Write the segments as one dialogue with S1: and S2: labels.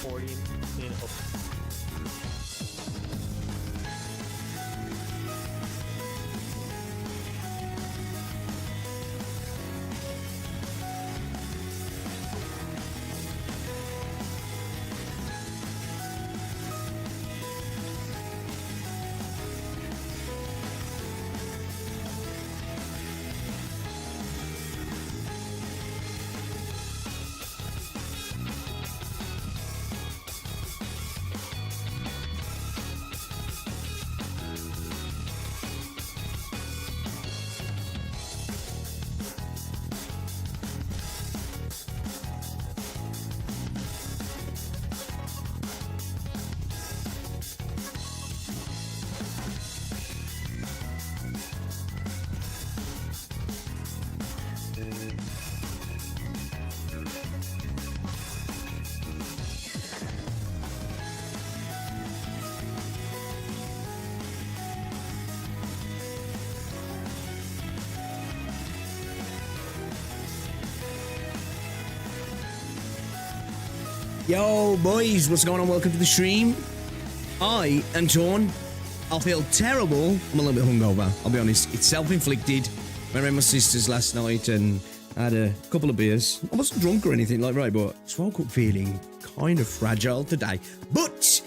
S1: recording in
S2: Yo, boys, what's going on? Welcome to the stream. I am Torn. I feel terrible. I'm a little bit hungover, I'll be honest. It's self-inflicted. I went around my sister's last night and had a couple of beers. I wasn't drunk or anything, like, right, but just woke up feeling kind of fragile today. But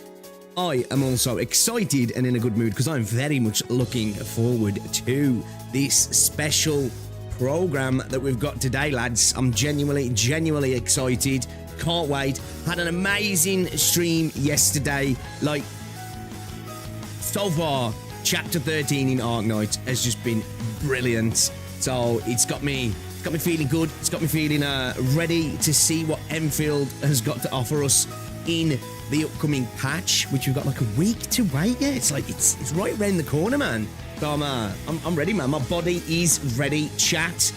S2: I am also excited and in a good mood because I'm very much looking forward to this special program that we've got today, lads. I'm genuinely excited. Can't wait. Had an amazing stream yesterday. Like, so far, chapter 13 in Arknights has just been brilliant. So it's got me feeling good. It's got me feeling ready to see what Enfield has got to offer us in the upcoming patch, which we've got like a week to wait. Yeah, it's like it's right around the corner, man. So I'm ready, man. My body is ready. Chat.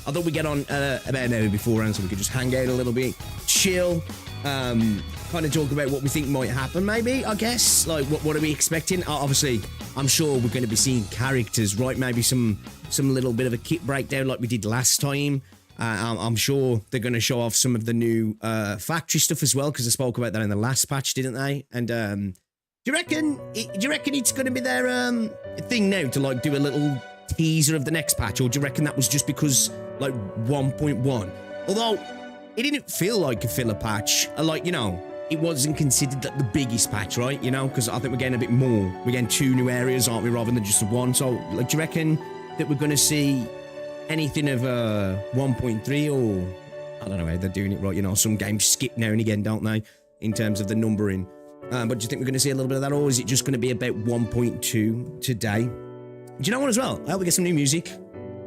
S2: I thought we'd get on about an hour beforehand so we could just hang out a little bit, chill, kind of talk about what we think might happen, maybe, I guess. Like, what are we expecting? Obviously, I'm sure we're going to be seeing characters, right? Maybe some little bit of a kit breakdown like we did last time. I'm sure they're going to show off some of the new factory stuff as well, because they spoke about that in the last patch, didn't they? And do you reckon it's going to be their thing now to, like, do a little teaser of the next patch, or do you reckon that was just because, like, 1.1? Although it didn't feel like a filler patch, like, you know, it wasn't considered like the biggest patch, right? You know, because I think we're getting a bit more. We're getting 2 new areas, aren't we, rather than just the one? So, like, do you reckon that we're going to see anything of 1.3, or I don't know how they're doing it, right? You know, some games skip now and again, don't they, in terms of the numbering? But do you think we're going to see a little bit of that, or is it just going to be about 1.2 today? Do you know what as well? I hope we get some new music.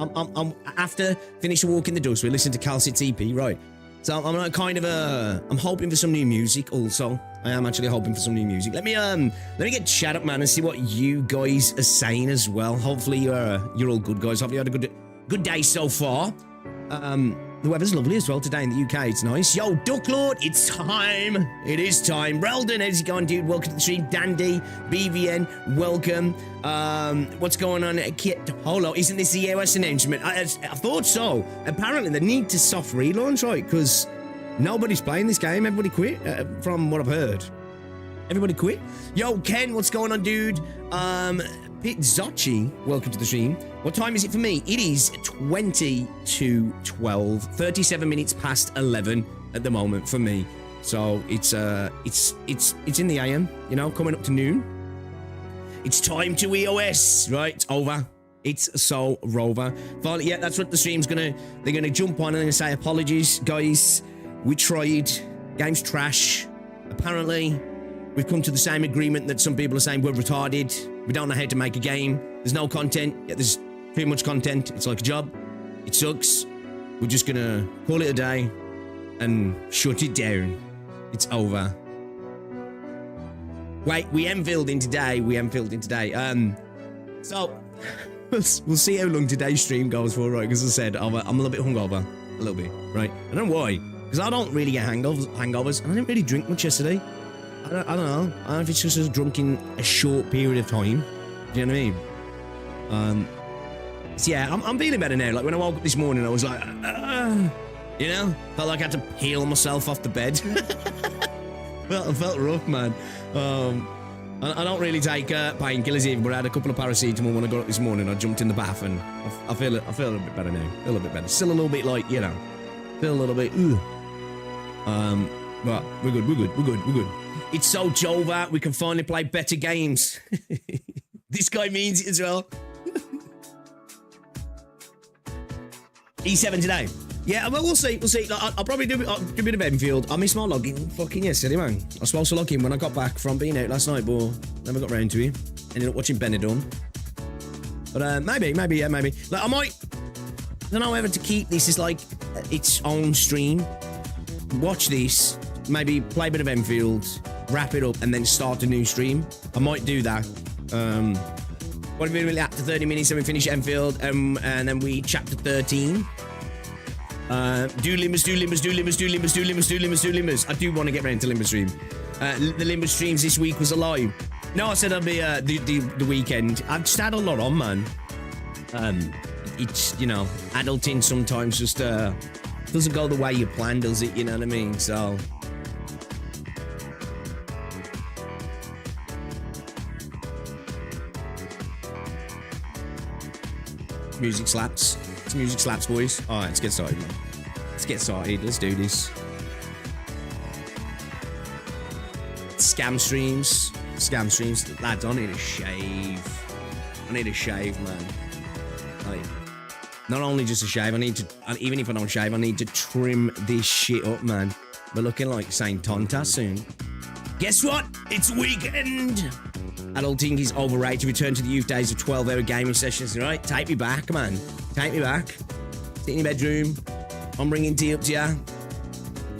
S2: I'm after finish a walk in the dust, we listen to Calcit's EP, right? So I'm like kind of I'm hoping for some new music also. I am actually hoping for some new music. Let me get chat up, man, and see what you guys are saying as well. Hopefully you're all good, guys. Hopefully you had a good day so far. The weather's lovely as well today in the UK. It's nice. Yo, Ducklord, it's time. It is time. Reldon, how's it going, dude? Welcome to the stream. Dandy, BVN, welcome. What's going on? Kit Holo, isn't this the iOS announcement? I thought so. Apparently, they need to soft relaunch, right? Because nobody's playing this game. Everybody quit, from what I've heard. Everybody quit. Yo, Ken, what's going on, dude? Pit Zochi, welcome to the stream. What time is it for me? It is 20 to 12, 37 minutes past 11 at the moment for me. So it's in the AM, you know, coming up to noon. It's time to EOS, right? It's over. It's so rover. Finally, yeah, that's what the stream's they're gonna jump on and they're gonna say, apologies, guys. We tried. Game's trash. Apparently, we've come to the same agreement that some people are saying we're retarded. We don't know how to make a game. There's no content. Yeah, there's too much content. It's like a job. It sucks. We're just gonna call it a day and shut it down. It's over. Wait, we Enfield in today. So we'll see how long today's stream goes for, right? Because I said I'm a little bit hungover, a little bit, right? I don't know why, because I don't really get hangovers, and I didn't really drink much yesterday. I don't know. I don't know if it's just drunk in a short period of time. Do you know what I mean? So yeah, I'm feeling better now. Like when I woke up this morning, I was like, you know, felt like I had to peel myself off the bed. felt rough, man. I don't really take painkillers either, but I had a couple of paracetamol when I got up this morning. I jumped in the bath and I feel a little bit better now. Feel a bit better. Still a little bit like, you know, feel a little bit, but we're good. It's so over. We can finally play better games. This guy means it as well. E7 today. Yeah, well, we'll see. I'll probably do a bit of Enfield. I missed my login fucking yesterday, man. I was supposed to log in when I got back from being out last night, but never got round to it. Ended up watching Benidorm. But maybe. Like, I don't know whether to keep this as like its own stream. Watch this, maybe play a bit of Enfield, wrap it up, and then start a new stream. I might do that. What if we really after 30 minutes and we finish Enfield, and then we chapter 13. Do limbers. I do want to get round to limber stream. The limber streams this week was a lie. No, I said I'd be the weekend. I've just had a lot on, man. It's, you know, adulting sometimes just doesn't go the way you plan, does it? You know what I mean? So music slaps. It's music slaps, boys. All right, let's get started, man. Let's do this. Scam streams. Lads, I need a shave, man. Like, not only just a shave, even if I don't shave, I need to trim this shit up, man. We're looking like Saint Tonta soon. Guess what? It's weekend. Adulting is overrated. Return to the youth days of 12-hour gaming sessions, right? Take me back, man. Take me back. Sit in your bedroom. I'm bringing tea up to you.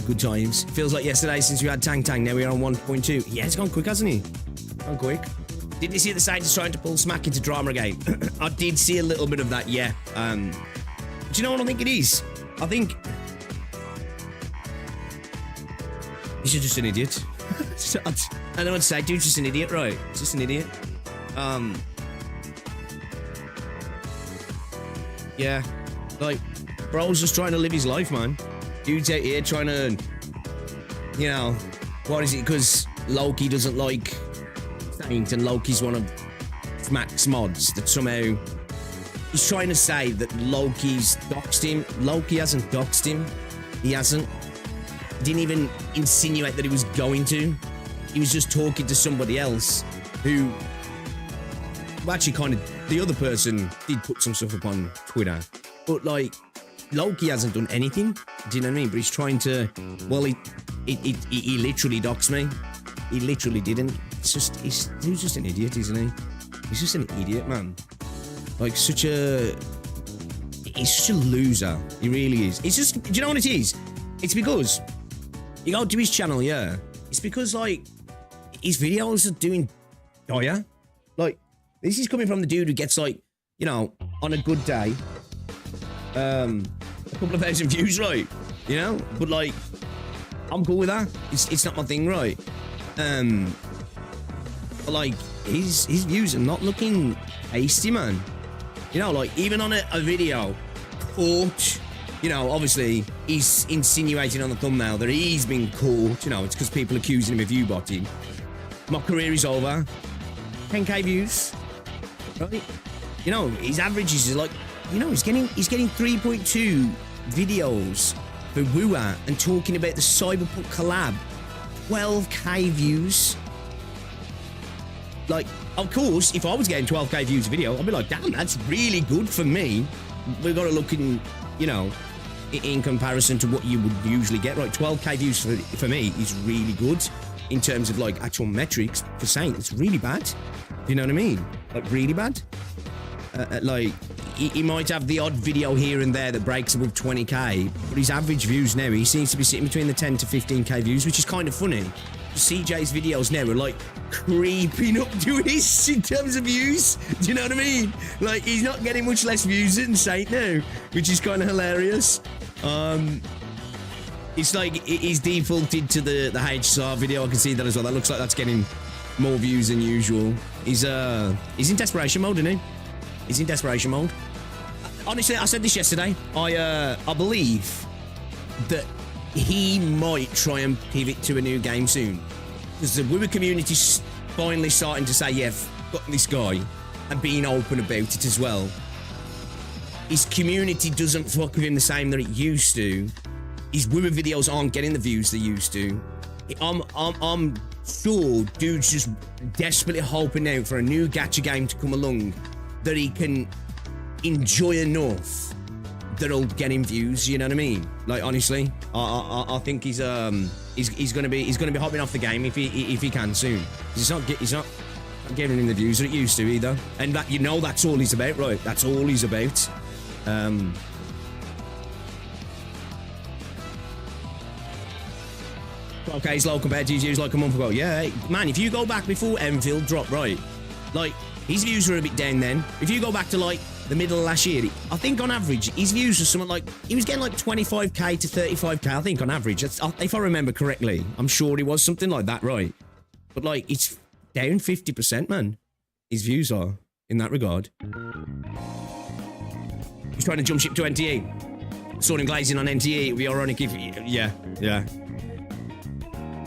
S2: Good times. Feels like yesterday since we had Tang. Now we're on 1.2. Yeah, it's gone quick, hasn't it? Gone quick. Did you see the side is trying to pull Smack into drama again? I did see a little bit of that, yeah. Do you know what I think it is? I think he's just an idiot. I know what to say, dude's just an idiot, right? Just an idiot. Yeah, like, bro's just trying to live his life, man. Dude's out here trying to, you know, what is it? Because Loki doesn't like Saint, and Loki's one of Smack's mods. That somehow he's trying to say that Loki's doxed him. Loki hasn't doxed him. He hasn't. Didn't even insinuate that he was going to. He was just talking to somebody else who, well, actually, kind of, the other person did put some stuff up on Twitter, but like, Loki hasn't done anything. Do you know what I mean? But he's trying to. Well, he literally doxed me. He literally didn't. It's just he's just an idiot, isn't he? He's just an idiot, man. Like he's such a loser. He really is. It's just. Do you know what it is? It's because you go to his channel, yeah. It's because like his videos are doing dire. Like this is coming from the dude who gets like, you know, on a good day, a couple of thousand views, right? You know, but like, I'm cool with that. It's not my thing, right? But like, his views are not looking hasty, man. You know, like even on a video, caught. You know, obviously he's insinuating on the thumbnail that he's been caught. You know, it's because people accusing him of U-botting. My career is over. 10k views, right? You know, his averages is like, you know, he's getting 3.2 videos for Wua and talking about the Cyberpunk collab. 12k views. Like, of course, if I was getting 12k views a video, I'd be like, damn, that's really good for me. We've got to look in, you know, in comparison to what you would usually get, right? 12k views for me is really good in terms of like actual metrics. For Saint, it's really bad. Do you know what I mean? Like really bad. Like he might have the odd video here and there that breaks above 20k, but his average views now, he seems to be sitting between the 10 to 15k views, which is kind of funny. CJ's videos now are like creeping up to his in terms of views. Do you know what I mean? Like he's not getting much less views than Saint now, which is kind of hilarious. It's like he's defaulted to the HSR video. I can see that as well. That looks like that's getting more views than usual. He's in desperation mode, isn't he? He's in desperation mode. Honestly, I said this yesterday. I believe that he might try and pivot to a new game soon. Because the Woo community's finally starting to say, yeah, fuck this guy, and being open about it as well. His community doesn't fuck with him the same that it used to. His Woo videos aren't getting the views they used to. I'm sure dude's just desperately hoping out for a new gacha game to come along that he can enjoy enough that'll get him views. You know what I mean? Like, honestly, I think he's gonna be hopping off the game if he can soon. He's not giving him the views that it used to either, and that, you know, that's all he's about, right? That's all he's about. Okay, he's low compared to his views like a month ago. Yeah, man, if you go back before Enfield dropped, right, like, his views were a bit down then. If you go back to, like, the middle of last year, I think on average, his views were something like, he was getting like 25k to 35k, I think, on average. That's, if I remember correctly. I'm sure he was something like that, right? But, like, it's down 50%, man. His views are, in that regard. He's trying to jump ship to NTE. Sword and glazing on NTE. It'd be ironic if... Yeah.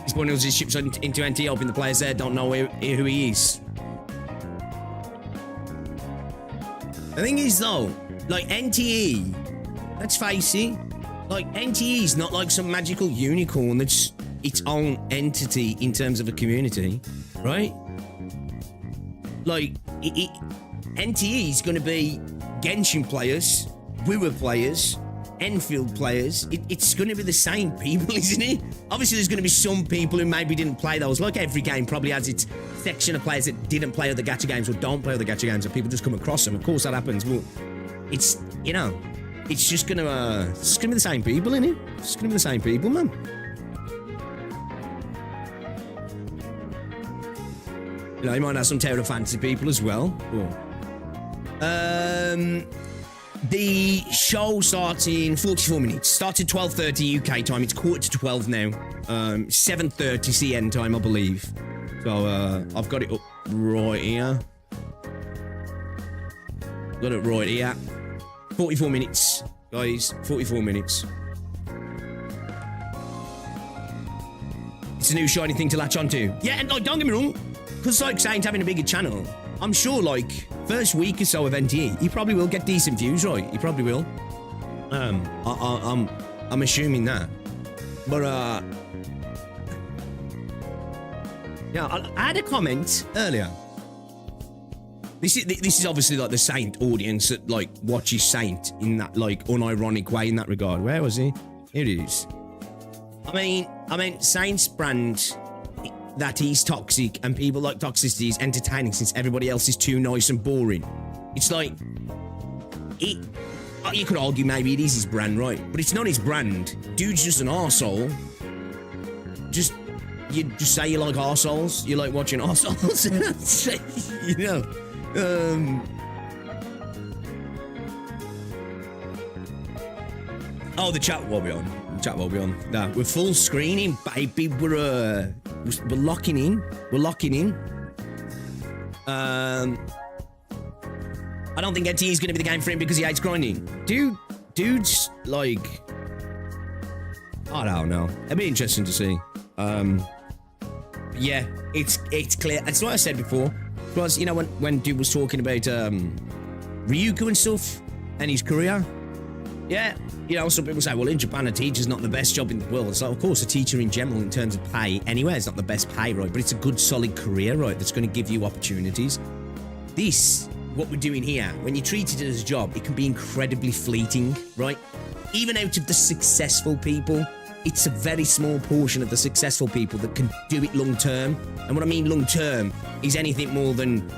S2: He's pointing his ships into NTE, hoping the players there don't know who he is. The thing is, though, like, NTE, let's face it, like, NTE is not like some magical unicorn that's its own entity in terms of a community, right? Like, NTE is going to be Genshin players, Woo players, Enfield players. It's going to be the same people, isn't it? Obviously, there's going to be some people who maybe didn't play those. Like, every game probably has its section of players that didn't play other gacha games or don't play other gacha games, and people just come across them. Of course, that happens. Well, it's, you know, it's just going to be the same people, isn't it? It's going to be the same people, man. You know, you might have some Terra Fantasy people as well. The show starts in 44 minutes. Starts at 12:30 UK time. It's quarter to 12 now. 7:30 CN time, I believe. So I've got it up right here. Got it right here. 44 minutes, guys. 44 minutes. It's a new shiny thing to latch onto. Yeah, and like, don't get me wrong, because like Saint having a bigger channel, I'm sure, like, first week or so of NTE, you probably will get decent views, right? You probably will. I'm assuming that. But, yeah, I had a comment earlier. This is obviously, like, the Saint audience that, like, watches Saint in that, like, unironic way in that regard. Where was he? Here it is. I mean, Saint's brand... that he's toxic and people like toxicity is entertaining since everybody else is too nice and boring. It's like, you could argue maybe it is his brand, right? But it's not his brand. Dude's just an arsehole. You just say you like arseholes. You like watching arseholes. You know. Oh, the chat will be on. Nah, we're full screening, baby. We're locking in. We're locking in. I don't think NT is going to be the game for him because he hates grinding. Dude's like, I don't know. It'd be interesting to see. Yeah, it's clear. That's what I said before. Because, you know, when dude was talking about Ryuko and stuff and his career. Yeah, you know, some people say, well, in Japan, a teacher's not the best job in the world. So, of course, a teacher in general, in terms of pay, anywhere, is not the best pay, right? But it's a good, solid career, right? That's going to give you opportunities. This, what we're doing here, when you treat it as a job, it can be incredibly fleeting, right? Even out of the successful people, it's a very small portion of the successful people that can do it long term. And what I mean long term is anything more than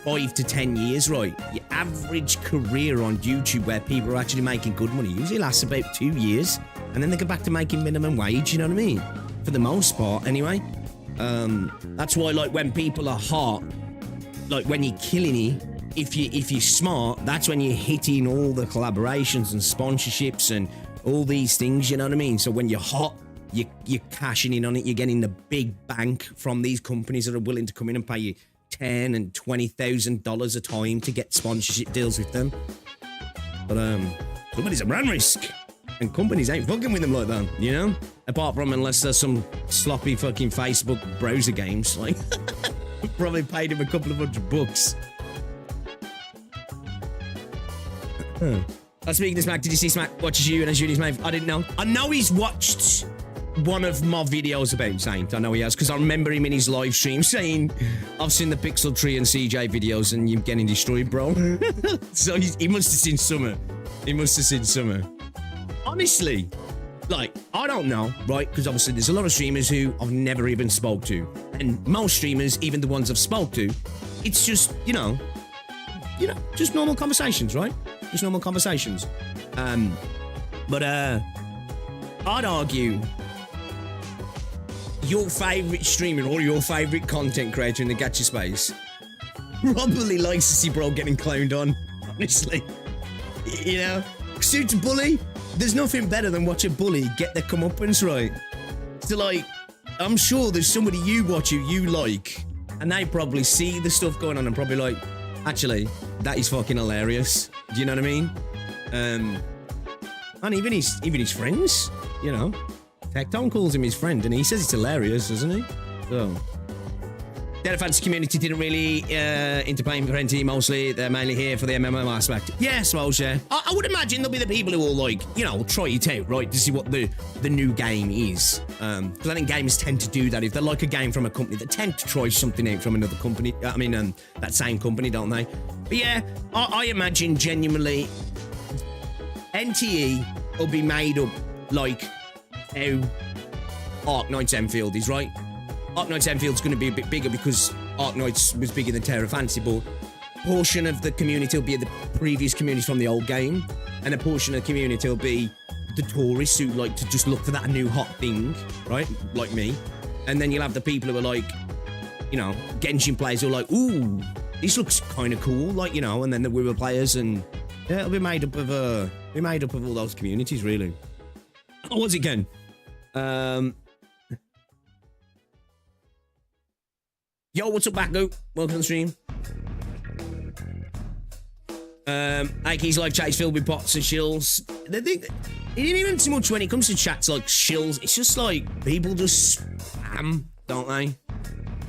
S2: 5 to 10 years, right? Your average career on YouTube where people are actually making good money usually lasts about 2 years, and then they go back to making minimum wage, you know what I mean? For the most part, anyway. That's why, like, when people are hot, like, when you're killing it, if you're smart, that's when you're hitting all the collaborations and sponsorships and all these things, you know what I mean? So when you're hot, you're cashing in on it, you're getting the big bank from these companies that are willing to come in and pay you $10,000 and $20,000 a time to get sponsorship deals with them. But somebody's a brand risk. And companies ain't fucking with them like that, you know? Apart from unless there's some sloppy fucking Facebook browser games, like, probably paid him a couple of $100. Speaking to Smack, did you see Smack watches you and has Judy's mate? I didn't know. I know he's watched one of my videos about Saint. I know he has, because I remember him in his live stream saying, I've seen the Pixel Tree and CJ videos and you're getting destroyed, bro. So he must have seen summer. He must have seen summer. Honestly, like, I don't know, right? Because obviously there's a lot of streamers who I've never even spoke to. And most streamers, even the ones I've spoke to, it's just, you know, just normal conversations, right? Just normal conversations. But I'd argue your favourite streamer or your favourite content creator in the gacha space probably likes to see bro getting clowned on, honestly. You know? Suits a bully. There's nothing better than watch a bully get their comeuppance right. So, like, I'm sure there's somebody you watch who you like, and they probably see the stuff going on and probably like, actually, that is fucking hilarious. Do you know what I mean? And even his friends, you know. Tecton calls him his friend, and he says it's hilarious, doesn't he? So, the fantasy community didn't really into playing for NT mostly. They're mainly here for the MMO aspect. Yeah, I suppose, yeah. I would imagine there'll be the people who will, like, you know, try it out, right, to see what the new game is. Because I think gamers tend to do that. If they like a game from a company, they tend to try something out from another company. I mean, that same company, don't they? But yeah, I imagine genuinely NTE will be made up like how Arknights Enfield is, right? Arknights Enfield's going to be a bit bigger because Arknights was bigger than Terra Fantasy, but a portion of the community will be the previous communities from the old game, and a portion of the community will be the tourists who like to just look for that new hot thing, right? Like me. And then you'll have the people who are like, you know, Genshin players who are like, ooh, this looks kind of cool, like, you know, and then the WoW players, and yeah, it'll be made up of all those communities, really. Oh, what's it again? Yo, what's up, Baku? Welcome to the stream. Akey's live chat is filled with bots and shills. It isn't even too much when it comes to chats like shills. It's just like people just spam, don't they?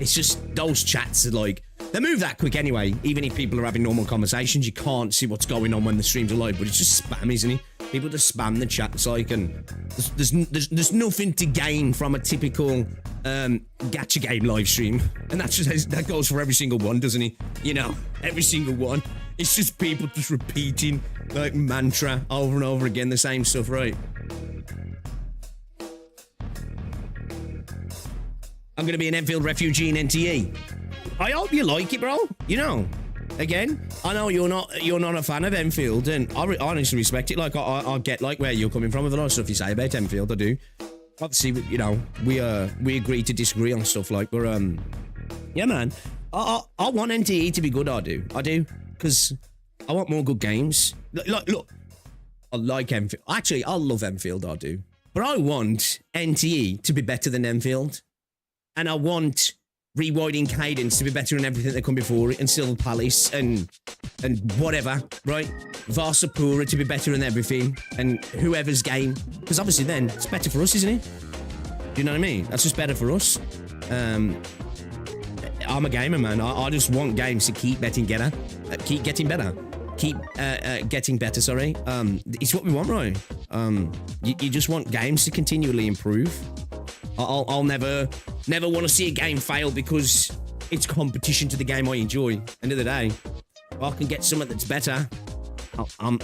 S2: It's just those chats are like, they move that quick anyway. Even if people are having normal conversations, you can't see what's going on when the streams are live, but it's just spam, isn't it? People just spam the chats like, and there's nothing to gain from a typical gacha game live stream, and that goes for every single one, doesn't it? You know, every single one. It's just people just repeating like mantra over and over again, the same stuff, right? I'm gonna be an Enfield refugee in NTE. I hope you like it, bro. You know. Again, I know you're not a fan of Enfield, and I honestly respect it. Like, I get like where you're coming from with a lot of stuff you say about Enfield. I do. Obviously, you know, we agree to disagree on stuff like, but yeah, man. I want NTE to be good. I do, because I want more good games. Look, I like Enfield. Actually, I love Enfield. I do, but I want NTE to be better than Enfield, and I want Rewinding Cadence to be better than everything that come before it, and Silver Palace and whatever, right? Varsapura to be better than everything, and whoever's game, because obviously then it's better for us, isn't it? Do you know what I mean? That's just better for us. I'm a gamer, man. I just want games to keep getting better. Keep getting better. Sorry. It's what we want, right? You just want games to continually improve. I'll never want to see a game fail because it's competition to the game I enjoy. End of the day, if I can get something that's better, I'm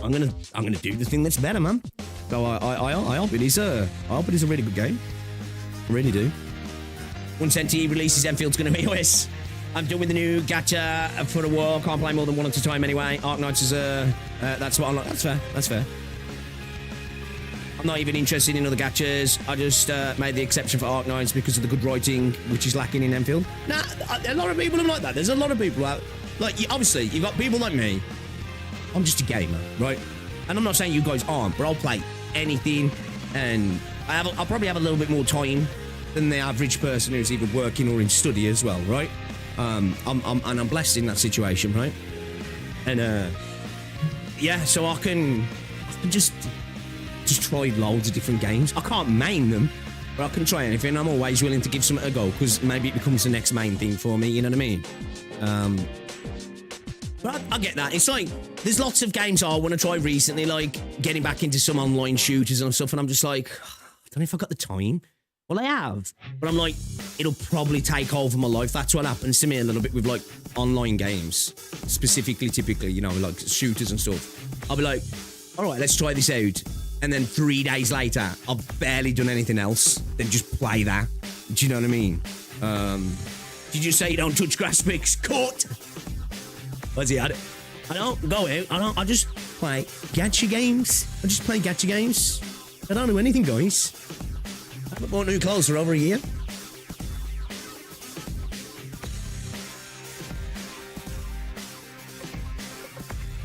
S2: gonna do the thing that's better, man. So I hope it is a really good game. I really do. Once NTE releases, Enfield's gonna be OS. I'm done with the new gacha for a while. Can't play more than one at a time anyway. Arknights is that's what I'm like. That's fair. I'm not even interested in other gachas. I just made the exception for Arknights because of the good writing, which is lacking in Enfield. Nah, a lot of people are like that. There's a lot of people out. Like, obviously, you've got people like me. I'm just a gamer, right? And I'm not saying you guys aren't, but I'll play anything, and I'll probably have a little bit more time than the average person who's either working or in study as well, right? I'm blessed in that situation, right? And yeah, so I can just just tried loads of different games. I can't main them, but I can try anything. I'm always willing to give something a go because maybe it becomes the next main thing for me. You know what I mean? But I get that. It's like, there's lots of games I want to try recently, like getting back into some online shooters and stuff, and I'm just like, I don't know if I've got the time. Well, I have, but I'm like, it'll probably take over my life. That's what happens to me a little bit with like online games, specifically, typically, you know, like shooters and stuff. I'll be like, all right, let's try this out. And then 3 days later, I've barely done anything else than just play that. Do you know what I mean? Did you say you don't touch graphics? Cut! What's it? I don't go out. I just play gacha games. I just play gacha games. I don't do anything, guys. I haven't bought new clothes for over a year.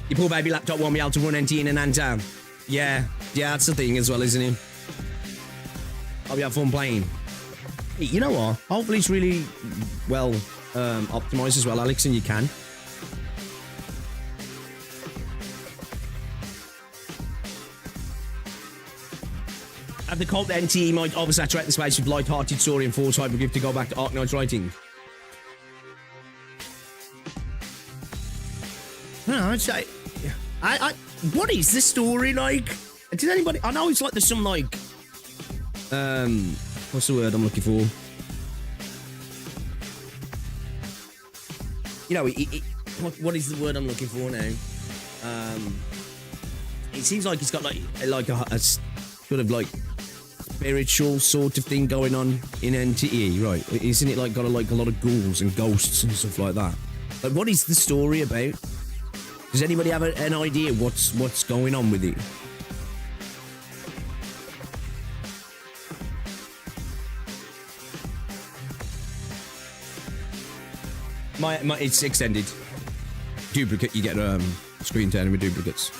S2: Your poor baby laptop won't be able to run NT in an Anta. Yeah, that's the thing as well, isn't it? I'll be have fun playing. Hey, you know what? Hopefully it's really well optimized as well, Alex, and you can. Have the cult NT might oversaturate the space with light-hearted story and force Hypergryph to go back to Arknights writing. I don't know, I'd say... what is the story like? Did anybody... I know it's like there's some like... what's the word I'm looking for? You know, what is the word I'm looking for now? It seems like it's got like a sort of like spiritual sort of thing going on in NTE, right? Isn't it like got a lot of ghouls and ghosts and stuff like that? Like, what is the story about? Does anybody have an idea what's going on with it? It's extended. Duplicate, you get screen turning with duplicates.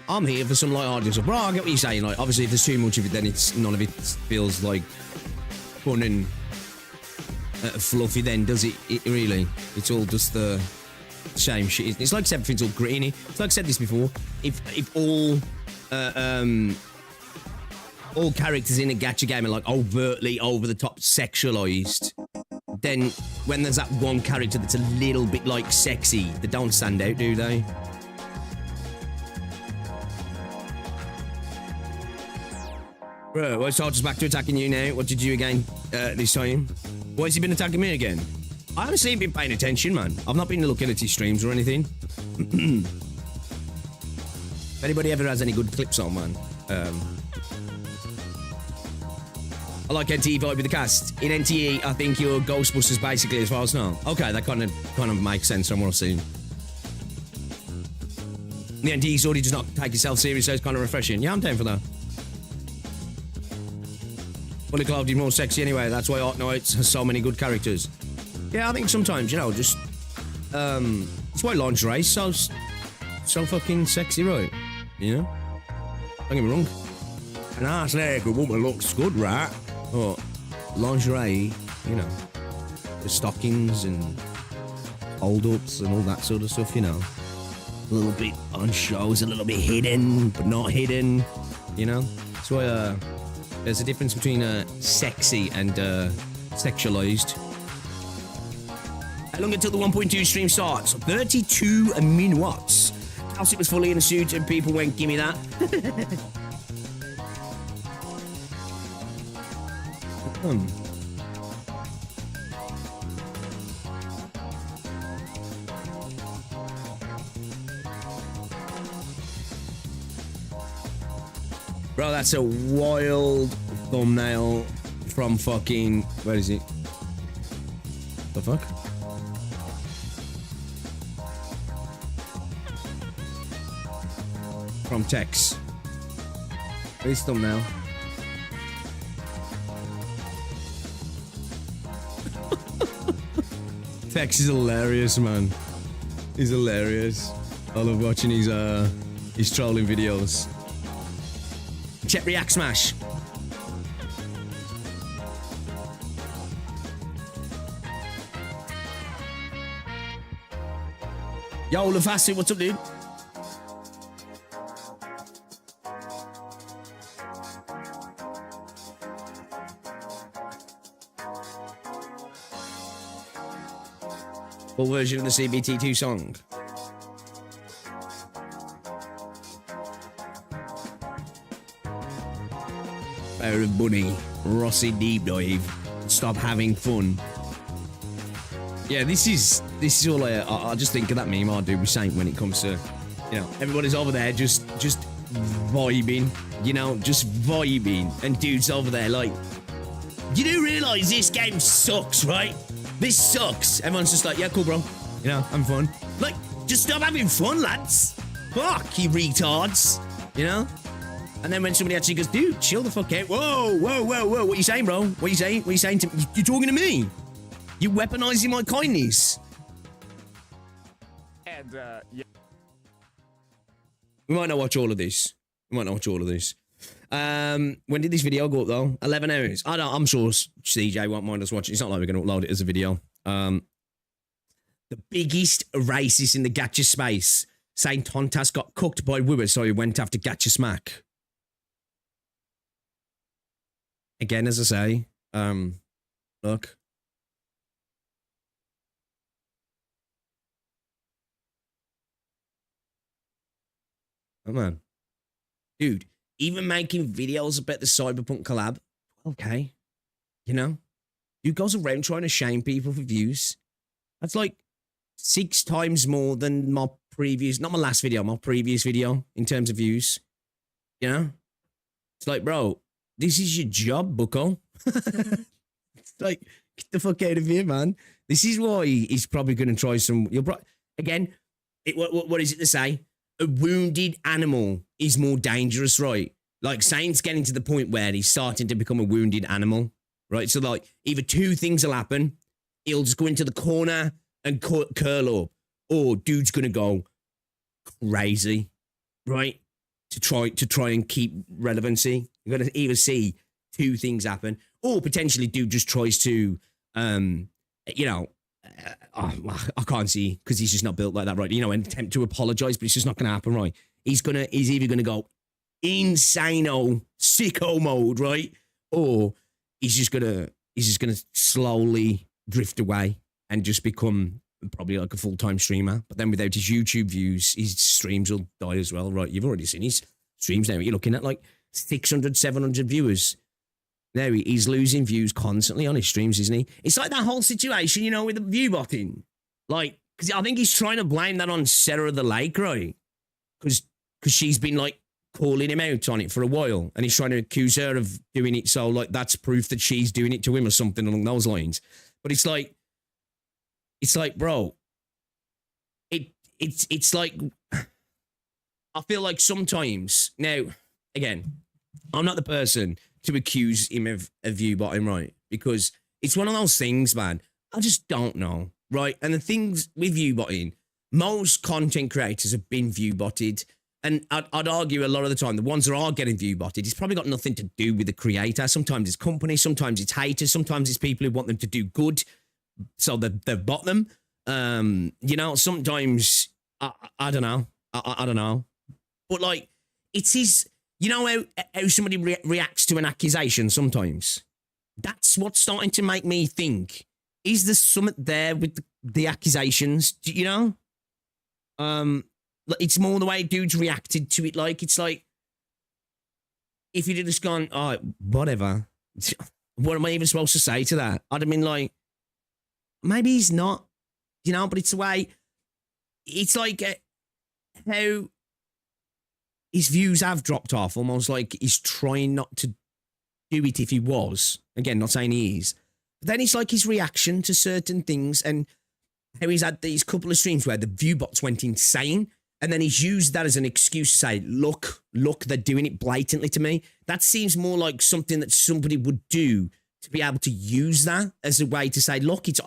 S2: I'm here for some light-hearted stuff. Bro, I get what you're saying. Like, obviously, if there's too much of it, then none of it feels like fun and fluffy. Then does it? It really? It's all just the same shit. It's like everything's all gritty. It's like I said this before. If all characters in a gacha game are like overtly over the top sexualized, then when there's that one character that's a little bit like sexy, they don't stand out, do they? Bro, well, Sarge's back to attacking you now. What did you again this time? Why has he been attacking me again? I honestly ain't been paying attention, man. I've not been looking at his streams or anything. If anybody ever has any good clips on, man. I like NTE vibe with the cast. In NTE, I think you're Ghostbusters basically as far as now. Okay, that kind of makes sense from what I've seen. The NTE story does not take itself serious, so it's kind of refreshing. Yeah, I'm down for that. Fully clothed is more sexy anyway. That's why Arknights has so many good characters. Yeah, I think sometimes, you know, just it's why lingerie is so fucking sexy, right? You know? Don't get me wrong. An ass leg a woman looks good, right? But lingerie, you know, the stockings and hold-ups and all that sort of stuff, you know. A little bit on shows, a little bit hidden, but not hidden, you know? That's why there's a difference between sexy and sexualized. How long until the 1.2 stream starts? 32 minutes. House it was fully in a suit and people went, give me that. Bro, that's a wild thumbnail from fucking... Where is it? The fuck? From Tex. Where's thumbnail? Tex is hilarious, man. He's hilarious. I love watching his trolling videos. Check react smash. Yo, Lafassi, what's up, dude? What version of the CBT2 song? Fire of Bunny, Rossi Deep Dive, Stop Having Fun. Yeah, this is all I just think of that meme I do with Saint when it comes to, you know, everybody's over there just vibing, you know, just vibing, and dude's over there like, you do realise this game sucks, right? This sucks. Everyone's just like, yeah, cool, bro. You know, I'm fun. Like, just stop having fun, lads. Fuck, you retards. You know? And then when somebody actually goes, dude, chill the fuck out. Whoa, whoa, whoa, whoa. What you saying, bro? What you saying? What you saying to me? You're talking to me. You're weaponizing my kindness.
S1: And, yeah.
S2: We might not watch all of this. When did this video go up, though? 11 hours. I'm sure CJ won't mind us watching. It's not like we're going to upload it as a video. The biggest racist in the gacha space, saying Tontas got cooked by Wooer, so he went after Gacha Smack. Again, as I say, look. Oh, man. Dude, even making videos about the Cyberpunk collab, okay. You know? Dude goes around trying to shame people for views. That's like 6 times more than my previous, not my last video, my previous video in terms of views. You know? It's like, bro, this is your job, bucko. It's like, get the fuck out of here, man. This is why he's probably going to try some, again, what is it to say? A wounded animal is more dangerous, right? Like, Saint's getting to the point where he's starting to become a wounded animal, right? So, like, either 2 things will happen. He'll just go into the corner and curl up, or dude's going to go crazy, right? To try and keep relevancy. You're going to either see 2 things happen, or potentially dude just tries to, you know, I can't see, because he's just not built like that, right? You know, and attempt to apologize, but it's just not going to happen, right? He's either going to go insano sicko mode, right? Or he's just gonna slowly drift away and just become probably like a full-time streamer. But then without his YouTube views, his streams will die as well, right? You've already seen his streams now. You're looking at like 600, 700 viewers. Now he's losing views constantly on his streams, isn't he? It's like that whole situation, you know, with the view botting. Like, because I think he's trying to blame that on Sarah the Lake, right? Because she's been like calling him out on it for a while, and he's trying to accuse her of doing it, so like that's proof that she's doing it to him or something along those lines. But it's like, bro, it's like, I feel like sometimes, now, again, I'm not the person to accuse him of view botting, right? Because it's one of those things, man, I just don't know, right? And the things with view botting, most content creators have been view botted. And I'd argue a lot of the time, the ones that are getting view botted, it's probably got nothing to do with the creator. Sometimes it's companies, sometimes it's haters, sometimes it's people who want them to do good, so they've bought them. You know, sometimes, I don't know. I don't know. But like, it's his, you know how somebody reacts to an accusation sometimes? That's what's starting to make me think, is there something there with the accusations? Do you know? It's more the way dudes reacted to it. Like, it's like, if you'd have just gone, oh, whatever. What am I even supposed to say to that? I'd have been like, maybe he's not, you know, but it's the way, it's like how his views have dropped off, almost like he's trying not to do it if he was. Again, not saying he is. But then it's like his reaction to certain things, and how he's had these couple of streams where the view bots went insane, and then he's used that as an excuse to say, look, they're doing it blatantly to me. That seems more like something that somebody would do to be able to use that as a way to say, look, it's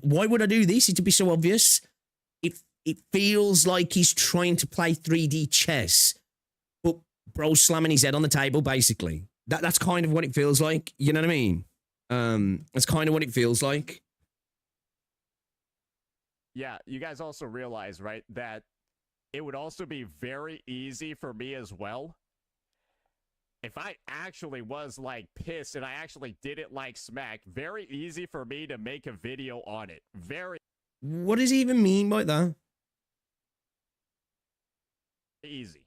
S2: why would I do this? It'd be so obvious. It feels like he's trying to play 3D chess, but bro slamming his head on the table, basically. That's kind of what it feels like. You know what I mean? That's kind of what it feels like.
S1: Yeah, you guys also realize, right, that it would also be very easy for me as well. If I actually was, like, pissed and I actually didn't like Smack, very easy for me to make a video on it. Very
S2: What does he even mean by that?
S1: easy.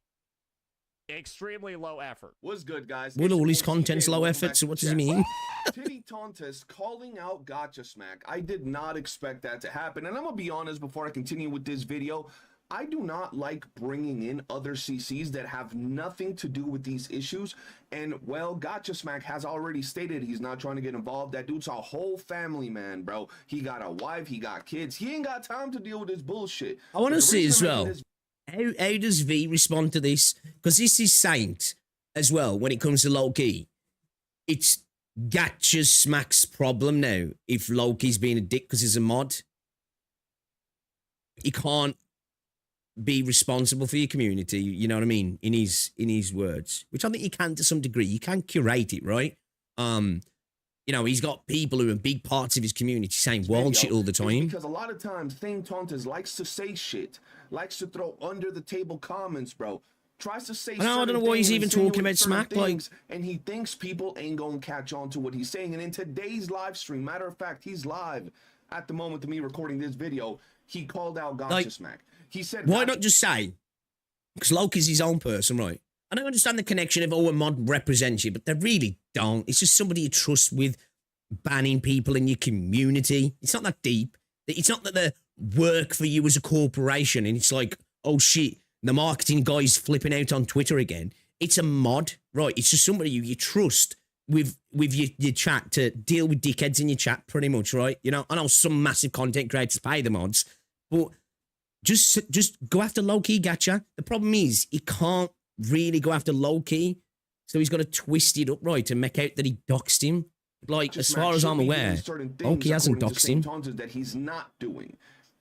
S1: Extremely low effort.
S3: What's good, guys?
S2: Well, all his
S3: It's
S2: content's
S3: OCK.
S2: low
S3: Welcome
S2: effort,
S3: back
S2: so
S3: to
S2: what does he
S3: chat.
S2: mean?
S3: Titty Tontus calling out Gotcha Smack. I did not expect that to happen. And I'm going to be honest before I continue with this video. I do not like bringing in other CCs that have nothing to do with these issues. And, well, Gotcha Smack has already stated he's not trying to get involved. That dude's a whole family man, bro. He got a wife. He got kids. He ain't got time to deal with this bullshit.
S2: I want to see as well.
S3: This
S2: How does V respond to this? Because this is Saint as well when it comes to Loki. It's Gotcha Smack's problem now if Loki's being a dick because he's a mod. He can't be responsible for your community, you know what I mean, in his words, which I think you can to some degree. You can curate it, right? You know, he's got people who are big parts of his community saying wild shit all the time.
S3: Because a lot of times, Thing Tontas likes to say shit, likes to throw under the table comments, bro. Tries to say.
S2: I don't know why he's even talking about Smack, like,
S3: and he thinks people ain't gonna catch on to what he's saying. And in today's live stream, matter of fact, he's live at the moment of me recording this video. He called out Gotcha
S2: like,
S3: Smack. He said,
S2: why not just say? Because Loki's his own person, right? I don't understand the connection of, oh, a mod represents you, but they really don't. It's just somebody you trust with banning people in your community. It's not that deep. It's not that they work for you as a corporation and it's like, oh shit, the marketing guy's flipping out on Twitter again. It's a mod, right? It's just somebody you trust with your chat to deal with dickheads in your chat, pretty much, right? You know, I know some massive content creators pay the mods, but just go after Loki, Gotcha. The problem is he can't really go after Loki, so he's got to twist it up, right, to make out that he doxed him. Like, as far as I'm aware, Loki hasn't doxed him.
S3: That he's not doing.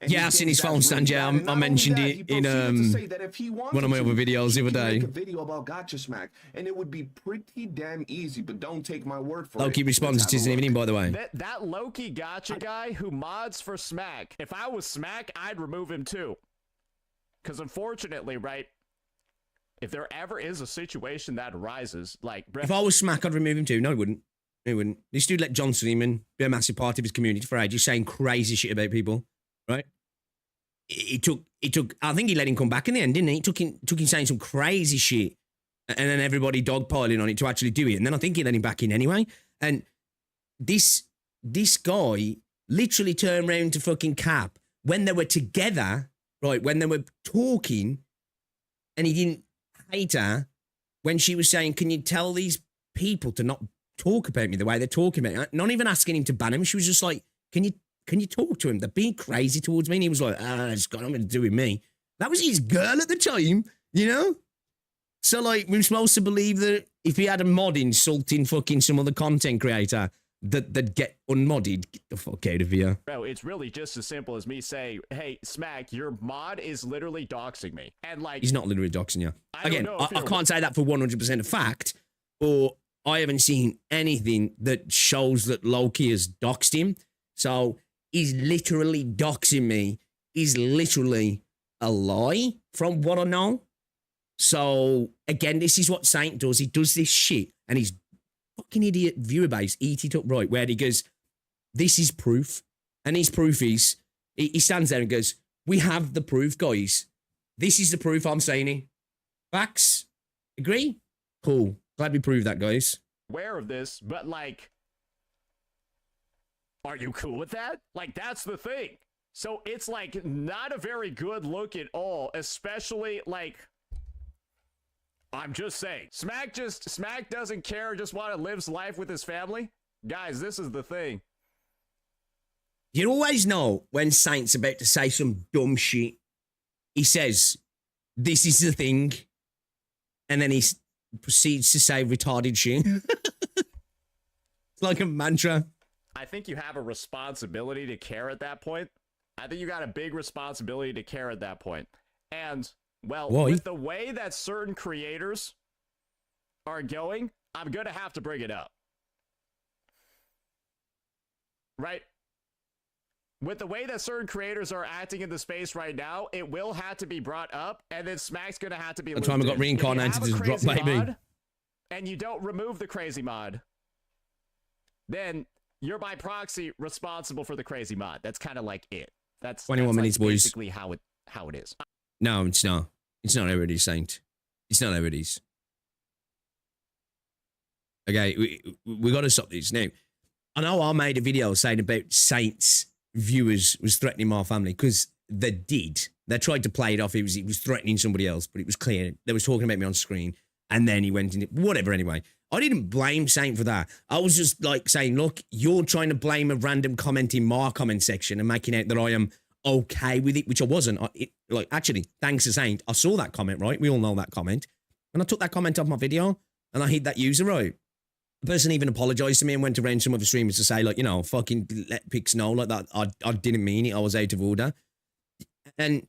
S2: Yeah, I've seen his phone stand. Yeah, I mentioned it in one of my other videos the other day.
S3: Make a video about Gotcha Smack, and it would be pretty damn easy. But don't take my word for it.
S2: Loki responds. It isn't even in, by the way.
S1: That Loki Gotcha guy who mods for Smack. If I was Smack, I'd remove him too. Because unfortunately, right, if there ever is a situation that arises, like
S2: if I was Smack, I'd remove him too. No, he wouldn't. He wouldn't. This dude let John Seaman be a massive part of his community for ages, saying crazy shit about people. Right? It took. I think he let him come back in the end, didn't he? It took him saying some crazy shit, and then everybody dogpiling on it to actually do it. And then I think he let him back in anyway. And this guy literally turned around to fucking Cap when they were together, right? When they were talking, and he didn't hate her when she was saying, "Can you tell these people to not talk about me the way they're talking about me?" Not even asking him to ban him. She was just like, Can you talk to him? They're being crazy towards me. And he was like, it's got nothing to do with me. That was his girl at the time, you know? So, like, we're supposed to believe that if he had a mod insulting fucking some other content creator, that they'd get unmodded. Get the fuck out of here.
S1: Bro, it's really just as simple as me saying, hey, Smack, your mod is literally doxing me. And, like...
S2: He's not literally doxing you. Again, I can't say that for 100% of fact, or I haven't seen anything that shows that Loki has doxed him. So... he's literally doxing me is literally a lie from what I know. So, again, this is what Saint does. He does this shit and his fucking idiot viewer base eat it up right, where he goes, this is proof. And his proof is, he stands there and goes, we have the proof, guys. This is the proof I'm saying it. Facts? Agree? Cool. Glad we proved that, guys.
S1: Aware of this, but like... are you cool with that? Like, that's the thing. So it's like not a very good look at all, especially like, I'm just saying, Smack doesn't care, just want to live life with his family. Guys, this is the thing.
S2: You always know when Saint's about to say some dumb shit. He says, this is the thing. And then he proceeds to say retarded shit. It's like a mantra.
S1: I think you have a responsibility to care at that point. I think you got a big responsibility to care at that point. And, well,
S2: Why?
S1: with the way that certain creators are going, I'm going to have to bring it up. Right? With the way that certain creators are acting in the space right now, it will have to be brought up, and then Smack's going to have to be
S2: That's why I got reincarnated as a drop baby.
S1: And you don't remove the crazy mod, then you're by proxy responsible for the crazy mod. That's kind of like it. That's
S2: 21 minutes, boys.
S1: Basically how it is.
S2: No, it's not. It's not how it is, Saint. It's not how it is. Okay, we got to stop this now. I know I made a video saying about Saint's viewers was threatening my family, because they did. They tried to play it off. It was threatening somebody else, but it was clear. They was talking about me on screen, and then he went in it. Whatever, anyway. I didn't blame Saint for that. I was just like saying, look, you're trying to blame a random comment in my comment section and making out that I am okay with it, which I wasn't. Actually, thanks to Saint, I saw that comment, right? We all know that comment. And I took that comment off my video, and I hit that user out. The person even apologized to me and went around some other streamers to say, like, you know, fucking let Pix know, like that. I didn't mean it. I was out of order. And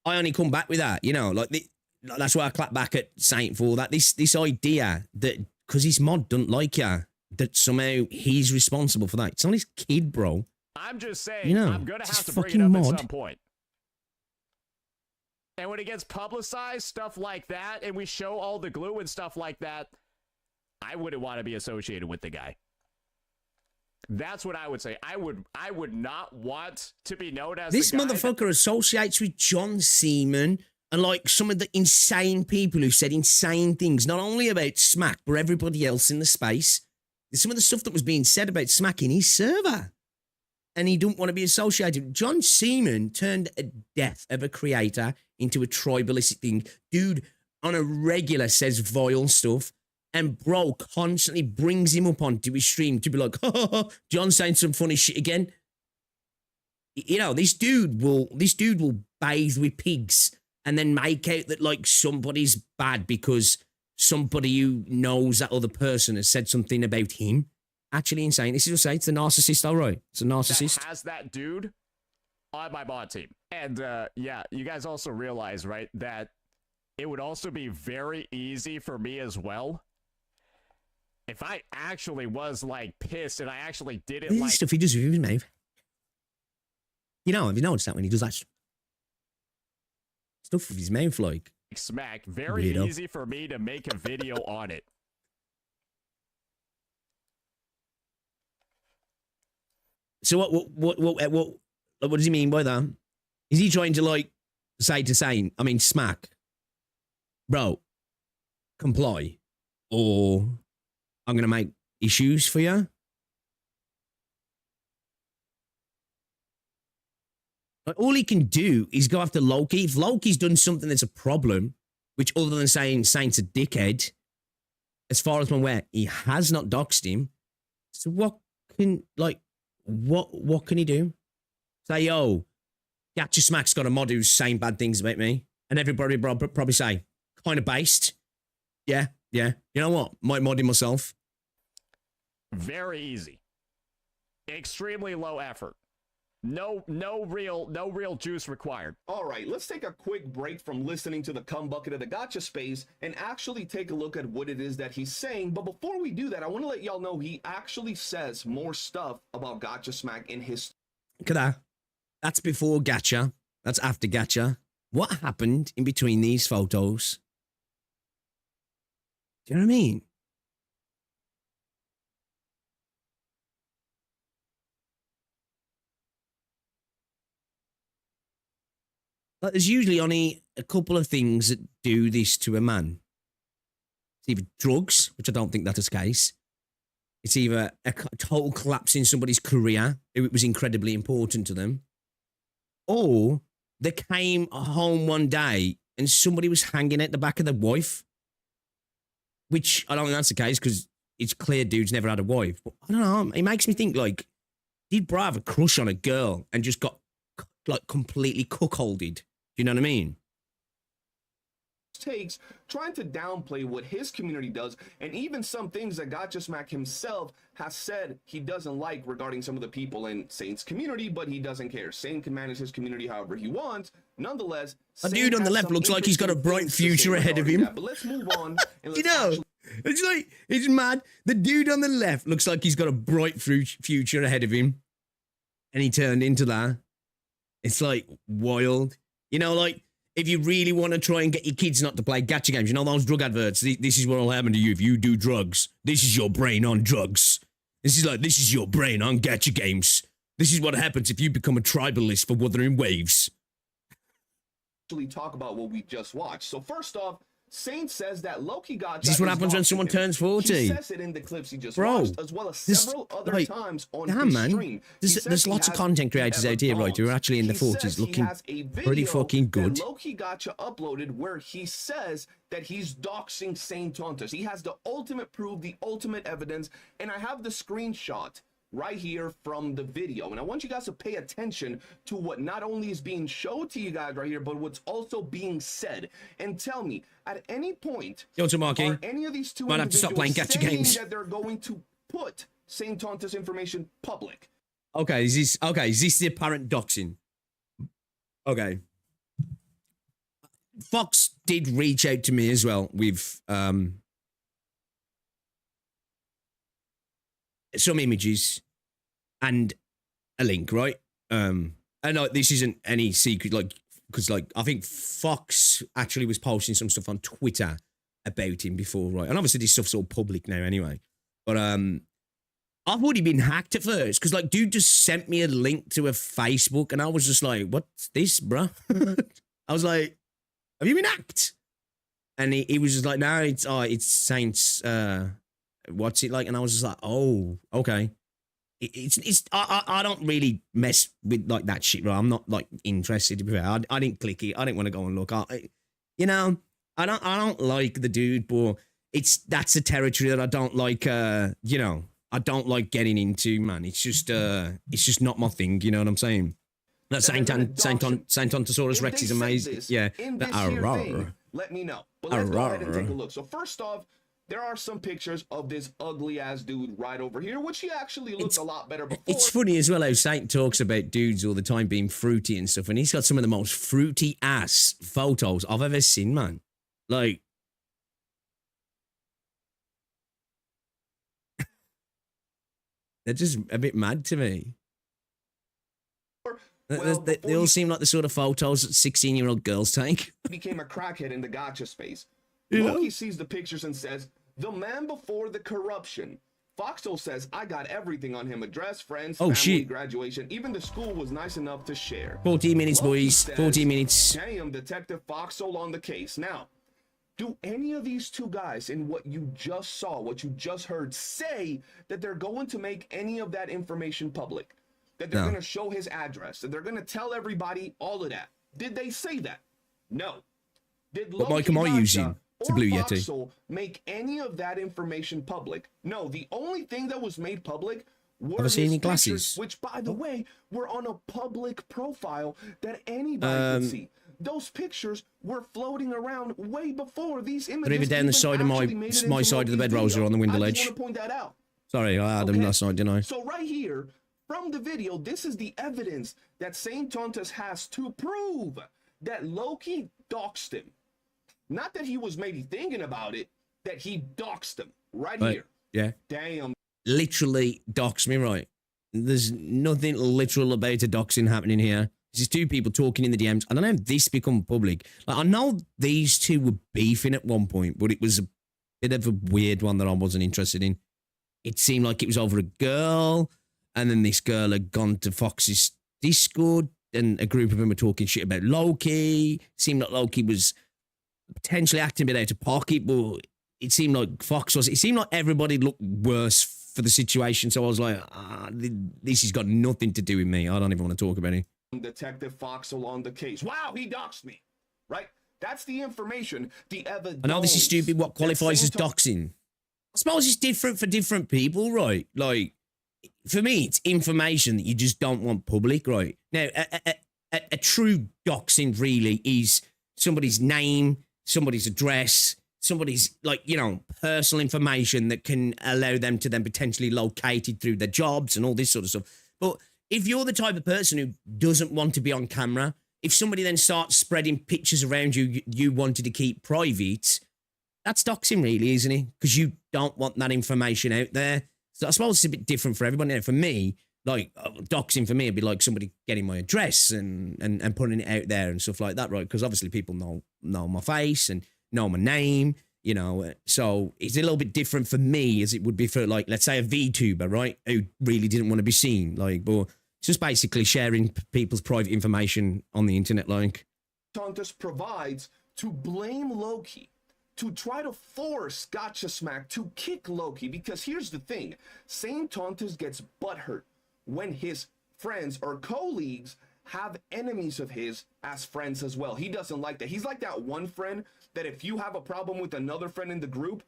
S2: I only come back with that, you know, like that's why I clap back at Saint for that. This idea that because his mod doesn't like you, that somehow he's responsible for that. It's not his kid, bro.
S1: I'm just saying,
S2: you know,
S1: I'm going to have to bring it up at some point. And when it gets publicized, stuff like that, and we show all the glue and stuff like that, I wouldn't want to be associated with the guy. That's what I would say. I would not want to be known as
S2: this
S1: the guy
S2: motherfucker associates with John Seaman and like some of the insane people who said insane things, not only about Smack, but everybody else in the space. Some of the stuff that was being said about Smack in his server. And he didn't want to be associated. John Seaman turned a death of a creator into a tribalistic thing. Dude, on a regular, says vile stuff. And bro constantly brings him up onto his stream to be like, oh, John's saying some funny shit again. You know, this dude will bathe with pigs and then make out that like somebody's bad because somebody who knows that other person has said something about him. Actually insane. This is what I say. It's a narcissist, all right. It's a narcissist.
S1: That has that dude on my mod team. And yeah, you guys also realize, right, that it would also be very easy for me as well if I actually was like pissed and I actually did it
S2: this
S1: like
S2: stuff he does with his mouth. You know, have you noticed that when he does that stuff with his mouth, like
S1: Smack, very
S2: weirdo.
S1: easy for me to make a video on it.
S2: So what does he mean by that? Is he trying to like say to Saint, I mean Smack, bro, comply, or I'm gonna make issues for you? Like, all he can do is go after Loki. If Loki's done something that's a problem, which other than saying Saint's a dickhead, as far as I'm aware, he has not doxed him. So what can he do? Say, yo, Gacha Smack's got a mod who's saying bad things about me. And everybody probably say, kind of based. Yeah. You know what? Might mod him myself.
S1: Very easy. Extremely low effort. No real juice required.
S3: All right, let's take a quick break from listening to the cum bucket of the gotcha space and actually take a look at what it is that he's saying. But before we do that, I want to let y'all know he actually says more stuff about Gotcha Smack in his...
S2: Look at that. That's before Gacha. That's after Gacha. What happened in between these photos? Do you know what I mean? Like, there's usually only a couple of things that do this to a man. It's either drugs, which I don't think that's the case. It's either a total collapse in somebody's career, if it was incredibly important to them, or they came home one day and somebody was hanging at the back of their wife, which I don't think that's the case because it's clear dude's never had a wife. But I don't know. It makes me think, like, did Bro have a crush on a girl and just got, like, completely cuckolded? Do you know what I mean?
S3: takes, trying to downplay what his community does, and even some things that Gotchasmack himself has said he doesn't like regarding some of the people in Saint's community, but he doesn't care. Saint can manage his community however he wants. Nonetheless,
S2: a dude on the left looks like he's got a bright future ahead of him.
S3: But let's move on. And
S2: You know, it's like, it's mad. The dude on the left looks like he's got a bright future ahead of him. And he turned into that. It's like wild. You know, like, if you really want to try and get your kids not to play gacha games, you know those drug adverts? This is what will happen to you if you do drugs. This is your brain on drugs. This is your brain on gacha games. This is what happens if you become a tribalist for Wuthering Waves.
S3: Talk about what we just watched. So first off, Saint says that Loki got.
S2: Is this what happens when someone turns 40?
S3: He says it in the clips he just watched, as well as several other times on his stream.
S2: There's lots of content creators out here, right, who are actually in the 40s looking pretty fucking good.
S3: Loki Gotcha uploaded where he says that he's doxing Saint Tontus. He has the ultimate proof, the ultimate evidence, and I have the screenshot right here from the video, and I want you guys to pay attention to what not only is being shown to you guys right here, but what's also being said. And tell me, at any point, are any of these two
S2: might have to stop playing gacha games
S3: that they're going to put Saint Tontus information public?
S2: Okay, is this the apparent doxing? Okay. Fox did reach out to me as well with some images and a link, right? And like, this isn't any secret, like, because like I think Fox actually was posting some stuff on Twitter about him before, right? And obviously this stuff's all public now anyway. But I thought he'd been hacked at first, because like dude just sent me a link to a Facebook, and I was just like, what's this, bro? I was like, have you been hacked? And he was just like, no, it's Saints. What's it like? And I was just like, oh, okay. I don't really mess with like that shit, right? I'm not like interested to be fair. I didn't click it. I didn't want to go and look. I don't like the dude, but that's a territory that I don't like. I don't like getting into, man. It's just not my thing. You know what I'm saying? That Saint Ontosaurus Rex is amazing. Yeah.
S3: Let me know. But let's go ahead and take a look. So first off, there are some pictures of this ugly-ass dude right over here, which he actually looked a lot better before.
S2: It's funny as well how Saint talks about dudes all the time being fruity and stuff, and he's got some of the most fruity-ass photos I've ever seen, man. Like... they're just a bit mad to me. They all seem like the sort of photos that 16-year-old girls take.
S3: Became a crackhead in the gacha space.
S2: Yeah.
S3: Loki sees the pictures and says, the man before the corruption. Foxhole says, I got everything on him. Address, friends, family, graduation. Even the school was nice enough to share.
S2: 14 minutes,
S3: Loki
S2: boys.
S3: says,
S2: 14 minutes.
S3: Damn, Detective Foxhole on the case. Now, do any of these two guys in what you just saw, what you just heard, say that they're going to make any of that information public? That they're going to show his address? That they're going to tell everybody all of that? Did they say that? No. Did
S2: What mic am I using? It's a Blue Yeti.
S3: Foxhole make any of that information public? No, the only thing that was made public were his pictures, which, by the way, were on a public profile that anybody could see. Those pictures were floating around way before these images.
S2: They're even down the side of my side of the bed rolls on the window ledge.
S3: I just want to point that out.
S2: Sorry, I had them last night, didn't I?
S3: So right here, from the video, this is the evidence that Saint Tontus has to prove that Loki doxed him. Not that he was maybe thinking about it, that he doxed him right here.
S2: Yeah.
S3: Damn.
S2: Literally doxed me, right? There's nothing literal about a doxing happening here. This is two people talking in the DMs. I don't know if this become public. Like, I know these two were beefing at one point, but it was a bit of a weird one that I wasn't interested in. It seemed like it was over a girl, and then this girl had gone to Fox's Discord, and a group of them were talking shit about Loki. Seemed like Loki was potentially acting a bit out of pocket, but it seemed like Fox was. It seemed like everybody looked worse for the situation. So I was like, this has got nothing to do with me. I don't even want to talk about it.
S3: Detective Foxhole on the case. Wow, he doxed me. Right? That's the information. The evidence.
S2: I know this is stupid. What qualifies as doxing? I suppose it's different for different people, right? Like, for me, it's information that you just don't want public, right? Now, a true doxing really is somebody's name, somebody's address, somebody's, like, you know, personal information that can allow them to then potentially locate it through their jobs and all this sort of stuff. But if you're the type of person who doesn't want to be on camera, if somebody then starts spreading pictures around you wanted to keep private, that's doxing, really, isn't it? Because you don't want that information out there. So I suppose it's a bit different for everybody. For me, like, doxing for me would be like somebody getting my address and putting it out there and stuff like that, right? Because obviously people know my face and know my name, you know. So it's a little bit different for me as it would be for, like, let's say a VTuber, right? Who really didn't want to be seen, like, but it's just basically sharing people's private information on the internet, like.
S3: Tontus provides to blame Loki, to try to force Gotcha Smack to kick Loki, because here's the thing, Saint Tontus gets butthurt when his friends or colleagues have enemies of his as friends as well. He doesn't like that. He's like that one friend that if you have a problem with another friend in the group,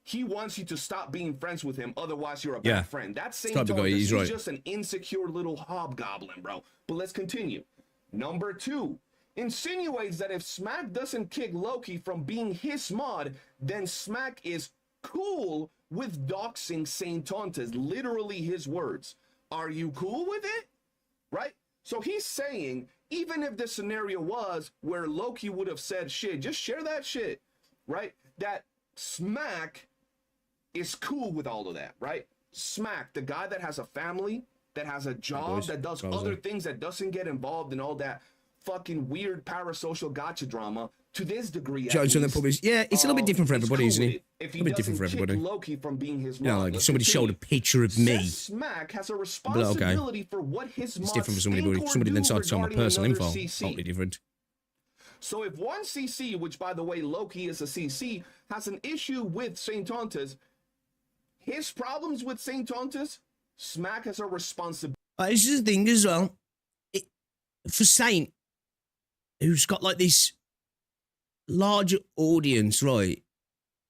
S3: he wants you to stop being friends with him, otherwise you're a bad friend. That's Saint Tontus. He's right. Just an insecure little hobgoblin, bro. But let's continue. Number 2. Insinuates that if Smack doesn't kick Loki from being his mod, then Smack is cool with doxing Saint Tontus. Literally his words. Are you cool with it? Right? So he's saying, even if the scenario was where Loki would have said, shit, just share that shit, right? That Smack is cool with all of that, right? Smack, the guy that has a family, that has a job, that does other things, that doesn't get involved in all that fucking weird parasocial gotcha drama to this degree.
S2: Yeah, it's a little bit different for everybody, isn't it?
S3: If he
S2: a bit different for everybody.
S3: Loki from being his
S2: yeah, like if somebody showed a picture of me.
S3: Smack has a responsibility for what his
S2: it's different for somebody, but if somebody then starts on my personal info, totally different.
S3: So if one CC, which by the way, Loki is a CC, has an issue with Saint Tontus, his problems with Saint Tontus, Smack has a responsibility.
S2: This is the thing as well. For Saint, who's got like this larger audience, right?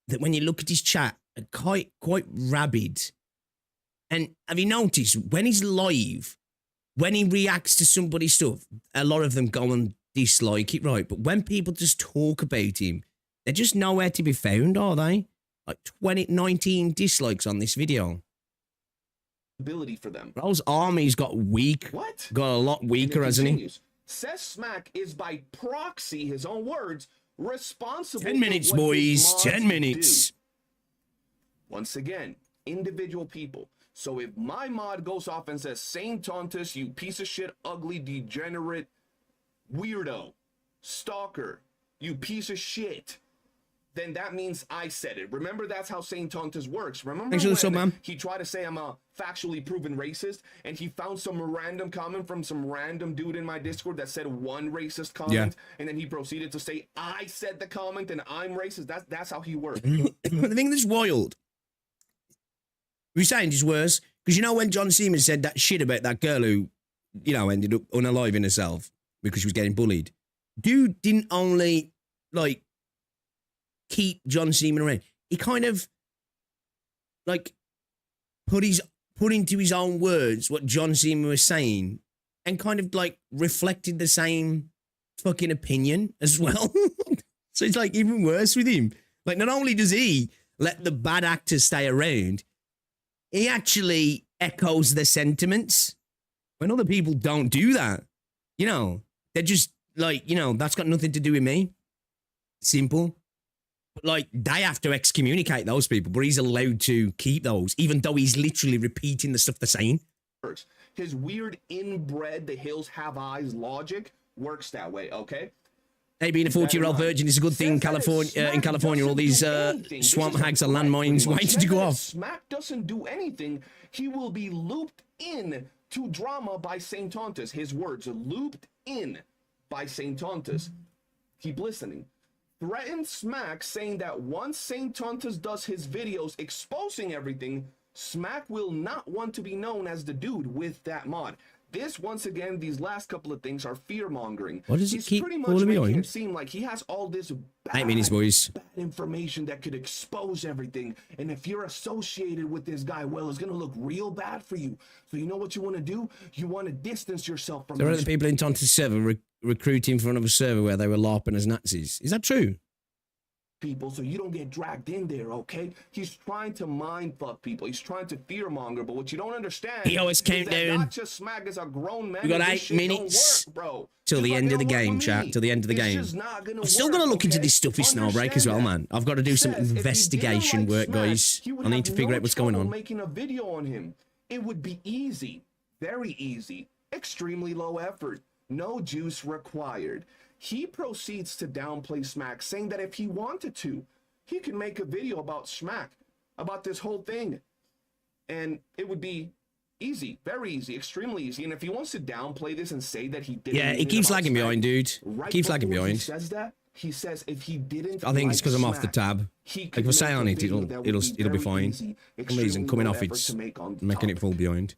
S2: That when you look at his chat, are quite rabid. And have you noticed when he's live, when he reacts to somebody's stuff, a lot of them go and dislike it, right? But when people just talk about him, they're just nowhere to be found, are they? Like 19 dislikes on this video.
S3: Ability for them.
S2: Bro's army's got weak.
S3: What?
S2: Got a lot weaker, hasn't he?
S3: Says Smack is by proxy, his own words, responsible.
S2: 10 minutes, boys. 10 minutes.
S3: Once again, individual people. So if my mod goes off and says, Saint Tontus, you piece of shit, ugly, degenerate, weirdo, stalker, you piece of shit, then that means I said it. Remember, that's how Saint Tontus works. Remember when he tried to say I'm a factually proven racist, and he found some random comment from some random dude in my Discord that said one racist comment, and then he proceeded to say, I said the comment and I'm racist. That's how he works.
S2: The thing that's wild, we're saying just worse, because you know when John Cena said that shit about that girl who, you know, ended up unaliving herself because she was getting bullied, dude didn't only, like, keep John Cena around. He kind of, like, put into his own words what John Cena was saying and kind of, like, reflected the same fucking opinion as well. So it's, like, even worse with him. Like, not only does he let the bad actors stay around, he actually echoes their sentiments when other people don't do that. You know, they're just, like, you know, that's got nothing to do with me. Simple. Like, they have to excommunicate those people, but he's allowed to keep those, even though he's literally repeating the stuff they're saying.
S3: His weird inbred, the hills have eyes logic works that way, okay?
S2: Hey, being a 40-year-old virgin is a good thing in California. All these swamp hags are landmines waiting to go off.
S3: Smack doesn't do anything. He will be looped in to drama by Saint Tontus. His words are looped in by Saint Tontus. Keep listening. Threatened Smack, saying that once Saint Tontus does his videos exposing everything, Smack will not want to be known as the dude with that mod. This, once again, these last couple of things are fear-mongering.
S2: What does he keep
S3: pretty much
S2: calling me
S3: making
S2: on?
S3: it seem like he has all this bad information that could expose everything. And if you're associated with this guy, well, it's going to look real bad for you. So you know what you want to do? You want to distance yourself from
S2: there are the people in Tontus server recruiting for another server where they were LARPing as Nazis. Is that true?
S3: people so you don't get dragged in there, okay? He's trying to mind fuck people. He's trying to fearmonger, but what you don't understand
S2: He always came down.
S3: Gotcha Smack is a grown man.
S2: We got 8 minutes till the end of the game, chat. Till the end of the game. I'm still going to look into this stuffy Snowbreak as well, man. I've got to do some investigation work, guys. I need to figure out what's going on.
S3: Making a video on him. It would be easy. Very easy. Extremely low effort. No juice required. He proceeds to downplay Smack, saying that if he wanted to, he could make a video about Smack, about this whole thing. And it would be easy, very easy, extremely easy. And if he wants to downplay this and say that he didn't...
S2: Yeah, he keeps lagging behind, dude. Keeps lagging behind.
S3: He says that, he says if he didn't...
S2: I think it's because I'm off the tab. Like if I say on it, it'll be fine. For some reason, coming off, it's making it fall behind.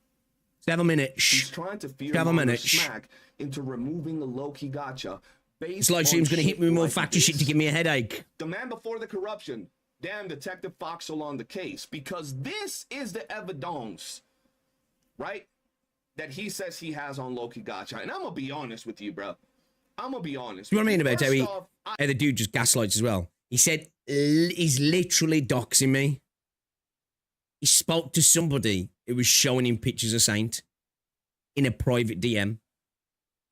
S2: 7 minutes.
S3: He's trying to fear
S2: 7 minutes.
S3: Smack into removing the low-key gotcha.
S2: This live stream's going to hit me with more factory shit to give me a headache.
S3: The man before the corruption. Damn Detective Foxhole on the case. Because this is the evidence, right? That he says he has on Loki Gotcha. And I'm going to be honest with you, bro. I'm going to be honest.
S2: You know what I mean about how the dude just gaslights as well? He said he's literally doxing me. He spoke to somebody who was showing him pictures of Saint in a private DM.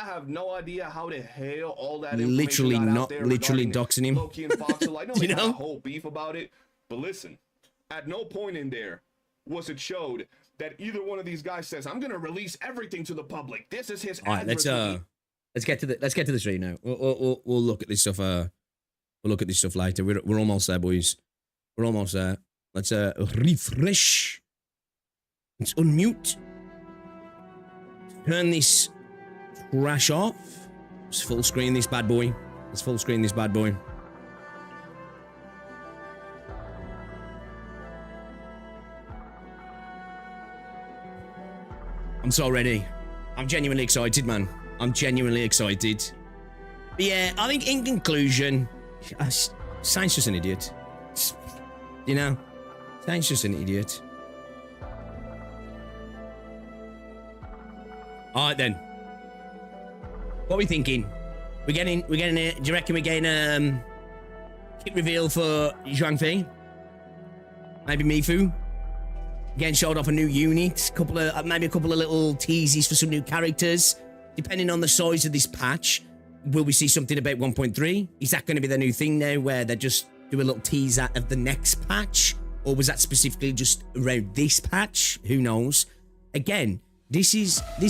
S3: I have no idea how the hell all that
S2: literally not literally doxing him.
S3: Loki and Foxhole. I know they
S2: you
S3: had a whole beef about it, but listen, at no point in there was it showed that either one of these guys says, "I'm gonna release everything to the public." This is his.
S2: All right, let's get to the stream now. We'll look at this stuff. We'll look at this stuff later. We're almost there, boys. We're almost there. Let's refresh. Let's unmute. Turn this trash off. Let's full screen this bad boy. Let's full screen this bad boy. I'm so ready. I'm genuinely excited, man. I'm genuinely excited. But yeah, I think in conclusion, Saint's just an idiot. You know? Saint's just an idiot. Alright then. What are we thinking? We're getting a, do you reckon we're getting kit reveal for Zhang Fei? Maybe Mifu? Getting showed off a new unit, maybe a couple of little teases for some new characters. Depending on the size of this patch, will we see something about 1.3? Is that going to be the new thing now where they just do a little teaser of the next patch? Or was that specifically just around this patch? Who knows? Again, this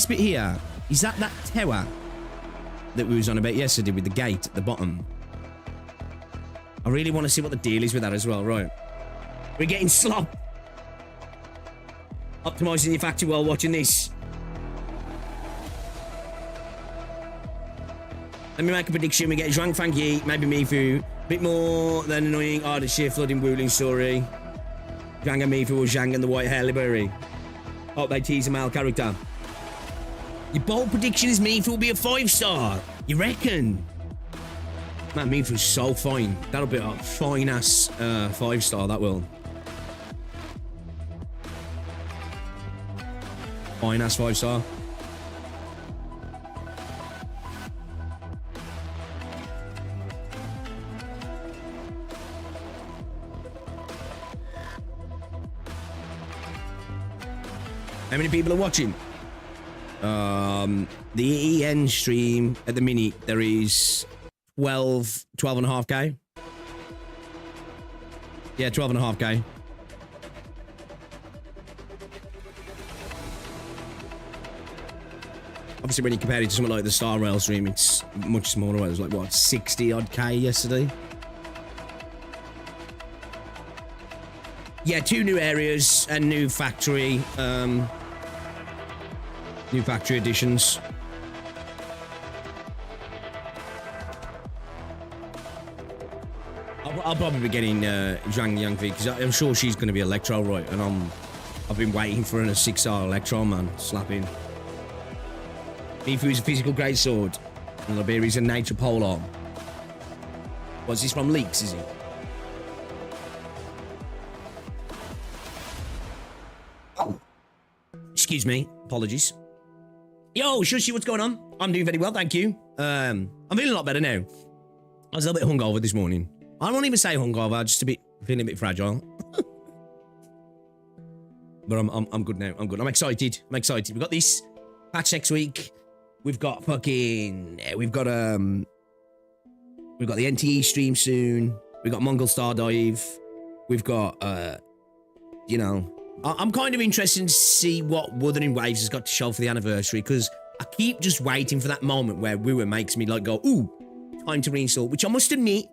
S2: bit here, is that tower that we was on about yesterday with the gate at the bottom? I really want to see what the deal is with that as well, right? We're getting slop. Optimizing your factory while watching this. Let me make a prediction. We get Zhuang Fang Yi, maybe Mifu. Bit more than annoying Ardent Sheer Flooding Wuling story. Zhang and Mifu or Zhang and the White Hair Library. Oh, they tease a male character. Your bold prediction is Mifu will be a 5-star. You reckon? Man, Mifu's so fine. That'll be a fine-ass 5-star, that will. Fine-ass 5-star. How many people are watching? The EN stream at the minute, there is 12.5k. Yeah, 12.5k. Obviously, when you compare it to something like the Star Rail stream, it's much smaller. It was like, what, 60-odd K yesterday? Yeah, 2 new areas and new factory additions. I'll probably be getting Zhang Yangfi because I'm sure she's going to be Electro, right? And I've been waiting for a 6-star Electro, man. Slapping. Mifu's a physical great sword, and Liberia's a nature polearm. What's this from Leaks, is it? Oh. Excuse me, apologies. Yo, Shushi, what's going on? I'm doing very well, thank you. I'm feeling a lot better now. I was a little bit hungover this morning. I won't even say hungover, just feeling a bit fragile. But I'm good now. I'm good. I'm excited. We've got this patch next week. We've got we've got the NTE stream soon. We've got Mongol Stardive. We've got you know, I'm kind of interested to see what Wuthering Waves has got to show for the anniversary, because I keep just waiting for that moment where Wua makes me like go, ooh, time to reinstall, which I must admit,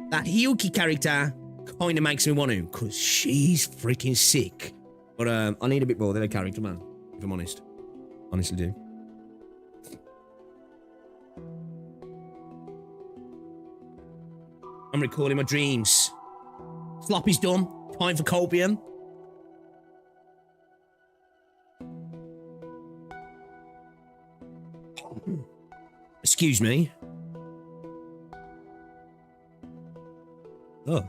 S2: that Hiyuki character kind of makes me want to, because she's freaking sick. But I need a bit more than a character, man, if I'm honest. Honestly do. I'm recalling my dreams. Sloppy's done. Time for copium. Excuse me. Oh.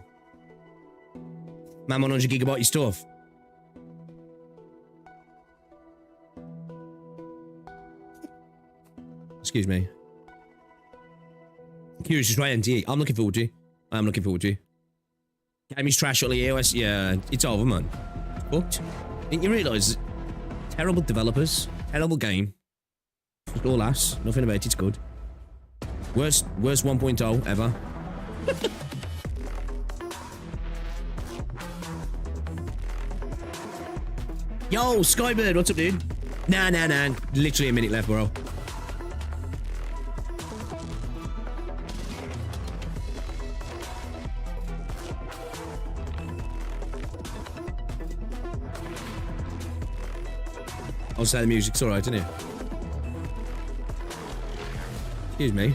S2: Man, 100 gigabyte stuff. Excuse me. Curious just right NT. I'm looking forward to it. I'm looking forward to it. Game is trash on the EOS. Yeah, it's over, man. It's booked. Didn't you realise? Terrible developers. Terrible game. Just all ass. Nothing about it's good. Worst 1.0 ever. Yo, Skybird, what's up, dude? Nah. Literally a minute left, bro. I'll say the music's alright, isn't it? Excuse me.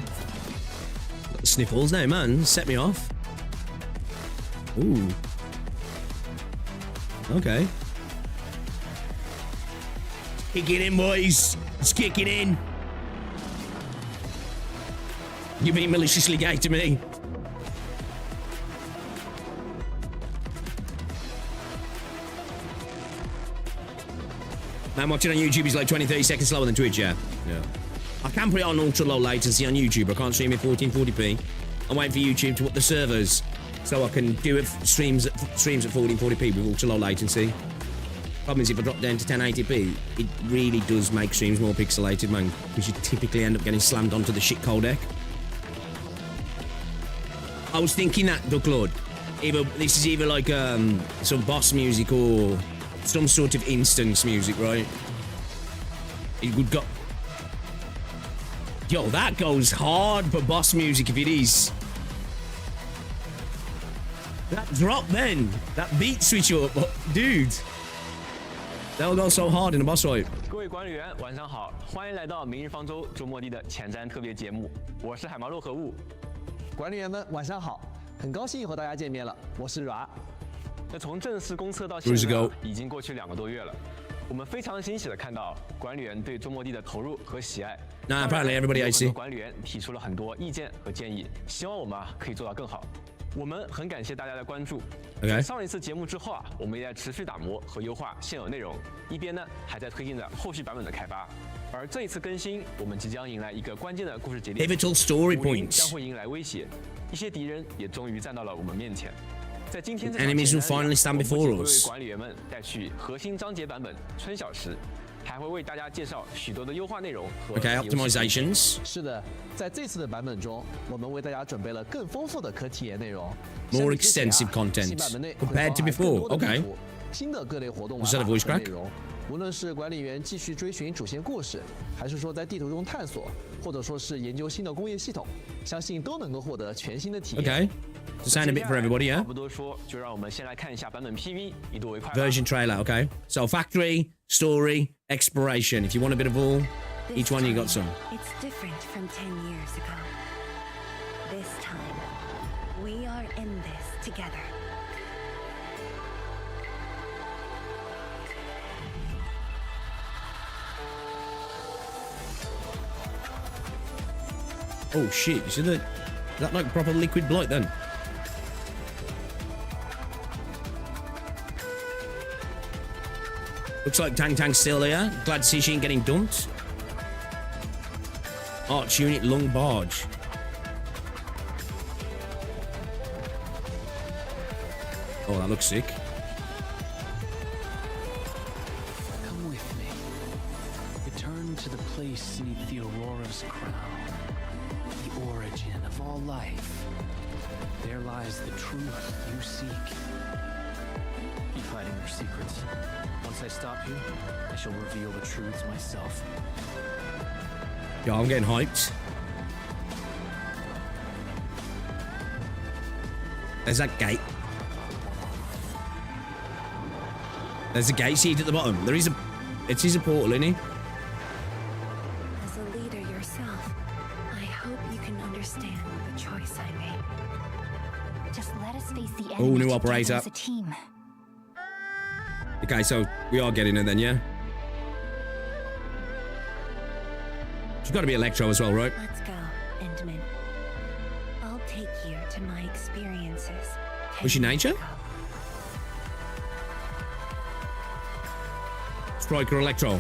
S2: Got the sniffles now, man. Set me off. Ooh. Okay. Kick it in, boys. Let's kick it in. You're being maliciously gay to me. Man, watching on YouTube is like 20-30 seconds slower than Twitch, yeah. I can put it on ultra low latency on YouTube. I can't stream in 1440p. I'm waiting for YouTube to up the servers so I can do it streams at 1440p with ultra low latency. Problem is, if I drop down to 1080p, it really does make streams more pixelated, man, because you typically end up getting slammed onto the shit codec. I was thinking that, Duck Lord. This is either like some boss music or some sort of instance music, right? It would go... Yo, that goes hard for boss music if it is. That drop then, that beat switch up, dude. That'll go so hard in the boss fight.
S4: 各位管理员，晚上好，欢迎来到明日方舟周末地的前瞻特别节目，我是海毛洛和物。
S5: 管理员们，晚上好，很高兴和大家见面了，我是 Ra。
S4: 那从正式公测到现在，已经过去2个多月了。我们非常欣喜的看到管理员对周末地的投入和喜爱。
S2: Nah, apparently everybody I see.
S4: 管理员提出了很多意见和建议，希望我们可以做到更好。我们很感谢大家的关注。在上一次节目之后我们也在持续打磨和优化现有内容，一边呢还在推进着后续版本的开发。而这一次更新，我们即将迎来一个关键的故事节点
S2: ，Pivotal story points
S4: 将会迎来威胁，一些敌人也终于站到了我们面前。在今天这
S2: enemies will finally stand before us。
S4: 为管理员们带去核心章节版本春晓时。还会为大家介绍许多的优化内容和
S2: optimizations。
S5: 是的，在这次的版本中，我们为大家准备了更丰富的可体验内容
S2: ，more extensive content compared to before. OK。
S5: 新的各类活动
S2: Is that a voice crack？
S5: 内容，无论是管理员继续追寻主线故事，还是说在地图中探索，或者说是研究新的工业系统，相信都能够获得全新的体验。
S2: OK。To sound a bit for everybody, yeah.
S4: 话不多说，就让我们先来看一下版本 PV， 以度为快。
S2: Version trailer, okay. So factory, story, exploration. If you want a bit of all, each one you got some.
S6: It's different from 10 years ago. This time, we are in this together.
S2: Oh shit! You see that? Is that like proper liquid blight then? Looks like Tang's still there. Glad to see she ain't getting dumped. Arch unit lung barge. Oh, that looks sick.
S7: Come with me. Return to the place beneath the Aurora's crown, the origin of all life. There lies the truth you seek. Keep hiding your secrets. Once I stop you, I shall reveal the truths myself.
S2: Yo, I'm getting hyped. There's that gate. There's a gate seat at the bottom. There is a... It is a portal, isn't it?
S6: As a leader yourself, I hope you can understand the choice I made. Just let us face the enemy
S2: new operator.
S6: as a team.
S2: Okay, so we are getting it then, yeah? There's got to be Electro as well, right?
S6: Let's go, Endman. I'll take you to my experiences.
S2: Was she nature? Striker Electro.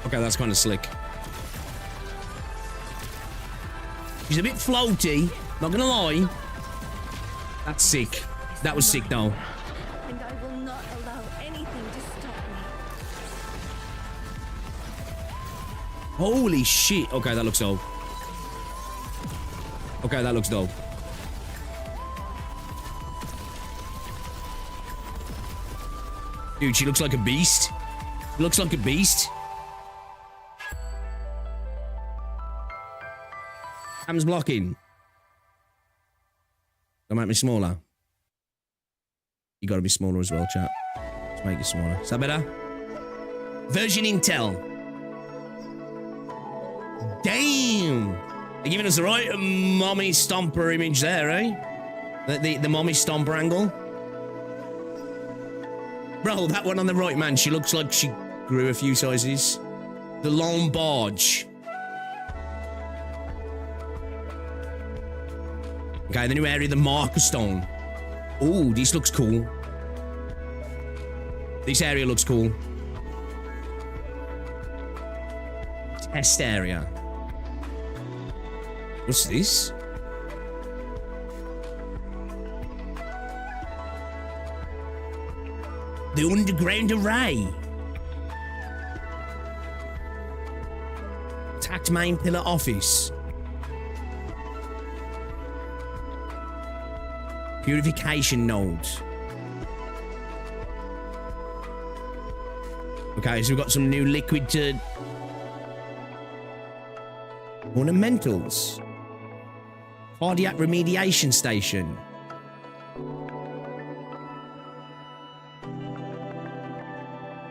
S2: Okay, that's kind of slick. She's a bit floaty, not gonna lie. That's sick. That was sick though.
S6: And I will not allow anything to stop me.
S2: Holy shit. Okay, that looks dope. Okay, that looks dope. Dude, she looks like a beast. Looks like a beast. Ham's blocking. Don't make me smaller. You gotta be smaller as well, chat. Let's make it smaller. Is that better? Version Intel. Damn! They're giving us the right mommy stomper image there, eh? The mommy stomper angle. Bro, that one on the right, man, she looks like she grew a few sizes. The long barge. Okay, the new area, the marker stone. Oh, this looks cool. This area looks cool. Test area. What's this? The underground array. Attacked main pillar office. Purification nodes. Okay, so we've got some new liquid to... Ornamentals. Cardiac remediation station.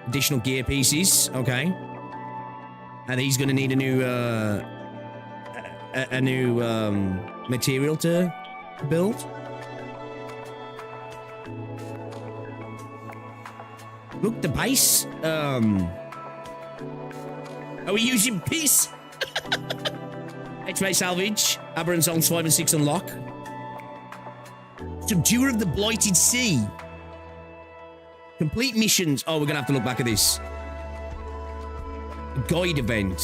S2: Additional gear pieces. Okay. And he's going to need a new material to build. Look, the base. Are we using piss? X-ray salvage. Aberrant Zones 5 and 6 unlock. Subduer of the Blighted Sea. Complete missions. Oh, we're gonna have to look back at this. Guide event.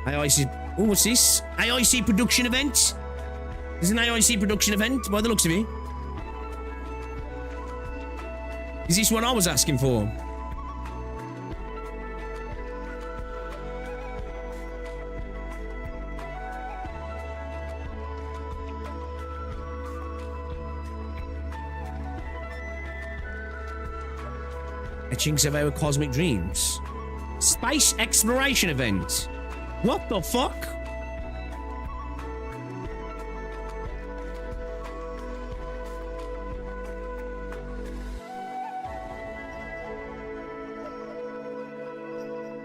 S2: AIC. Oh, what's this? AIC production event. There's an AIC production event by the looks of it. Is this what I was asking for? Etchings of our cosmic dreams. Space exploration event. What the fuck?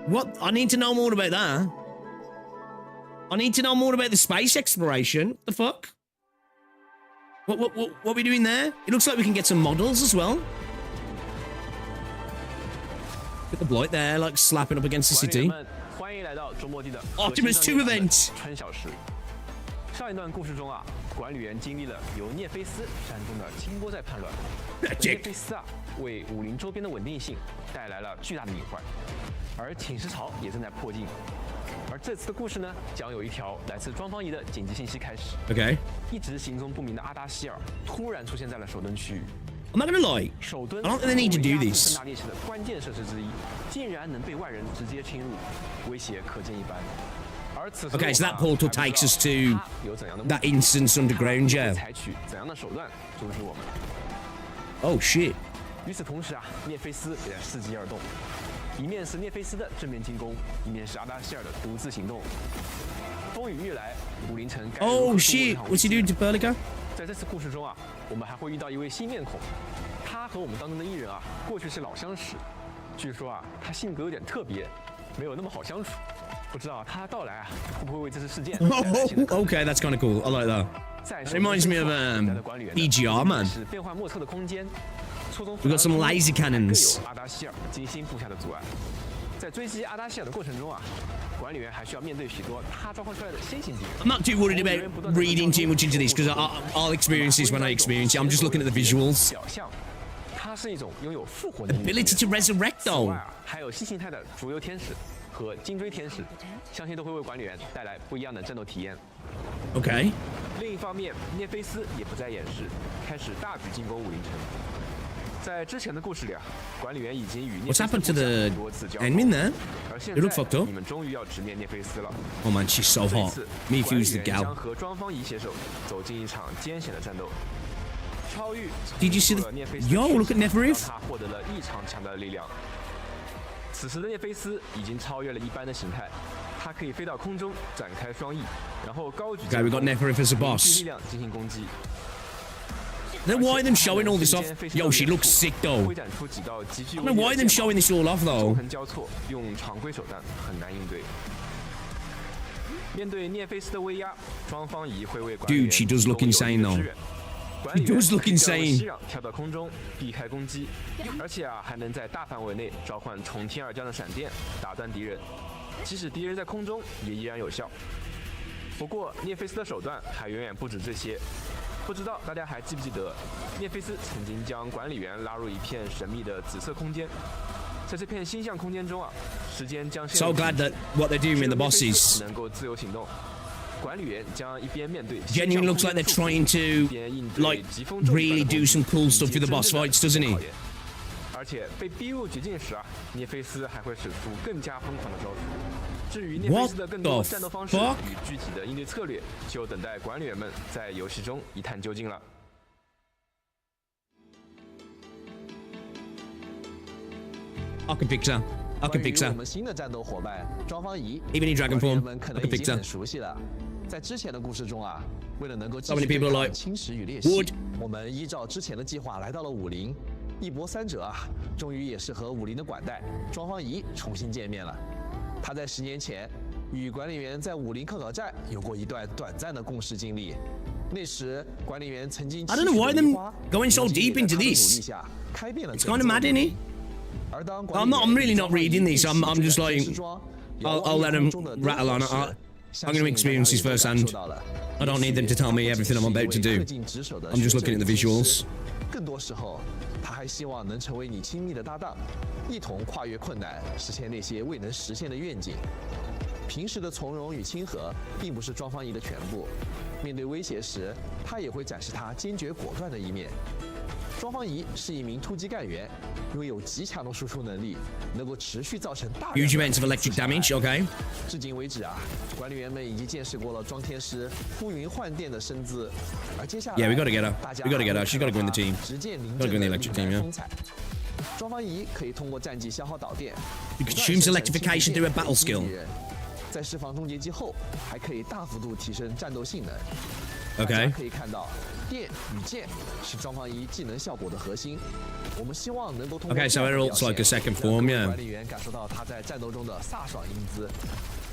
S2: What? I need to know more about that. I need to know more about the space exploration. What the fuck? What are we doing there? It looks like we can get some models as well. Look at the blight there, like slapping up against the city. Optimus 2 event.
S4: 上一段故事中啊，管理员经历了由涅菲斯煽动的清波在叛乱，涅菲斯啊为武林周边的稳定性带来了巨大的隐患，而寝食潮也正在迫近。而这次的故事呢，将有一条来自庄方仪的紧急信息开始。
S2: Okay.
S4: 一直行踪不明的阿达希尔突然出现在了守盾区域。
S2: I'm not gonna lie.
S4: 守盾
S2: I don't think they need to do this.
S4: 大猎士的关键设施之一，竟然能被外人直接侵入，威胁可见一斑。而此时
S2: Okay, so that portal takes us to
S4: 有怎样的
S2: that instance underground jail.
S4: 采取怎样的手段阻止我们？
S2: Oh shit.
S4: 与此同时啊，涅菲斯也在伺机而动，一面是涅菲斯的正面进攻，一面是阿达希尔的独自行动。风雨欲来，武林城该如何
S2: Oh
S4: 度过这
S2: shit.
S4: 场危
S2: What's he
S4: 机
S2: doing to Berliga?
S4: 在这次故事中啊，我们还会遇到一位新面孔，他和我们当中的艺人啊，过去是老相识。据说啊，他性格有点特别，没有那么好相处。不知道他的到来啊，会不会为这次事件？
S2: Okay, that's kind of cool. I like that.
S4: 在
S2: It reminds me of BGR, man.
S4: 是变幻莫测的空间。错综
S2: We've got some laser cannons.
S4: 更有阿达希尔精心布下的阻碍。在追击阿达希尔的过程中啊，管理员还需要面对许多他召唤出来的先行敌人。
S2: I'm not too worried about reading too much into this because I'll experience this when I experience it. I'm just looking at the visuals.
S4: 表象，它是一种拥有复活能力的
S2: Ability to resurrect
S4: 此
S2: though.
S4: 外啊，还有新形态的逐游天使和金锥天使，相信都会为管理员带来不一样的战斗体验。
S2: Okay.
S4: 另一方面，涅菲斯也不再掩饰，开始大举进攻武林城。在之前的故事里啊，管理员已经与涅
S2: What's
S4: 菲斯
S2: happened to
S4: 部
S2: the
S4: 下多次交
S2: enemy
S4: 锋，
S2: there?
S4: 而现
S2: They look
S4: 在
S2: fucked up.
S4: 你们终于要直面涅菲斯了。
S2: Oh man, she's so
S4: 这一
S2: hot.
S4: 次，
S2: Me
S4: 管理
S2: fuse the
S4: 员将
S2: gal.
S4: 和庄方仪携手走进一场艰险的战斗。超越
S2: Did you see the-
S4: 涅菲斯
S2: Yo, look at
S4: 让
S2: Neferif.
S4: 他获得了异常强大的力量。此时的涅菲斯已经超越了一般的形态，他可以飞到空中，展开双翼，然后高举
S2: Okay, we got Neferif as a
S4: 凝聚
S2: boss.
S4: 力量进行攻击。
S2: Then why are them showing all this off? Yo, she looks sick though.
S4: 挥展出几道极具
S2: I don't know why are them showing this all off
S4: 纵
S2: though.
S4: 横交错，用常规手段很难应对。面对涅菲斯的威压，庄方仪会为管理员
S2: Dude, she does look
S4: 提供有力的
S2: insane though.
S4: 支援。管理
S2: She
S4: 员
S2: does look
S4: 可以调动
S2: insane.
S4: 息壤跳到空中避开攻击，而且啊还能在大范围内召唤从天而降的闪电打断敌人，即使敌人在空中也依然有效。不过涅菲斯的手段还远远不止这些。不知道大家还记不记得，涅菲斯曾经将管理员拉入一片神秘的紫色空间。在这片星象空间中啊，时间将
S2: So glad that what they're doing with the bosses
S4: 能够自由行动。管理员将一边面对
S2: genuinely looks like they're trying to like really do some cool stuff with the boss fights, doesn't he?
S4: 而且被逼入绝境时啊，涅菲斯还会使出更加疯狂的招数。至于涅菲斯的更多
S2: What the
S4: 战斗方式
S2: fuck?
S4: 与具体的应对策略，就等待管理员们在游戏中一探究竟了。
S2: I can picture. I can
S5: 关于我
S2: picture.
S5: 们新的战斗伙伴庄方仪
S2: Even in Dragon
S5: 管理员
S2: form,
S5: 们可
S2: I
S5: 能
S2: can
S5: 已经
S2: picture.
S5: 很熟悉了。在之前的故事中啊，为了能够继
S2: So
S5: 续
S2: many people
S5: 对
S2: are
S5: 抗
S2: like,
S5: 侵蚀与猎袭
S2: "Would."
S5: 我们依照之前的计划来到了武林，一波三折啊，终于也是和武林的管带庄方仪重新见面了。他在10年前与管理员在武林科考站有过一段短暂的共事经历。那时管理员曾经
S2: I don't know why them going so deep into this.
S5: 开遍了
S2: It's kind of mad, isn't it?
S5: 而当
S2: I'm really not reading this. I'm just like,
S5: 装
S2: I'll let them rattle on. I'm going to experience this firsthand. I don't need them to tell me everything I'm about to do. I'm just looking at the visuals.
S5: 更多时候，他还希望能成为你亲密的搭档，一同跨越困难，实现那些未能实现的愿景。平时的从容与亲和，并不是庄方仪的全部。面对威胁时，他也会展示他坚决果断的一面。庄方仪是一名突击干员，拥有极强的输出能力，能够持续造成大量
S2: Huge
S5: 的
S2: amounts of electric damage. Okay.
S5: 至今为止啊，管理员们已经见识过了庄天师呼云唤电的身姿，而接下来
S2: Yeah, we gotta get her.
S5: 大家
S2: We gotta get her. She's gotta go in the team.
S5: 直见临
S2: Gotta
S5: 阵
S2: go in the
S5: 的
S2: electric
S5: 令
S2: team, yeah.
S5: 人风采。庄方仪可以通过战绩消耗导电
S2: You consumes electrification through a battle skill.
S5: 在释放终结技后，还可以大幅度提升战斗性能。
S2: Okay.
S5: 大家可以看到，电与剑是庄方仪技能效果的核心。我们希望能够通过
S2: Okay, so
S5: 这样的
S2: it
S5: 表
S2: looks like a
S5: 现
S2: second
S5: 让
S2: form,
S5: 各位
S2: yeah.
S5: 管理员感受到他在战斗中的飒爽英姿。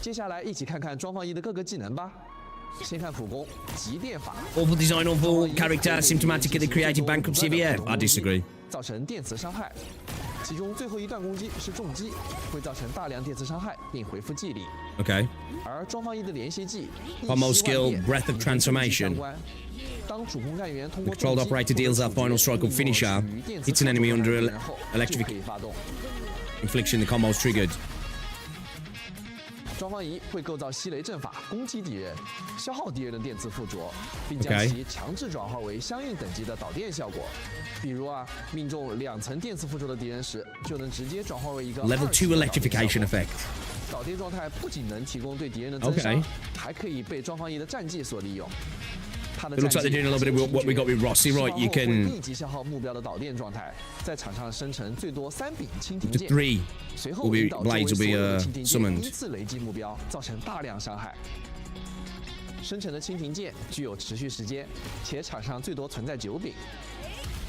S5: 接下来一起看看庄方仪的各个技能吧。先看普攻极电法，
S2: Awful design, awful character, symptomatic of the creative bankruptcy of the air. I disagree.
S5: 造成电磁伤害。其中最后一段攻击是重击，会造成大量电磁伤害并恢复记忆力。
S2: Okay.
S5: 而庄方一的连携技
S2: Combo skill, Breath of Transformation.
S5: 当主攻干员通过
S2: Controlled operator deals that final strike or finisher. Hits an enemy under electrification. Infliction, the combo is triggered.
S5: 庄方仪会构造吸雷阵法攻击敌人，消耗敌人的电磁附着，并将其强制转化为相应等级的导电效果。比如命中2层电磁附着的敌人时，就能直接转化为一个
S2: Level 2 electrification effect.
S5: 导电状态不仅能提供对敌人的增伤，还可以被庄方仪的战技所利用。It
S2: looks like they're doing a little bit of what we got with Rossi, right? You can
S5: 立即消耗目标的导电状态，在场上生成最多3柄蜻蜓
S2: to
S5: 剑，
S2: 3
S5: 随后
S2: will
S5: 引
S2: be
S5: 导周围
S2: blades will
S5: 所
S2: be
S5: 有的蜻蜓剑
S2: summoned.
S5: 依次雷击目标，造成大量伤害。生成的蜻蜓剑具有持续时间，且场上最多存在9柄。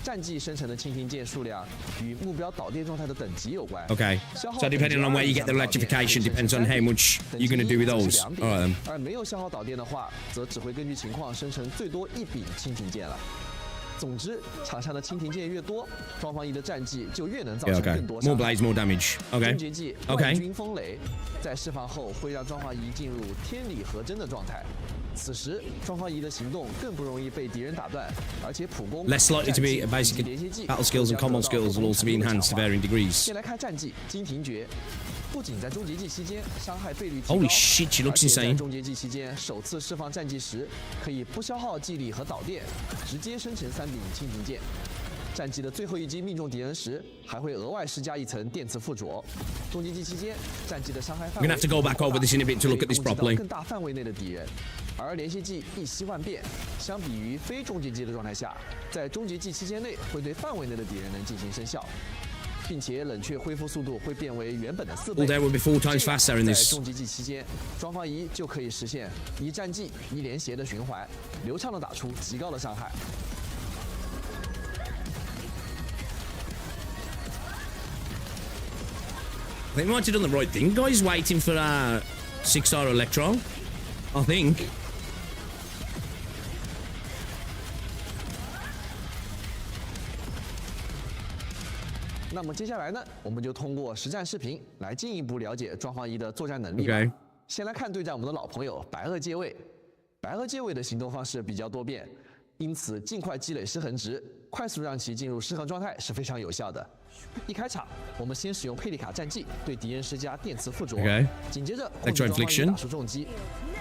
S5: 战技生成的蜻蜓剑数量与目标导电状态的等级有关。
S2: Okay. So depending on where you get the electrification, depends on how much you're going to do with those. All right then.
S5: 而没有消耗导电的话，则只会根据情况生成最多1柄蜻蜓剑了。总之，场上的蜻蜓剑越多，庄方仪的战技就越能造成更多伤害。
S2: More blades, more damage.
S5: 终
S2: Okay.
S5: 结技冠军风雷，在释放后会让庄方仪进入天理合真的状态。此时，庄方仪的行动更不容易被敌人打断，而且普攻
S2: Less likely to be basic battle skills and combo skills will also be enhanced to varying degrees.
S5: 先来看战技金庭诀，不仅在终结技期间伤害倍率提高，
S2: Holy shit, she looks
S5: 而且在
S2: insane.
S5: 终结技期间首次释放战技时，可以不消耗技力和导电，直接生成3柄蜻蜓剑。战技的最后一击命中敌人时，还会额外施加1层电磁附着。终结技期间，战技的伤害范围
S2: We're gonna have to go back over this in a bit to look at this
S5: 可以攻击到
S2: properly.
S5: 更大范围内的敌人。而连续技一息万变，相比于非终结技的状态下，在终结技期间内会对范围内的敌人能进行生效，并且冷却恢复速度会变为原本的4倍。
S2: All there will be 4 times faster in
S5: 在
S2: this.
S5: 终结技期间，庄方仪就可以实现一战技一连携的循环，流畅的打出极高的伤害。
S2: I think we might have done the right thing, guys. Waiting for 6-star Electro. I think.
S5: 那么接下来呢，我们就通过实战视频来进一步了解庄方仪的作战能力。
S2: Okay.
S5: 先来看对战我们的老朋友白垩借位。白垩借位的行动方式比较多变，因此尽快积累失衡值，快速让其进入失衡状态是非常有效的。一开场，我们先使用佩利卡战技对敌人施加电磁附着，
S2: Okay.
S5: 紧接着控制庄方仪打出重击。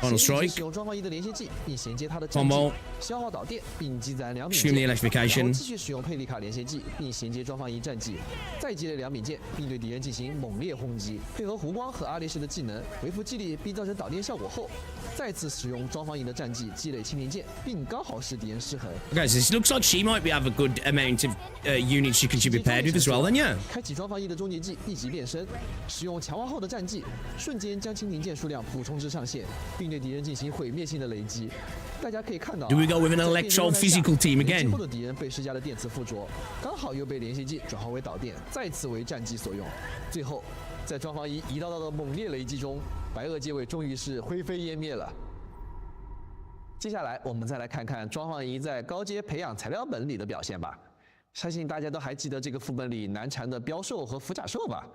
S2: Final
S5: 使
S2: strike.
S5: 用庄方仪的连接技，并衔接他的战技
S2: Combo.
S5: 消耗导电，并积攒2柄
S2: Consume
S5: 剑，
S2: the
S5: 然
S2: electrification.
S5: 后继续使用佩利卡连接技，并衔接庄方仪战技，再积累2柄剑，并对敌人进行猛烈轰击。配合湖光和阿列士的技能，回复技力并造成导电效果后，再次使用庄方仪的战技积累蜻蜓剑，并刚好使敌人失衡。
S2: Okay, so this looks like she might have a good amount of units she can be paired with as well. Then yeah.
S5: 开启庄方仪的终结技一级变身，使用强化后的战技，瞬间将蜻蜓剑数量补充至上限，并对敌人进行毁灭性的雷击。大家可以看到
S2: Do we go with an
S5: 在变身
S2: electro
S5: 状态下
S2: physical team
S5: 雷击
S2: again?
S5: 后的敌人被施加的电磁附着，刚好又被连续技转化为导电，再次为战技所用。最后，在庄方仪一道道的猛烈雷击中，白垩借位终于是灰飞烟灭了。接下来，我们再来看看庄方仪在高阶培养材料本里的表现吧。相信大家都还记得这个副本里难缠的标兽和符甲兽吧？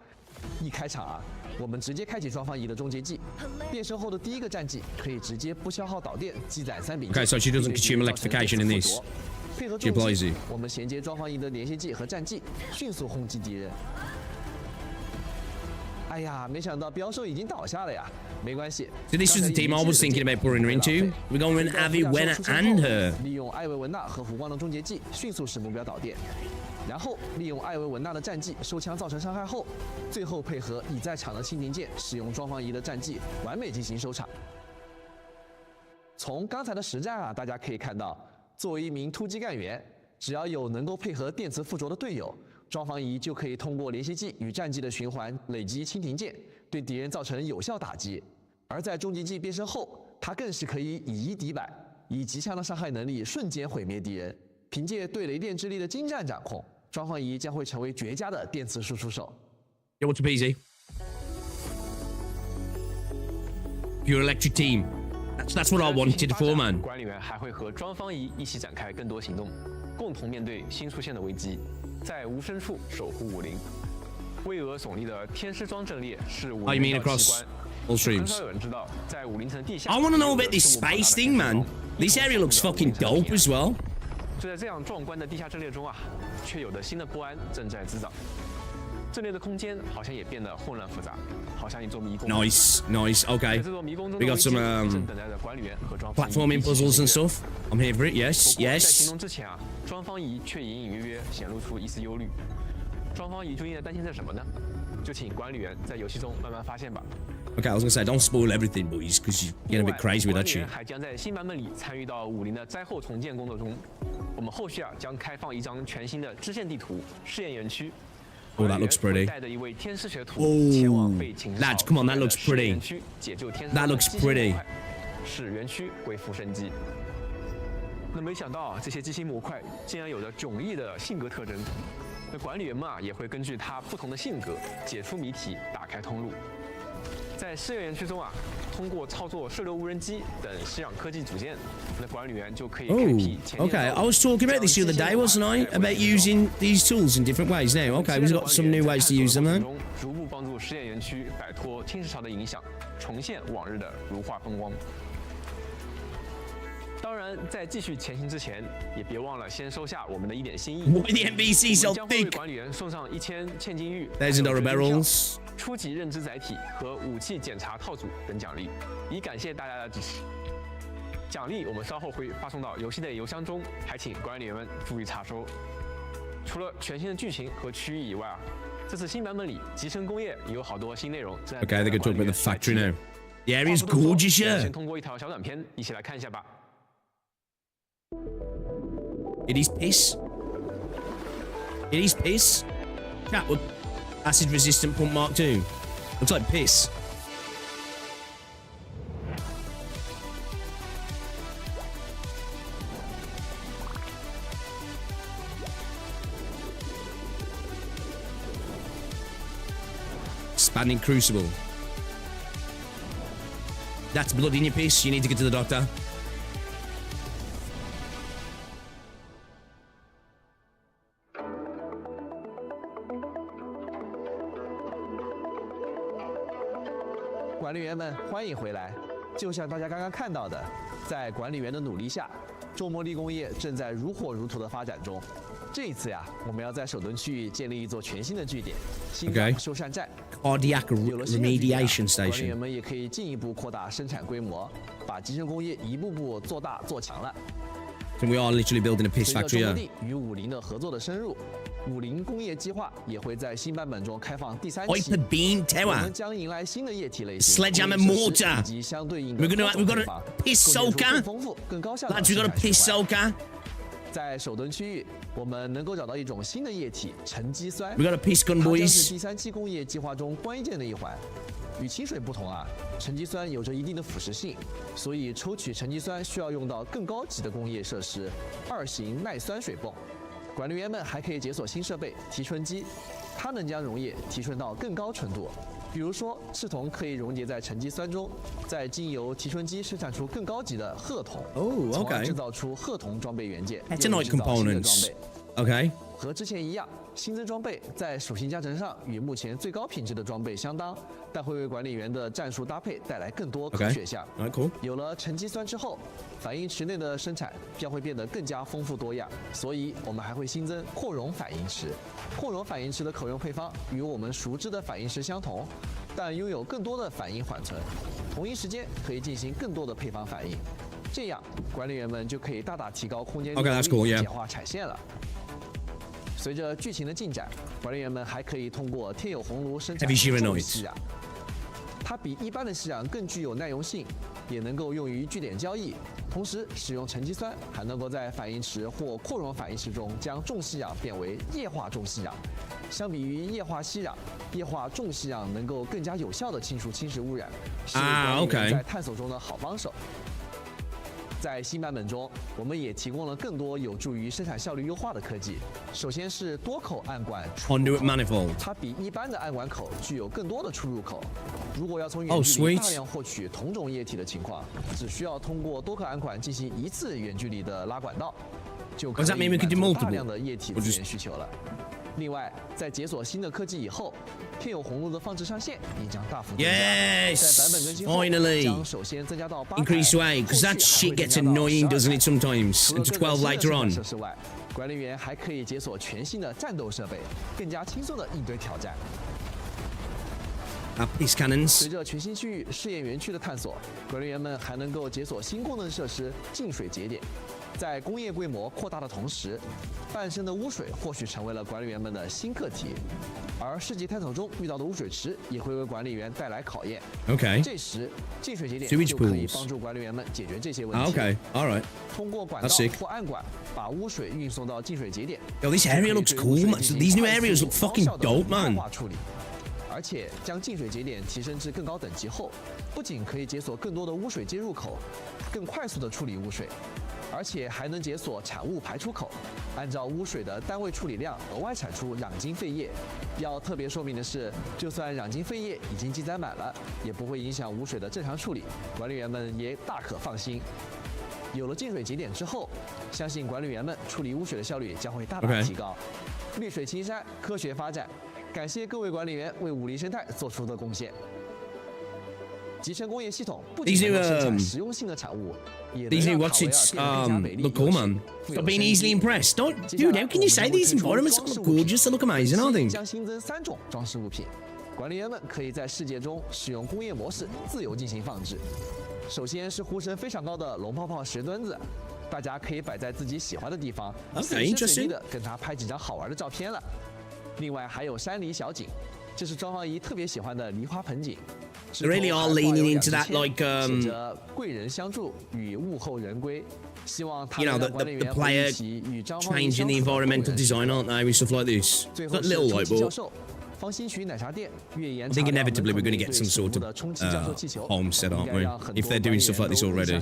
S5: 一开场我们直接开启庄方仪的终结技，变身后的第一个战技可以直接不消耗导电，积攒3柄剑。
S2: Okay, so she doesn't consume electrification in this.
S5: 配合
S2: She
S5: 重
S2: applies
S5: 击
S2: it.，
S5: 我们衔接庄方仪的连续技和战技，迅速轰击敌人。哎呀，没想到标兽已经倒下了呀！没关系。
S2: So this was the team I was thinking about putting her into. We're going with Avi, Wenna, and her.
S5: 利用艾维文纳和湖光的终结技，迅速使目标导电。然后利用艾维文纳的战技收枪造成伤害后，最后配合已在场的蜻蜓剑，使用庄方仪的战技，完美进行收场。从刚才的实战大家可以看到，作为一名突击干员，只要有能够配合电磁附着的队友，庄方仪就可以通过连续技与战技的循环累积蜻蜓剑，对敌人造成有效打击。而在终结技变身后，他更是可以以1敌100，以极强的伤害能力瞬间毁灭敌人。凭借对雷电之力的精湛掌控，庄方仪将会成为绝佳的电磁输出手。
S2: Yeah, what's a peasy? Pure electric team. That's what I wanted for, man.
S4: 管理员还会和庄方仪一起展开更多行动，共同面对新出现的危机，在无声处守护武林。巍峨耸立的天狮庄阵列是武
S2: Oh, you
S4: 林
S2: mean
S4: 的道奇
S2: across
S4: 观。
S2: all
S4: 很
S2: streams?
S4: 少有人知道，在武林层地下。
S2: I want to know about this space thing, man. This area looks fucking dope as well.
S4: 就在这样壮观的地下阵列中啊，却有着新的不安正在滋长。阵列的空间好像也变得混乱复杂，好像一座迷宫。
S2: Nice, nice.
S4: 在
S2: Okay.
S4: 这座迷宫中
S2: We
S4: 的
S2: got
S4: 危机
S2: some
S4: 正等待着管理员和庄方仪
S2: platforming
S4: 一起
S2: puzzles and
S4: 解决
S2: stuff. I'm here for it. Yes,
S4: 不过在行
S2: yes.
S4: 动之前啊，庄方仪却隐隐约约显露出一丝忧虑。庄方仪究竟在担心着什么呢？就请管理员在游戏中慢慢发现吧。
S2: Okay, I was gonna say, don't spoil everything, boys, because you're getting a bit crazy with
S4: 管
S2: that
S4: 理
S2: shit.
S4: 员还将在新版本里参与到武林的灾后重建工作中。我们后续啊将开放一张全新的支线地图试验园区。
S2: Oh, that looks pretty.
S4: 带着一位天师学徒
S2: Oh,
S4: 前往被侵蚀
S2: lads, come on, that looks
S4: 试验
S2: pretty.
S4: 园区解救天师
S2: That looks
S4: 机械模
S2: pretty.
S4: 块，使园区恢复生机。那没想到啊，这些机芯模块竟然有着迥异的性格特征。那管理员们啊也会根据他不同的性格解出谜题，打开通路。在试验园区中啊，通过操作射流无人机等吸氧科技组件，那管理员就可以开
S2: Oh,
S4: 辟前进
S2: okay.
S4: 道
S2: I
S4: 路
S2: was talking about this the other day, wasn't I? About using these tools in different ways. Now, okay, we've got some new ways to use them, then.
S4: 逐步帮助试验园区摆脱侵蚀潮的影响，重现往日的如画风光。当然，在继续前行之前，也别忘了先收下我们的一点心意。
S2: Why the NPC
S4: 我
S2: so
S4: 们将会为
S2: thick?
S4: 管理员送上1000千金玉、
S2: Legendary barrels.
S4: 初级认知载体和武器检查套组等奖励，以感谢大家的支持。奖励我们稍后会发送到游戏内邮箱中，还请管理员们注意查收。除了全新的剧情和区域以外啊，这次新版本里集成工业也有好多新内容。
S2: Okay, they could talk about the factory now. The
S4: 话
S2: area's
S4: 不多说
S2: gorgeous,
S4: 先
S2: yeah.
S4: 通过一条小短片一起来看一下吧。
S2: It is piss. It is piss. Chat, what? Acid resistant pump Mark 2. Looks like piss. Expanding crucible. That's blood in your piss. You need to get to the doctor.
S5: 管理员们，欢迎回来。就像大家刚刚看到的，在管理员的努力下，周末力工业正在如火如荼的发展中。这一次呀，我们要在首墩区域建立一座全新的据点——心脏修缮站。
S2: Cardiac
S5: 有了新的据点啊
S2: remediation
S5: 管理员
S2: station.
S5: 们也可以进一步扩大生产规模，把集成工业一步步做大做强了。
S2: So we are literally building a piss
S5: 随着
S2: factory
S5: 中国
S2: here.
S5: 地与武林的合作的深入，武林工业计划也会在新版本中开放第3期。
S2: Hyper Beam
S5: 我
S2: Tower.
S5: 们将迎来新的液体类型、
S2: Sledgehammer
S5: 工业设施
S2: mortar.
S5: 以及相对应的
S2: We've got a
S5: 各种配方
S2: piss
S5: 构建出
S2: soaker.
S5: 更丰富、更高效的
S2: Lads, we've got a
S5: 生产
S2: piss
S5: 循环
S2: soaker.
S5: 在首墩区域，我们能够找到一种新的液体——沉积酸。
S2: We got a piss gun,
S5: 它将
S2: boys.
S5: 是第3期工业计划中关键的一环。与清水不同啊，沉积酸有着一定的腐蚀性，所以抽取沉积酸需要用到更高级的工业设施——2型耐酸水泵。管理员们还可以解锁新设备提纯机，它能将溶液提纯到更高纯度。比如说，赤铜可以溶解在沉积酸中，再经由提纯机生产出更高级的褐铜，
S2: Oh,
S5: 从而
S2: okay.
S5: 制造出褐铜装备元件，
S2: Heteronite
S5: 又制造新的装
S2: components.
S5: 备。
S2: Okay.
S5: 和之前一样，新增装备在属性加成上与目前最高品质的装备相当，但会为管理员的战术搭配带来更多可选项。
S2: Alright, cool.
S5: 有了沉积酸之后，反应池内的生产将会变得更加丰富多样，所以我们还会新增扩容反应池。扩容反应池的可用配方与我们熟知的反应池相同，但拥有更多的反应缓存，同一时间可以进行更多的配方反应。这样，管理员们就可以大大提高空间利
S2: Okay,
S5: 用
S2: that's cool,
S5: 率，
S2: yeah.
S5: 简化产线了。随着剧情的进展，管理员们还可以通过天有红炉生产
S2: Heavy
S5: 重
S2: Shiranoids
S5: 吸氧，它比一般的吸氧更具有耐用性，也能够用于据点交易。同时，使用沉积酸还能够在反应池或扩容反应池中将重吸氧变为液化重吸氧。相比于液化吸氧，液化重吸氧能够更加有效地清除侵蚀污染，是管理员
S2: OK
S5: 在探索中的好帮手。在新版本中，我们也提供了更多有助于生产效率优化的科技。首先是多口暗管出入
S2: Conduit
S5: 口
S2: manifold.
S5: 它比一般的暗管口具有更多的出入口。如果要从
S2: Oh,
S5: 远距离
S2: sweet.
S5: 大量获取同种液体的情况，只需要通过多颗暗管进行一次远距离的拉管道，就可以
S2: Does that mean we
S5: 满
S2: could do
S5: 足
S2: multiple?
S5: 大量的液体
S2: Or
S5: 资
S2: just-
S5: 源需求了。另外，在解锁新的科技以后，天有红路的放置上限也将大幅增加。
S2: Yes,
S5: 在版本更新后，
S2: finally
S5: 将首先增加到8台
S2: increase weight, because that shit gets annoying, doesn't it? Sometimes, and to 12 later on.
S5: 设施外，管理员还可以解锁全新的战斗设备，更加轻松地应对挑战。
S2: These cannons.
S5: 随着全新区域试验园区的探索，管理员们还能够解锁新功能设施净水节点。在工业规模扩大的同时，半生的污水或许成为了管理员们的新课题，而世纪探索中遇到的污水池也会为管理员带来考验。
S2: Okay.
S5: 这时，净水节点
S2: Sewage
S5: 就可以
S2: pools.
S5: 帮助管理员们解决这些问题。
S2: Okay, all right.
S5: 通过管道
S2: That's sick.
S5: 或暗管把污水运送到净水节点。
S2: Yo, this area looks cool, man. These new areas look fucking dope, man.
S5: 处理。而且将净水节点提升至更高等级后，不仅可以解锁更多的污水接入口，更快速地处理污水，而且还能解锁产物排出口，按照污水的单位处理量额外产出壤金废液。要特别说明的是，就算壤金废液已经积载满了，也不会影响污水的正常处理，管理员们也大可放心。有了净水节点之后，相信管理员们处理污水的效率将会大大提高。绿水青山，科学发展。感谢各位管理员为武林生态做出的贡献。集成工业系统不仅能够生产实用性的产物，也能让塔维尔变得更加美丽。
S2: look cool, man. Stop being easily impressed. Don't, dude, how can you say these environments look gorgeous? They look amazing, aren't they?
S5: 将新增3种装饰物品，管理员们可以在世界中使用工业模式自由进行放置。首先是呼声非常高的龙泡泡石墩子，大家可以摆在自己喜欢的地方，随时随地的跟它拍几张好玩的照片了。另外还有山梨小景，这是庄方姨特别喜欢的梨花盆景。
S2: They really are leaning into that, like,
S5: 写着贵人相助与物候人归。希望
S2: you know, the player changing the environmental design, aren't they, with stuff like this? That little light bulb.
S5: 方新渠奶茶店越野
S2: I think inevitably we're going to get some sort of home set, aren't we? If they're doing stuff like this already.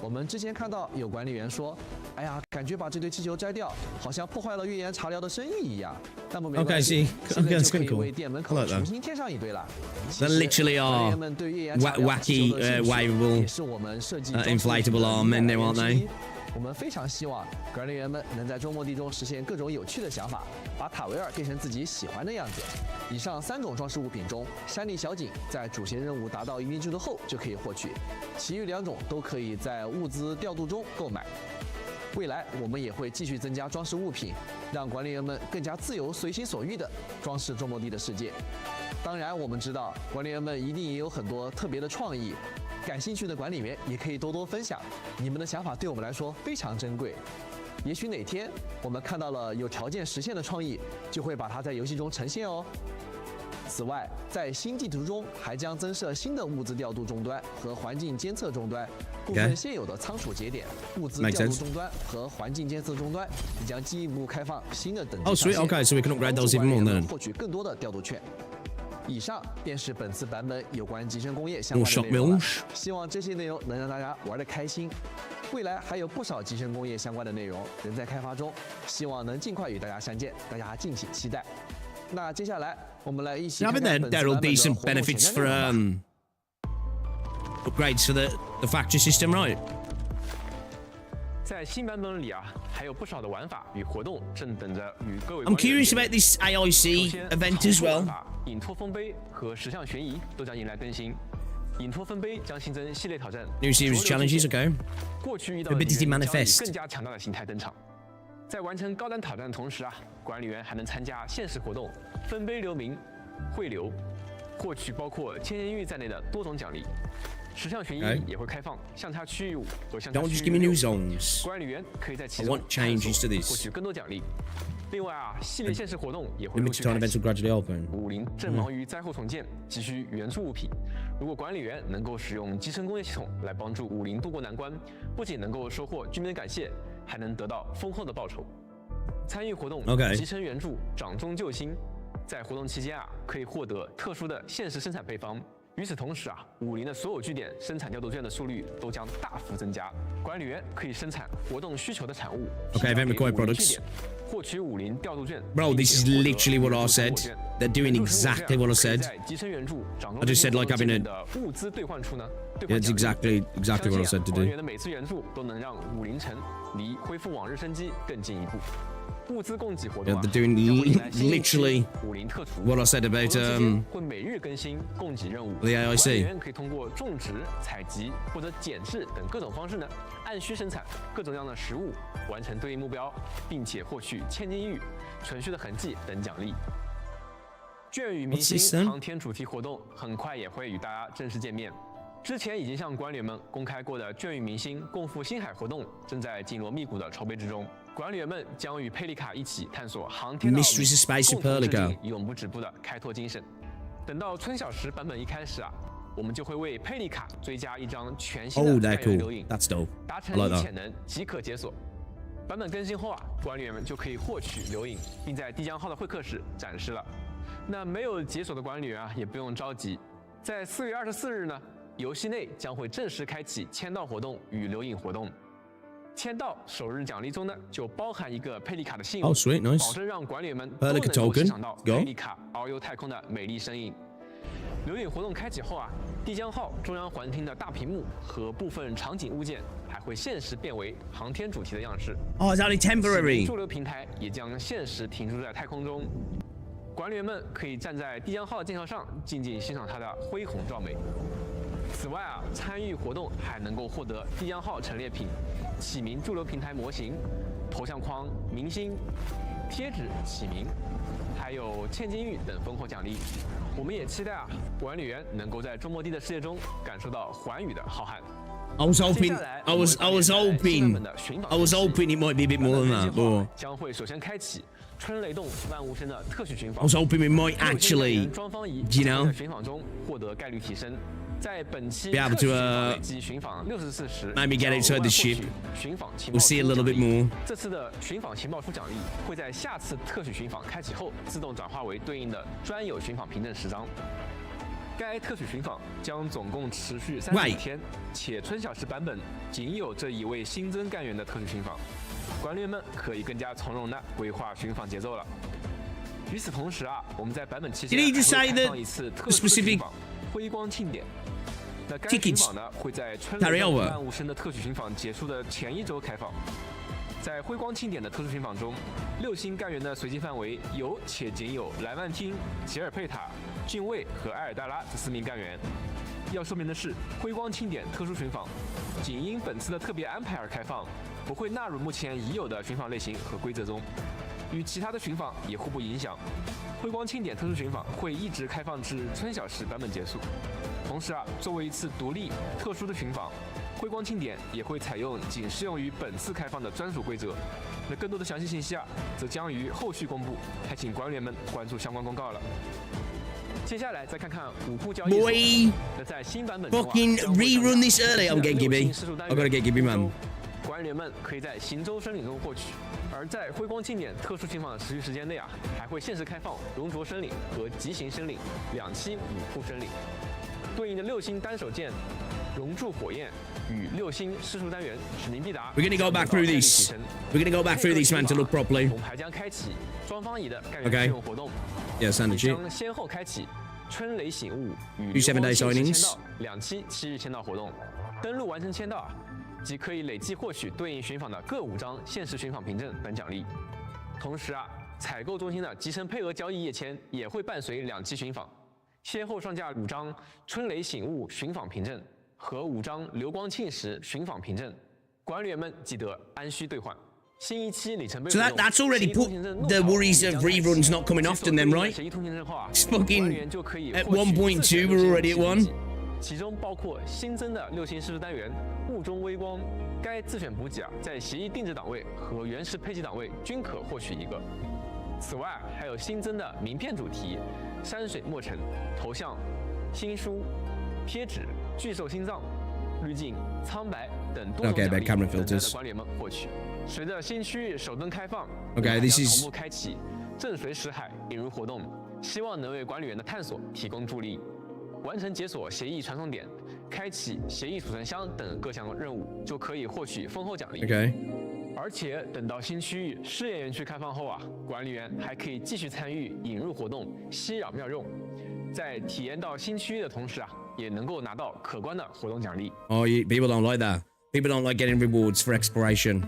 S5: 我们之前看到有管理员说：“哎呀，感觉把这堆气球摘掉，好像破坏了越盐茶寮的生意一样。”那么没关系，现在就可以为店门口重新添上一堆了。
S2: They literally are wacky, wavable, inflatable arm in there, aren't they?
S5: 我们非常希望管理员们能在周末地中实现各种有趣的想法，把塔维尔变成自己喜欢的样子。以上3种装饰物品中，山梨小景在主线任务达到一定进度后就可以获取，其余2种都可以在物资调度中购买。未来我们也会继续增加装饰物品，让管理员们更加自由、随心所欲地装饰周末地的世界。当然，我们知道管理员们一定也有很多特别的创意。感兴趣的管理员也可以多多分享，你们的想法对我们来说非常珍贵。也许哪天我们看到了有条件实现的创意，就会把它在游戏中呈现哦。此外，在新地图中还将增设新的物资调度终端和环境监测终端，部分现有的仓储节点、物资调度终端和环境监测终端也将进一步开放新的等级上限，
S2: Okay, so we can upgrade those even more then.
S5: 获取更多的调度券。以上便是本次版本有关集成工业相关的内容了，希望这些内容能让大家玩得开心。未来还有不少集成工业相关的内容仍在开发中，希望能尽快与大家相见，大家敬请期待。那接下来我们来一起看看本次版本的活动前瞻内容吧。
S2: upgrades for the factory system, right?
S4: 在新版本里啊，还有不少的玩法与活动正等着与各位。
S2: I'm curious about this AIC event as well.
S4: 隐托丰碑和十项悬疑都将迎来更新。隐托丰碑将新增系列挑战
S2: New series challenges, okay.
S4: 过去遇到的敌人将以更加强大的形态登场。在完成高端挑战的同时啊，管理员还能参加限时活动，分碑留名、汇流，获取包括千年玉在内的多种奖励。 10项悬疑也会开放相差区域5和相差区域6，管理员可以在其中获取更多奖励。另外啊，系列限时活动也会陆续开启。武林正忙于灾后重建，急需援助物品。如果管理员能够使用集成工业系统来帮助武林渡过难关，不仅能够收获居民的感谢，还能得到丰厚的报酬。参与活动集成援助，掌中救星。在活动期间啊，可以获得特殊的限时生产配方。 与此同时啊，武林的所有据点生产调度券的数率都将大幅增加。管理员可以生产活动需求的产物。
S2: Okay, event required products.
S4: 获取武林调度券。
S2: Bro, this is literally what I said. They're doing exactly what I said.
S4: 在集成援助掌
S2: I just said like having a
S4: 的物资兑换处呢。
S2: Yeah, it's exactly what I said to do.
S4: 管理员的每次援助都能让武林城离恢复往日生机更进一步。物资供给活动
S2: They're doing literally what I said about
S4: 会每日更新供给任务。
S2: the
S4: 管理
S2: AIC.
S4: 员可以通过种植、采集或者减制等各种方式呢，按需生产各种各样的食物，完成对应目标，并且获取千金玉、存续的痕迹等奖励。眷与明
S2: What's this
S4: 星
S2: then?
S4: 航天主题活动很快也会与大家正式见面。之前已经向管理员们公开过的眷与明星共赴星海活动，正在紧锣密鼓的筹备之中。管理员们将与佩利卡一起探索航天的奥秘，
S2: Mysteries of Space
S4: 共同致
S2: Superliga
S4: 敬永不止步的开拓精神。等到春晓时版本一开始啊，我们就会为佩利卡追加一张全新
S2: Oh,
S4: 的
S2: they're
S4: 单元
S2: cool.
S4: 留影，
S2: That's dope.
S4: 达
S2: I
S4: 成
S2: like
S4: 一
S2: that.
S4: 潜能即可解锁。版本更新后啊，管理员们就可以获取留影，并在帝江号的会客室展示了。那没有解锁的管理员啊，也不用着急，在4月24日呢，游戏内将会正式开启签到活动与留影活动。签到首日奖励中呢，就包含一个佩利卡的信物，
S2: Oh, sweet, nice.
S4: 保证让管理员们都
S2: Pelican
S4: 能够
S2: token.
S4: 欣赏到
S2: Go.
S4: 佩利卡遨游太空的美丽身影。留影活动开启后啊，帝江号中央环厅的大屏幕和部分场景物件还会限时变为航天主题的样式。
S2: Oh, it's only temporary.
S4: 驻留平台也将限时停驻在太空中，管理员们可以站在帝江号的舰桥上，静静欣赏它的恢宏照美。此外啊，参与活动还能够获得帝江号陈列品、启明驻留平台模型、头像框、明星、贴纸、启明，还有千金玉等丰厚奖励。我们也期待啊，管理员能够在中末地的世界中感受到寰宇的浩瀚。
S2: I was hoping.
S4: 接下来
S2: I was
S4: 我们会带来新版本
S2: hoping.
S4: 的寻访
S2: I was
S4: 游戏
S2: hoping it might be a bit more than that,
S4: 版本
S2: but
S4: 计划将会首先开启春雷动万物生的特许寻
S2: I
S4: 访。
S2: was hoping we might
S4: 6星
S2: actually
S4: 装方仪
S2: you know
S4: 在寻访中获得概率提升。在本期
S2: be able
S4: 特
S2: to,
S4: 许寻访累计寻访64时
S2: maybe get inside the ship.
S4: 寻访情报
S2: we'll see a
S4: 书
S2: little
S4: 奖
S2: bit
S4: 励
S2: more.
S4: 这次的寻访情报书奖励会在下次特许寻访开启后自动转化为对应的专有寻访凭证10张。该特许寻访将总共持续35天，且春晓时版本仅有这一位新增干员的特许寻访，管理员们可以更加从容地规划寻访节奏了。与此同时啊，我们在版本期间
S2: Did he
S4: 还
S2: just
S4: 会
S2: say
S4: 开
S2: that
S4: 放一次特
S2: the
S4: 殊的
S2: specific
S4: 寻访辉光庆典。那该寻
S2: tickets
S4: 访呢会在春
S2: carry
S4: 雷动
S2: over
S4: 万物生的特许寻访结束的前一周开放。在辉光庆典的特殊寻访中，6星干员的随机范围有且仅有莱万汀、吉尔佩塔、俊卫和埃尔达拉这4名干员。要说明的是，辉光庆典特殊寻访仅因本次的特别安排而开放，不会纳入目前已有的寻访类型和规则中，与其他的寻访也互不影响。辉光庆典特殊寻访会一直开放至春晓时版本结束。同时啊，作为一次独立特殊的寻访，辉光庆典也会采用仅适用于本次开放的专属规则。那更多的详细信息啊，则将于后续公布，还请管理员们关注相关公告了。接下来再看看5库交易所。
S2: Boy,
S4: 那在新版本中啊
S2: fucking
S4: 将会
S2: rerun this early. I'm getting
S4: 6
S2: gibby.
S4: 星施术单
S2: I
S4: 元
S2: gotta get gibby, man.
S4: 管理员们可以在行舟森林中获取，而在辉光庆典特殊寻访的持续时间内啊，还会限时开放熔灼森林和极刑森林2期5库森林，对应的6星单手剑熔铸火焰与6星施术单元使命必达。
S2: We're gonna go back through these. We're gonna go back through these, man, to look properly.
S4: 我们还将开启装方仪的干员
S2: Okay
S4: 试用活动，
S2: Yeah, standard
S4: 也
S2: shit.
S4: 将先后开启春雷醒悟与
S2: Do 7 day
S4: 流光信息
S2: signings
S4: 签到2期7日签到活动。登录完成签到啊，即可以累计获取对应寻访的各5张限时寻访凭证等奖励。同时啊，采购中心的集成配额交易页签也会伴随2期寻访，先后上架5张春雷醒悟寻访凭证和5张流光庆时寻访凭证，管理员们记得按需兑换。新一期里程碑
S2: So
S4: 活动
S2: that's already
S4: 协议
S2: put
S4: 通行证弄
S2: the
S4: 好
S2: worries
S4: 也
S2: of
S4: 将开启
S2: reruns not coming
S4: 解
S2: often
S4: 锁
S2: then,
S4: 对应的
S2: right?
S4: 协议通行证后啊
S2: It's
S4: 管理
S2: fucking
S4: 员就可以
S2: at
S4: 获取
S2: 1.2
S4: 4
S2: we're already at 1.
S4: 其中包括新增的6星施术单元雾中微光，该自选补给啊，在协议定制档位和原始配给档位均可获取1个。此外，还有新增的名片主题、山水墨尘、头像、新书、贴纸、巨兽心脏、滤镜、苍白等多种
S2: Okay,
S4: 奖
S2: but
S4: 励
S2: camera
S4: 等待的
S2: filters.
S4: 管理员们获取。随着新区域首登开放
S2: Okay,
S4: 我们
S2: this
S4: 将
S2: is-
S4: 同步开启震水使海引入活动，希望能为管理员的探索提供助力。完成解锁协议传送点、开启协议储存箱等各项任务，就可以获取丰厚奖励。
S2: Okay.
S4: 而且等到新区域试验园区开放后啊，管理员还可以继续参与引入活动、吸扰妙用，在体验到新区域的同时啊，也能够拿到可观的活动奖励。
S2: Oh, people don't like that. People don't like getting rewards for exploration.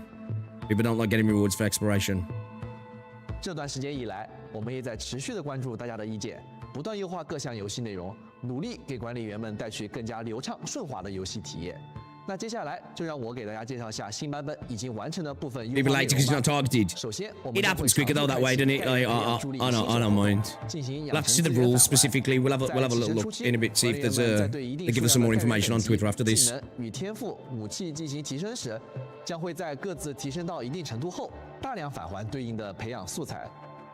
S2: People don't like getting rewards for exploration.
S5: 这段时间以来，我们也在持续的关注大家的意见，不断优化各项游戏内容，努力给管理员们带去更加流畅顺滑的游戏体验。那接下来就让我给大家介绍下新版本已经完成的部分优化内容吧。首先，我们
S2: It happens quicker though that way, doesn't it? I don't mind. We'll have to see the rules specifically. We'll have a little look in a bit, see if there's they give us some more information on Twitter after this.
S5: 技能与天赋、武器进行提升时，将会在各自提升到一定程度后，大量返还对应的培养素材。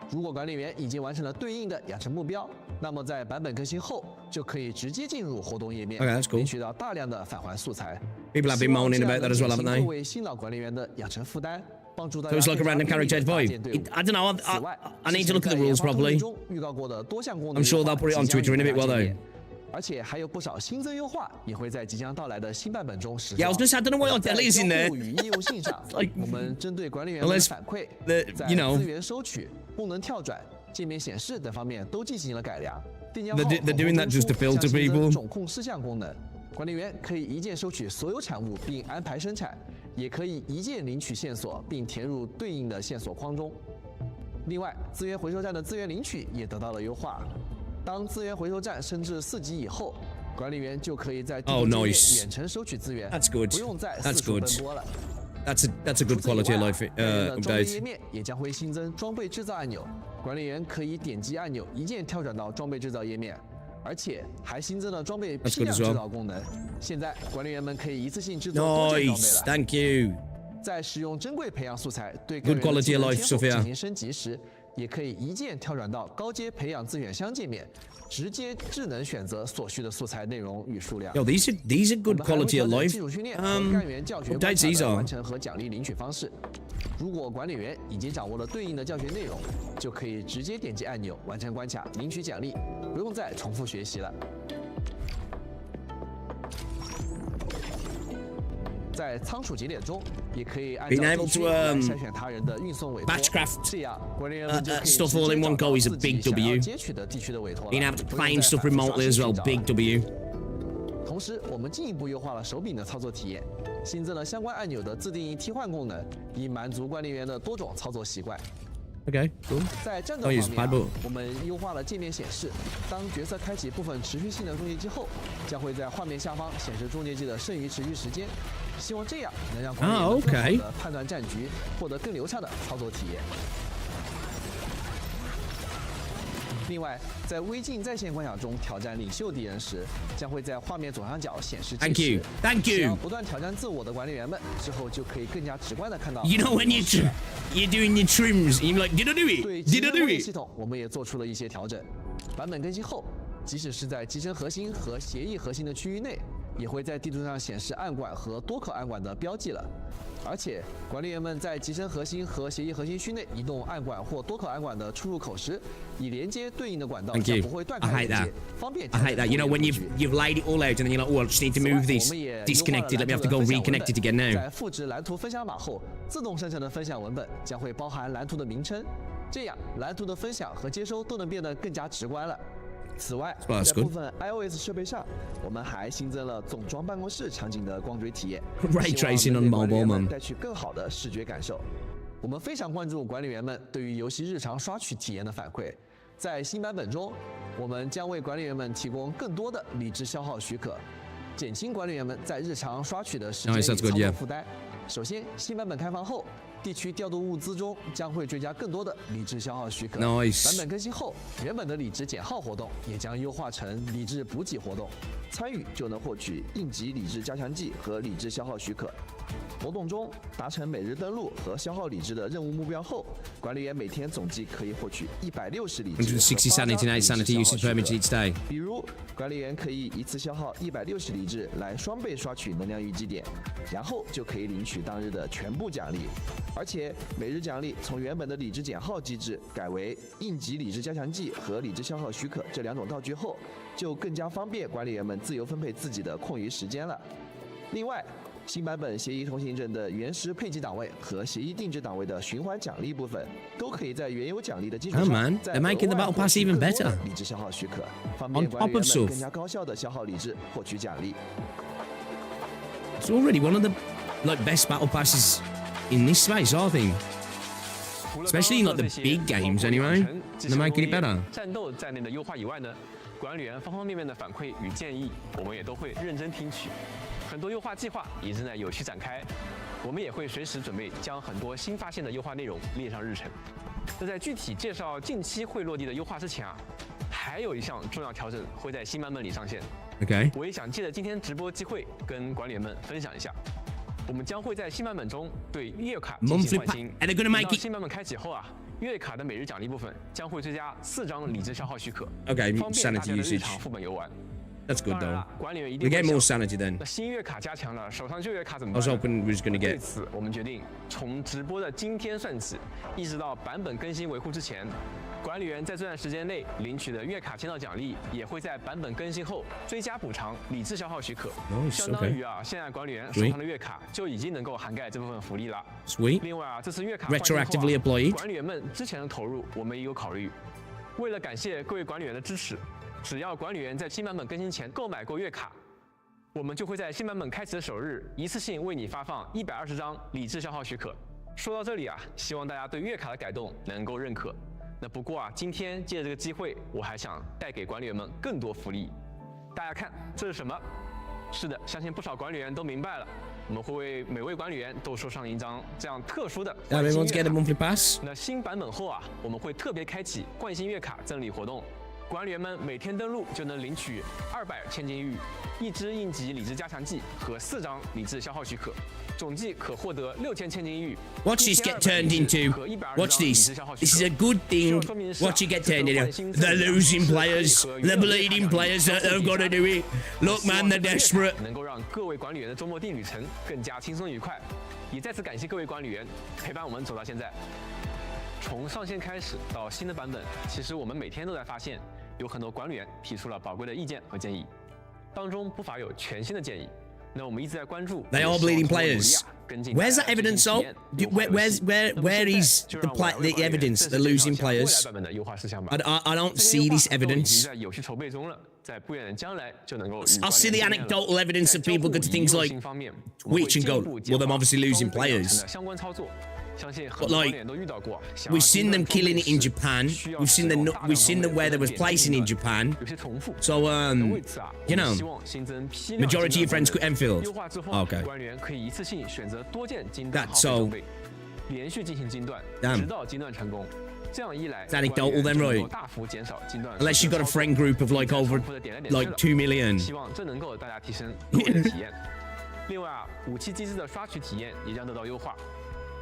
S5: 如果管理员已经完成了对应的养成目标，那么在版本更新后就可以直接进入活动页面，领取到大量的返还素材。
S2: People have been moaning about that as well, haven't they?
S5: 各位新老管理员的养成负担，帮助大家。
S2: So it's like a random character boy. I don't know. I need to look at the rules properly.
S5: 预告过的多项功能
S2: I'm sure they'll put it on Twitter in a bit, will they?
S5: 而且还有不少新增优化也会在即将到来的新版本中实
S2: Yeah, I was gonna say I don't know why your deli is in there.
S5: 与业务性上，我们针对管理员们的反馈，在资源收取、功能跳转、界面显示等方面都进行了改良。订单后
S2: They're doing that just to filter people.
S5: 总控事项功能，管理员可以一键收取所有产物并安排生产，也可以一键领取线索并填入对应的线索框中。另外，资源回收站的资源领取也得到了优化。当资源回收站升至4级以后，管理员就可以在地图界面远程收取资源，不用再四处奔波了。
S2: That's a good quality of life.
S5: 装备页面也将会新增装备制造按钮，管理员可以点击按钮一键跳转到装备制造页面，而且还新增了装备批量制造功能。现在管理员们可以一次性制作多件装备了。
S2: Thank you.
S5: 在使用珍贵培养素材对个人的技能天赋进行升级时，也可以一键跳转到高阶培养资源箱界面，直接智能选择所需的素材内容与数量。
S2: Yo, these are good quality of life.
S5: 基础训练和干员教学关卡的完成和奖励领取方式。如果管理员已经掌握了对应的教学内容，就可以直接点击按钮完成关卡，领取奖励，不用再重复学习了。在仓储节点中，也可以按照地区来筛选他人的运送委托。这样，管理员们就可以直接找到自己想要接取的地区的委托了。
S2: Being able to find stuff remotely as well, big W.
S5: 同时，我们进一步优化了手柄的操作体验，新增了相关按钮的自定义替换功能，以满足管理员的多种操作习惯。
S2: Okay, cool.
S5: 在战斗方面，我们优化了界面显示。当角色开启部分持续性的终结技后，将会在画面下方显示终结技的剩余持续时间。希望这样能让管理员更好地判断战局，获得更流畅的操作体验。另外，在微镜在线关卡中挑战领袖敌人时，将会在画面左上角显示计时。
S2: Thank you.
S5: 只要不断挑战自我的管理员们，之后就可以更加直观地看到。
S2: You know when you're doing your trims, you're like, did I do it?
S5: 对
S2: Did I do it?
S5: 系统，我们也做出了一些调整。版本更新后，即使是在集成核心和协议核心的区域内，也会在地图上显示暗管和多口暗管的标记了。而且，管理员们在集成核心和协议核心区内移动暗管或多口暗管的出入口时，以连接对应的管道将不会断开连接，方便。
S2: I hate that. You know when you've laid it all out and then you're like, oh, I just need to move this disconnected. Let me have to go reconnect it again now.
S5: 在复制蓝图分享码后，自动生成的分享文本将会包含蓝图的名称，这样蓝图的分享和接收都能变得更加直观了。此外，在部分 iOS 设备上，我们还新增了总装办公室场景的光追体验，
S2: Ray tracing on mobile, man.
S5: 带去更好的视觉感受。我们非常关注管理员们对于游戏日常刷取体验的反馈。在新版本中，我们将为管理员们提供更多的理智消耗许可，减轻管理员们在日常刷取的时间与操作负担。首先，新版本开放后，地区调度物资中将会追加更多的理智消耗许可。版本更新后，原本的理智减耗活动也将优化成理智补给活动，参与就能获取应急理智加强剂和理智消耗许可。活动中达成每日登录和消耗理智的任务目标后，管理员每天总计可以获取160理智。
S2: 160 sanity and 8 sanity usage permits each day.
S5: 比如，管理员可以一次消耗160理智来双倍刷取能量淤积点，然后就可以领取当日的全部奖励。而且每日奖励从原本的理智减耗机制改为应急理智加强剂和理智消耗许可这2种道具后，就更加方便管理员们自由分配自己的空余时间了。另外，新版本协议通行证的原始配给档位和协议定制档位的循环奖励部分，都可以在原有奖励的基础上，再额外获取更多的理智消耗许可，方便管理员们更加高效的消耗理智，获取奖励。
S2: It's already one of the best battle passes in this space, I think. especially in like the big games anyway. They're making it better.
S4: 战斗在内的优化以外呢，管理员方方面面的反馈与建议，我们也都会认真听取。很多优化计划也正在有序展开，我们也会随时准备将很多新发现的优化内容列上日程。那在具体介绍近期会落地的优化之前啊，还有一项重要调整会在新版本里上线。
S2: Okay.
S4: 我也想借着今天直播机会跟管理员们分享一下。我们将会在新版本中对月卡进行换新。
S2: And they're gonna make it.
S4: 新版本开启后啊，月卡的每日奖励部分将会追加4张理智消耗许可。
S2: Okay,
S4: 方便大
S2: sanity
S4: 家的日
S2: usage.
S4: 常副本游玩。
S2: That's good
S4: 当然
S2: though.
S4: 了，管理员一
S2: We
S4: 定
S2: get
S4: 会
S2: more
S4: 想
S2: sanity then.
S4: 那新月卡加强了，手上旧月卡怎么
S2: I was
S4: 办？
S2: hoping we was gonna
S4: 对
S2: get.
S4: 此，我们决定从直播的今天算起，一直到版本更新维护之前，管理员在这段时间内领取的月卡签到奖励，也会在版本更新后追加补偿理智消耗许可。
S2: Nice,
S4: 相当于啊，现在管理员手上的月卡就已经能够涵盖这部分福利了。
S2: Sweet.
S4: 另外啊，这次月卡换新后啊
S2: Retroactively applied.
S4: 管理员们之前的投入，我们也有考虑。为了感谢各位管理员的支持，只要管理员在新版本更新前购买过月卡，我们就会在新版本开启的首日一次性为你发放120张理智消耗许可。说到这里啊，希望大家对月卡的改动能够认可。那不过啊，今天借着这个机会，我还想带给管理员们更多福利。大家看，这是什么？是的，相信不少管理员都明白了。我们会为每位管理员都收上一张这样特殊的换新
S2: Everyone's
S4: 月
S2: get a
S4: 卡。
S2: monthly pass.
S4: 那新版本后啊，我们会特别开启冠新月卡赠礼活动，管理员们每天登录就能领取200千金玉、1支应急理智加强剂和4张理智消耗许可，总计可获得6000千金玉。
S2: Watch this get turned into. Watch this. This is a good thing. Watch it get turned into. The losing players, the bleeding players that have got to do it. Look, man, they're desperate.
S4: 能够让各位管理员的周末地旅程更加轻松愉快。也再次感谢各位管理员陪伴我们走到现在。从上线开始到新的版本，其实我们每天都在发现，有很多管理员提出了宝贵的意见和建议，当中不乏有全新的建议。那我们一直在关注。
S2: They are bleeding players. Where's that evidence of? Where is the evidence? The losing players. I don't see this evidence.
S4: 在有序筹备中了，在不远的将来就能够。
S2: I see the anecdotal evidence of people go to things like Twitch and go, well, they're obviously losing players.
S4: 相关操作。
S2: But like, we've seen them killing it in Japan. We've seen them where there was placing in Japan. So you know, majority of friends could Enfield. Okay. That's so.
S4: 连续进行金段，
S2: Damn.
S4: 直到金段成功。这样一来，
S2: It's anecdotal then, right?
S4: 大幅减少金段。
S2: Unless you've got a friend group of like over like 2 million.
S4: 希望这能够大家提升个人的体验。另外啊，武器机制的刷取体验也将得到优化。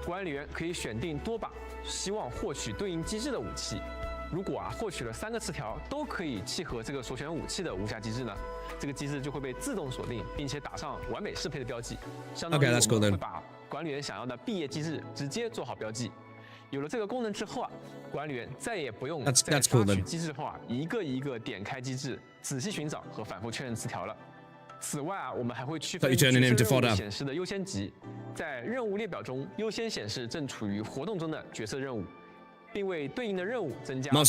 S4: 管理员可以选定多把希望获取对应机制的武器。如果啊获取了3个词条都可以契合这个所选武器的无瑕机制呢，这个机制就会被自动锁定，并且打上完美适配的标记。相当于我们会把管理员想要的毕业机制直接做好标记。有了这个功能之后啊，管理员再也不用在刷取机制后啊一个一个点开机制，仔细寻找和反复确认词条了。 此外啊，我们还会区分角色任务显示的优先级，在任务列表中优先显示正处于活动中的角色任务，并为对应的任务增加方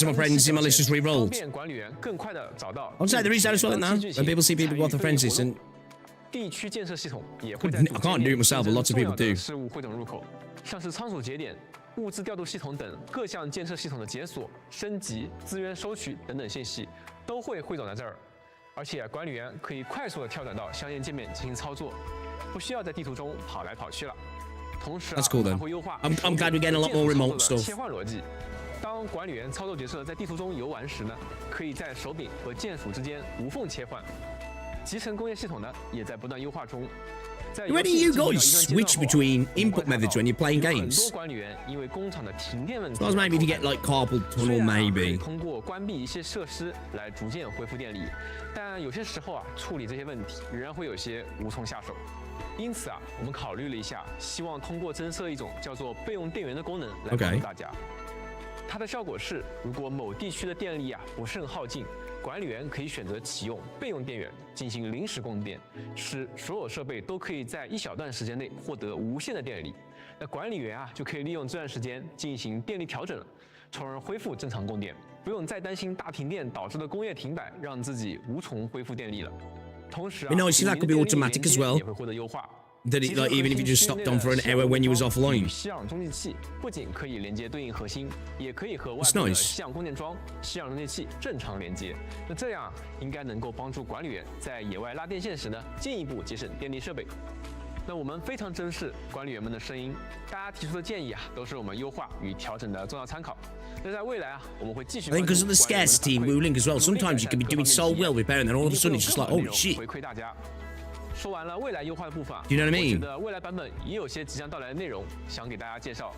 S4: 便管理员更快的找到。
S2: I'll say the reason I saw it now. When people see people with friends, and
S4: 地区建设系统也会在
S2: I can't do it myself, but lots of people do.
S4: 事务汇总入口，像是仓储节点、物资调度系统等各项建设系统的解锁、升级、资源收取等等信息都会汇总在这儿。 而且管理员可以快速的跳转到相应界面进行操作，不需要在地图中跑来跑去了。同时啊，还会优化
S2: I'm glad we're getting a lot more remote stuff.
S4: 切换逻辑。当管理员操作角色在地图中游玩时呢，可以在手柄和键鼠之间无缝切换。集成工业系统呢，也在不断优化中。
S2: Where do you guys switch between input methods when you're playing games? So I was maybe to get like carpal tunnel, maybe.
S4: 通过关闭一些设施来逐渐恢复电力，但有些时候啊，处理这些问题仍然会有些无从下手。因此啊，我们考虑了一下，希望通过增设一种叫做备用电源的功能来帮助大家。它的效果是，如果某地区的电力啊不甚耗尽。 管理员可以选择启用备用电源进行临时供电，使所有设备都可以在一小段时间内获得无限的电力。那管理员啊就可以利用这段时间进行电力调整了，从而恢复正常供电，不用再担心大停电导致的工业停摆，让自己无从恢复电力了。同时啊，也会获得优化。
S2: That it, like, even if you just stopped on for an hour when you was offline.
S4: 吸氧中继器不仅可以连接对应核心，也可以和外
S2: It's
S4: 部的
S2: nice.
S4: 吸氧供电桩、吸氧中继器正常连接。那这样应该能够帮助管理员在野外拉电线时呢，进一步节省电力设备。那我们非常珍视管理员们的声音，大家提出的建议啊，都是我们优化与调整的重要参考。那在未来啊，我们会继续。
S2: I think because of the scarcity ruling as well, sometimes you can be doing so well repairing, and all of a sudden it's just like, holy shit.
S4: 回馈大家。说完了未来优化的部分啊，
S2: Do you know what I mean?
S4: 我觉得未来版本也有些即将到来的内容想给大家介绍。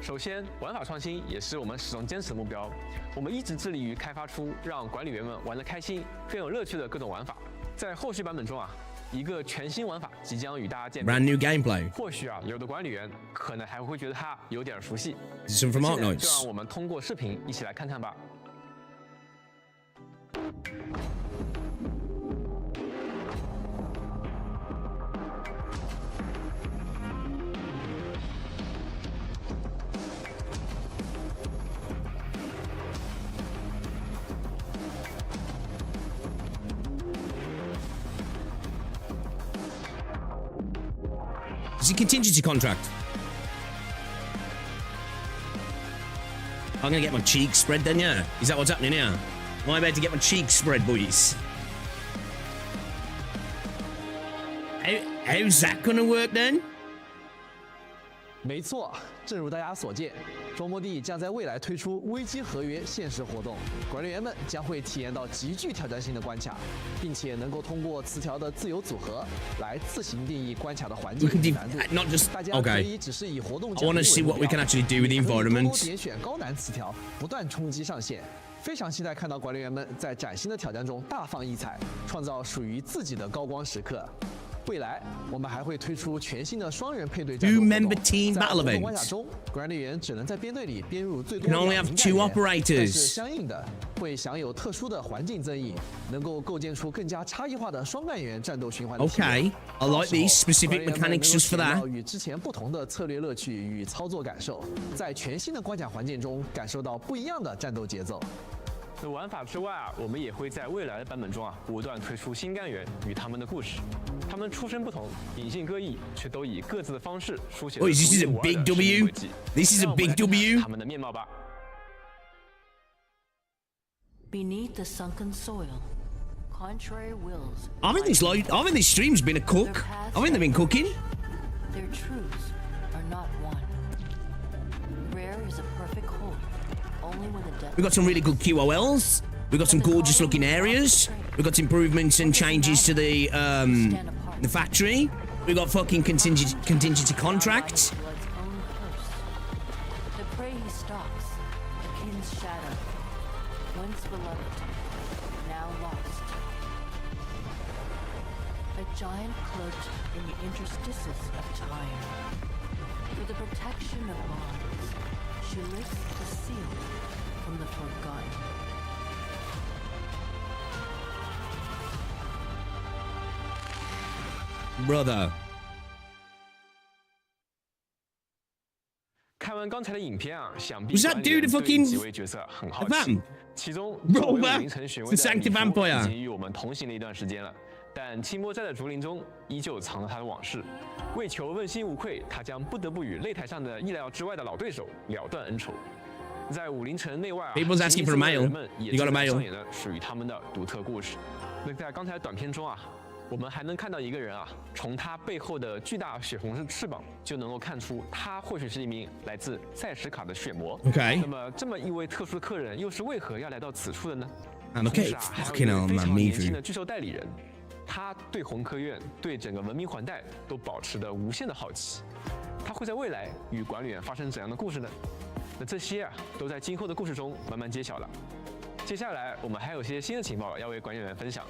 S4: 首先，玩法创新也是我们始终坚持的目标。我们一直致力于开发出让管理员们玩得开心、更有乐趣的各种玩法。在后续版本中啊，一个全新玩法即将与大家见面。
S2: Brand new gameplay.
S4: 或许啊，有的管理员可能还会觉得它有点熟悉。
S2: This is some from
S4: 现在
S2: Arknights.
S4: 就让我们通过视频一起来看看吧。
S2: Is it contingency contract? I'm gonna get my cheeks spread then, yeah? Is that what's happening here? Am I about to get my cheeks spread, boys? How's that gonna work then?
S5: 没错，正如大家所见，装模地将在未来推出危机合约限时活动，管理员们将会体验到极具挑战性的关卡，并且能够通过词条的自由组合来自行定义关卡的环境与难度。
S2: Not just
S5: 大家可
S2: okay.
S5: 以只是以活动
S2: I want to see what we can actually do with the
S5: 多
S2: environment.
S5: 点选高难词条，不断冲击上限。非常期待看到管理员们在崭新的挑战中大放异彩，创造属于自己的高光时刻。 未来，我们还会推出全新的双人配对战斗活动。
S2: Two-member team
S5: 在
S2: battle
S5: 活动
S2: events.
S5: 关卡中，管理员只能在编队里编入最多
S2: Can only
S5: 2
S2: have
S5: 名
S2: two
S5: 干员
S2: operators.
S5: 但是相应的会享有特殊的环境增益，能够构建出更加差异化的双干员战斗循环的体验。
S2: Okay, I like these specific mechanics just for
S5: 到时候，管理员们能够体验
S2: that.
S5: 到与之前不同的策略乐趣与操作感受，在全新的关卡环境中感受到不一样的战斗节奏。
S4: 那玩法之外啊，我们也会在未来的版本中啊，不断推出新干员与他们的故事。他们出身不同，隐性各异，却都以各自的方式书写了
S2: Oh, this is a
S4: 独一无二的
S2: big
S4: 生
S2: W.
S4: 命轨迹。
S2: This is a
S4: 让我们
S2: big
S4: 来看看
S2: W.
S4: 他们的面貌吧。
S6: Beneath the sunken soil, contrary wills.
S2: I think this stream's been a cook. I think they've been cooking.
S6: Their truths are not one. Rare is a perfect whole, only when the depth.
S2: We've got some really good QOLs. We've got some gorgeous looking areas. We've got improvements and changes to the factory. We've got fucking contingency contracts.
S6: Blood's own curse. The prey he stalks, the kin's shadow, once beloved, now lost. A giant cloaked in the interstices of time. For the protection of bonds, she lifts the seal from the forgotten.
S2: Brother.
S4: 看完刚才的影片啊，想必
S2: Was that
S4: 管理员
S2: dude
S4: 对
S2: fucking
S4: 几位角色很好
S2: a
S4: 奇
S2: vamp?。
S4: 其中
S2: Bro,
S4: 作为
S2: man,
S4: 武林城选
S2: it's
S4: 位
S2: a
S4: 的
S2: sanctum
S4: 米夫
S2: vampire.
S4: 已经与我们同行了一段时间了，但清波寨的竹林中依旧藏着他的往事。为求问心无愧，他将不得不与擂台上的意料之外的老对手了断恩仇。在武林城内外啊，
S2: People's asking for a
S4: 形形色色的
S2: mail.
S4: 人们也
S2: You got a
S4: 正在
S2: mail.
S4: 上演着属于他们的独特故事。那在刚才的短片中啊，我们还能看到一个人啊，从他背后的巨大血红翅膀就能够看出，他或许是一名来自塞什卡的血魔。
S2: Okay.
S4: 那么这么一位特殊的客人，又是为何要来到此处的呢？
S2: And okay,
S4: 同时啊，还有
S2: fucking
S4: 一
S2: hell,
S4: 位非
S2: man,
S4: 常
S2: me
S4: 年轻
S2: too.
S4: 的巨兽代理人，他对红科院、对整个文明环带都保持着无限的好奇。他会在未来与管理员发生怎样的故事呢？那这些啊，都在今后的故事中慢慢揭晓了。接下来我们还有些新的情报要为管理员分享。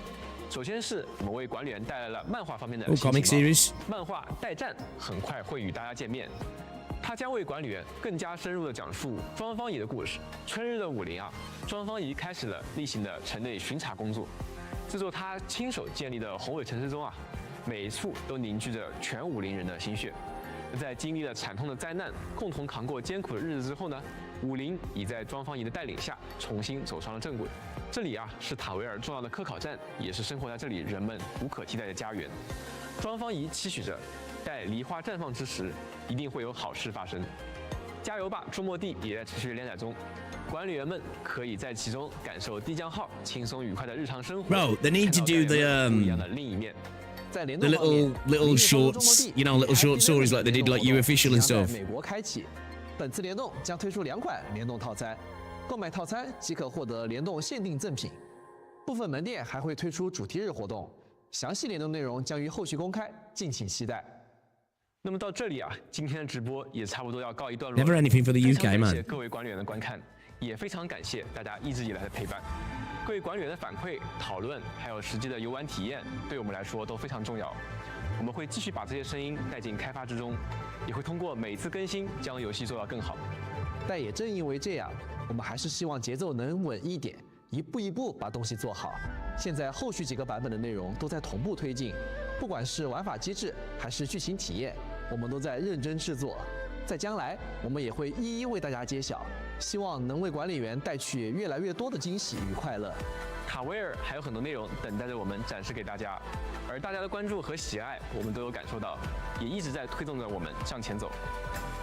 S4: 首先是我们为管理员带来了漫画方面的
S2: Oh,
S4: 新
S2: comic
S4: 情报
S2: series.
S4: 漫画《待战》很快会与大家见面，它将为管理员更加深入地讲述庄方仪的故事。春日的武林啊，庄方仪开始了例行的城内巡查工作。这座他亲手建立的宏伟城市中啊，每一处都凝聚着全武林人的心血。在经历了惨痛的灾难，共同扛过艰苦的日子之后呢，武林已在庄方仪的带领下重新走上了正轨。这里啊是塔维尔重要的科考站，也是生活在这里人们无可替代的家园。庄方仪期许着待梨花绽放之时，一定会有好事发生。加油吧，周末地也在持续连载中，管理员们可以在其中感受地江号轻松愉快的日常生活。
S2: Bro, they need to do the
S4: 不一样的另一面。
S5: 在联
S2: the
S5: 动方面
S2: little shorts, you know, little short stories like they did like You Official and
S5: 将
S2: stuff.
S5: 在美国开启，本次联动将推出2款联动套餐，购买套餐即可获得联动限定赠品。部分门店还会推出主题日活动，详细联动内容将于后续公开，敬请期待。
S4: 那么到这里啊，今天的直播也差不多要告一段落。
S2: Never anything for the
S4: 非
S2: UK,
S4: 常感谢
S2: man.
S4: 各位管理员的观看，也非常感谢大家一直以来的陪伴。各位管理员的反馈、讨论，还有实际的游玩体验，对我们来说都非常重要。我们会继续把这些声音带进开发之中，也会通过每次更新将游戏做到更好。
S5: 但也正因为这样，我们还是希望节奏能稳一点，一步一步把东西做好。现在后续几个版本的内容都在同步推进，不管是玩法机制还是剧情体验，我们都在认真制作。在将来，我们也会一一为大家揭晓，希望能为管理员带去越来越多的惊喜与快乐。
S4: 卡威尔还有很多内容等待着我们展示给大家，而大家的关注和喜爱，我们都有感受到，也一直在推动着我们向前走。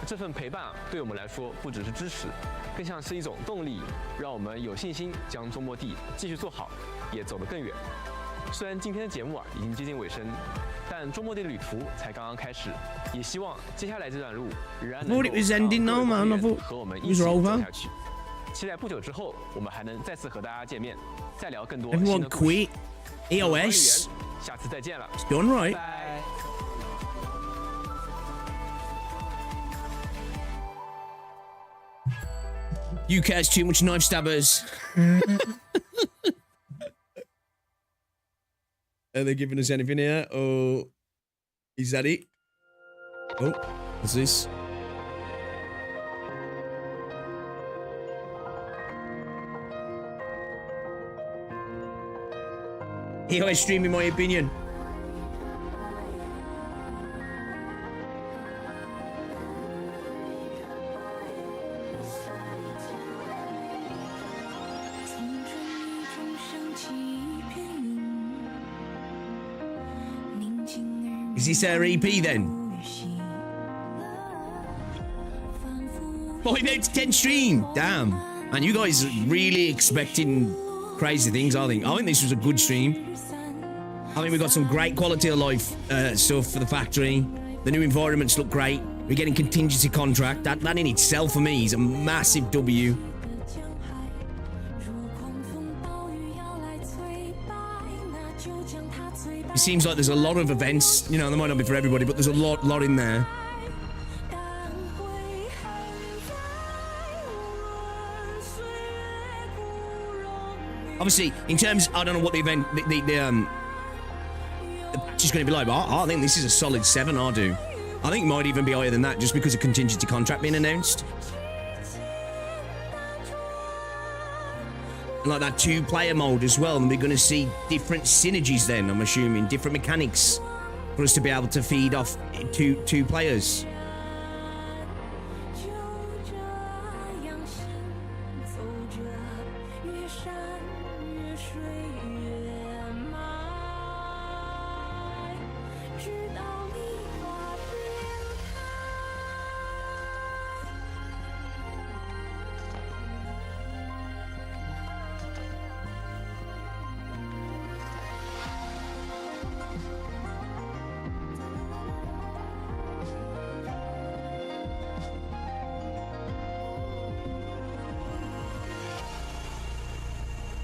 S4: 这份陪伴啊，对我们来说不只是支持，更像是一种动力，让我们有信心将周末地继续做好，也走得更远。虽然今天的节目啊已经接近尾声，但周末地的旅途才刚刚开始，也希望接下来这段路仍然能够和我们一起走下去。期待不久之后，我们还能再次和大家见面，再聊更多新的
S2: Everyone
S4: 故事。
S2: quit EOS.
S4: 下次再见了，
S2: It's done right.
S4: 拜。
S2: UK has too much knife stabbers. Are they giving us anything here? Or is that it? Oh, what's this? EOS stream, in my opinion. Is this our EP then? 5 out of 10 stream. Damn. And you guys are really expecting crazy things, I think. I think this was a good stream. I think we got some great quality of life stuff for the factory. The new environments look great. We're getting contingency contract. That in itself for me is a massive W. It seems like there's a lot of events. You know, they might not be for everybody, but there's a lot in there. Obviously, in terms, I don't know what the event, just going to be like, but I think this is a solid 7, I do. I think it might even be higher than that just because of contingency contract being announced. And like that 2-player mode as well, and we're going to see different synergies then, I'm assuming, different mechanics for us to be able to feed off two players.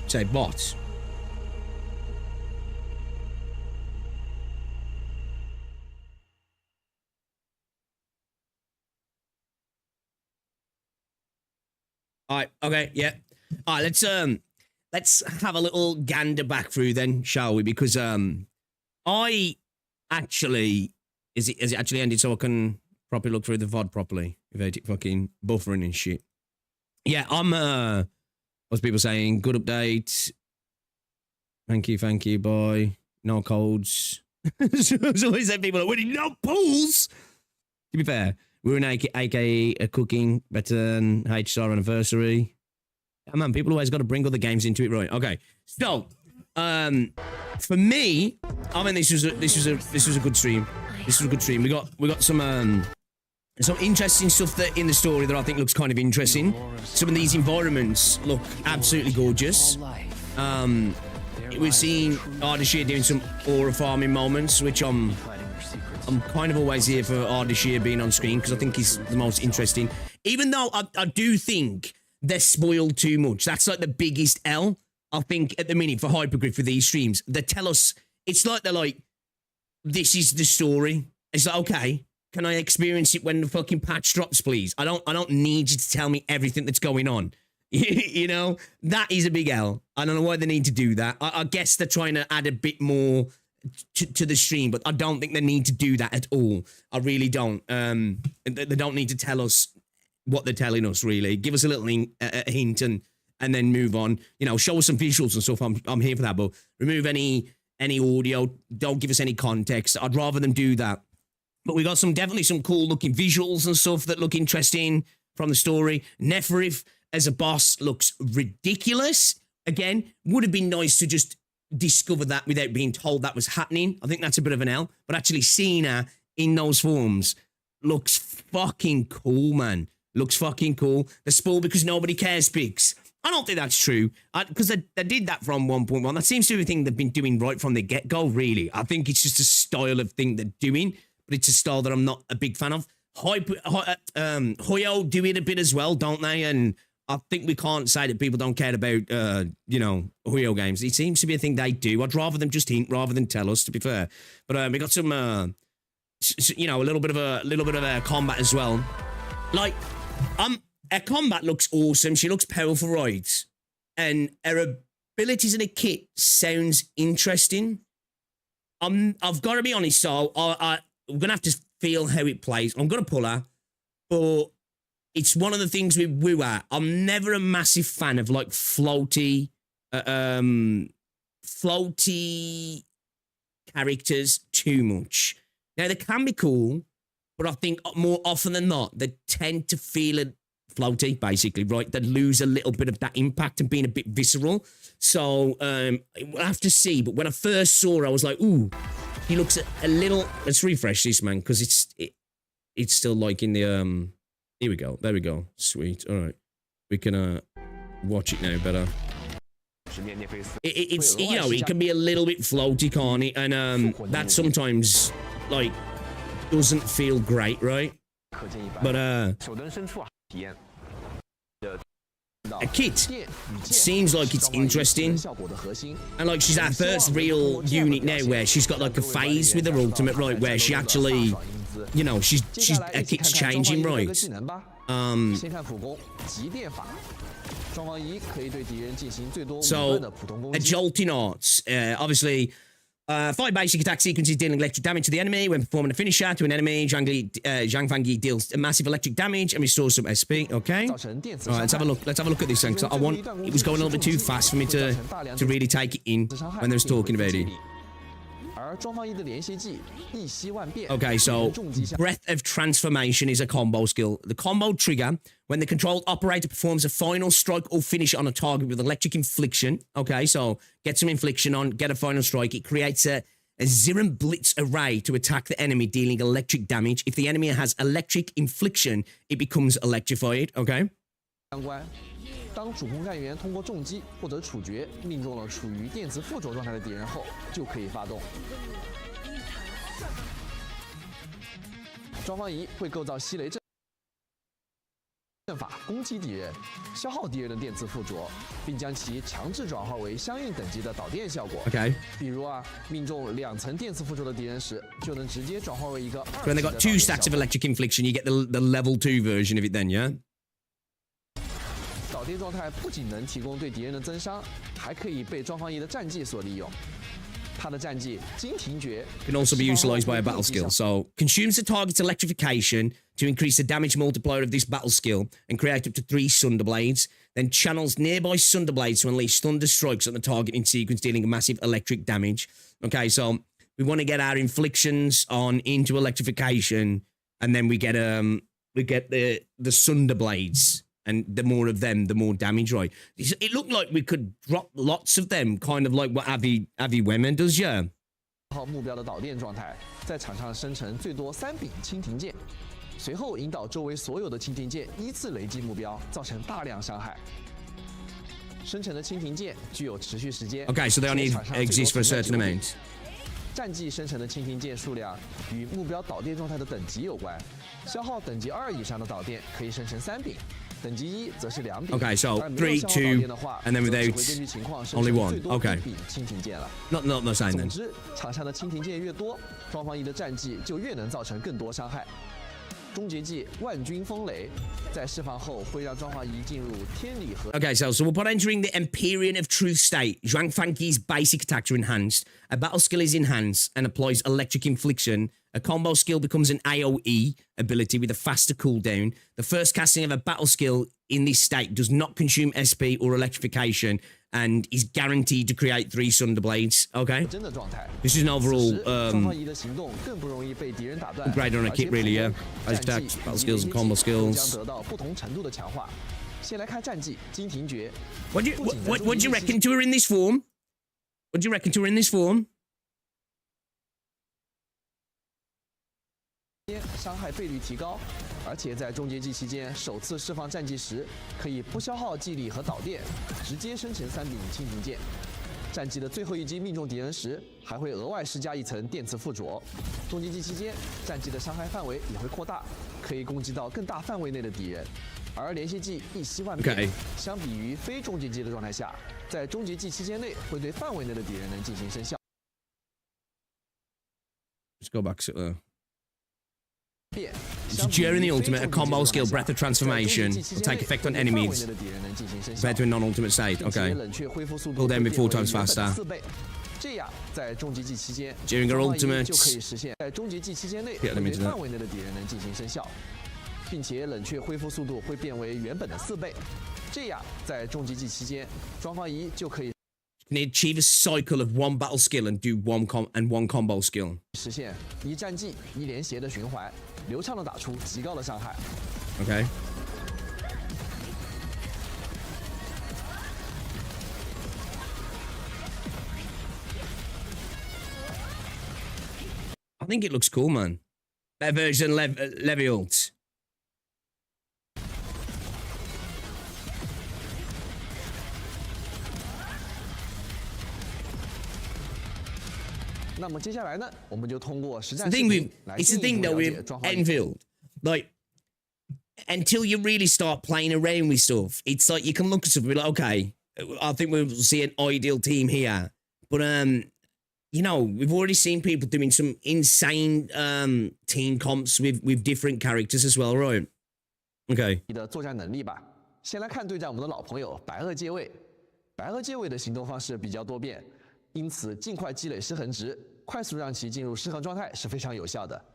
S2: Say bots. All right, okay, yeah. All right, let's have a little gander back through then, shall we? Because I actually is it actually ended so I can properly look through the VOD properly without it fucking buffering and shit. Yeah, I'm what's people saying? Good update. Thank you, boy. No colds. There's always that people are winning no pools. To be fair, we were in AKA cooking better than HSR anniversary. Yeah, man, people always got to bring other games into it, right? Okay, so For me, I mean, this was a good stream. This was a good stream. We got some interesting stuff that in the story that I think looks kind of interesting. Some of these environments look absolutely gorgeous. We're seeing Ardashir doing some aura farming moments, which I'm kind of always here for Ardashir being on screen because I think he's the most interesting. Even though I do think they're spoiled too much. That's like the biggest L, I think, at the minute for Hypergryph with these streams. They tell us, it's like they're like, this is the story. It's like, okay, can I experience it when the fucking patch drops, please? I don't need you to tell me everything that's going on. You know, that is a big L. I don't know why they need to do that. I guess they're trying to add a bit more to the stream, but I don't think they need to do that at all. I really don't. They don't need to tell us what they're telling us, really. Give us a little hint and then move on. You know, show us some visuals and stuff. I'm here for that, but remove any audio. Don't give us any context. I'd rather them do that. But we got definitely some cool looking visuals and stuff that look interesting from the story. Neferif as a boss looks ridiculous. Again, would have been nice to just discover that without being told that was happening. I think that's a bit of an L. But actually seeing her in those forms looks fucking cool, man. Looks fucking cool. They're spoiled because nobody cares, Pigs. I don't think that's true. Because they did that from 1.1. That seems to be a thing they've been doing right from the get-go, really. I think it's just a style of thing they're doing. But it's a style that I'm not a big fan of. Hoyo do it a bit as well, don't they? And I think we can't say that people don't care about, you know, Hoyo games. It seems to be a thing they do. I'd rather them just hint rather than tell us, to be fair. But we got some, you know, a little bit of a combat as well. Like, her combat looks awesome. She looks powerful, right? And her abilities in a kit sounds interesting. I've got to be honest, so I'm going to have to feel how it plays. I'm going to pull her, but it's one of the things with Wua. I'm never a massive fan of like floaty characters too much. Now they can be cool, but I think more often than not, they tend to feel it floaty, basically, right? They lose a little bit of that impact and being a bit visceral. So we'll have to see. But when I first saw her, I was like, ooh, he looks a little. Let's refresh this, man, because it's still like in the Here we go. There we go. Sweet. All right. We can watch it now better. It's you know, it can be a little bit floaty, can't it? And that sometimes like doesn't feel great, right? But a kit seems like it's interesting, and like she's our first real unit now where she's got like a phase with her ultimate, right, where she actually, you know, she's her kit's changing, right? So a jolting arts, obviously. 5 basic attack sequences dealing electric damage to the enemy. When performing a finisher to an enemy, Zhang Fangyi deals massive electric damage and restores some SP. Okay. All right, let's have a look. Let's have a look at this thing. Because it was going a little bit too fast for me to really take it in when they was talking about it. Okay, so Breath of Transformation is a combo skill. The combo trigger, when the controlled operator performs a final strike or finish on a target with electric infliction. Okay, so get some infliction on, get a final strike. It creates a Ziran Blitz array to attack the enemy, dealing electric damage. If the enemy has electric infliction, it becomes electrified. Okay.
S5: 当主攻干员通过重击或者处决命中了处于电磁附着状态的敌人后，就可以发动。装方仪会构造吸雷阵法攻击敌人，消耗敌人的电磁附着，并将其强制转化为相应等级的导电效果。
S2: Okay.
S5: 比如命中2层电磁附着的敌人时，就能直接转化为一个2级的导电效果。
S2: When they got 2 stacks of electric infliction, you get the level 2 version of it then, yeah?
S5: 导电状态不仅能提供对敌人的增伤，还可以被装方仪的战技所利用。它的战技金停诀
S2: can also be utilized by a battle skill. So consumes the target's electrification to increase the damage multiplier of this battle skill and create up to 3 Sunder Blades. Then channels nearby Sunder Blades to unleash thunder strikes on the target in sequence, dealing massive electric damage. Okay, so we want to get our inflictions on into electrification, and then we get the Sunder Blades. and the more of them, the more damage, right? It looked like we could drop lots of them, kind of like what Avi Wemen does, yeah.
S5: 号目标的导电状态，在场上生成最多3柄蜻蜓剑，随后引导周围所有的蜻蜓剑依次雷击目标，造成大量伤害。生成的蜻蜓剑具有持续时间。
S2: Okay, so they only exist for a certain amount.
S5: 战绩生成的蜻蜓剑数量与目标导电状态的等级有关。消耗等级2以上的导电可以生成3柄，等级1则是2柄。
S2: Okay, so 3, 2, and then without only 1. Okay.
S5: 蜻蜓剑了。
S2: Not the same then.
S5: 总之，场上的蜻蜓剑越多，双方一的战绩就越能造成更多伤害。终结技万钧风雷在释放后会让庄华仪进入天理和。
S2: Okay, so upon entering the Empyrean of Truth state, Zhuang Fanqi's basic attacks are enhanced, a battle skill is enhanced and applies electric infliction. A combo skill becomes an AoE ability with a faster cooldown. The first casting of a battle skill in this state does not consume SP or electrification and is guaranteed to create 3 Sunder Blades. Okay. This is an overall upgrade on a kit, really, yeah. Basic attacks, battle skills, and combo skills. What do you reckon to her in this form? What do you reckon to her in this form?
S5: 伤害倍率提高，而且在终结技期间首次释放战技时，可以不消耗技力和导电，直接生成3柄蜻蜓剑。战技的最后一击命中敌人时，还会额外施加1层电磁附着。终结技期间，战技的伤害范围也会扩大，可以攻击到更大范围内的敌人。而连续技一息万变，相比于非终结技的状态下，在终结技期间内会对范围内的敌人能进行生效。
S2: Let's go back to during the ultimate, a combo skill, Breath of Transformation, will take effect on enemies compared to a non-ultimate state. Okay. Pull down 4 times faster. During her ultimate, hit them into that.
S5: 并且冷却恢复速度会变为原本的4倍，这样在终结技期间，庄方仪就可以
S2: can achieve a cycle of 1 battle skill and do 1 combo skill.
S5: 实现1战技1连携的循环，流畅的打出极高的伤害。
S2: Okay. I think it looks cool, man. Better version Levy ult.
S5: 那么接下来呢，我们就通过实战
S2: It's the thing though with Enfield, like until you really start playing around with stuff, it's like you can look at stuff and be like, okay, I think we'll see an ideal team here, but you know, we've already seen people doing some insane team comps with different characters as well, right? Okay.
S5: 你的作战能力吧。先来看对战我们的老朋友白垩借位。白垩借位的行动方式比较多变，因此尽快积累失衡值，快速让其进入失衡状态是非常有效的。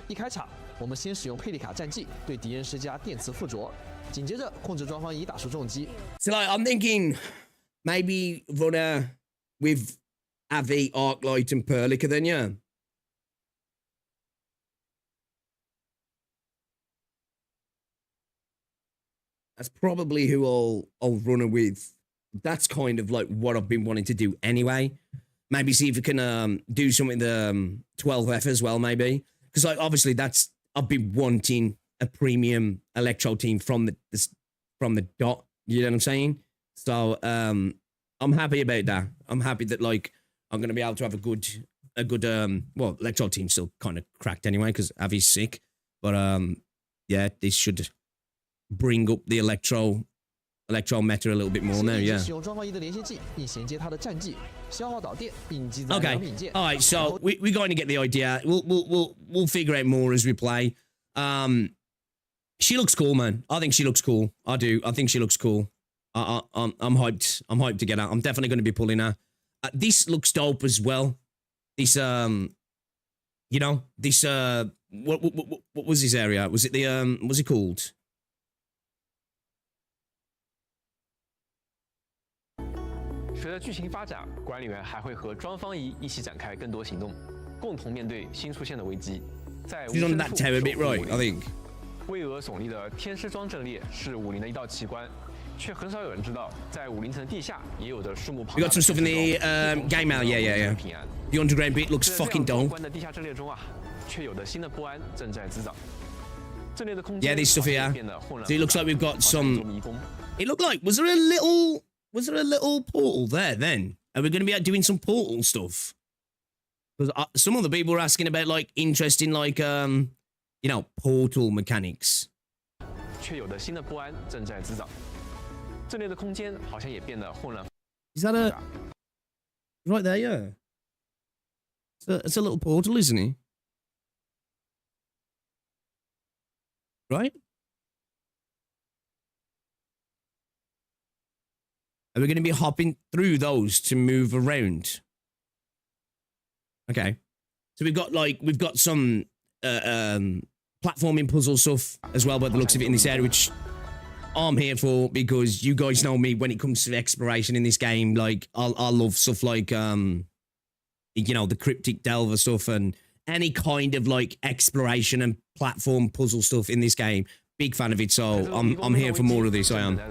S5: 一开场，我们先使用佩利卡战技对敌人施加电磁附着，紧接着控制庄方仪打出重击。
S2: So like, I'm thinking maybe run with Avi, Arknight, and Perlica then, yeah. That's probably who I'll run her with. That's kind of like what I've been wanting to do anyway. Maybe see if we can do something with the 12F as well, maybe. Because like obviously I've been wanting a premium electro team from the dot. You know what I'm saying? So I'm happy about that. I'm happy that like I'm gonna be able to have a good well, electro team's still kind of cracked anyway because Avi's sick. But yeah, this should bring up the electro meta a little bit more now, yeah. Okay. All right, so we're going to get the idea. We'll figure out more as we play. She looks cool, man. I think she looks cool. I do. I think she looks cool. I'm hyped. I'm hyped to get her. I'm definitely going to be pulling her. This looks dope as well. This you know, this what was this area? Was it the what's it called?
S4: 随着剧情发展，管理员还会和庄方仪一起展开更多行动，共同面对新出现的危机。在无声处守护巍峨耸立的天师庄阵列是武林的一道奇观，却很少有人知道，在武林层地下也有着数目庞大的。
S2: We got some stuff in the game now, yeah. The underground bit looks fucking dull.
S4: 关的地下阵列中啊，却有着新的不安正在滋长。阵列的空
S2: Yeah,
S4: 间
S2: this stuff here.
S4: 变得混乱。
S2: So it looks like we've got some. It looked like was there a little portal there? Then are we going to be out doing some portal stuff? Because some other people were asking about like interesting like you know portal mechanics.
S4: 却有着新的不安正在滋长。阵列的空间好像也变得混乱。
S2: Is that a right there? Yeah. It's a little portal, isn't it? Right? Are we going to be hopping through those to move around? Okay. So we've got some platforming puzzle stuff as well by the looks of it in this area, which I'm here for because you guys know me when it comes to exploration in this game. Like I love stuff like you know, the cryptic delver stuff and any kind of like exploration and platform puzzle stuff in this game. Big fan of it, so I'm here for more of this. I am.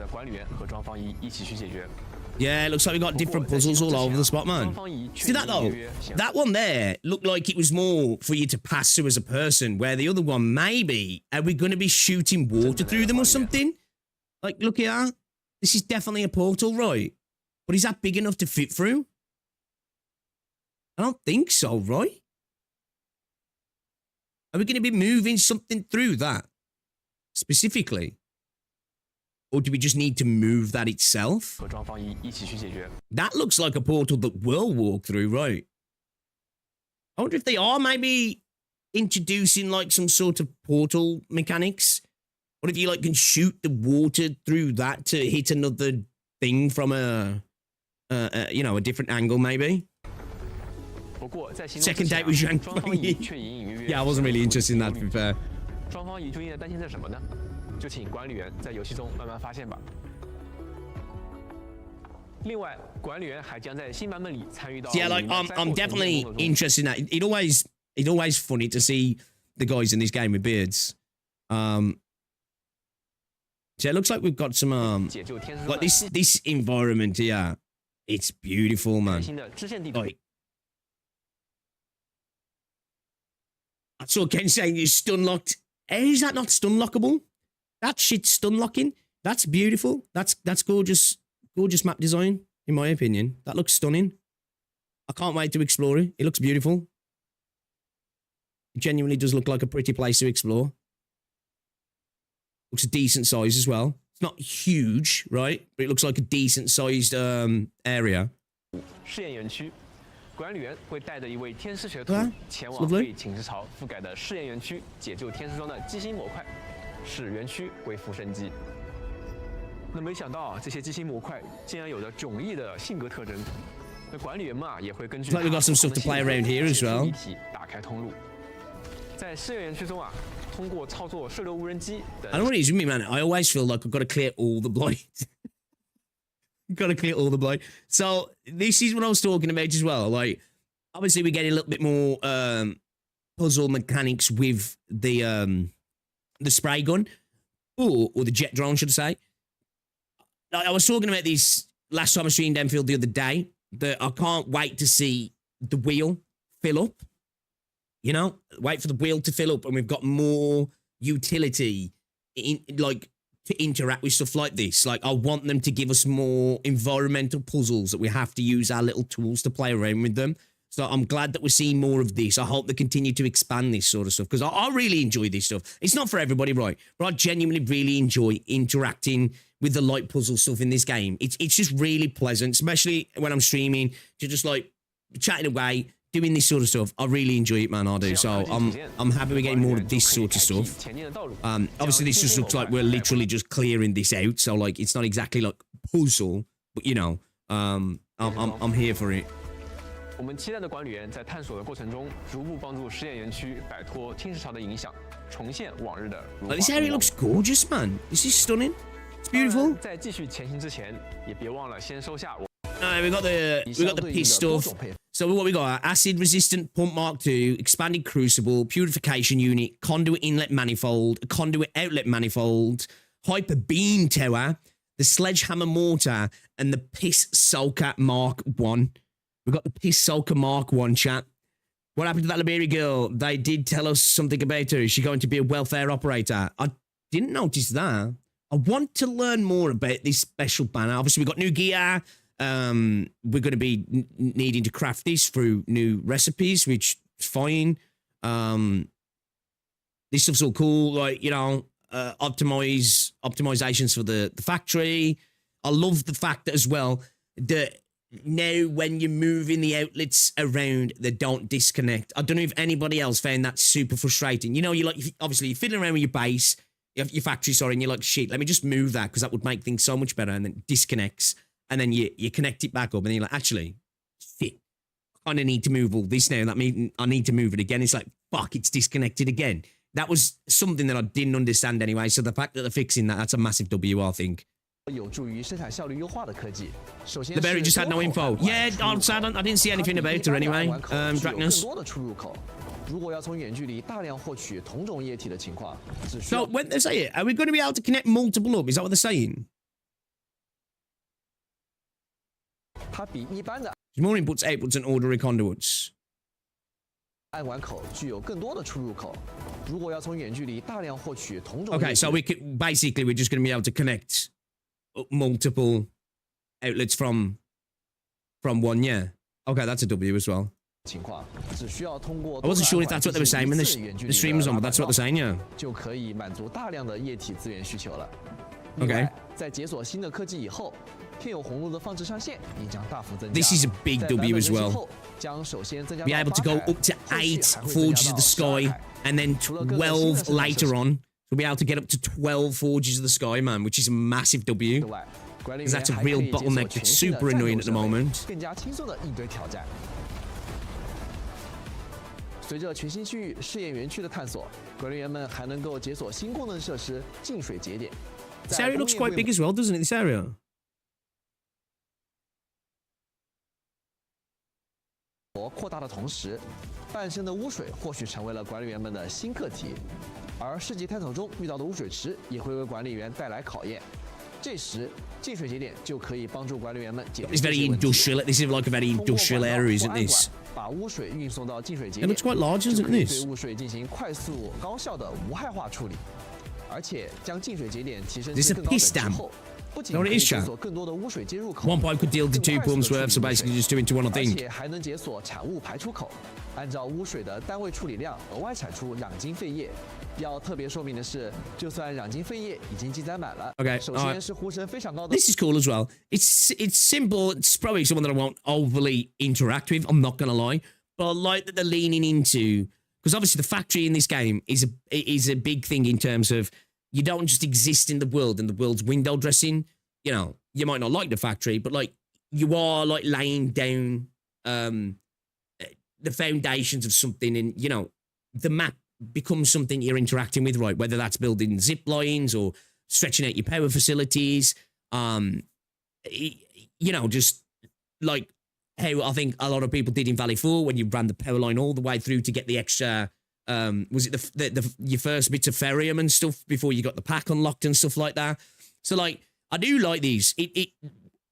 S2: Yeah, it looks like we got different puzzles all over the spot, man. See that though? That one there looked like it was more for you to pass through as a person, where the other one, maybe, are we going to be shooting water through them or something? Like, look here. This is definitely a portal, right? But is that big enough to fit through? I don't think so, right? Are we going to be moving something through that? Specifically? Or do we just need to move that itself? That looks like a portal that we'll walk through, right? I wonder if they are maybe introducing like some sort of portal mechanics. What if you like can shoot the water through that to hit another thing from a you know, a different angle maybe? Second date with Zhang. Yeah, I wasn't really interested in that, to be fair.
S4: 双方以究竟在担心着什么呢？就请管理员在游戏中慢慢发现吧。另外，管理员还将在新版本里参与到。
S2: Yeah, like I'm definitely interested in that. It always funny to see the guys in this game with beards. So it looks like we've got some like this environment here. It's beautiful, man. Like, I saw Ken saying it's stun locked. Is that not stun lockable? That shit's stun locking. That's beautiful. That's gorgeous map design, in my opinion. That looks stunning. I can't wait to explore it. It looks beautiful. It genuinely does look like a pretty place to explore. Looks a decent size as well. It's not huge, right? But it looks like a decent sized area.
S4: 试验园区，管理员会带着一位天师学徒前往被侵蚀潮覆盖的试验园区，解救天师庄的机芯模块，使园区恢复生机。那没想到啊，这些机芯模块竟然有着迥异的性格特征。那管理员们啊，也会根据它们的性格一体打开通路。在试验园区中啊，通过操作射流无人机等。
S2: I don't know what it is with me, man. I always feel like I've got to clear all the blight. Got to clear all the blight. So this is what I was talking about as well. Like, obviously we're getting a little bit more puzzle mechanics with the spray gun, or the jet drone, should I say? Like, I was talking about this last time I streamed Enfield the other day. That I can't wait to see the wheel fill up. You know, wait for the wheel to fill up, and we've got more utility in like to interact with stuff like this. Like, I want them to give us more environmental puzzles that we have to use our little tools to play around with them. So I'm glad that we're seeing more of this. I hope they continue to expand this sort of stuff because I really enjoy this stuff. It's not for everybody, right? But I genuinely really enjoy interacting with the light puzzle stuff in this game. It's just really pleasant, especially when I'm streaming, to just like chatting away, doing this sort of stuff. I really enjoy it, man. I do. So I'm happy we're getting more of this sort of stuff. Obviously, this just looks like we're literally just clearing this out. So like, it's not exactly like puzzle, but you know, I'm here for it.
S4: 我们期待的管理员在探索的过程中，逐步帮助实验园区摆脱天使潮的影响，重现往日的如花。
S2: This area looks gorgeous, man. This is stunning. It's beautiful.
S4: 在继续前行之前，也别忘了先收下我。
S2: We got the piss stuff. So what we got? Acid-resistant pump Mark II, expanded crucible, purification unit, conduit inlet manifold, conduit outlet manifold, hyper beam tower, the sledgehammer mortar, and the piss soaker Mark I. We've got the piss soaker Mark I, chat. What happened to that Liberia girl? They did tell us something about her. Is she going to be a welfare operator? I didn't notice that. I want to learn more about this special banner. Obviously, we've got new gear. We're going to be needing to craft this through new recipes, which is fine. This stuff's all cool. Like, you know, optimizations for the factory. I love the fact that as well that now when you're moving the outlets around, they don't disconnect. I don't know if anybody else found that super frustrating. You know, you like, obviously you're fiddling around with your base, your factory, sorry, and you're like, shit, let me just move that because that would make things so much better, and then it disconnects, and then you connect it back up, and you're like, actually, shit, I kind of need to move all this now. That means I need to move it again. It's like, fuck, it's disconnected again. That was something that I didn't understand anyway, so the fact that they're fixing that, that's a massive W, I think. The berry just had no info. Yeah, I didn't see anything about her anyway. Dracnus. So when they say it, are we going to be able to connect multiple up? Is that what they're saying? There's more inputs, outputs, and ordinary conduits. Okay, so we could, basically we're just going to be able to connect multiple outlets from one, yeah. Okay, that's a W as well. I wasn't sure if that's what they were saying when the stream was on, but that's what they're saying, yeah. Okay. This is a big W as well. Be able to go up to 8 Forges of the Sky, and then 12 later on. We'll be able to get up to 12 Forges of the Sky, man, which is a massive W. Because that's a real bottleneck that's super annoying at the moment. 随着全新区域试验园区的探索，管理员们还能够解锁新功能设施净水节点。This area looks quite big as well, doesn't it? This area. 扩大的同时，半生的污水或许成为了管理员们的新课题，而市集探索中遇到的污水池也会为管理员带来考验。这时，净水节点就可以帮助管理员们解决。It's very industrial. This is like a very industrial area, isn't this? 把污水运送到净水节点。It looks quite large, isn't this? 对污水进行快速、高效的无害化处理，而且将净水节点提升至更高等之后。不仅可以解锁更多的污水接入口 ，One pipe could deal to 2 pumps worth, so basically just 2 into 1, I think. 而且还能解锁产物排出口，按照污水的单位处理量额外产出染精废液。要特别说明的是，就算染精废液已经积攒满了，首先是呼声非常高的。This is cool as well. It's simple. It's probably someone that I won't overly interact with. I'm not gonna lie, but I like that they're leaning into, because obviously the factory in this game is a big thing in terms of. You don't just exist in the world and the world's window dressing. You know, you might not like the factory, but like you are like laying down the foundations of something, and you know, the map becomes something you're interacting with, right? Whether that's building zip lines or stretching out your power facilities, you know, just like how I think a lot of people did in Valley 4 when you ran the power line all the way through to get the extra. Was it your first bits of ferrium and stuff before you got the pack unlocked and stuff like that? So like, I do like these.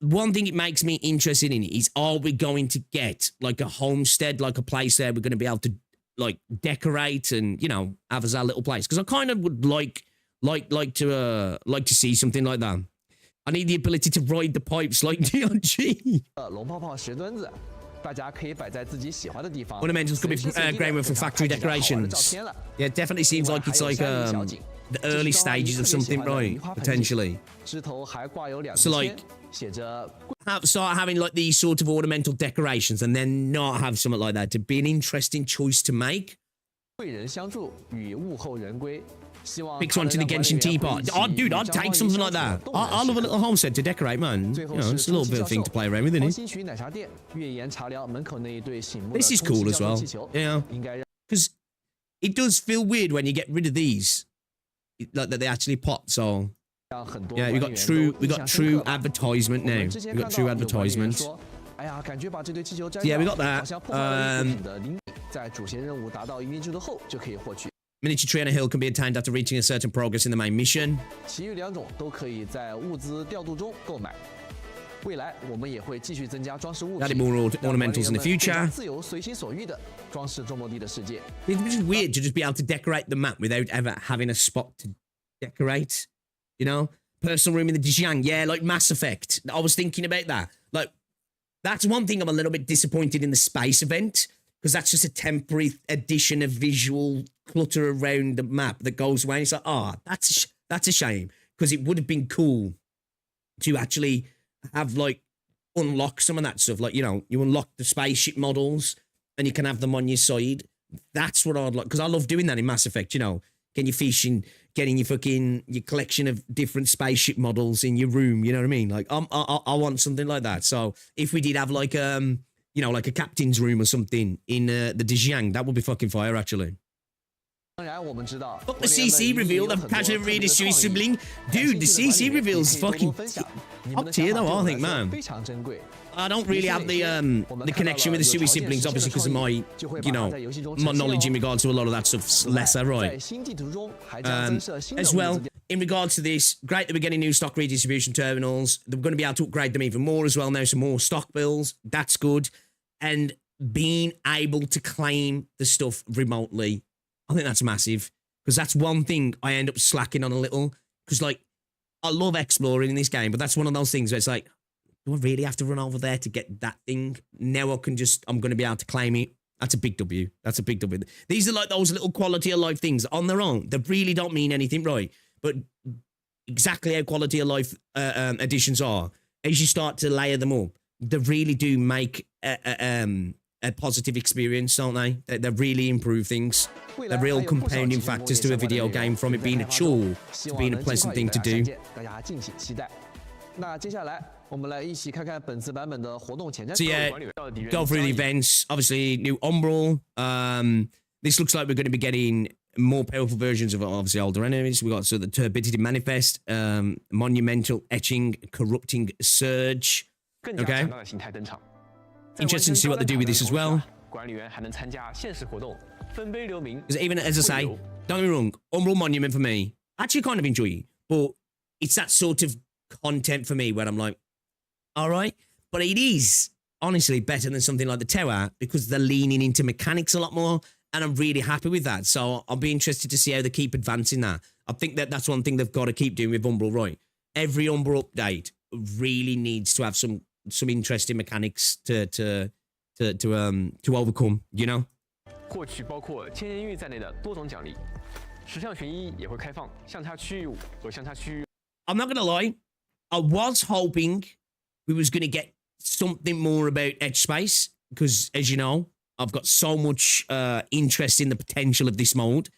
S2: One thing it makes me interested in is, are we going to get like a homestead, like a place there we're going to be able to like decorate and, you know, have as our little place? Because I kind of would like to see something like that. I need the ability to ride the pipes like DRG. Ornamentals could be great one for factory decorations. Yeah, it definitely seems like it's like the early stages of something, right? Potentially. So like, start having like these sort of ornamental decorations and then not have something like that. To be an interesting choice to make. Picks one to the Genshin teapot. Oh, dude, I'd take something like that. I love a little homestead to decorate, man. You know, it's a little bit of thing to play around with, isn't it? This is cool as well. Yeah. Because it does feel weird when you get rid of these. Like that they actually pop, so... Yeah, we got true advertisement now. We got true advertisement.
S5: 哎呀，感觉把这堆气球摘
S2: Yeah, we
S5: 掉
S2: got that.
S5: 好像破坏了物品的灵敏，在主线任务达到一定进度后就可以获取。
S2: Miniature tree on a hill can be attained after reaching a certain progress in the main mission.
S5: 其余2种都可以在物资调度中购买。未来我们也会继续增加装饰物品，
S2: Added more ornamentals in the future.
S5: 自由随心所欲的装饰中目的的世界。
S2: It's just weird to just be able to decorate the map without ever having a spot to decorate. You know, personal room in the Dijiang, yeah, like Mass Effect. I was thinking about that. Like, that's one thing I'm a little bit disappointed in the space event, because that's just a temporary addition of visual clutter around the map that goes away. And it's like, that's a shame, because it would have been cool to actually have like unlock some of that stuff. Like, you know, you unlock the spaceship models and you can have them on your side. That's what I'd like, because I love doing that in Mass Effect, you know, getting your fishing, getting your collection of different spaceship models in your room, you know what I mean? Like, I want something like that. So if we did have like, you know, like a captain's room or something in the Dijiang, that would be fucking fire, actually.
S5: 当然，我们知道
S2: Fuck the CC reveal. I'm casually reading Stewie sibling. Dude, the CC reveal is fucking up tier though, I think, man.
S5: 非常珍贵。
S2: I don't really have the connection with the Stewie siblings, obviously, because of my, you know, my knowledge in regards to a lot of that stuff's lesser, right?
S5: 在新地图中还将增设新的
S2: As
S5: 物
S2: well,
S5: 资
S2: in regards to this, great that we're getting new stock redistribution terminals. They're going to be able to upgrade them even more as well now, some more stock bills. That's good. And being able to claim the stuff remotely, I think that's massive. Because that's one thing I end up slacking on a little. Because, like, I love exploring in this game, but that's one of those things where it's like, do I really have to run over there to get that thing? Now I'm going to be able to claim it. That's a big W. That's a big W. These are like those little quality of life things on their own. They really don't mean anything, right? But exactly how quality of life additions are, as you start to layer them up, they really do make a positive experience, don't they? They really improve things. They're real compounding factors to a video game, from it being a chore to being a pleasant thing to do.
S5: 大家敬请期待。那接下来我们来一起看看本次版本的活动前瞻。
S2: So yeah, go through the events. Obviously, new Umbral. This looks like we're going to be getting more powerful versions of obviously older enemies. We got the Turbidity Manifest, Monumental Etching, Corrupting Surge. Okay. Interesting to see what they do with this as well.
S4: 管理员还能参加限时活动，分杯留名。
S2: Because even as I say, don't get me wrong, Umbral Monument for me, I actually kind of enjoy it, but it's that sort of content for me where I'm like, all right, but it is honestly better than something like the Tower because they're leaning into mechanics a lot more, and I'm really happy with that. So I'll be interested to see how they keep advancing that. I think that's one thing they've got to keep doing with Umbral, right? Every Umbral update really needs to have some interesting mechanics to overcome, you know?
S4: 获取包括千年玉在内的多种奖励，十项选一也会开放相差区域5和相差区域。
S2: I'm not gonna lie, I was hoping we was gonna get something more about Edge Space because, as you know, I've got so much interest in the potential of this mode.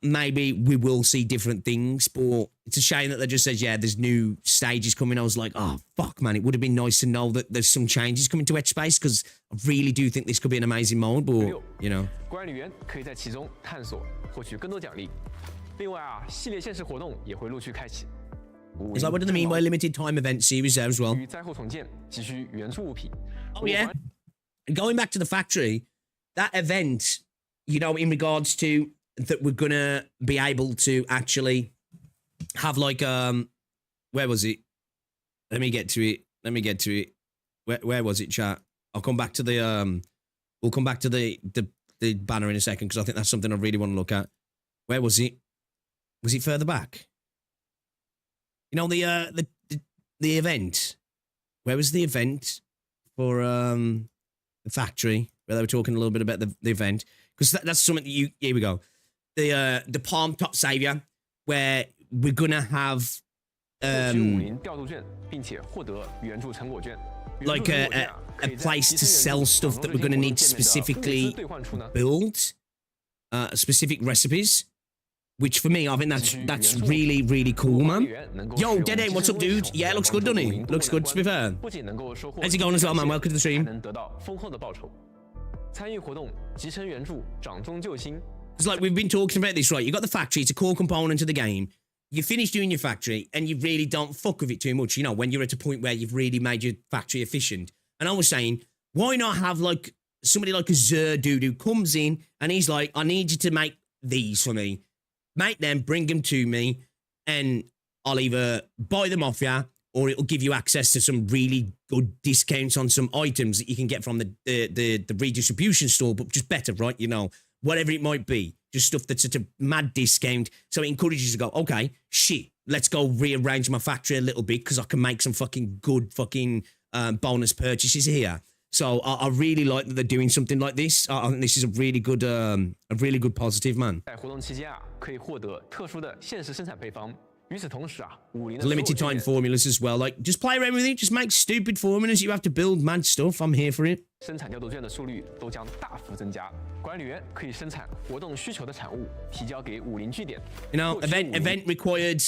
S2: Maybe we will see different things, but it's a shame that they just says, yeah, there's new stages coming. I was like, oh, fuck, man. It would have been nice to know that there's some changes coming to Edge Space because I really do think this could be an amazing mode, but, you know.
S4: 管理员可以在其中探索，获取更多奖励。另外啊，系列限时活动也会陆续开启。
S2: It's like, what do they mean by limited time event series there as well?
S4: 与灾后重建急需援助物品。
S2: Oh, yeah. And going back to the factory, that event, you know, in regards to that we're gonna be able to actually have like where was it? Let me get to it. Where was it, chat? I'll come back to the we'll come back to the banner in a second because I think that's something I really want to look at. Where was it? Was it further back? You know, the event. Where was the event for the factory where they were talking a little bit about the event? Because that's something that here we go. The Palm Top Savior, where we're gonna have like a place to sell stuff that we're gonna need to specifically build specific recipes. Which for me, I think that's really, really cool, man. Yo, Dead Aim, what's up, dude? Yeah, looks good, doesn't he? Looks good, to be fair. How's it going as well, man? Welcome to the stream. It's like we've been talking about this, right? You got the factory, it's a core component of the game. You finish doing your factory and you really don't fuck with it too much, you know, when you're at a point where you've really made your factory efficient. And I was saying, why not have like somebody like a Zerdude who comes in and he's like, I need you to make these for me. Make them, bring them to me, and I'll either buy them off you or it'll give you access to some really good discounts on some items that you can get from the redistribution store, but just better, right? You know, whatever it might be. Just stuff that's at a mad discount. So it encourages you to go, okay, shit, let's go rearrange my factory a little bit because I can make some fucking good fucking bonus purchases here. So I really like that they're doing something like this. I think this is a really good positive, man.
S4: 在活动期间啊，可以获得特殊的限时生产配方。与此同时啊，50的
S2: Limited time formulas as well. Like, just play around with it. Just make stupid formulas. You have to build mad stuff. I'm here for it.
S4: 生产调度卷的数率都将大幅增加。管理员可以生产活动需求的产物，提交给50据点。
S2: You know, event required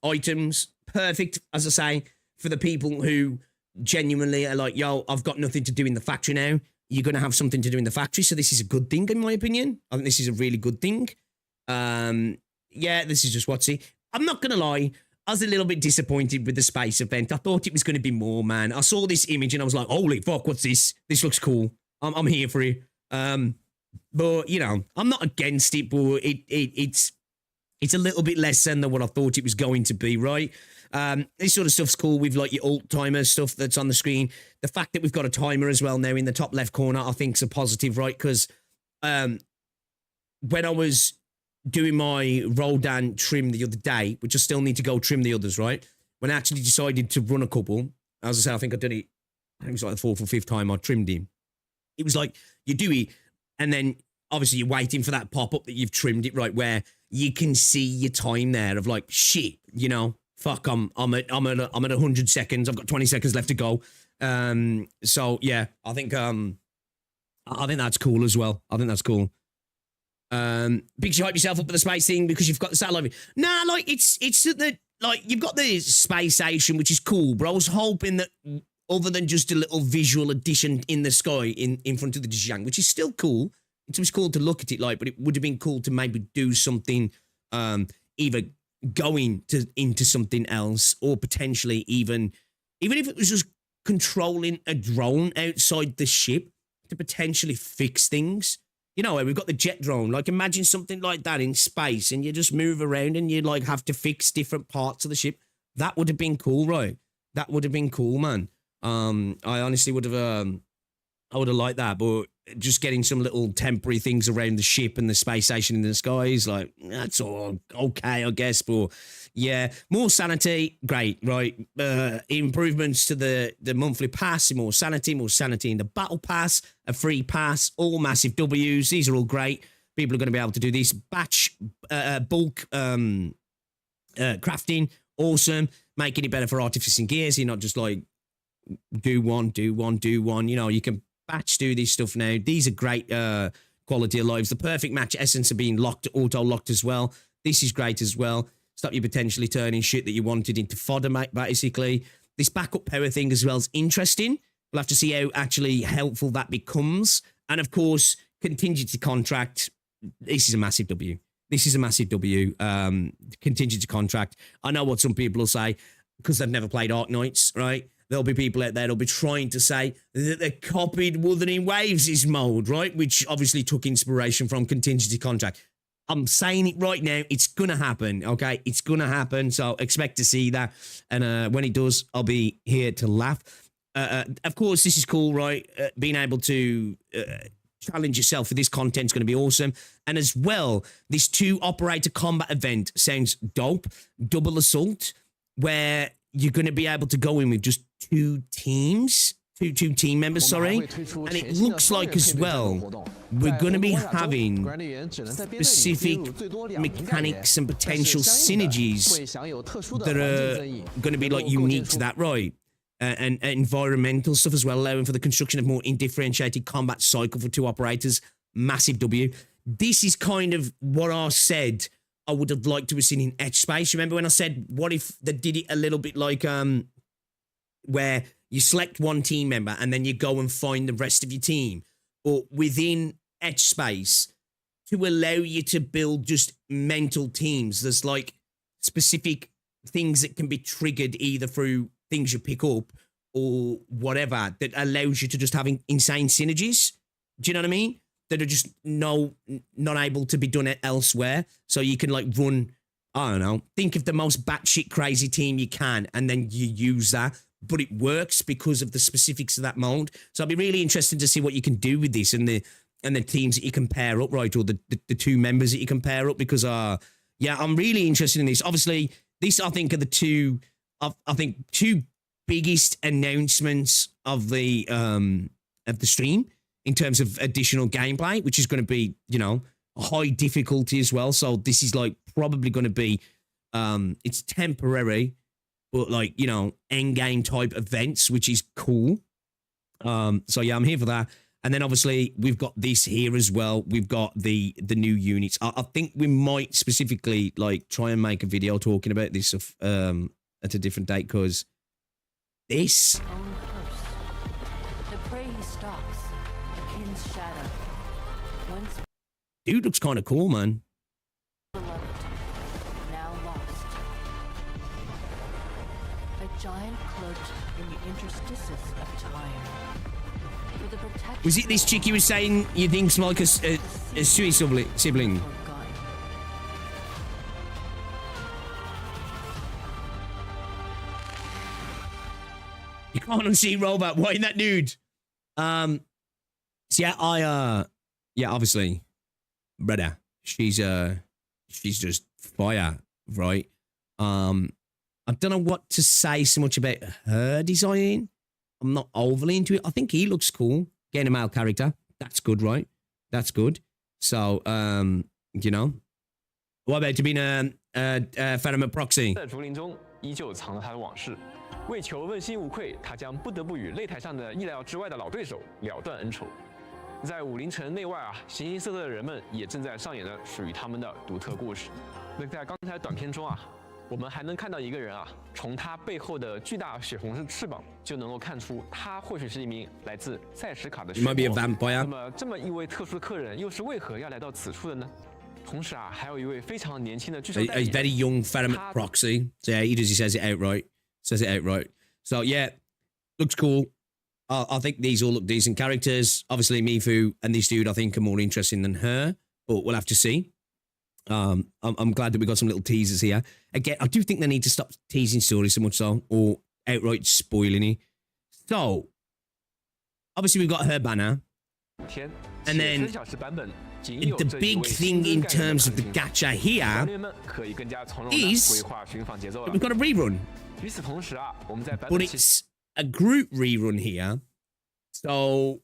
S2: items. Perfect, as I say, for the people who genuinely are like, yo, I've got nothing to do in the factory now. You're going to have something to do in the factory. So this is a good thing, in my opinion. I think this is a really good thing. Yeah, this is just what's it. I'm not going to lie. I was a little bit disappointed with the space event. I thought it was going to be more, man. I saw this image and I was like, holy fuck, what's this? This looks cool. I'm here for it. But, you know, I'm not against it, but it's a little bit less than what I thought it was going to be, right? This sort of stuff's cool with like your alt timer stuff that's on the screen. The fact that we've got a timer as well now in the top left corner, I think is a positive, right? Because when I was doing my roll down trim the other day, which I still need to go trim the others, right? When I actually decided to run a couple, as I said, I think I did it, I think it was like the 4th or 5th time I trimmed him. It was like, you do it, and then obviously you're waiting for that pop-up that you've trimmed it, right, where you can see your time there of like, shit, you know, fuck, I'm at 100 seconds, I've got 20 seconds left to go. So yeah, I think that's cool as well. I think that's cool. Because you hype yourself up for the space thing because you've got the satellite. Nah, like it's that like you've got the space station, which is cool, but I was hoping that other than just a little visual addition in the sky in front of the Zhang, which is still cool. It was cool to look at it like, but it would have been cool to maybe do something, either going into something else or potentially even if it was just controlling a drone outside the ship to potentially fix things. You know, we've got the jet drone. Like, imagine something like that in space and you just move around and you, like, have to fix different parts of the ship. That would have been cool, right? That would have been cool, man. I honestly would have, I would have liked that, but just getting some little temporary things around the ship and the space station in the skies, like, that's all okay, I guess, but yeah, more sanity, great, right? Improvements to the monthly pass, more sanity in the battle pass, a free pass, all massive W's. These are all great. People are going to be able to do this. Batch, bulk crafting, awesome. Making it better for artificing gears. You're not just like, do one. You know, you can batch do this stuff now. These are great quality of lives. The perfect match essence are being locked, auto-locked as well. This is great as well. Stop you potentially turning shit that you wanted into fodder, mate, basically. This backup power thing as well is interesting. We'll have to see how actually helpful that becomes. And of course, contingency contract. This is a massive W. This is a massive W. Contingency contract. I know what some people will say because they've never played Arknights, right? There'll be people out there that'll be trying to say that they copied Wuthering Waves' mode, right? Which obviously took inspiration from contingency contract. I'm saying it right now. It's going to happen, okay? It's going to happen, so expect to see that. And when it does, I'll be here to laugh. Of course, this is cool, right? Being able to challenge yourself for this content is going to be awesome. And as well, this 2-operator combat event sounds dope. Double Assault, where you're going to be able to go in with just two team members, sorry. And it looks like as well, we're going to be having specific mechanics and potential synergies that are going to be like unique to that, right? And environmental stuff as well, allowing for the construction of more indifferentiated combat cycle for 2 operators. Massive W. This is kind of what I said I would have liked to have seen in Etch Space. Remember when I said, what if they did it a little bit like where you select one team member and then you go and find the rest of your team, or within Etch Space to allow you to build just mental teams. There's like specific things that can be triggered either through things you pick up or whatever that allows you to just have insane synergies. Do you know what I mean? That are just not able to be done elsewhere. So you can like run, I don't know, think of the most batshit crazy team you can, and then you use that. But it works because of the specifics of that mode. So it'll be really interesting to see what you can do with this and the teams that you can pair up, right? Or the two members that you can pair up, because yeah, I'm really interested in this. Obviously, this I think are the two biggest announcements of the stream in terms of additional gameplay, which is going to be, you know, high difficulty as well. So this is like probably going to be it's temporary, but like, you know, end game type events, which is cool. So yeah, I'm here for that. And then obviously we've got this here as well. We've got the new units. I think we might specifically like try and make a video talking about this at a different date, because this
S6: the prey he stalks, a kin's shadow. Once
S2: dude looks kind of cool, man.
S6: beloved, now lost. A giant cloaked in the interstices of time. For the protection
S2: Was it this chick you was saying you think's like a Sui sibling?
S6: of God.
S2: You can't unsee robot. Why in that dude? So yeah, yeah, obviously, brother, she's just fire, right? I don't know what to say so much about her design. I'm not overly into it. I think he looks cool. Getting a male character, that's good, right? That's good. So, you know, what about to be a Pheromone proxy?
S4: 在竹林中依旧藏着他的往事，为求问心无愧，他将不得不与擂台上的意料之外的老对手了断恩仇。在武林城内外啊，形形色色的人们也正在上演着属于他们的独特故事。那在刚才短片中啊，我们还能看到一个人啊，从他背后的巨大血红色翅膀就能够看出，他或许是一名来自塞什卡的血魔。那么这么一位特殊的客人，又是为何要来到此处的呢？同时啊，还有一位非常年轻的巨兽代
S2: A
S4: 言。
S2: very young Pheromone proxy. So yeah, he says it outright. Says it outright. So yeah, looks cool. I think these all look decent characters. Obviously, Mifu and this dude I think are more interesting than her, but we'll have to see. I'm glad that we got some little teasers here. Again, I do think they need to stop teasing stories so much so, or outright spoiling it. So, obviously we've got her banner. And then the big thing in terms of the gacha here is we've got a rerun. But it's a group rerun here. So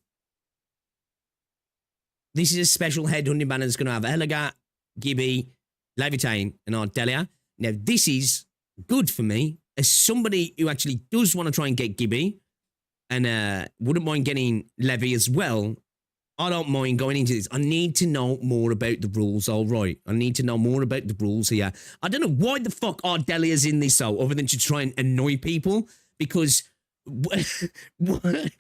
S2: this is a special headhunting banner that's going to have Elegant, Gibby, Levitain, and Ardelia. Now, this is good for me as somebody who actually does want to try and get Gibby and wouldn't mind getting Levy as well. I don't mind going into this. I need to know more about the rules, all right. I need to know more about the rules here. I don't know why the fuck Ardelia's in this, though, other than to try and annoy people, because the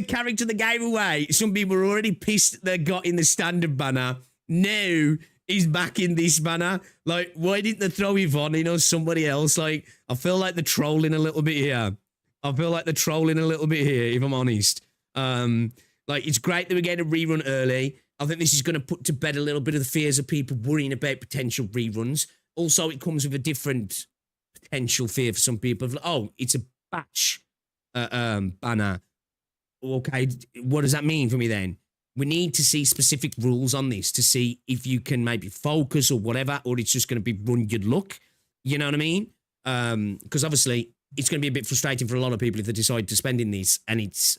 S2: character that gave away, some people were already pissed they got in the standard banner. Now he's back in this banner. Like, why didn't they throw Yvonne in or somebody else? Like, I feel like they're trolling a little bit here. If I'm honest. Like, it's great that we're getting a rerun early. I think this is going to put to bed a little bit of the fears of people worrying about potential reruns. Also, it comes with a different potential fear for some people. Oh, it's a batch banner. Okay, what does that mean for me then? We need to see specific rules on this to see if you can maybe focus or whatever, or it's just going to be run your luck. You know what I mean? Because obviously, it's going to be a bit frustrating for a lot of people if they decide to spend in this and it's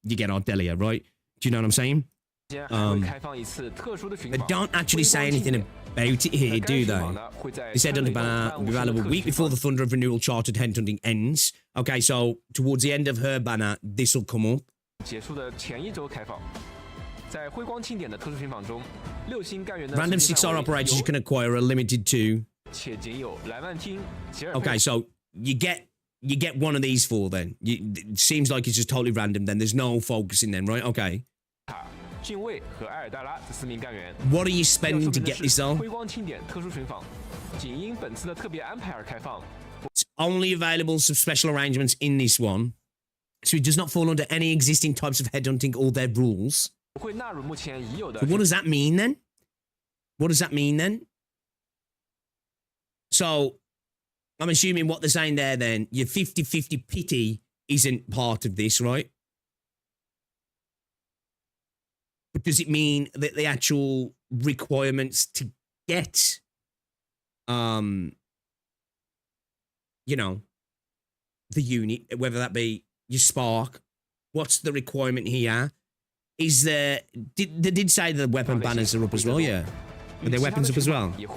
S2: you get Ardelia, right? Do you know what I'm saying? They don't actually say anything about it here, do they? They said on the banner will be available a week before the Thunder of Renewal Chartered Headhunting ends. Okay, so towards the end of her banner, this will come up.
S4: 结束的前一周开放，在辉光庆典的特殊寻访中，6星干员的
S2: Random 6-star operators you can acquire are limited to.
S4: 且仅有莱万汀、吉尔。
S2: Okay, so you get one of these four then. It seems like it's just totally random then. There's no focusing then, right? Okay.
S4: 俊卫和埃尔戴拉这4名干员。
S2: What are you spending to get this though?
S4: 辉光庆典特殊寻访，仅因本次的特别安排而开放。
S2: only available some special arrangements in this one. So it does not fall under any existing types of headhunting or their rules. So what does that mean then? What does that mean then? So I'm assuming what they're saying there then, your 50-50 pity isn't part of this, right? But does it mean that the actual requirements to get, you know, the unit, whether that be your spark, what's the requirement here? Is there, they did say the weapon banners are up as well, yeah? Are their weapons up as well? Yeah,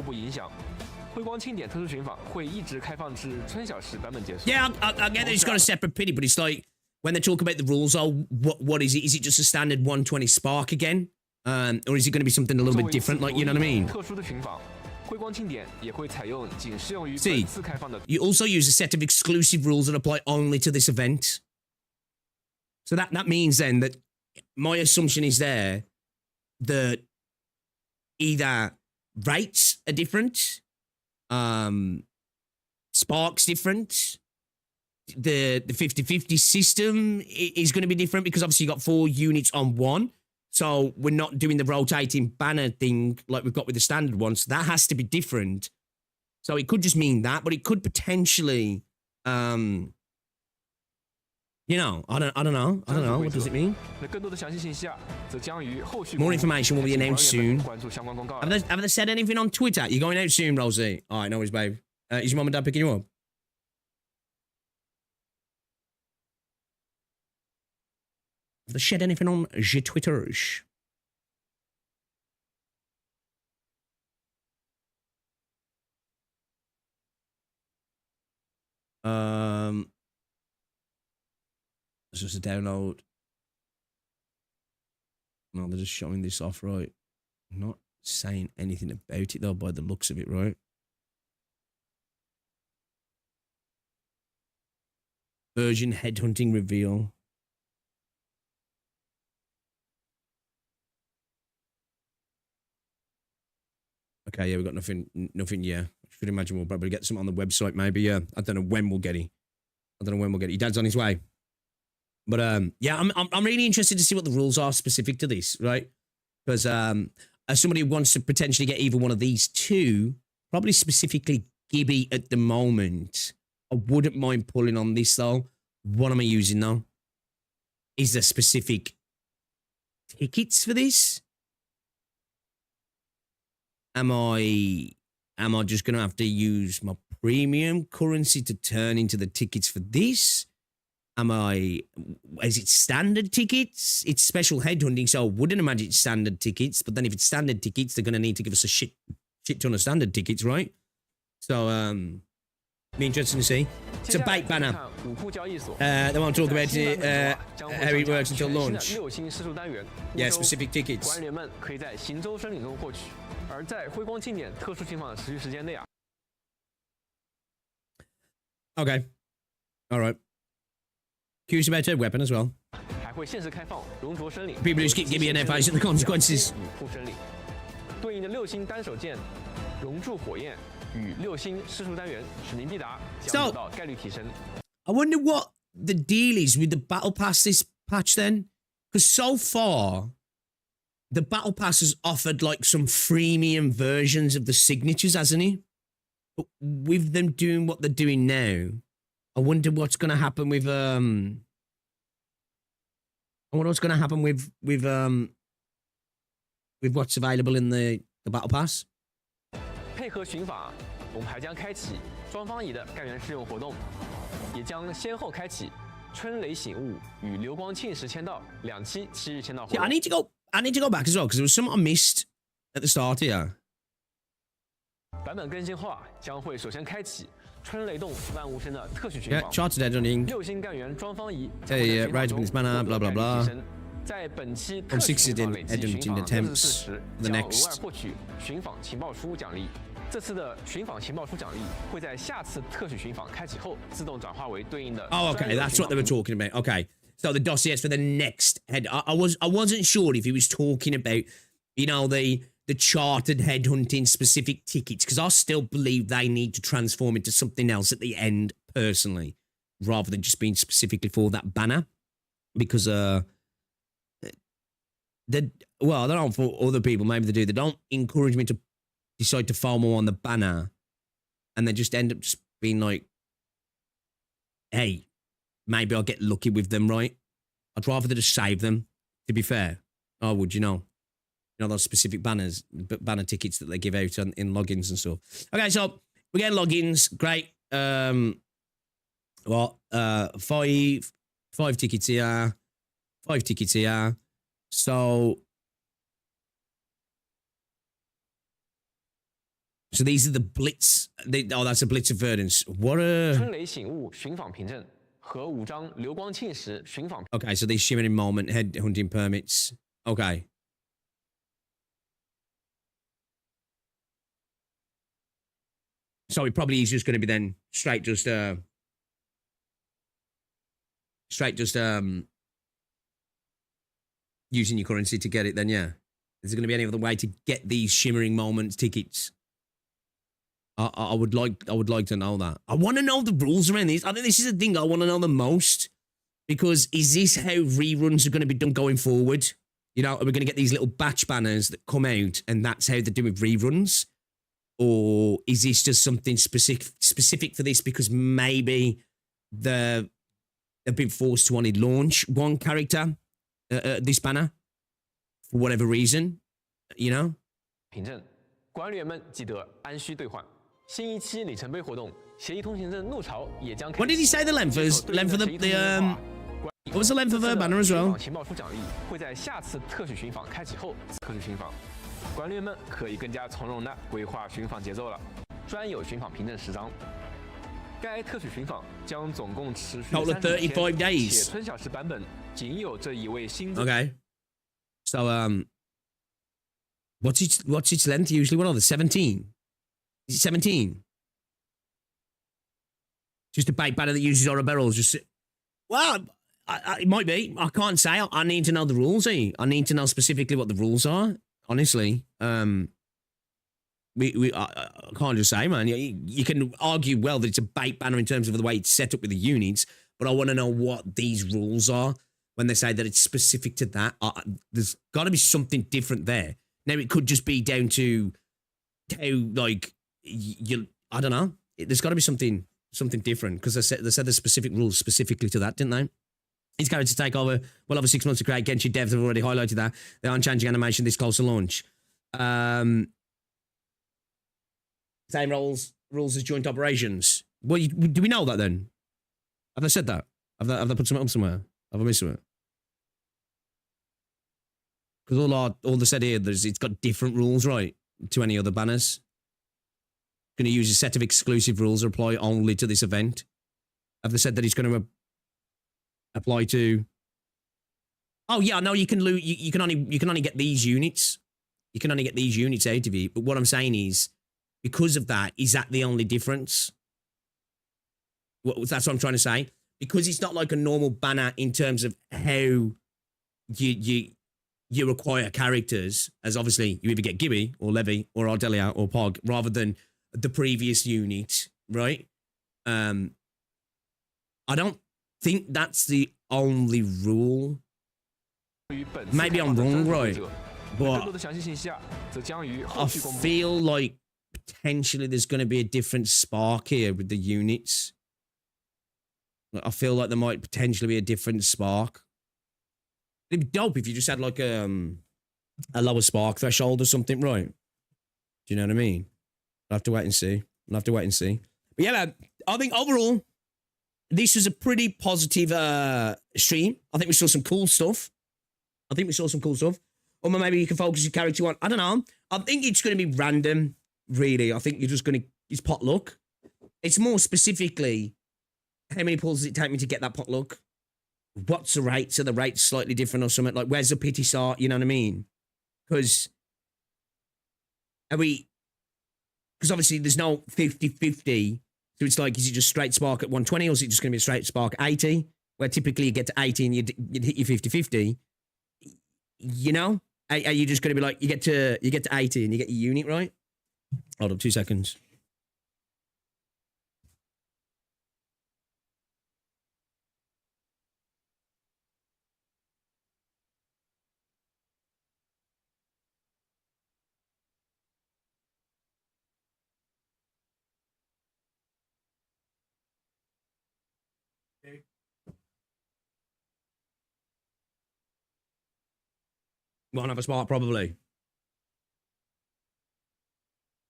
S2: I get that it's got a separate pity, but it's like, when they talk about the rules, what is it? Is it just a standard 120 spark again? Or is it going to be something a little bit different, like, you know what I mean? See, you also use a set of exclusive rules that apply only to this event. So that means then that my assumption is there that either rates are different, sparks different, the 50-50 system is going to be different because obviously you got 4 units on one. So we're not doing the rotating banner thing like we've got with the standard one. So that has to be different. So it could just mean that, but it could potentially, you know, I don't know. What does it mean? More information will be announced soon. Have they said anything on Twitter? You're going out soon, Rosie? All right, no worries, babe. Is your mum and dad picking you up? Have they said anything on your Twitters? It's just a download. No, they're just showing this off, right? Not saying anything about it, though, by the looks of it, right? Urgent headhunting reveal. Okay, yeah, we've got nothing, yeah. I should imagine we'll probably get something on the website, maybe, yeah. I don't know when we'll get it. Your dad's on his way. But, yeah, I'm really interested to see what the rules are specific to this, right? Because as somebody who wants to potentially get either one of these two, probably specifically Gibby at the moment, I wouldn't mind pulling on this, though. What am I using, though? Is there specific tickets for this? Am I just going to have to use my premium currency to turn into the tickets for this? Is it standard tickets? It's special headhunting, so I wouldn't imagine it's standard tickets. But then if it's standard tickets, they're going to need to give us a shit ton of standard tickets, right? So, be interesting to see. It's a bait banner. They won't talk about it, how it works until launch. Yeah, specific tickets. Okay. All right. Curious about her weapon as well. People just keep giving me an advice on the consequences. So, I wonder what the deal is with the Battle Pass this patch then? Because so far, the Battle Pass has offered like some freemium versions of the signatures, hasn't it? But with them doing what they're doing now, I wonder what's going to happen with I wonder what's going to happen with what's available in the Battle Pass.
S4: 配合寻法，我们还将开启双方乙的干员试用活动，也将先后开启春雷醒悟与流光庆时签到2期7日签到活动。
S2: Yeah, I need to go back as well because there was something I missed at the start here.
S4: 版本更新后将会首先开启春雷动万物生的特许寻访。
S2: Yeah, charted headhunting.
S4: 6星干员庄方乙。
S2: Yeah, right up in this manner, blah blah blah.
S4: 在本期
S2: From 60 headhunting attempts, the next.
S4: 将额外获取寻访情报书奖励。这次的寻访情报书奖励会在下次特许寻访开启后自动转化为对应的。
S2: Oh, okay, that's what they were talking about. Okay, so the dossiers for the next head. I wasn't sure if he was talking about, you know, the chartered headhunting specific tickets because I still believe they need to transform into something else at the end personally, rather than just being specifically for that banner, because well, I don't know, for other people, maybe they do. They don't encourage me to decide to follow more on the banner, and they just end up just being like, hey, maybe I'll get lucky with them, right? I'd rather just save them, to be fair. I would, you know, those specific banners, banner tickets that they give out in logins and stuff. Okay, so we get logins, great. Five tickets here, 5 tickets here. So these are the blitz. That's a blitz of verdance. What a... Okay, so these shimmering moment, head hunting permits. Okay. So it probably is just going to be then straight just using your currency to get it then, yeah. Is there going to be any other way to get these shimmering moments tickets? I would like to know that. I want to know the rules around this. I think this is the thing I want to know the most, because is this how reruns are going to be done going forward? You know, are we going to get these little batch banners that come out and that's how they're doing reruns? Or is this just something specific for this because maybe they've been forced to only launch one character, this banner, for whatever reason, you know?
S4: 凭证，管理员们记得按需兑换。新一期里程碑活动，协议通行证怒潮也将开始。
S2: What did he say the length was? Length of the what was the length of the banner as well?
S4: 情报出奖励会在下次特许寻访开启后特许寻访。 管理员们可以更加从容地规划寻访节奏了。专有寻访凭证10张，该特许寻访将总共持续
S2: 35 days，
S4: 且春晓时版本仅有这一位新增。
S2: Okay, so what's its length usually? What are the 17? Is it 17? Just a bait banner that uses Aura barrels. Just well, it might be. I can't say. I need to know the rules. I need to know specifically what the rules are. Honestly, I can't just say, man. You can argue well that it's a bait banner in terms of the way it's set up with the units, but I want to know what these rules are when they say that it's specific to that. There's got to be something different there. Now it could just be down to how, like, I don't know. There's got to be something different, because they said there's specific rules specifically to that, didn't they? It's going to take over well over 6 months to create. Genshin devs have already highlighted that. They aren't changing animation this close to launch. Same rules as joint operations. Well, do we know that then? Have they said that? Have they put something up somewhere? Have I missed something? Because all they said here is it's got different rules, right, to any other banners. Going to use a set of exclusive rules that apply only to this event. Have they said that it's going to apply to? Oh yeah, no, you can lose. You can only get these units. You can only get these units out of it. But what I'm saying is, because of that, is that the only difference? That's what I'm trying to say. Because it's not like a normal banner in terms of how you acquire characters, as obviously you either get Gibby or Levy or Ardelia or Pog, rather than the previous unit, right? I don't think that's the only rule. Maybe I'm wrong, right? But I feel like potentially there's going to be a different spark here with the units. I feel like there might potentially be a different spark. It'd be dope if you just had like a lower spark threshold or something, right? Do you know what I mean? I'll have to wait and see. But yeah, man, I think overall, this was a pretty positive stream. I think we saw some cool stuff. Or maybe you can focus your character on, I don't know. I think it's going to be random, really. I think you're just going to, it's potluck. It's more specifically, how many pulls does it take me to get that potluck? What's the rates? Are the rates slightly different or something? Like, where's the pity start? You know what I mean? Because obviously there's no 50-50. So it's like, is it just straight spark at 120 or is it just going to be a straight spark at 80? Where typically you get to 80 and you'd hit your 50-50. You know? Are you just going to be like, you get to 80 and you get your unit right? Hold up 2 seconds. Won't have a spark, probably.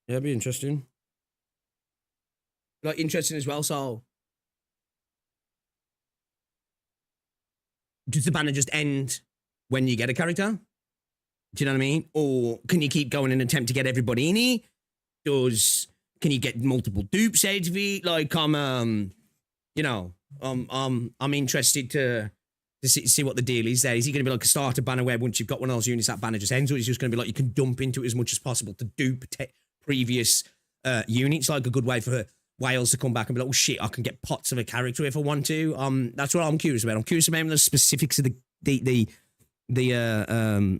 S2: Yeah, it'd be interesting. Like, interesting as well, so... Does the banner just end when you get a character? Do you know what I mean? Or can you keep going and attempt to get everybody in here? Can you get multiple dupes out of it? Like, I'm interested to see what the deal is there. Is he going to be like a starter banner where once you've got one of those units, that banner just ends? Or is it just going to be like you can dump into it as much as possible to dupe previous units? Like a good way for Wales to come back and be like, oh shit, I can get pots of a character if I want to. That's what I'm curious about. I'm curious about the specifics of the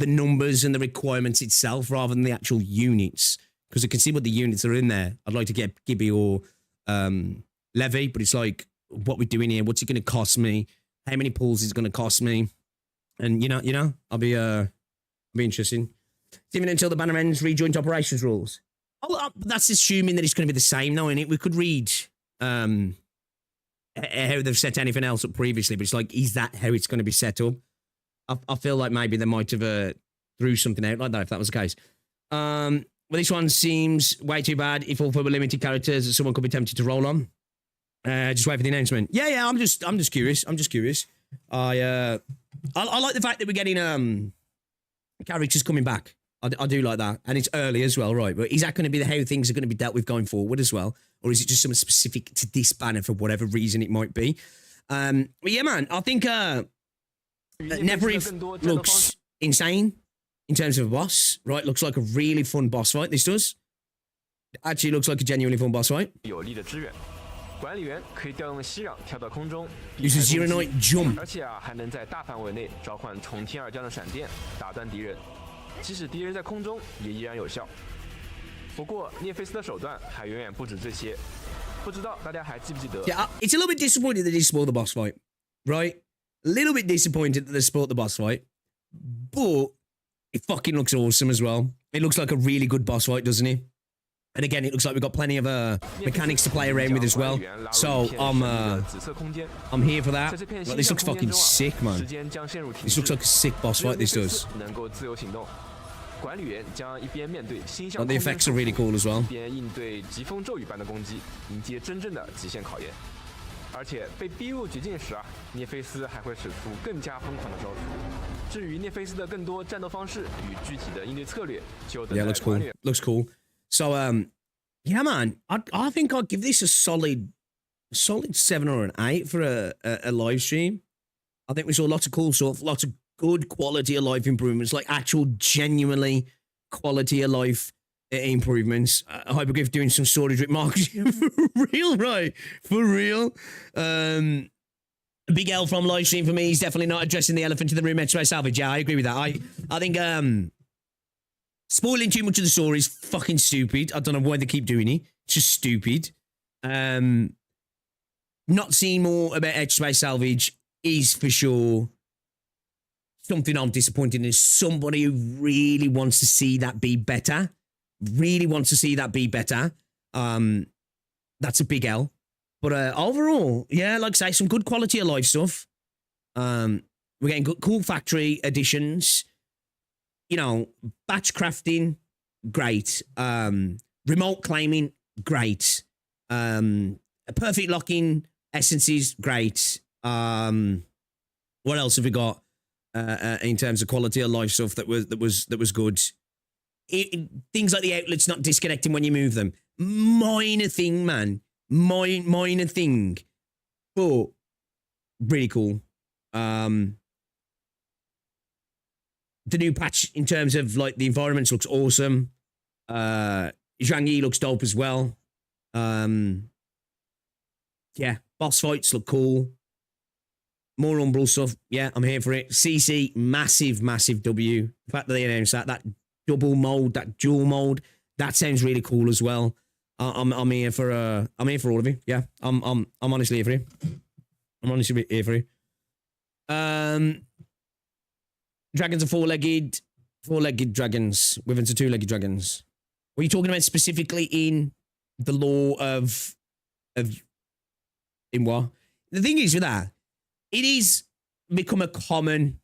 S2: numbers and the requirements itself rather than the actual units. Because I can see what the units are in there. I'd like to get Gibby or Levy, but it's like, what we're doing here, what's it going to cost me? How many pulls is it going to cost me? And I'll be interesting. Even until the banner ends, rejoint operations rules. Oh, that's assuming that it's going to be the same, though, innit? We could read how they've set anything else up previously, but it's like, is that how it's going to be set up? I feel like maybe they might have threw something out like that if that was the case. Well, this one seems way too bad. If all for limited characters that someone could be tempted to roll on. Just wait for the announcement. Yeah. I'm just curious. I like the fact that we're getting characters coming back. I do like that, and it's early as well, right? But is that going to be how things are going to be dealt with going forward as well, or is it just something specific to this banner for whatever reason it might be? But yeah, man, I think Neverif looks insane in terms of a boss, right? Looks like a really fun boss fight. This does. Actually looks like a genuinely fun boss fight. Use a Zero Night jump.
S4: 而且还能在大范围内召唤从天而降的闪电，打断敌人。即使敌人在空中，也依然有效。不过涅菲斯的手段还远远不止这些。不知道大家还记不记得
S2: ？Yeah, it's a little bit disappointed that they spoiled the boss fight, right? A little bit disappointed that they spoiled the boss fight, but it fucking looks awesome as well. It looks like a really good boss fight, doesn't it? And again, it looks like we've got plenty of mechanics to play around with as well. So I'm here for that. Like, this looks fucking sick, man. This looks like a sick boss fight. This does. Like, the effects are really cool as well.
S4: 而且被逼入绝境时涅菲斯还会使出更加疯狂的招数。至于涅菲斯的更多战斗方式与具体的应对策略，就等待
S2: looks cool. Looks cool. So yeah, man, I think I'd give this a solid 7 or an 8 for a live stream. I think we saw lots of cool stuff, lots of good quality of life improvements, like actual genuinely quality of life improvements. Hypergryph doing some storage with marketing for real, right? For real. Big L from live stream for me. He's definitely not addressing the elephant in the room. X-Ray Salvage. Yeah, I agree with that. I think spoiling too much of the story is fucking stupid. I don't know why they keep doing it. It's just stupid. Not seeing more about X-Ray Salvage is for sure something I'm disappointed in. Is somebody who really wants to see that be better. Really wants to see that be better. That's a big L. But overall, yeah, like I say, some good quality of life stuff. We're getting good, cool factory additions. You know, batch crafting, great. Remote claiming, great. Perfect locking essences, great. What else have we got in terms of quality of life stuff that was good? Things like the outlets not disconnecting when you move them. Minor thing, man. Minor thing. But really cool. The new patch in terms of like the environments looks awesome. Zhang Yi looks dope as well. Yeah, boss fights look cool. More Umbral stuff. Yeah, I'm here for it. CC, massive W. The fact that they announced that double mode, that dual mode, that sounds really cool as well. I'm here for all of you. Yeah, I'm honestly here for you. I'm honestly here for you. Dragons are four-legged dragons. Wyverns are two-legged dragons. What are you talking about specifically in the lore of in what? the thing is with that, it is become a common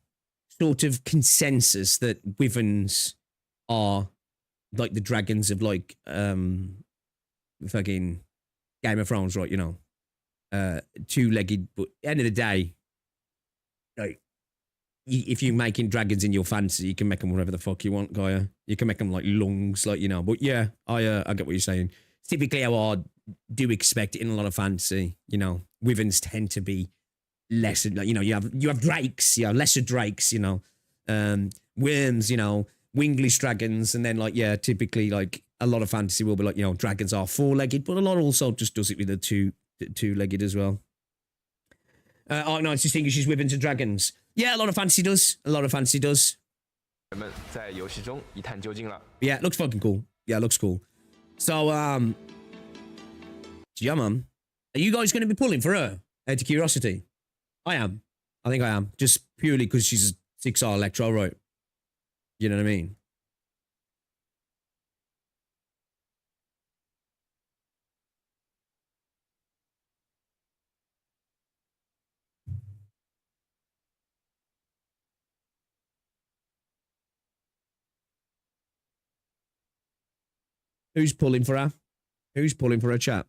S2: sort of consensus that wyverns are like the dragons of like fucking Game of Thrones, right? You know, two-legged. But at the end of the day, like, if you're making dragons in your fantasy, you can make them whatever the fuck you want, Gaia. You can make them like lungs, like, you know. But yeah, I get what you're saying. Typically, how I do expect it in a lot of fantasy, you know, wyverns tend to be lesser, like, you know, you have drakes, you have lesser drakes, you know, worms, you know, wingless dragons, and then like, yeah, typically like a lot of fantasy will be like, you know, dragons are four-legged, but a lot also just does it with the two-legged as well. Arknights distinguishes wyverns and dragons. Yeah, a lot of fantasy does. A lot of fantasy does. Yeah, it looks fucking cool. Yeah, it looks cool. So, yeah, man. Are you guys going to be pulling for her? Out of curiosity. I am. I think I am. Just purely because she's a 6R Electro, right? You know what I mean? Who's pulling for her? Who's pulling for her, chat?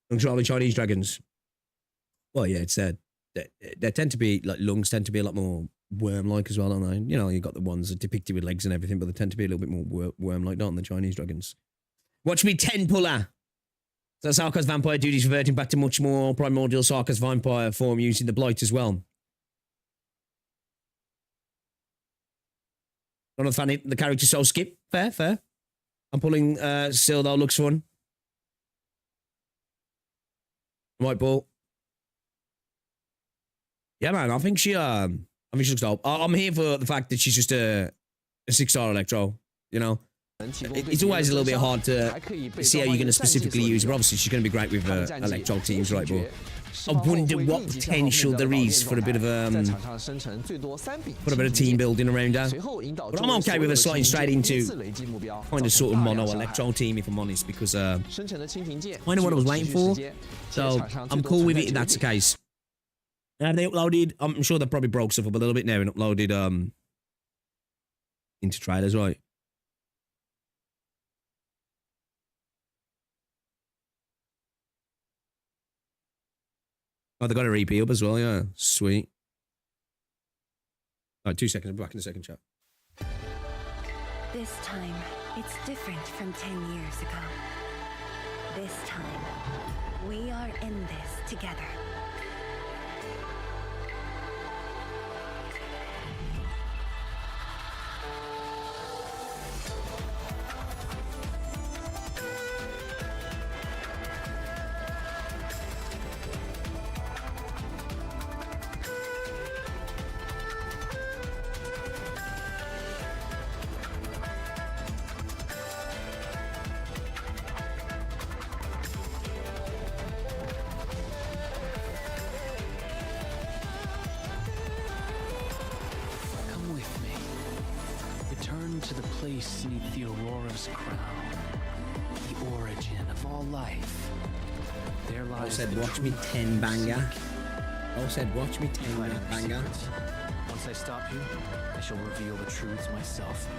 S2: Controlling Chinese dragons. Well, yeah, it's they tend to be like lungs tend to be a lot more worm-like as well, don't they? You know, you got the ones that are depicted with legs and everything, but they tend to be a little bit more worm-like, don't they, the Chinese dragons? Watch me 10 puller. So Sarkaz vampire duties reverting back to much more primordial Sarkaz vampire form using the blight as well. Not a fan of the character soul skip. Fair. I'm pulling still though, looks fun. White ball. Yeah, man, I think she looks dope. I'm here for the fact that she's just a 6-star Electro, you know? It's always a little bit hard to see how you're going to specifically use her. Obviously, she's going to be great with Electro teams, right, but I wonder what potential there is for a bit of team building around her. But I'm okay with her sliding straight into kind of sort of mono Electro team, if I'm honest, because kind of what I was waiting for. So I'm cool with it if that's the case. Have they uploaded? I'm sure they probably broke stuff up a little bit now and uploaded into trailers, right? Oh, they got a repeat up as well, yeah. Sweet. All right, 2 seconds. I'll be back in a second, chat.
S8: This time, it's different from 10 years ago. This time, we are in this together.
S7: To the place beneath the Aurora's crown, the origin of all life. There lies.
S2: I said, watch me 10 banger. I said, watch me 10 banger.
S7: Once I stop you, I shall reveal the truths myself.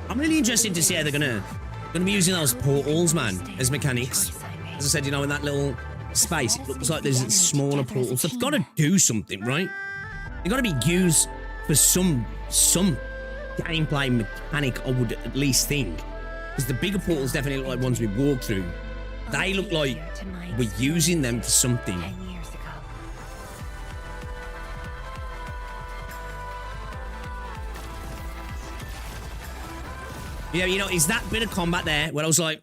S2: I'm really interested to see how they're gonna be using those portals, man, as mechanics. As I said, you know, in that little space, it looks like there's smaller portals. They've got to do something, right? They've got to be used for some gameplay mechanic, I would at least think. Because the bigger portals definitely look like ones we walked through. They look like we're using them for something. Yeah, you know, it's that bit of combat there where I was like,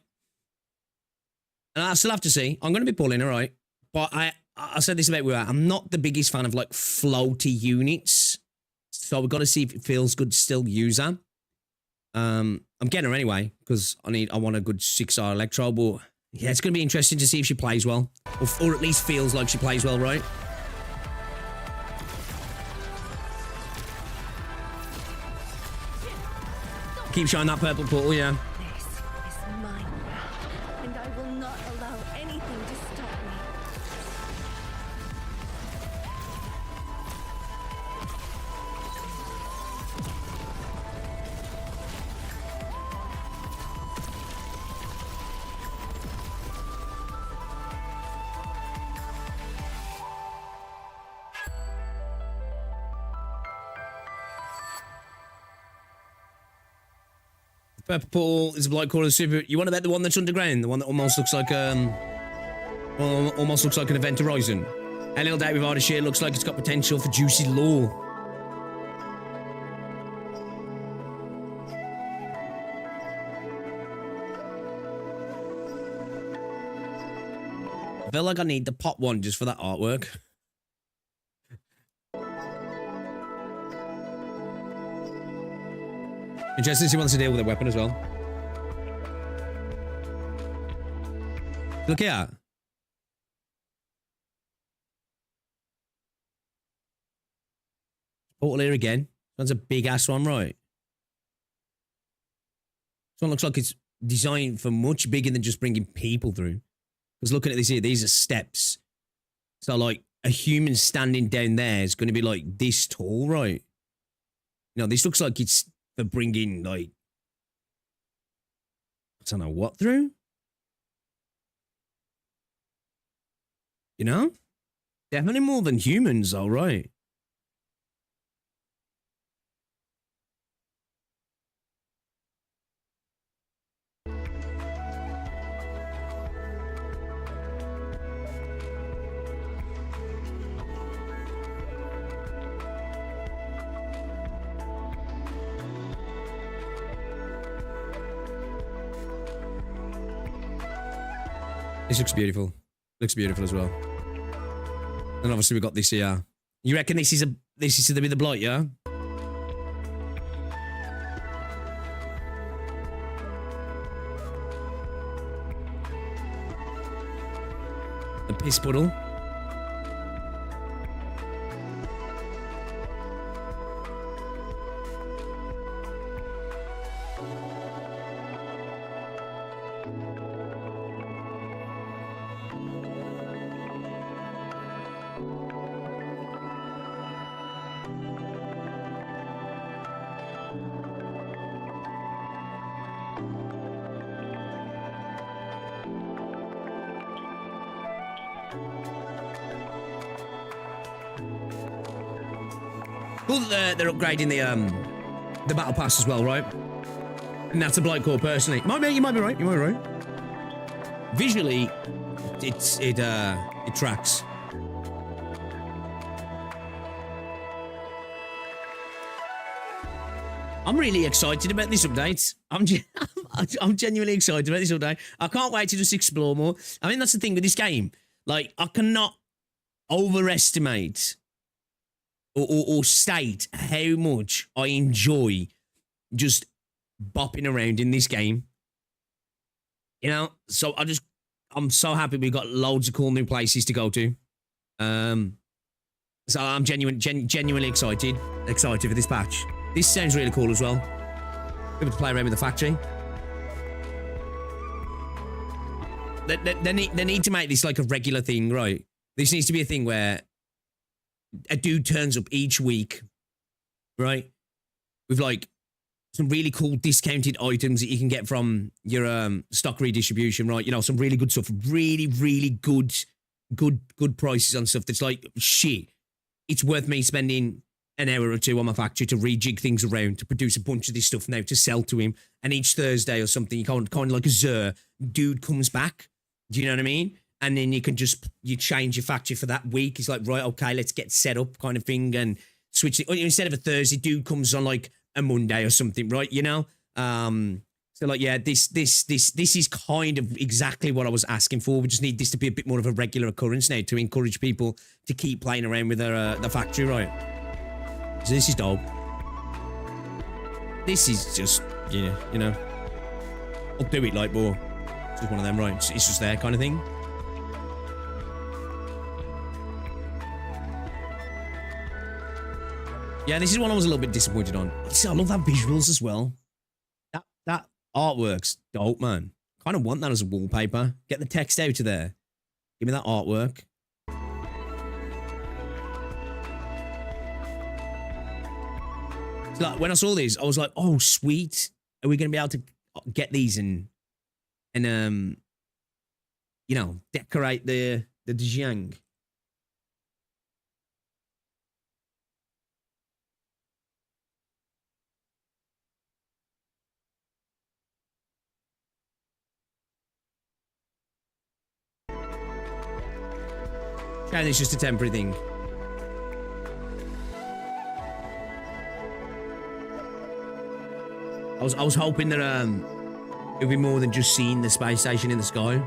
S2: and I still have to see. I'm going to be pulling, all right. But I said this about where I'm not the biggest fan of like floaty units. So we've got to see if it feels good to still use her. I'm getting her anyway because I want a good 6-star Electro. But yeah, it's going to be interesting to see if she plays well. Or at least feels like she plays well, right? Keep showing that purple portal, yeah.
S8: This is mine now, and I will not allow anything to stop me.
S2: Purple portal is a blight core of super. You want to bet the one that's underground, the one that almost looks like almost looks like an Event Horizon. A little doubt with Ardashir looks like it's got potential for juicy lore. I feel like I need the pop one just for that artwork. Interesting, she wants to deal with a weapon as well. Look here. Portal here again. That's a big ass one, right? This one looks like it's designed for much bigger than just bringing people through. Because looking at this here, these are steps. So like a human standing down there is going to be like this tall, right? You know, this looks like it's for bringing, like, I don't know what through. You know? Definitely more than humans, though, right? This looks beautiful. Looks beautiful as well. And obviously we've got this here. You reckon this is to be the blight, yeah? The piss puddle. Well, they're upgrading the battle pass as well, right? And that's a blight core, personally. You might be right. You might be right. Visually, it tracks. I'm really excited about this update. I'm genuinely excited about this update. I can't wait to just explore more. I mean, that's the thing with this game. Like, I cannot overestimate or state how much I enjoy just bopping around in this game. You know, so I'm so happy we've got loads of cool new places to go to. So I'm genuinely excited for this patch. This sounds really cool as well. Able to play around with the factory. They need to make this like a regular thing, right? This needs to be a thing where a dude turns up each week, right? With like some really cool discounted items that you can get from your stock redistribution, right? You know, some really good stuff, really, really good prices on stuff that's like, shit, it's worth me spending an hour or two on my factory to rejig things around to produce a bunch of this stuff now to sell to him. And each Thursday or something, you kind of like a Zer, dude comes back. Do you know what I mean? And then you change your factory for that week. It's like, right, okay, let's get set up kind of thing and switch it. Instead of a Thursday, dude comes on like a Monday or something, right? You know? So like, yeah, this is kind of exactly what I was asking for. We just need this to be a bit more of a regular occurrence now to encourage people to keep playing around with their the factory, right? So this is dope. This is just, yeah, you know, I'll do it like more. It's just one of them, right? It's just there kind of thing. Yeah, this is one I was a little bit disappointed on. See, I love that visuals as well. That artwork's dope, man. Kind of want that as a wallpaper. Get the text out of there. Give me that artwork. So like, when I saw these, I was like, oh, sweet. Are we going to be able to get these and you know, decorate the Zhejiang? And it's just a temporary thing. I was hoping that it would be more than just seeing the space station in the sky.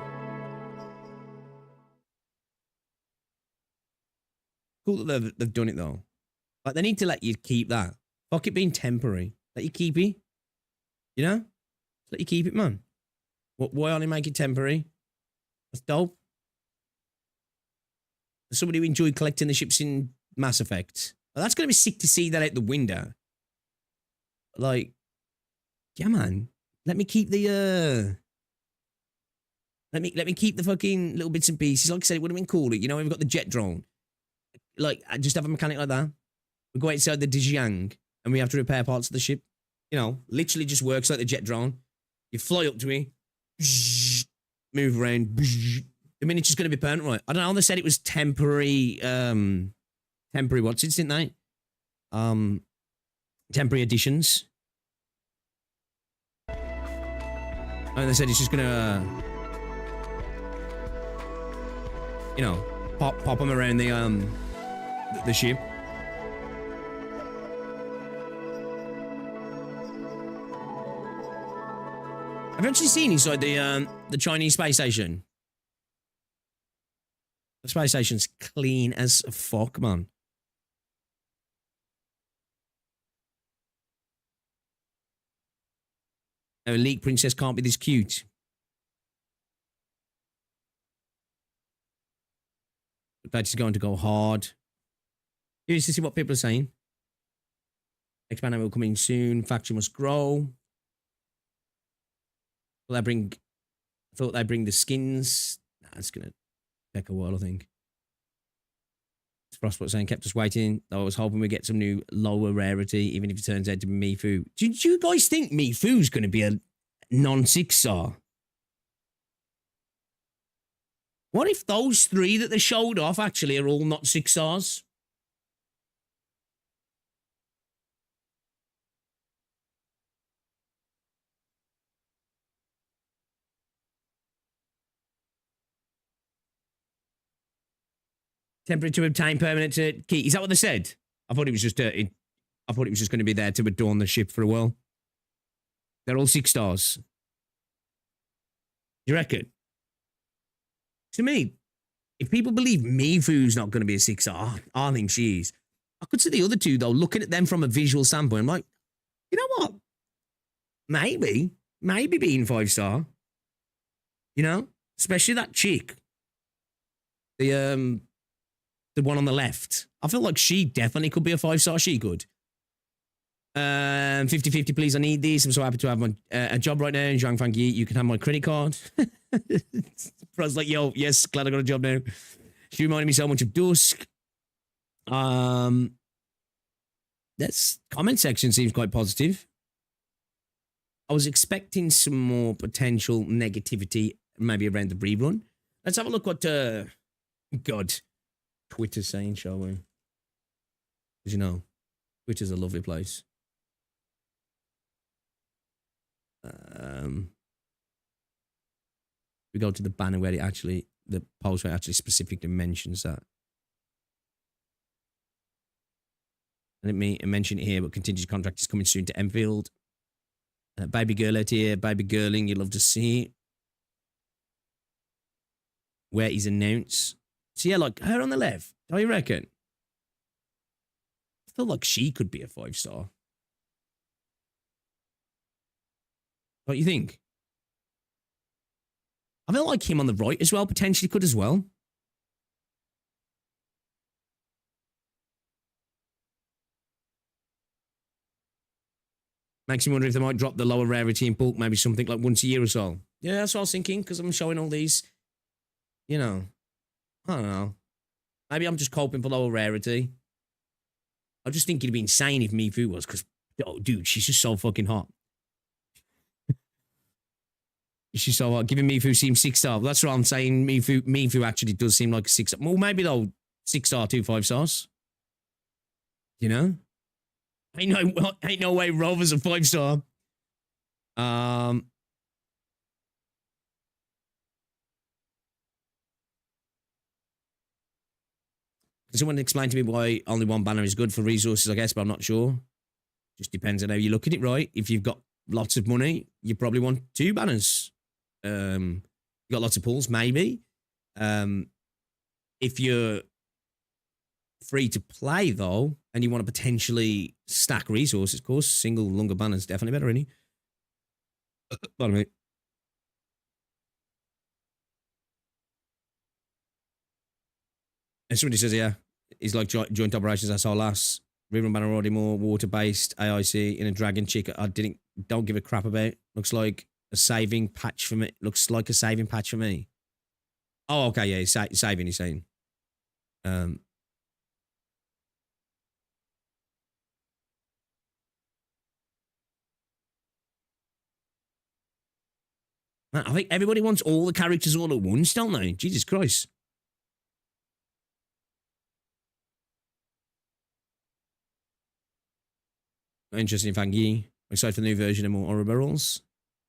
S2: Cool that they've done it though. Like they need to let you keep that. Fuck it being temporary. Let you keep it. You know? Let you keep it, man. Why only make it temporary? That's dope. Somebody who enjoyed collecting the ships in Mass Effect. Well, that's going to be sick to see that out the window. Like, yeah, man. Let me keep the, let me keep the fucking little bits and pieces. Like I said, it would have been cool. You know, we've got the jet drone. Like, I just have a mechanic like that. We go outside the Zhejiang and we have to repair parts of the ship. You know, literally just works like the jet drone. You fly up to me, move around, the miniature's going to be permanent, right? I don't know. They said it was temporary, temporary what's it, didn't they? Temporary additions. And they said it's just going to, you know, pop them around the ship. Have you actually seen inside the Chinese space station? The space station's clean as fuck, man. A leak princess can't be this cute. That is going to go hard. Curious to see what people are saying. Expander will come in soon. Factory must grow. Will I bring? I thought they'd bring the skins. Nah, it's gonna take a while, I think. Frostbot saying, kept us waiting. I was hoping we'd get some new lower rarity, even if it turns out to be Mifu. Do you guys think Mifu's going to be a non-6-star? What if those 3 that they showed off actually are all not 6-stars? Temporary to obtain permanent key. Is that what they said? I thought it was just I thought it was just going to be there to adorn the ship for a while. They're all 6-stars. You reckon? To me, if people believe Mifu's not going to be a 6-star, I think she is. I could see the other 2 though, looking at them from a visual standpoint. I'm like, you know what? Maybe being 5-star. You know, especially that chick. The one on the left. I feel like she definitely could be a 5-star. She could. 50-50, please. I need this. I'm so happy to have my a job right now. Zhang Fang Yi, you can have my credit card. I was like, yo, yes, glad I got a job now. She reminded me so much of Dusk. That's comment section seems quite positive. I was expecting some more potential negativity, maybe around the rerun. Let's have a look what God, Twitter's saying, shall we? Because you know, Twitter's a lovely place. We go to the banner where it actually, the post where it actually specifically mentions that. I didn't mention it here, but contingency contract is coming soon to Enfield. Baby girl out here, baby girling, you love to see it. Where is announced. So yeah, like her on the left. How you reckon? I feel like she could be a 5-star. What do you think? I feel like him on the right as well, potentially could as well. Makes me wonder if they might drop the lower rarity in bulk, maybe something like once a year or so. Yeah, that's what I was thinking, because I'm showing all these, you know, I don't know. Maybe I'm just coping for lower rarity. I just think it'd be insane if Mifu was, because, oh, dude, she's just so fucking hot. She's so hot. Giving Mifu seems 6-star. That's what I'm saying. Mifu actually does seem like a 6-star. Well, maybe though, 6-star, 2 5-stars. You know? Ain't no way Rover's a 5-star. Can someone explain to me why only one banner is good for resources, I guess, but I'm not sure. Just depends on how you look at it, right? If you've got lots of money, you probably want 2 banners. You got lots of pulls, maybe. If you're free to play, though, and you want to potentially stack resources, of course, single longer banner is definitely better, isn't he? Pardon me. And somebody says, yeah, it's like joint operations, that's all last. Rerun banner already more water-based AIC in a dragon chick. Don't give a crap about. Looks like a saving patch for me. Looks like a saving patch for me. Oh, okay, yeah, he's saving, he's saying. I think everybody wants all the characters all at once, don't they? Jesus Christ. Interesting, thank you. Excited for the new version of more Ouroboros.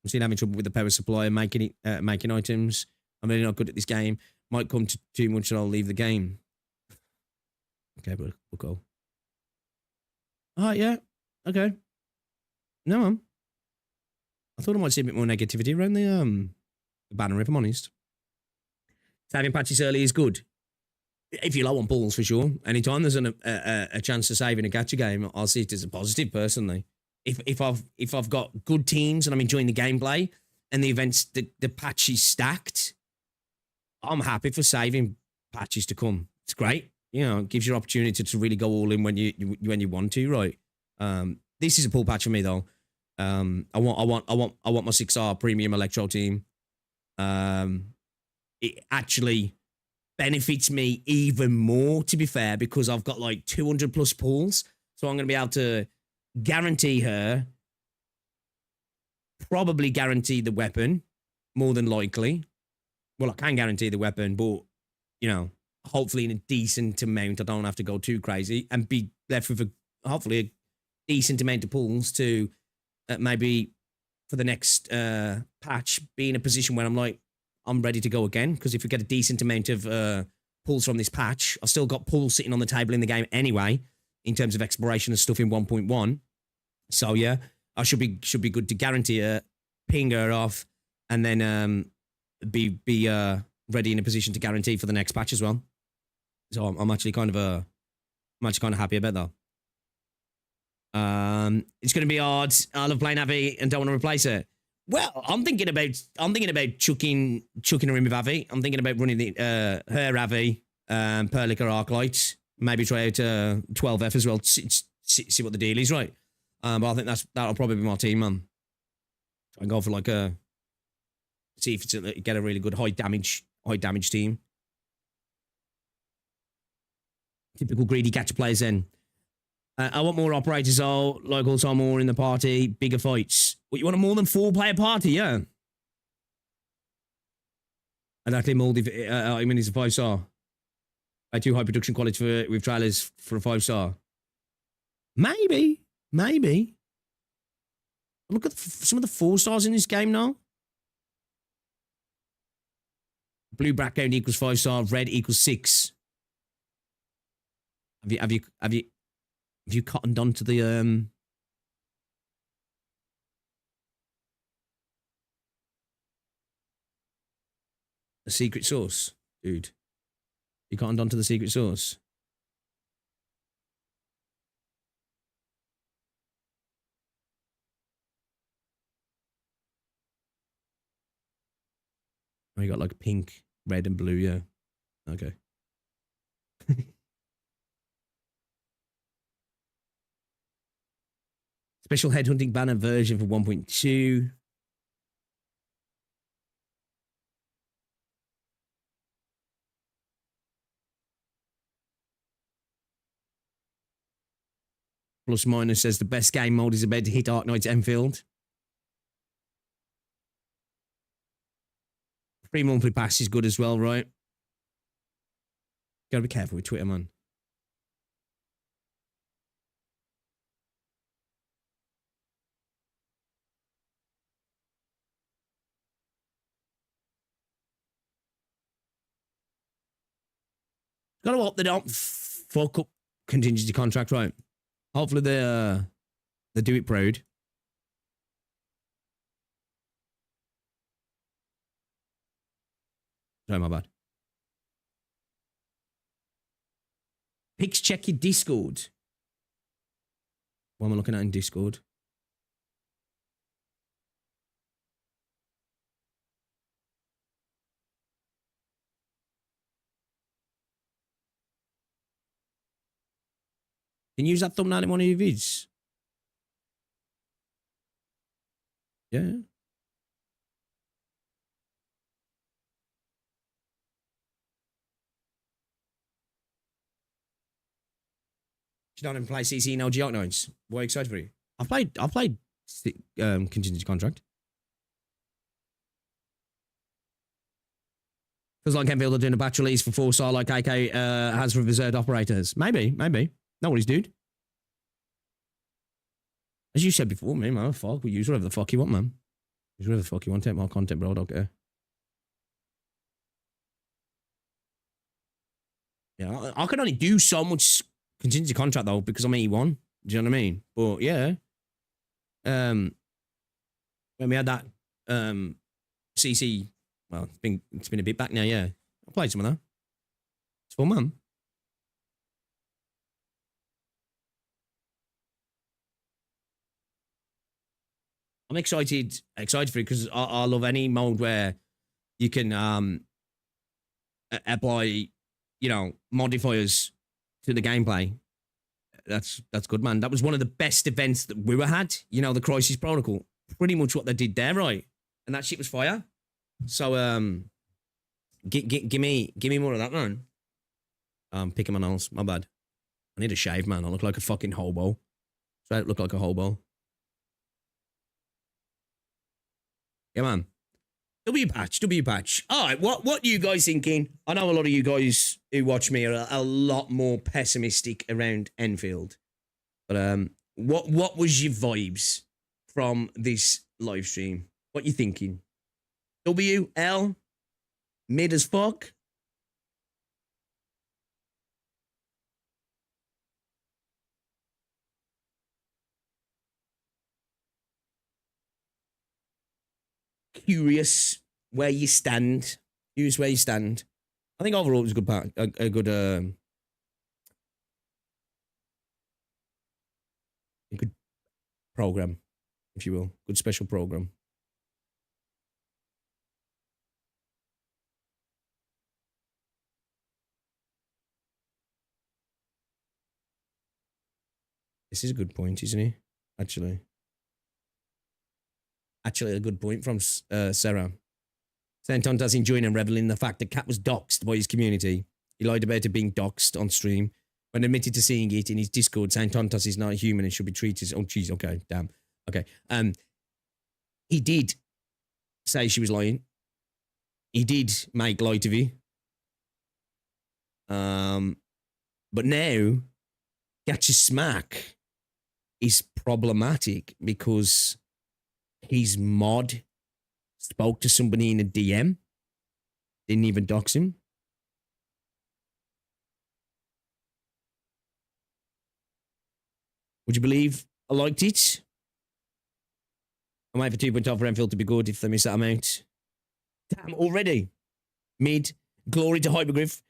S2: I'm still having trouble with the power supply and making items. I'm really not good at this game. Might come to too much and I'll leave the game. Okay, but we'll go. Oh, yeah. Okay. No, man. I thought I might see a bit more negativity around the banner, if I'm honest. Saving patches early is good. If you're low on pulls, for sure. Anytime there's a chance to save in a gacha game, I'll see it as a positive, personally. If I've got good teams and I'm enjoying the gameplay and the events, the patch is stacked, I'm happy for saving patches to come. It's great. You know, it gives you an opportunity to really go all in when you want to, right? This is a pull patch for me, though. I want my 6-star premium electro team. It actually benefits me even more, to be fair, because I've got like 200 plus pulls, so I'm going to be able to guarantee her, probably guarantee the weapon, more than likely. Well, I can guarantee the weapon, but, you know, hopefully in a decent amount. I don't have to go too crazy and be left with hopefully a decent amount of pulls to maybe for the next patch be in a position where I'm ready to go again. Because if we get a decent amount of pulls from this patch, I've still got pulls sitting on the table in the game anyway, in terms of exploration and stuff in 1.1. So yeah, I should be good to guarantee her, ping her off, and then be ready in a position to guarantee for the next patch as well. So I'm actually kind of happy about that. It's going to be hard. I love playing Avi and don't want to replace her. Well, I'm thinking about chucking her in with Avi. I'm thinking about running her Avi, Perlica Arknights. Maybe try out 12F as well. See what the deal is, right? But I think that'll probably be my team, man. Try and go for like see if it's get a really good high damage team. Typical greedy catcher players then. I want more operators, though, like also more in the party, bigger fights. What, you want a more than 4-player party, yeah? And actually mold if I mean it's a 5-star. Too high production quality with trailers for a 5-star. Maybe. Look at some of the 4-stars in this game now. Blue background equals 5-star, red equals 6. Have you cottoned onto the A secret source, dude. You can't onto the secret source. Oh, you got like pink, red, and blue, yeah. Okay. Special headhunting banner version for 1.2. Plus minus says the best game mode is about to hit Arknights Endfield. Free monthly pass is good as well, right? Gotta be careful with Twitter, man. Gotta hope they don't fuck up contingency contract, right? Hopefully they do it proud. Sorry, my bad. Pix, check your Discord. What am I looking at in Discord? Can you use that thumbnail in one of your vids? Yeah. You don't even play CC and LG Arknights. Why are you excited for you? I've played contingency contract. Feels like Enfield are doing a batch release for 4-star like AK has for reserved operators. Maybe. No worries, dude. As you said before, man, fuck, we use whatever the fuck you want, man. Use whatever the fuck you want. Take more content, bro. I don't care. Yeah, I can only do so much contingency contract though because I'm 81. Do you know what I mean? But yeah, when we had that CC, well, it's been a bit back now. Yeah, I played some of that. It's fun, man. I'm excited for it because I love any mode where you can apply, you know, modifiers to the gameplay. That's good, man. That was one of the best events that we had. You know, the Crisis Protocol. Pretty much what they did there, right? And that shit was fire. So give me more of that, man. Picking my nose. My bad. I need a shave, man. I look like a fucking hobo. So I look like a hobo. Yeah, man. W patch. All right, what are you guys thinking? I know a lot of you guys who watch me are a lot more pessimistic around Enfield. But what was your vibes from this live stream? What you thinking? WL? Mid as fuck? Curious where you stand. Curious where you stand. I think overall it was a good part, a good program, if you will. Good special program. This is a good point, isn't it? Actually, a good point from Sarah. Santontas enjoying and reveling in the fact that Cat was doxxed by his community. He lied about it being doxxed on stream. When admitted to seeing it in his Discord, Santontas is not a human and should be treated. Oh, jeez, okay, damn. Okay. He did say she was lying. He did make light of it. But now, Gotcha Smack is problematic because his mod spoke to somebody in a DM, didn't even dox him. Would you believe I liked it? I'm waiting for 2.0 for Enfield to be good if they miss that amount. Damn, already. Mid. Glory to Hypergryph.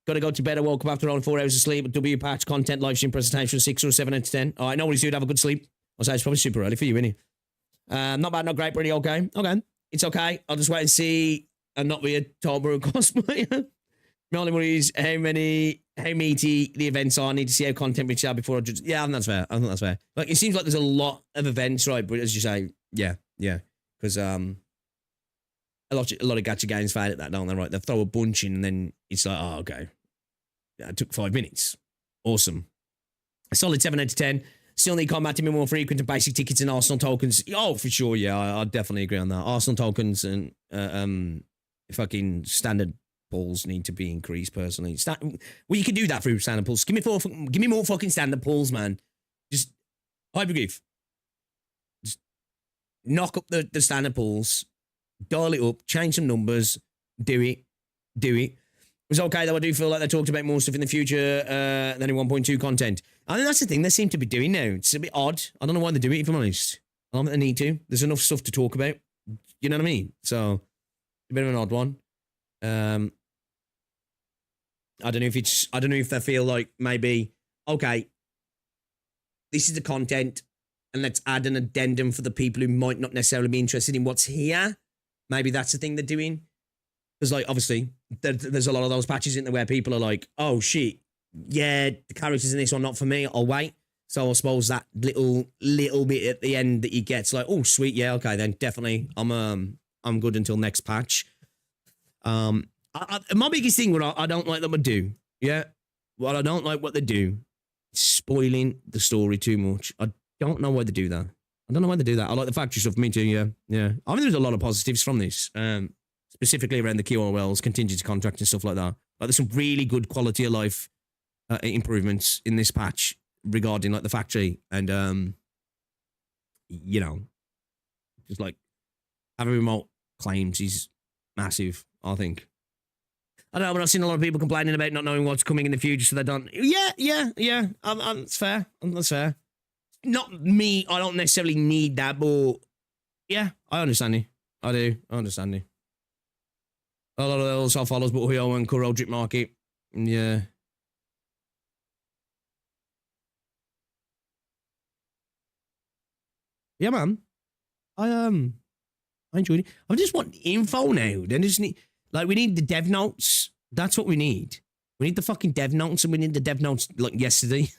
S2: Got to go to bed. I woke up after only 4 hours of sleep. W patch, content, live stream presentation, 6 or 7 out of 10. All right, no worries, dude. Have a good sleep. I'll say it's probably super early for you, innit? Not bad, not great, pretty okay. Okay. It's okay. I'll just wait and see and not be a Tolbro cosplayer. My only worry is how meaty the events are. I need to see how content reaches out before I judge. Yeah, I think that's fair. I think that's fair. Like, it seems like there's a lot of events, right? But as you say, yeah. Because a lot of gacha games fail at that, don't they? Right? They throw a bunch in and then it's like, oh, okay. Yeah, it took 5 minutes. Awesome. A solid 7 out of 10. Still need combat to be more frequent and basic tickets and Arsenal tokens. Oh, for sure, yeah. I definitely agree on that. Arsenal tokens and fucking standard pulls need to be increased, personally. Well, you can do that through standard pulls. Give me more fucking standard pulls, man. Just Hypergryph. Just knock up the standard pulls, dial it up, change some numbers, do it. It was okay, though. I do feel like they talked about more stuff in the future than in 1.2 content. I think that's the thing they seem to be doing now. It's a bit odd. I don't know why they do it, if I'm honest. I don't think they need to. There's enough stuff to talk about. You know what I mean? So, a bit of an odd one. I don't know if they feel like maybe, okay, this is the content and let's add an addendum for the people who might not necessarily be interested in what's here. Maybe that's the thing they're doing. Because, like, obviously, there's a lot of those patches in there where people are like, oh, shit, yeah, the characters in this are not for me, I'll wait. So I suppose that little bit at the end that he gets, like, oh, sweet, yeah, okay, then definitely I'm good until next patch. My biggest thing, what I don't like them to do, yeah, what I don't like what they do, spoiling the story too much. I don't know why they do that. I like the factory stuff, me too, yeah. I mean, there's a lot of positives from this, specifically around the QOLs, contingency contract and stuff like that. Like, there's some really good quality of life improvements in this patch regarding, like, the factory and, you know, just, like, having remote claims is massive, I think. I don't know, but I've seen a lot of people complaining about not knowing what's coming in the future, so they don't. Yeah. It's fair. That's fair. Not me. I don't necessarily need that, but yeah, I understand you. I do. I understand you. A lot of those also follows, but Huyo and Kuro Drip Market. Yeah. Yeah, man. I enjoyed it. I just want info now. Then just need. Like, we need the dev notes. That's what we need. We need the fucking dev notes, and we need the dev notes like yesterday.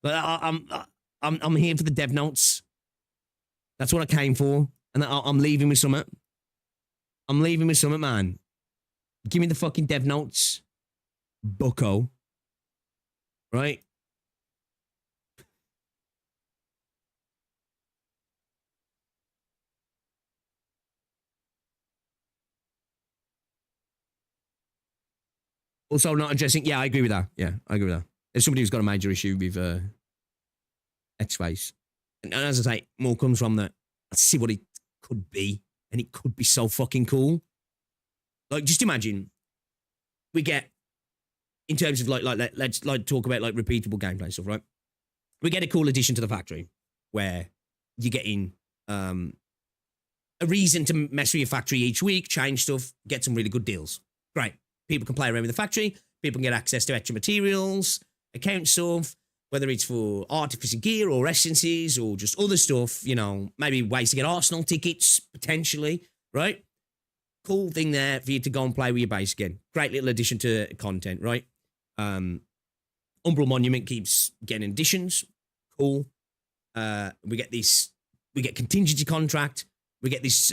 S2: But I'm here for the dev notes. That's what I came for, and I'm leaving with something. Man. Give me the fucking dev notes, bucko. Right? Also not addressing... Yeah, I agree with that. Yeah, I agree with that. There's somebody who's got a major issue with X-Face. And as I say, more comes from that. Let's see what it could be. And it could be so fucking cool. Like, just imagine we get, in terms of, let's talk about, like, repeatable gameplay stuff, right? We get a cool addition to the factory where you're getting a reason to mess with your factory each week, change stuff, get some really good deals. Great. People can play around with the factory. People can get access to extra materials, account stuff, whether it's for artificer gear or essences or just other stuff, you know, maybe ways to get Arsenal tickets, potentially, right? Cool thing there for you to go and play with your base again. Great little addition to content, right? Umbral Monument keeps getting additions. Cool. We get contingency contract. We get this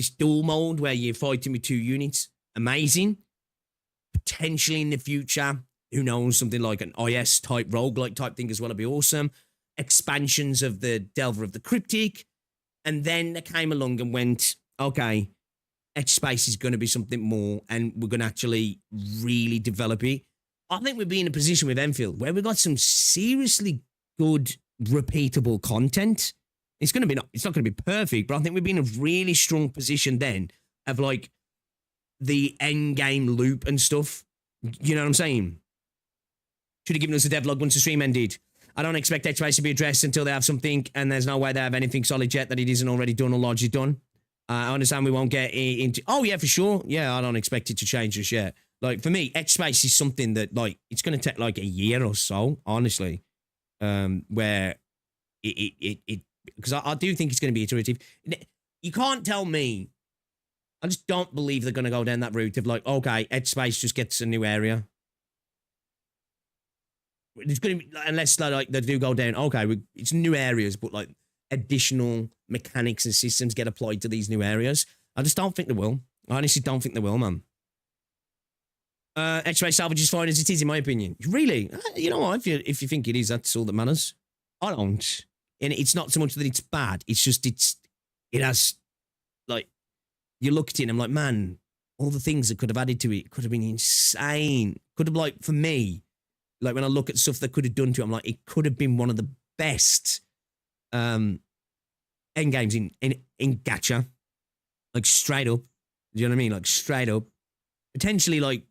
S2: dual mode where you're fighting with 2 units. Amazing. Potentially in the future, who knows, something like an IS type roguelike type thing as well would be awesome. Expansions of the Delver of the Cryptic. And then they came along and went, okay, Edge Space is going to be something more and we're going to actually really develop it. I think we'd be in a position with Enfield where we've got some seriously good, repeatable content. It's not going to be perfect, but I think we'd be in a really strong position then of, like, the end game loop and stuff. You know what I'm saying? Should have given us a devlog once the stream ended. I don't expect X-Space to be addressed until they have something, and there's no way they have anything solid yet that it isn't already done or largely done. I understand we won't get into... Oh, yeah, for sure. Yeah, I don't expect it to change just yet. Like, for me, edge space is something that, like, it's going to take, like, a year or so, honestly, where because I do think it's going to be iterative. You can't tell me... I just don't believe they're going to go down that route of, like, okay, edge space just gets a new area. It's going to be, unless, like, they do go down, okay, it's new areas, but, like, additional mechanics and systems get applied to these new areas. I just don't think they will. I honestly don't think they will, man. Edge space salvage is fine as it is, in my opinion. Really? You know what? If you think it is, that's all that matters. I don't. And it's not so much that it's bad. It's just it has, like, you look at it and I'm like, man, all the things that could have added to it could have been insane. Could have, like, for me, like, when I look at stuff that could have done to it, I'm like, it could have been one of the best end games in gacha. Like, straight up. Do you know what I mean? Like, straight up. Potentially, like,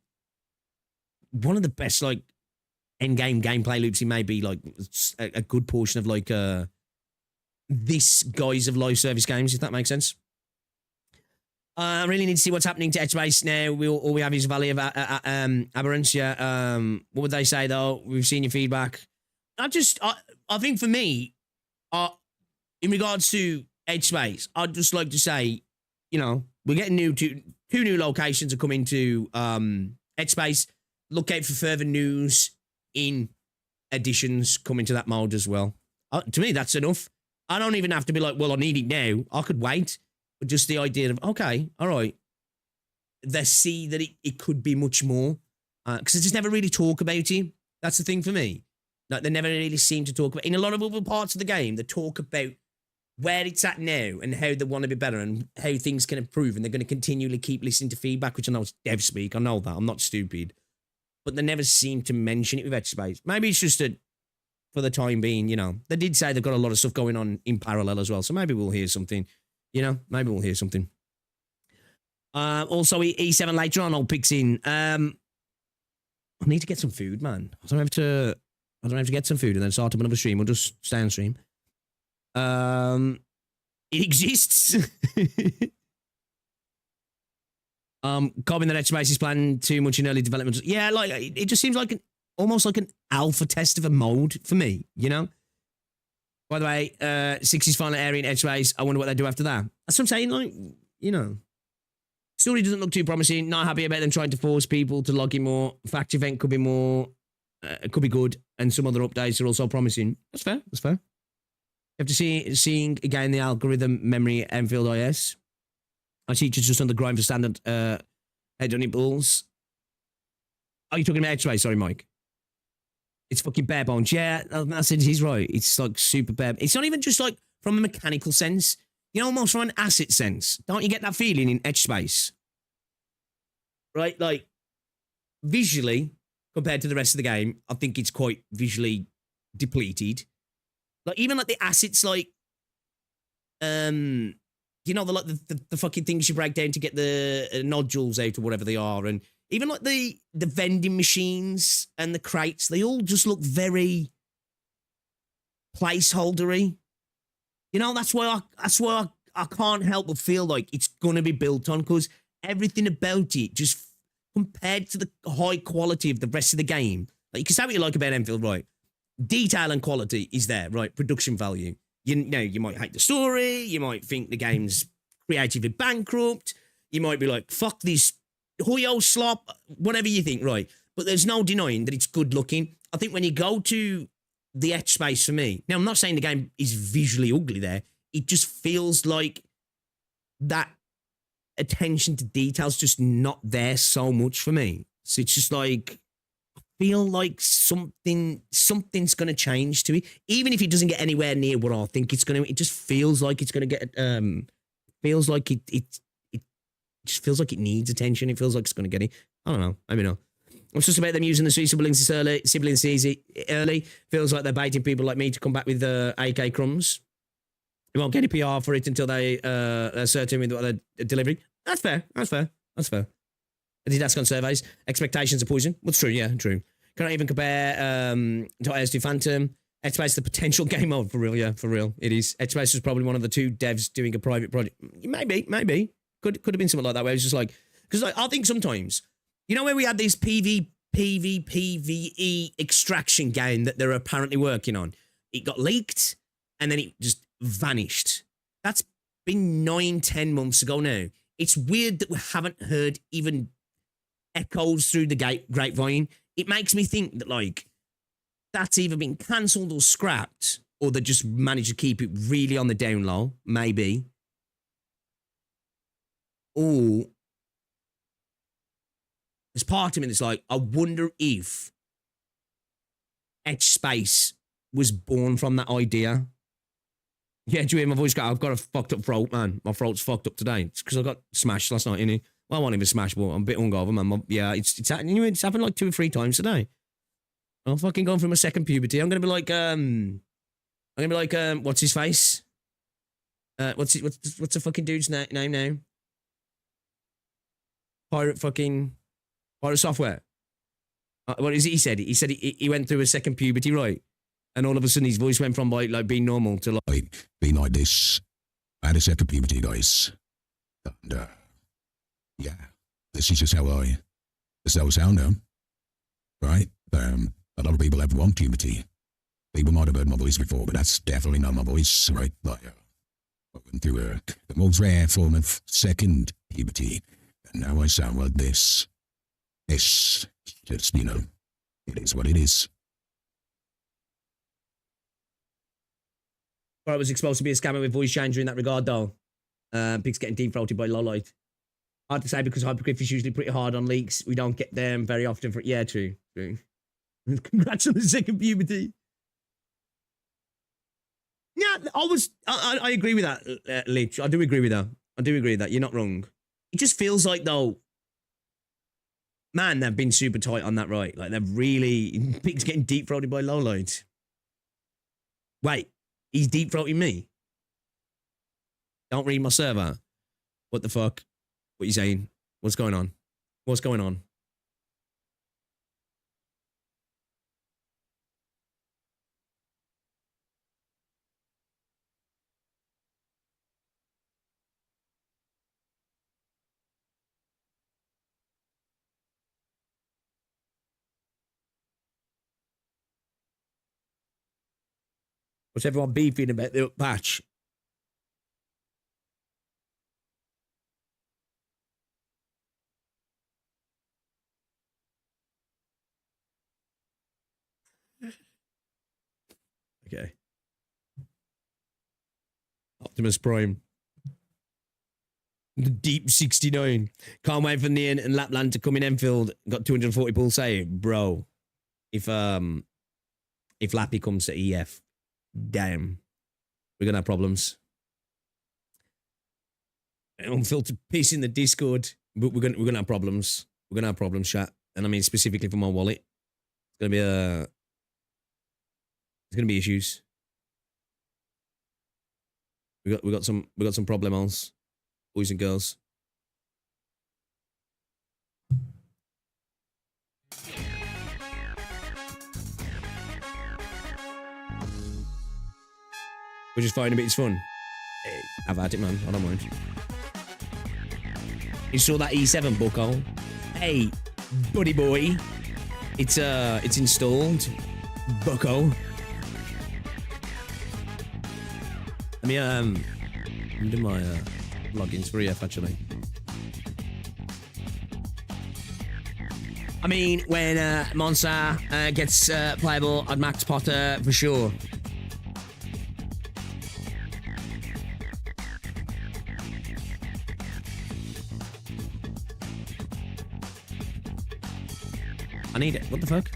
S2: one of the best, like, end game gameplay loops in maybe, like, a good portion of, like, this guise of live service games, if that makes sense. I really need to see what's happening to edge space now. All we have is Valley of Aberrance. Yeah. What would they say, though? We've seen your feedback. I think for me, in regards to edge space, I'd just like to say, you know, we're getting two new locations are coming to edge space. Look out for further news in additions coming to that mode as well. To me, that's enough. I don't even have to be like, well, I need it now. I could wait. But just the idea of, okay, all right. They see that it could be much more. Because they just never really talk about it. That's the thing for me. Like, they never really seem to talk about... In a lot of other parts of the game, they talk about where it's at now and how they want to be better and how things can improve. And they're going to continually keep listening to feedback, which I know is dev speak. I know that. I'm not stupid. But they never seem to mention it with edge space. Maybe it's just that, for the time being, you know, they did say they've got a lot of stuff going on in parallel as well. So maybe we'll hear something. You know, maybe we'll hear something. Also, E7 later on, I'll pick in. I need to get some food, man. I don't have to get some food and then start up another stream. We'll just stay on stream. It exists. Copying the edge space is planned too much in early development. Yeah, like, it just seems like almost like an alpha test of a mode for me, you know? By the way, 6's final area in edge space. I wonder what they do after that. That's what I'm saying, like, you know. Story doesn't look too promising. Not happy about them trying to force people to log in more. Fact event could be more, could be good. And some other updates are also promising. That's fair, that's fair. You have to seeing again the algorithm memory Enfield IS. I see just on the grind for standard head-on balls. Are you talking about edge space? Sorry, Mike. It's fucking bare bones. Yeah, that's it. He's right. It's like super bare. It's not even just like from a mechanical sense. You know, almost from an asset sense. Don't you get that feeling in edge space? Right? Like, visually, compared to the rest of the game, I think it's quite visually depleted. Like, even like the assets, like, you know, the fucking things you break down to get the nodules out or whatever they are. And even like the vending machines and the crates, they all just look very placeholdery. You know, that's why I can't help but feel like it's going to be built on, because everything about it, just compared to the high quality of the rest of the game, like, you can say what you like about Enfield, right? Detail and quality is there, right? Production value. You know, you might hate the story. You might think the game's creatively bankrupt. You might be like, fuck this Hoyo slop, whatever you think, right? But there's no denying that it's good looking. I think when you go to the edge space for me, now I'm not saying the game is visually ugly there. It just feels like that attention to detail's just not there so much for me. So it's just like, feel like something's going to change to it, even if it doesn't get anywhere near what I think it's going to. It just feels like it's going to get. Feels like it just feels like it needs attention. It feels like it's going to get it. I don't know. Maybe not. It's just about them using the three siblings early. Feels like they're baiting people like me to come back with AK crumbs. You won't get any PR for it until they are certain with what they're delivering. That's fair. That's fair. That's fair. I did ask on surveys. Expectations are poison. What's true? Yeah, true. Cannot even compare to IS2 Phantom. Headspace, the potential game mode, for real, yeah, for real. It is. Headspace was probably one of the 2 devs doing a private project. Maybe. Could have been something like that, where it was just like, because like, I think sometimes, you know, where we had this PvE extraction game that they're apparently working on. It got leaked, and then it just vanished. That's been 9-10 months ago now. It's weird that we haven't heard even echoes through the grapevine. It makes me think that, like, that's either been cancelled or scrapped, or they just managed to keep it really on the down low, maybe. Or there's part of me that's like, I wonder if Headspace was born from that idea. Yeah, do you hear my voice? I've got a fucked up throat, man. My throat's fucked up today. It's because I got smashed last night, innit? Well, I wasn't even smashed, but I'm a bit hungover, man. Yeah, it's happened like 2 or 3 times today. I'm fucking going through my second puberty. I'm gonna be like, what's his face? What's the fucking dude's name now? Pirate Software. What is it? He said he went through a second puberty, right? And all of a sudden his voice went from like being normal to like
S9: being like this. I had a second puberty, guys. And yeah, this is just how I sound now. Right? A lot of people have 1 puberty. People might have heard my voice before, but that's definitely not my voice, right? Like, I went through the most rare form of second puberty, and now I sound like this. It's just, you know, it is what it is.
S2: Well, I was exposed to be a scammer with voice changer in that regard, though. Pigs getting deep-throated by Lolite. Hard to say because Hypergryph is usually pretty hard on leaks. We don't get them very often for... Yeah, true. Congrats on the second puberty. Yeah, I agree with that, Lich. I do agree with that. You're not wrong. It just feels like, though, man, they've been super tight on that, right? Like, they've really... Pigs getting deep-throated by Lolite. Wait, he's deep-throating me? Don't read my server. What the fuck? What are you saying? What's going on? What's going on? What's everyone beefing about the patch? Okay. Optimus Prime. The Deep 69. Can't wait for Neon and Lapland to come in Enfield. Got 240 pull save. Bro. If Lappy comes to EF, damn. We're gonna have problems. Unfiltered piece in the Discord. But we're gonna have problems. We're gonna have problems, chat. And I mean specifically for my wallet. It's gonna be there's gonna be issues. We got some problemos, boys and girls. We're just fighting a bit. It's fun. Hey, I've had it, man. I don't mind. You saw that E7 bucko? Hey, buddy boy. It's installed. Bucko. Let me do my logins for EF actually. I mean, when Monster gets playable on Max Potter for sure. I need it. What the fuck?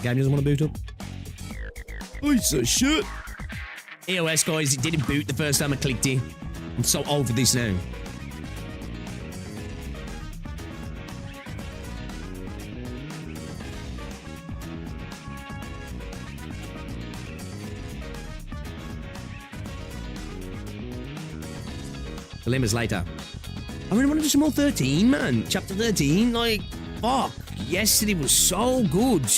S2: Game doesn't want to boot up. Piece of shit. EOS, guys, it didn't boot the first time I clicked it. I'm so over this now. Dilemmas later. I really want to do some more 13, man. Chapter 13, like, fuck. yesterday was so good.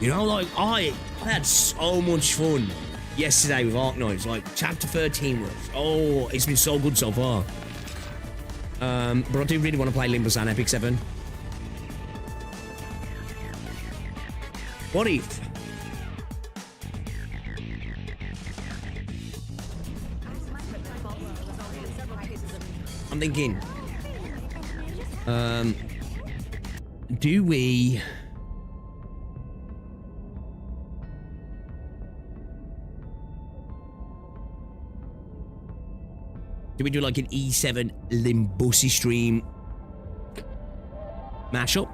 S2: You know, like, I had so much fun yesterday with Arknights. Like, chapter 13 was, oh, it's been so good so far. But I do really want to play Limbus and Epic 7. What if? I'm thinking, do we... Do we do like an E7 Limbusi stream mashup?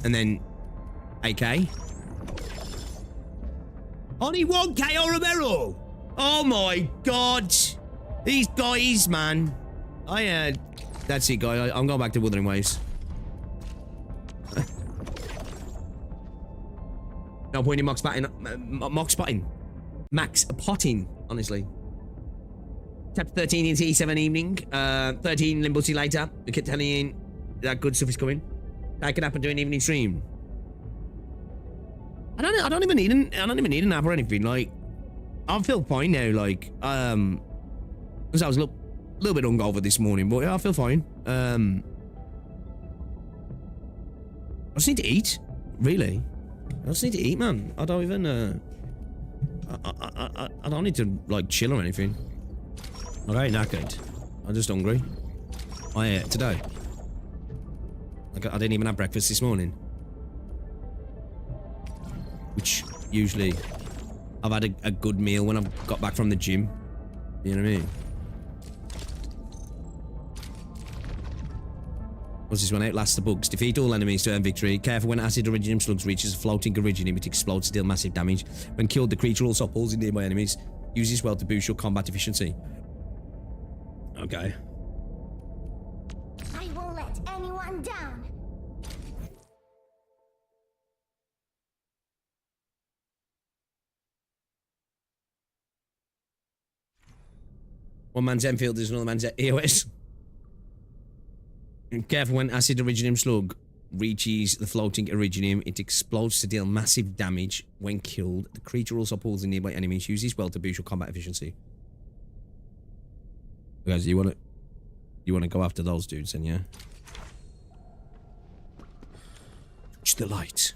S2: And then AK? Only 1K or Romero? Oh my god. These guys, man. That's it, guys. I'm going back to Wuthering Waves. No point in Mox potting, honestly. Chapter 13 into E7 evening. 13 Limbusi later. We kept telling you that good stuff is coming. Take it up and do an evening stream. I don't even need an app or anything. Like, I feel fine now. Like, because I was a little bit hungover this morning, but yeah, I feel fine. I just need to eat, really. I just need to eat, man. I don't even. I don't need to like chill or anything. I ain't knackered. I'm just hungry. I ate today. Like, I didn't even have breakfast this morning. Which, usually, I've had a good meal when I've got back from the gym. You know what I mean? What's this one? Outlast the bugs. Defeat all enemies to earn victory. Careful when acid originium slugs reaches a floating originium, it explodes to deal massive damage. When killed, the creature also pulls in nearby enemies. Use this well to boost your combat efficiency. Okay.
S8: I won't let anyone down.
S2: One man's Enfield is another man's EOS. Careful when acid originium slug reaches the floating originium, it explodes to deal massive damage. When killed, the creature also pulls in nearby enemies. Use this well to boost your combat efficiency. Guys, you want to go after those dudes then, yeah? Touch the light.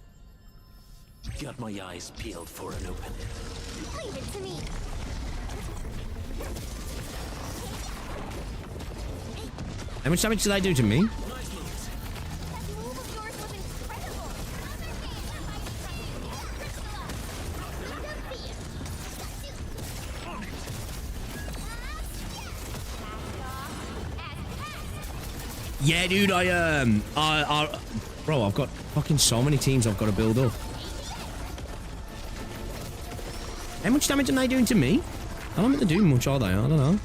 S7: Got my eyes peeled for an opening.
S8: Leave it to me.
S2: How much damage did I do to me? Yeah, dude, bro, I've got fucking so many teams I've got to build up. How much damage are they doing to me? I don't think they're doing much, are they? I don't know.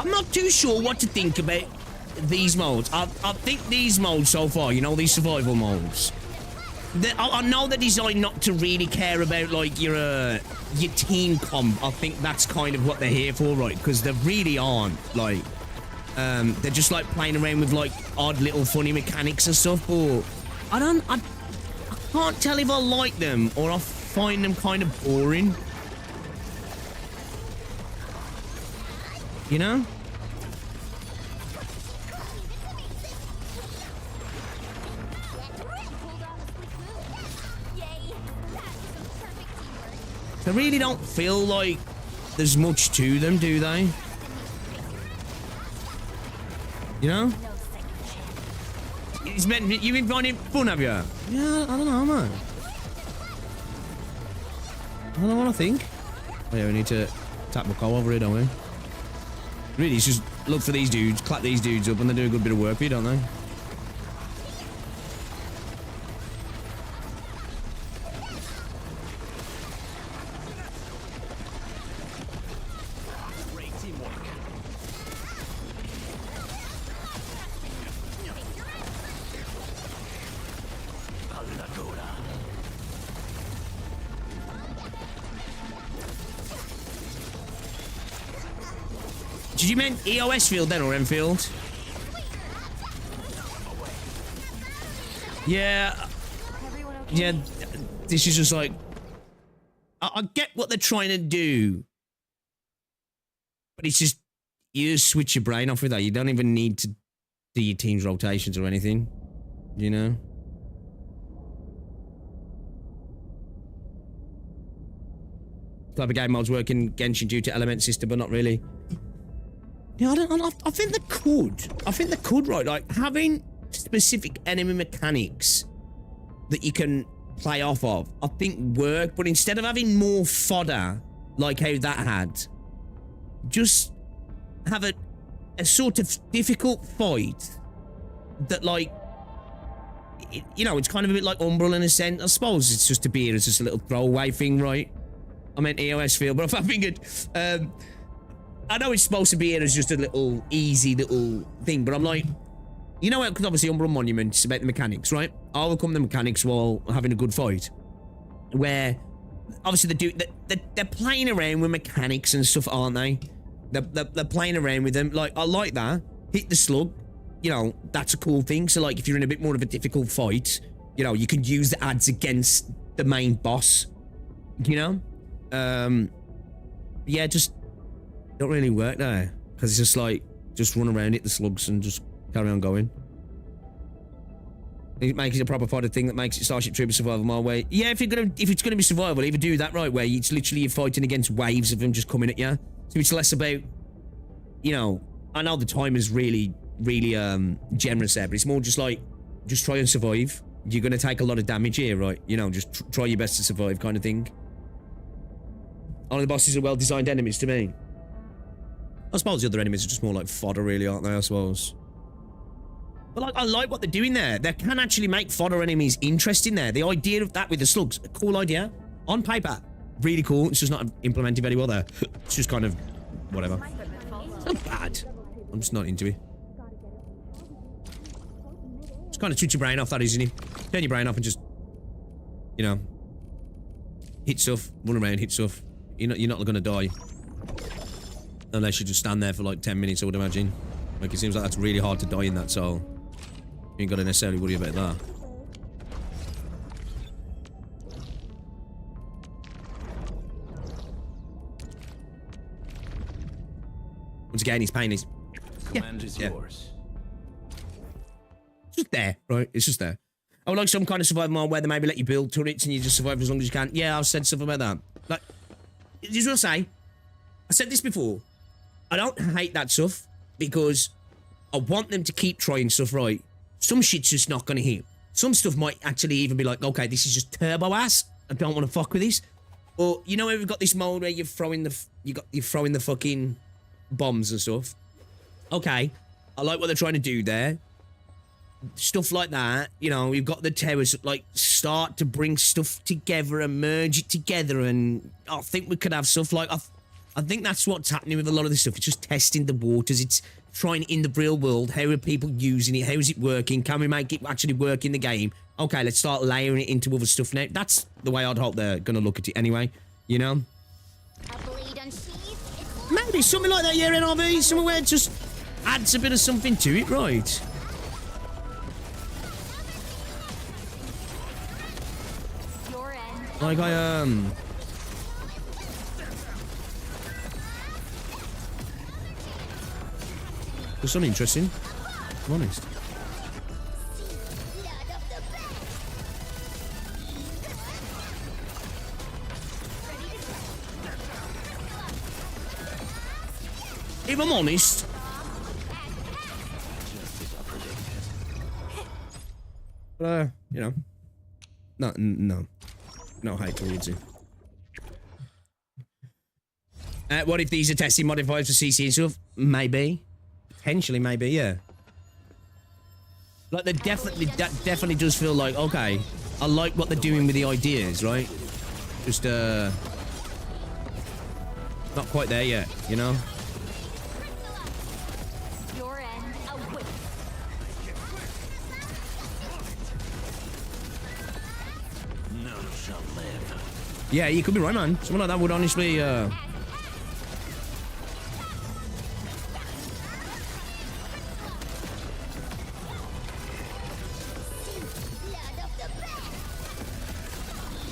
S2: I'm not too sure what to think about these modes. I think these modes so far, you know, these survival modes, I know they're designed not to really care about, like, your team comp. I think that's kind of what they're here for, right? Because they really aren't, like, they're just, like, playing around with, like, odd little funny mechanics and stuff, but I can't tell if I like them or I find them kind of boring. You know? They really don't feel like there's much to them, do they? You know? You've been finding fun, have you? Yeah, I don't know, man. I don't know what I think. Oh yeah, we need to tap McCall over here, don't we? Really, it's just look for these dudes, clap these dudes up, and they do a good bit of work for you, don't they? Did you mean EOS field then, or Enfield? Yeah. Yeah, this is just like... I get what they're trying to do. But it's just... You just switch your brain off with that. You don't even need to do your team's rotations or anything. You know? Type of game modes work in Genshin due to element system, but not really. Yeah, I think they could. I think they could, right? Like, having specific enemy mechanics that you can play off of, I think work, but instead of having more fodder, like how that had, just have a sort of difficult fight that, like, you know, it's kind of a bit like Umbral in a sense. I suppose it's just to be here as just a little throwaway thing, right? I meant EOS field, but I figured, I know it's supposed to be here as just a little easy little thing, but I'm like, you know what, because obviously Umbral Monument is about the mechanics, right? I overcome the mechanics while having a good fight. Where, obviously they're playing around with mechanics and stuff, aren't they? They're playing around with them. Like, I like that. Hit the slug, you know, that's a cool thing. So, like, if you're in a bit more of a difficult fight, you know, you can use the ads against the main boss, you know? Yeah, just don't really work there, because it's just like, just run around, hit the slugs and just carry on going. It makes it a proper fighter thing that makes it Starship Trooper survival my way. Yeah, if it's gonna be survival, either do that right, where it's literally you're fighting against waves of them just coming at you. So it's less about, you know, I know the time is really generous there, but it's more just like, just try and survive. You're gonna take a lot of damage here, right? You know, just try your best to survive, kind of thing. Only the bosses are well-designed enemies to me. I suppose the other enemies are just more like fodder, really, aren't they, I suppose? But, like, I like what they're doing there. They can actually make fodder enemies interesting there. The idea of that with the slugs, a cool idea. On paper, really cool. It's just not implemented very well there. It's just kind of, whatever. It's not bad. I'm just not into it. Just kind of switch your brain off, that is, isn't it? Turn your brain off and just, you know, hit stuff, run around, hit stuff. You're not gonna die. Unless you just stand there for like 10 minutes, I would imagine. Like, it seems like that's really hard to die in that, so you ain't gotta necessarily worry about that. Once again, he's paying his...
S7: Command is yours.
S2: It's just there, right? It's just there. I would like some kind of survival mode where they maybe let you build turrets and you just survive as long as you can. Yeah, I've said stuff about that. Like, just want to say, I said this before, I don't hate that stuff because I want them to keep trying stuff right. Some shit's just not going to hit. Some stuff might actually even be like, okay, this is just turbo ass. I don't want to fuck with this. Or, you know, we've got this mode where you're throwing the fucking bombs and stuff. Okay, I like what they're trying to do there. Stuff like that, you know, we've got the towers like start to bring stuff together and merge it together, and I think we could have stuff like I think that's what's happening with a lot of this stuff. It's just testing the waters. It's trying in the real world. How are people using it? How is it working? Can we make it actually work in the game? Okay, let's start layering it into other stuff now. That's the way I'd hope they're gonna look at it anyway, you know? Maybe something like that, yeah, NRV, somewhere where it just adds a bit of something to it, right? Like, there's something interesting, I'm honest. If I'm honest, you know, no hate towards it. What if these are testing modifiers for CC and stuff? Maybe. Potentially, maybe, yeah. Like, that definitely does feel like, okay, I like what they're doing with the ideas, right? Just, not quite there yet, you know? Yeah, you could be right, man. Someone like that would honestly,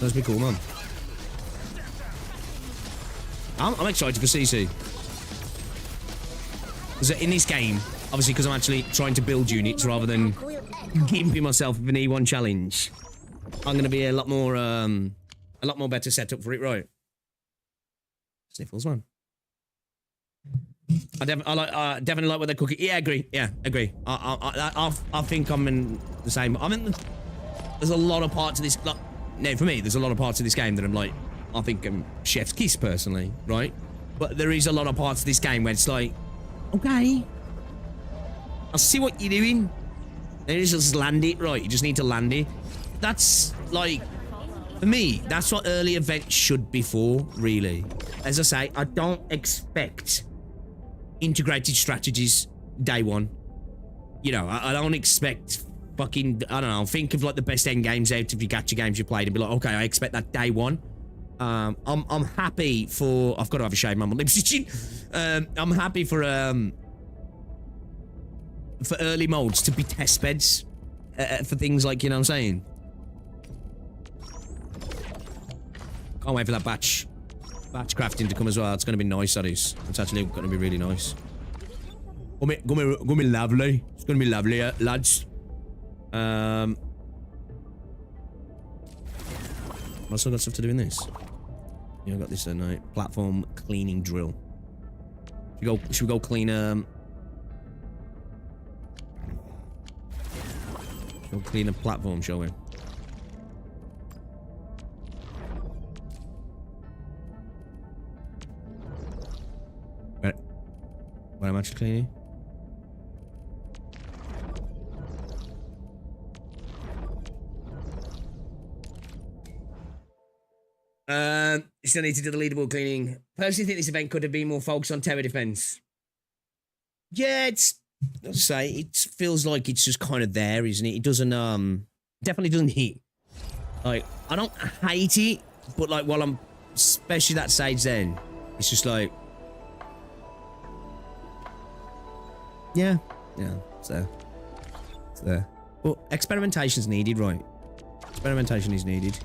S2: That's pretty cool, man. I'm excited for CC. Because in this game, obviously because I'm actually trying to build units rather than giving myself an E1 challenge, I'm going to be a lot more better set up for it, right? Sniffles, man. I definitely like what they're cooking. Yeah, agree. Yeah, agree. I think I'm in the same. I mean, there's a lot of parts of this. Like, no, for me, there's a lot of parts of this game that I'm like, I think I'm chef's kiss personally, right? But there is a lot of parts of this game where it's like, okay, I see what you're doing. Then you just land it, right? You just need to land it. That's like, for me, that's what early events should be for, really. As I say, I don't expect integrated strategies day one. You know, I don't expect fucking, I don't know, think of like the best end games out of your gacha games you played and be like, okay, I expect that day one. I'm happy for, I've got to have a shave, man, my lips itching. I'm happy for early modes to be test beds for things like, you know what I'm saying? Can't wait for that batch crafting to come as well. It's going to be nice, that is. It's actually going to be really nice. Gonna be lovely. It's going to be lovely, lads. I've still got stuff to do in this. Yeah, I got this platform cleaning drill. Should we go clean we'll clean a platform, shall we? What am I actually cleaning? Still need to do the leaderboard cleaning. Personally think this event could have been more focused on tower defense. Yeah, it's, let's say, it feels like it's just kind of there, isn't it? It doesn't, definitely doesn't hit. Like, I don't hate it, but like, while I'm, especially that stage then, it's just like, yeah, it's there. It's there. Well, experimentation's needed, right? Experimentation is needed.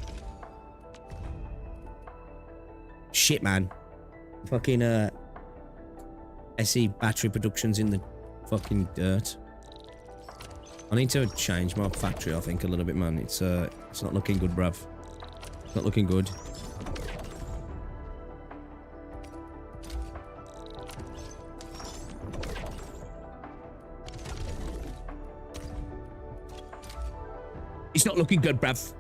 S2: Shit, man. Fucking, SE battery production's in the fucking dirt. I need to change my factory, I think, a little bit, man. It's not looking good, bruv. It's not looking good. It's not looking good, bruv.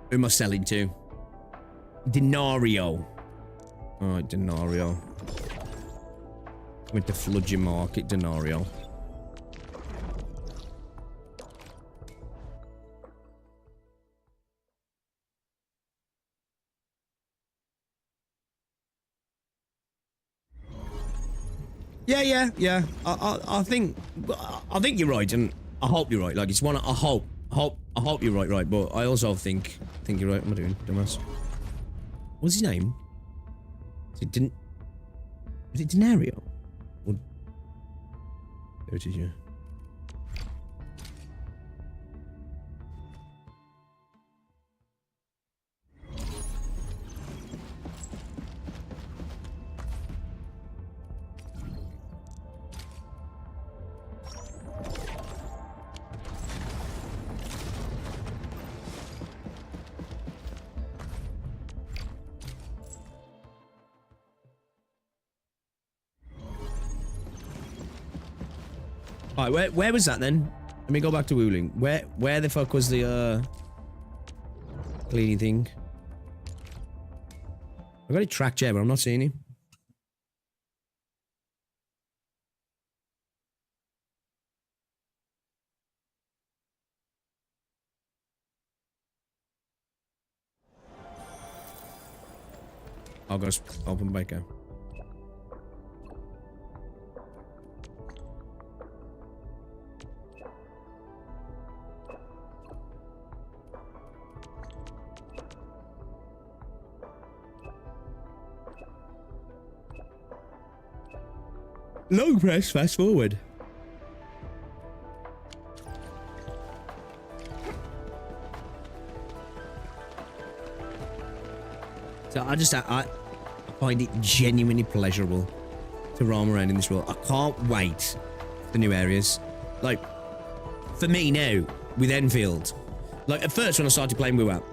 S2: Who am I selling to? Denario. Alright, Denario. Coming to flood your market, Denario. Yeah. I think you're right, and I hope you're right. Like, it's one. I hope you're right. But I also think you're right. What am I doing, dumbass? What's his name? Is it Denario? Or... There it is, yeah. Alright, where was that then? Let me go back to Wuling. Where the fuck was the cleaning thing? I've got a track chair, but I'm not seeing him. I'll go open back up. Long press, fast forward. So I find it genuinely pleasurable to roam around in this world. I can't wait for new areas. Like, for me now, with Enfield, like at first when I started playing WoW,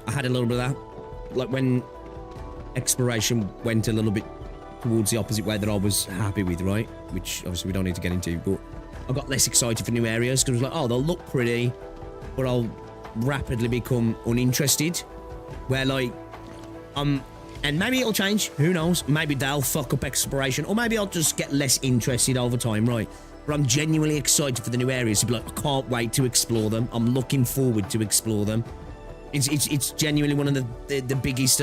S2: I had a little bit of that. Like when exploration went a little bit towards the opposite way that I was happy with, right? Which obviously we don't need to get into, but I got less excited for new areas because I was like, oh, they'll look pretty, but I'll rapidly become uninterested. Where like, and maybe it'll change, who knows? Maybe they'll fuck up exploration, or maybe I'll just get less interested over time, right? But I'm genuinely excited for the new areas to be like, I can't wait to explore them. I'm looking forward to explore them. It's genuinely one of the biggest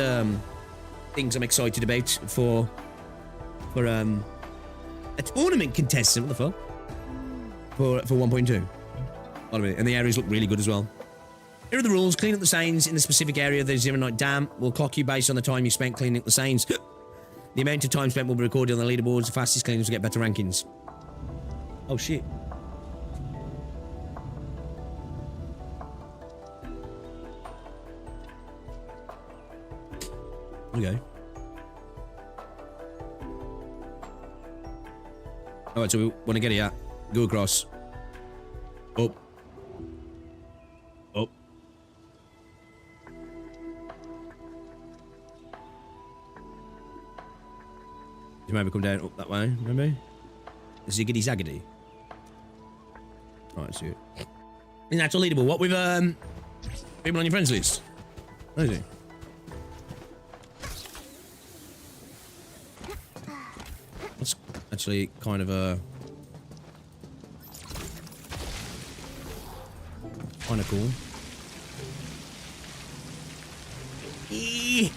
S2: things I'm excited about for a tournament contestant. What the fuck? For 1.2. And the areas look really good as well. Here are the rules. Clean up the stains in the specific area. The Zero Night Dam will clock you based on the time you spent cleaning up the stains. The amount of time spent will be recorded on the leaderboards. The fastest cleaners will get better rankings. Oh, shit. Okay. Alright, so we want to get it, yeah. Go across. Up. Up. You maybe come down up that way, maybe? Ziggity zaggity. Alright, see it. In actual leaderboard, what with people on your friends list? What is it? That's actually kind of a kind of cool. Eee.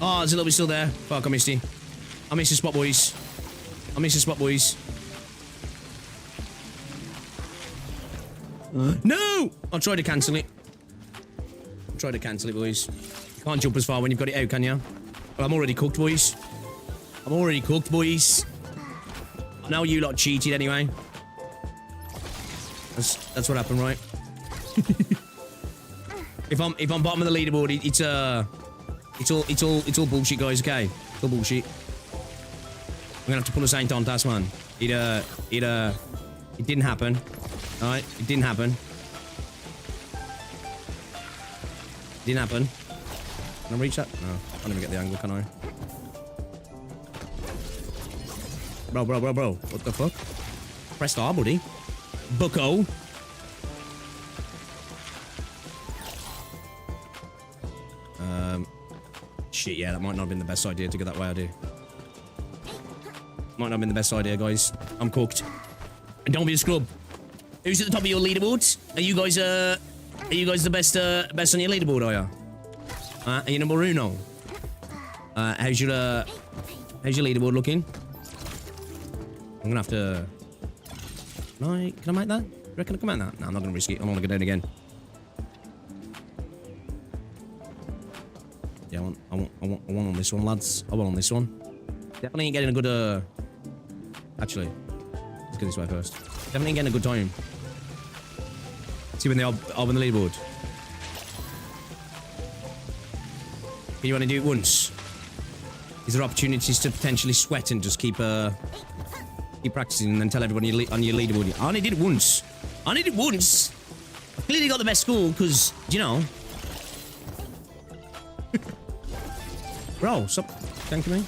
S2: Oh, there's a little bit still there. Fuck, I missed you. I missed the spot, boys. I missed the spot, boys. No! I'll try to cancel it. I'll try to cancel it, boys. You can't jump as far when you've got it out, can you? Well, I'm already cooked, boys. I'm already cooked, boys. I know you lot cheated anyway. That's what happened, right? If I'm bottom of the leaderboard, it's all bullshit, guys. Okay, it's all bullshit. I'm gonna have to pull a Saint on task, man. It didn't happen. All right, it didn't happen. It didn't happen. Can I reach that? No, I can't even get the angle, can I? Bro. What the fuck? Press R, buddy. Bucko. Shit, yeah, that might not have been the best idea to go that way, I do. Might not have been the best idea, guys. I'm cooked. And don't be a scrub. Who's at the top of your leaderboards? Are you guys the best on your leaderboard, are you? Are you number uno? How's your leaderboard looking? I'm gonna have to... Can I make that? Reckon I can make that? No, I'm not gonna risk it. I want to go down again. Yeah, I want on this one, lads. I want on this one. Definitely ain't getting a good, Actually, let's go this way first. Definitely ain't getting a good time. See when they are on the leaderboard. You want to do it once? Is there opportunities to potentially sweat and just keep practicing and then tell everybody on your leaderboard? I only did it once. I clearly got the best score because, you know. Bro, stop thanking me.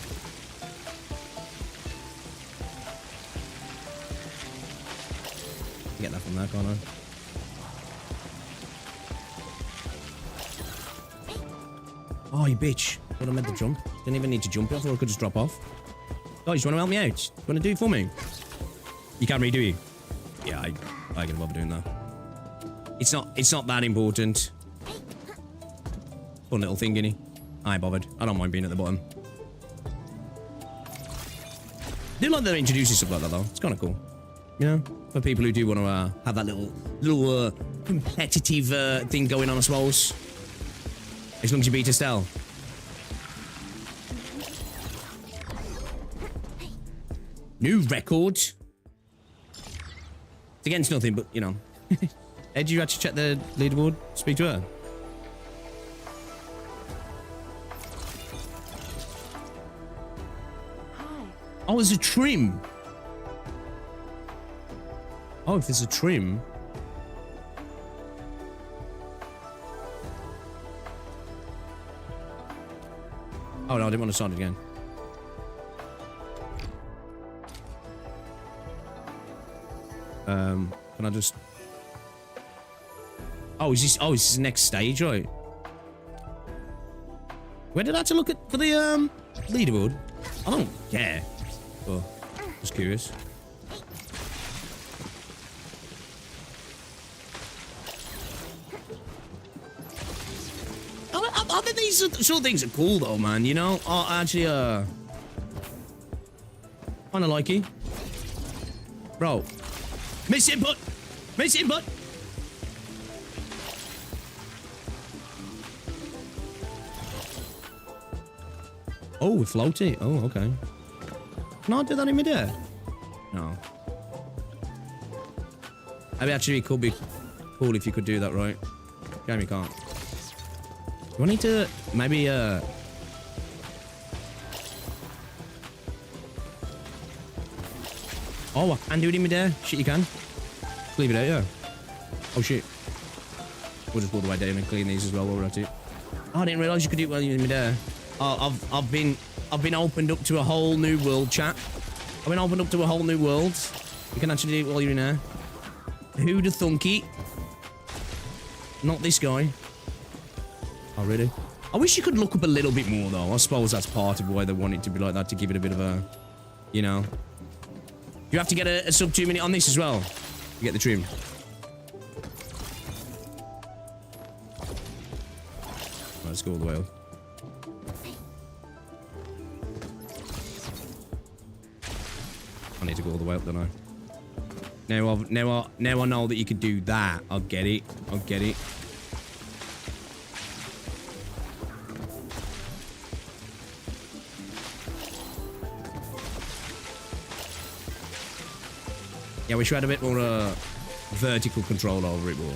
S2: Get that from there, can't I? Oh, you bitch. Would have meant to jump. Didn't even need to jump. I thought I could just drop off. Guys, you want to help me out? You want to do it for me? You can't redo it. Yeah, I ain't gonna bother doing that. It's not that important. Fun little thing, innit? I ain't bothered. I don't mind being at the bottom. I do like that they're introducing stuff like that, though. It's kind of cool. You know? For people who do want to have that little competitive thing going on, I suppose. As long as you beat Estelle. New record. It's against nothing, but, you know. Hey, did you actually check the leaderboard? Speak to her.
S8: Hi.
S2: Oh, there's a trim. Oh, if there's a trim. Oh, no, I didn't want to start it again. Can I just... Oh, is this the next stage, right? Where did I have to look at for the leaderboard? I don't care. Oh, just curious. I think these sort of things are cool though, man, you know? I actually kinda like it. Bro. Miss input! Miss input! Oh, we floaty. Oh, okay. Can I do that in midair? No. Maybe actually it could be cool if you could do that, right? Game you can't. Do I need to maybe oh, I can do it in midair. Shit, you can. Leave it out, yeah. Oh shit. We'll just go the way down and clean these as well while we're at it. Oh, I didn't realise you could do it while you're in midair. Oh, I've been opened up to a whole new world, chat. I've been opened up to a whole new world. You can actually do it while you're in there. Who'da thunk it? Not this guy. Oh, really? I wish you could look up a little bit more, though. I suppose that's part of why they want it to be like that, to give it a bit of a, you know. You have to get a sub 2 minute on this as well. You get the trim. Let's go all the way up. I need to go all the way up, don't I? Now I know that you could do that. I'll get it. I'll get it. Yeah, we should have a bit more vertical control over it more.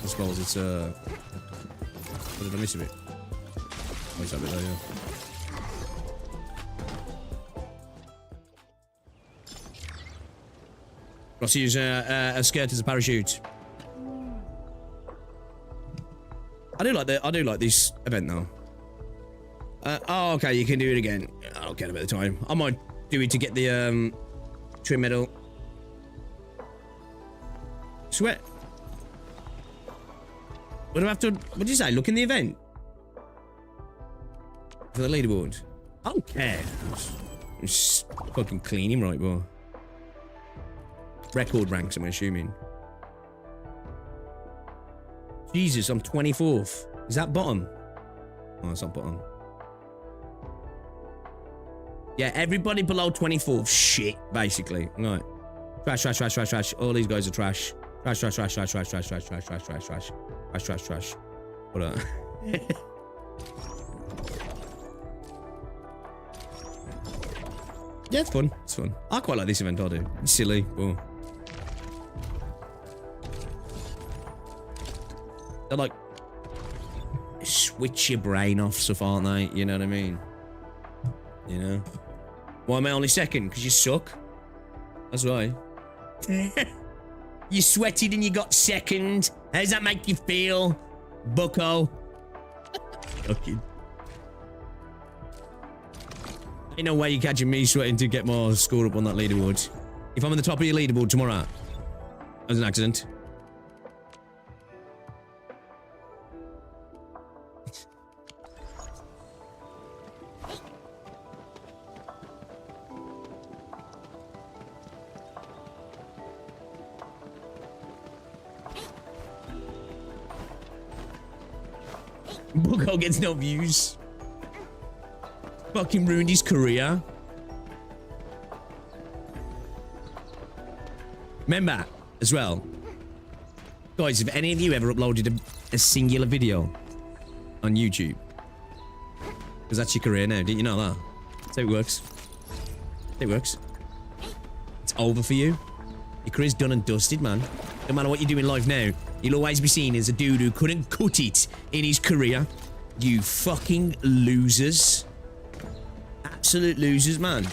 S2: I suppose it's what did I miss a bit? Oh, it's that bit there, yeah. Let's use a skirt as a parachute. I do like this event though. Oh, okay, you can do it again. I'll get a bit of time. I might do it to get the trim medal. Sweat. What do I have to? What did you say? Look in the event for the leaderboard. I don't care. Just fucking clean him right, boy. Record ranks, I'm assuming. Jesus, I'm 24th. Is that bottom? Oh, it's not bottom. Yeah, everybody below 24th. Shit, basically. Right. Trash, trash, trash, trash, trash. All these guys are trash. Trash, trash, trash, trash, trash, trash, trash, trash, trash, trash, trash. Trash, trash, trash. What up? Yeah, it's fun. It's fun. I quite like this event, I do. It's silly. Oh. They're like switch your brain off stuff, aren't they? You know what I mean? You know? Why am I only second? Because you suck. That's why. You sweated and you got second. How does that make you feel, bucko? Fucking. Ain't no way you're catching me sweating to get more score up on that leaderboard. If I'm on the top of your leaderboard tomorrow, that was an accident. Bucko gets no views. Fucking ruined his career. Remember, as well, guys, have any of you ever uploaded a singular video on YouTube? Because that's your career now, didn't you know that? That's how it works. It works. It's over for you. Your career's done and dusted, man. No matter what you do in life now, you'll always be seen as a dude who couldn't cut it in his career. You fucking losers. Absolute losers, man.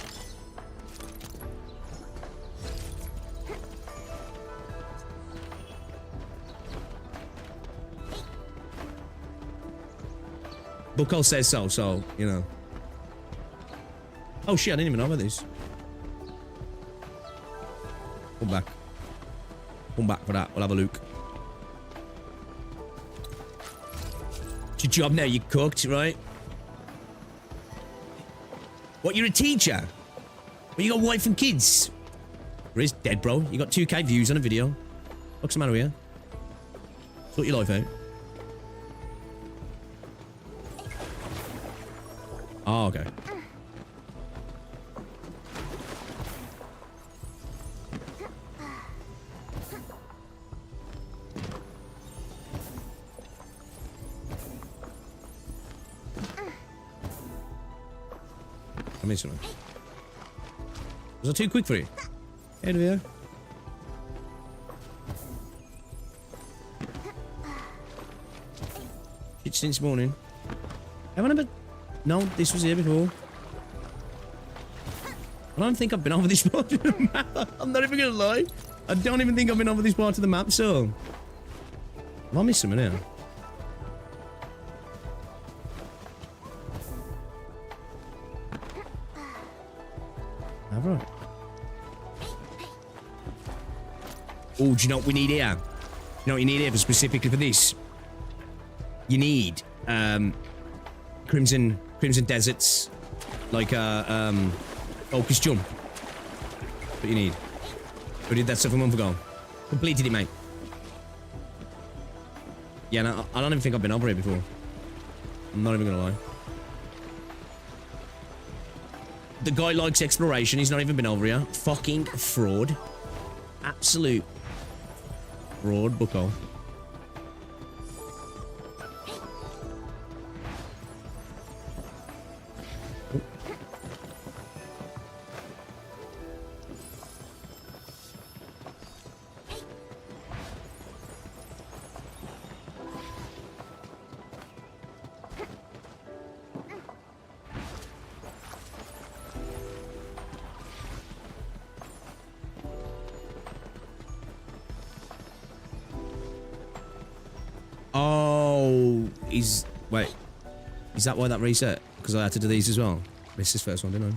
S2: Bucko says so, you know. Oh shit, I didn't even know about this. Come back. Come back for that. We'll have a look. It's your job now, you cooked, right? What, you're a teacher? Well, you got wife and kids? Riz dead, bro. You got 2K views on a video. What's the matter with you? Sort your life out. Oh, okay. I missed something. Was that too quick for you? Head over here. Shit since morning. Haven't I been... No, this was here before. I don't think I've been over this part of the map. I'm not even gonna lie. I don't even think I've been over this part of the map, so... Have I missed something here? Have I? Oh, do you know what we need here? You know what you need here specifically for this? You need, Crimson Deserts, like Focus Jump. What you need. We did that stuff a month ago. Completed it, mate. Yeah, no, I don't even think I've been over here before. I'm not even gonna lie. The guy likes exploration. He's not even been over here. Fucking fraud. Absolute fraud, bucko. Wait, is that why that reset? Because I had to do these as well. Missed this first one, didn't I?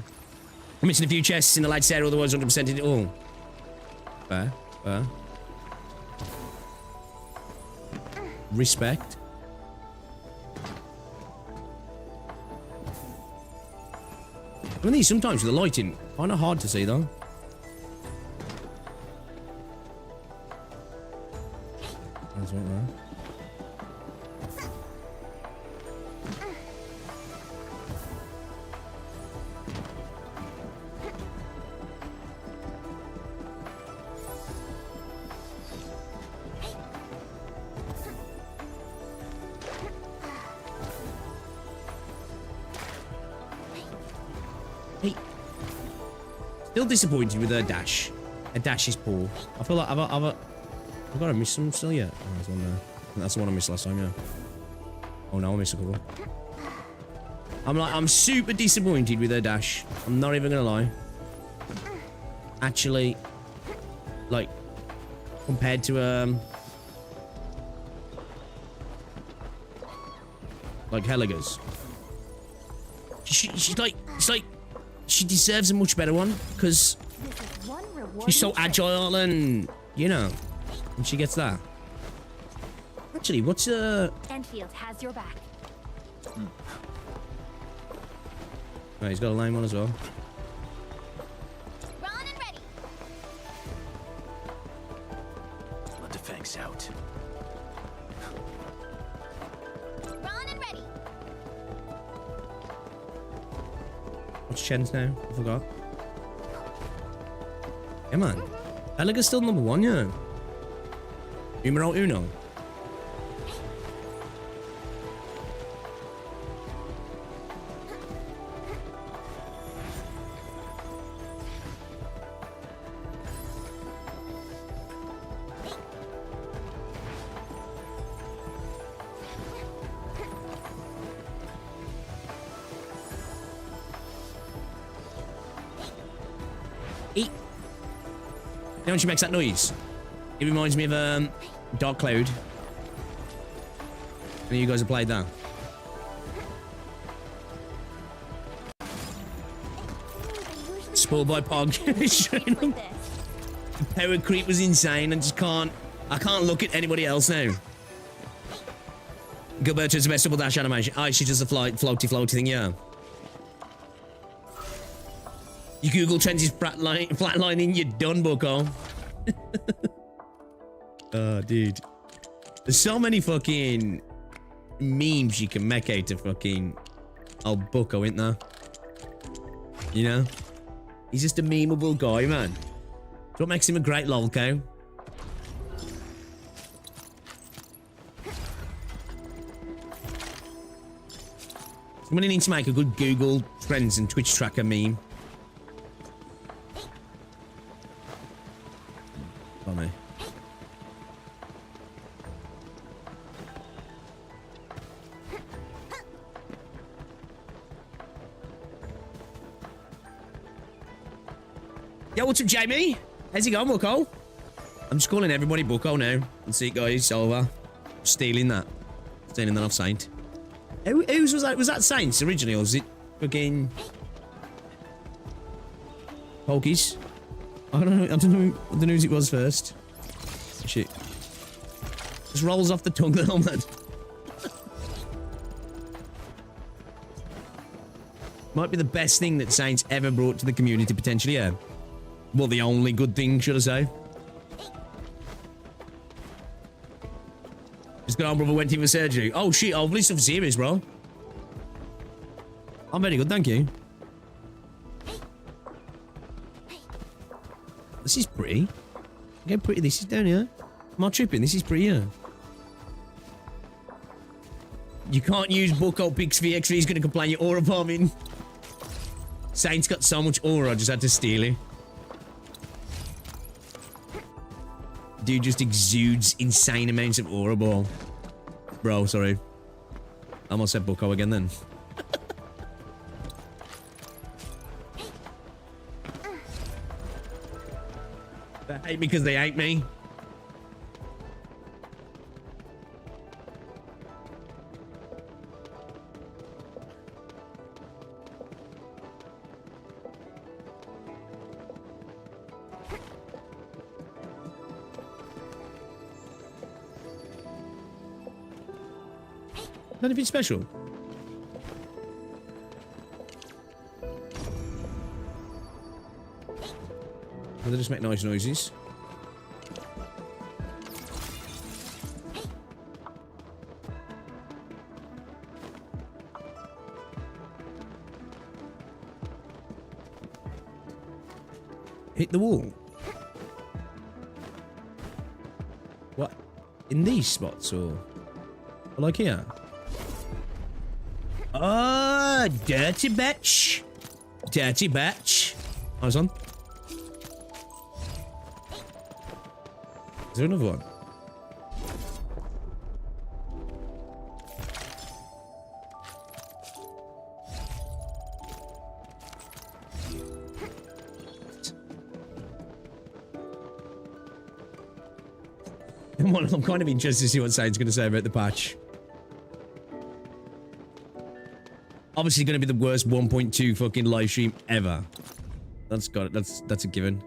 S2: I'm missing a few chests in the light area, otherwise 100% in it all. Fair, fair. Respect. I mean, these sometimes with the lighting, kind of hard to see though. That's right there. Still disappointed with her dash. Her dash is poor. I feel like I've got to miss some still yet. Oh, there's one there. That's the one I missed last time, yeah. Oh no, I missed a couple. I'm super disappointed with her dash. I'm not even gonna lie. Actually, like, compared to like Helga's. She's like, it's like she deserves a much better one because she's so agile and, you know, and she gets that. Actually, what's
S8: Enfield has your back.
S2: Right, he's got a lame one as well.
S8: Ron and ready.
S7: Let the fangs out.
S8: Ron and ready.
S2: What's Chen's now? I forgot. Yeah, man. Helga's still number one, yeah. Numero uno. You know when she makes that noise? It reminds me of Dark Cloud. I know you guys have played that. Spoiled by Pog. The power creep was insane. I can't look at anybody else now. Gilberto's the best double dash animation. Oh, she does the floaty thing, yeah. You Google trends is flatlining, you're done, Bucko. Oh, dude. There's so many fucking memes you can make out of fucking old Bucko, isn't there? You know? He's just a memeable guy, man. That's what makes him a great lolco. Somebody needs to make a good Google Trends and Twitch tracker meme. Funny. Yo, what's up, Jamie? How's it going, Bucko? I'm just calling everybody Bucko now. Let's see, guys. Over. Stealing that off Saint. Whose was that? Was that Saints originally, or was it fucking Pokies? I don't know whose it was first. Shit. Just rolls off the tongue, the helmet. Might be the best thing that Saints ever brought to the community, potentially, yeah. Well, the only good thing, should I say. Just got on, brother, went in for surgery. Oh, shit, hopefully stuff serious, bro. I'm very good, thank you. This is pretty. Look how pretty this is down here. I'm not tripping, this is prettier. You can't use Bucko Pix VX3, he's gonna complain you're aura bombing. Saint's got so much aura, I just had to steal it. Dude just exudes insane amounts of aura ball. Bro, sorry. I almost said Bucko again then. They hate me because they hate me. Anything special? They just make nice noises. Hit the wall. What? In these spots or like here? Oh, dirty bitch. Dirty bitch. Nice one. Is there another one? I'm kind of interested to see what Saint's going to say about the patch. Obviously going to be the worst 1.2 fucking live stream ever. That's got it. That's a given.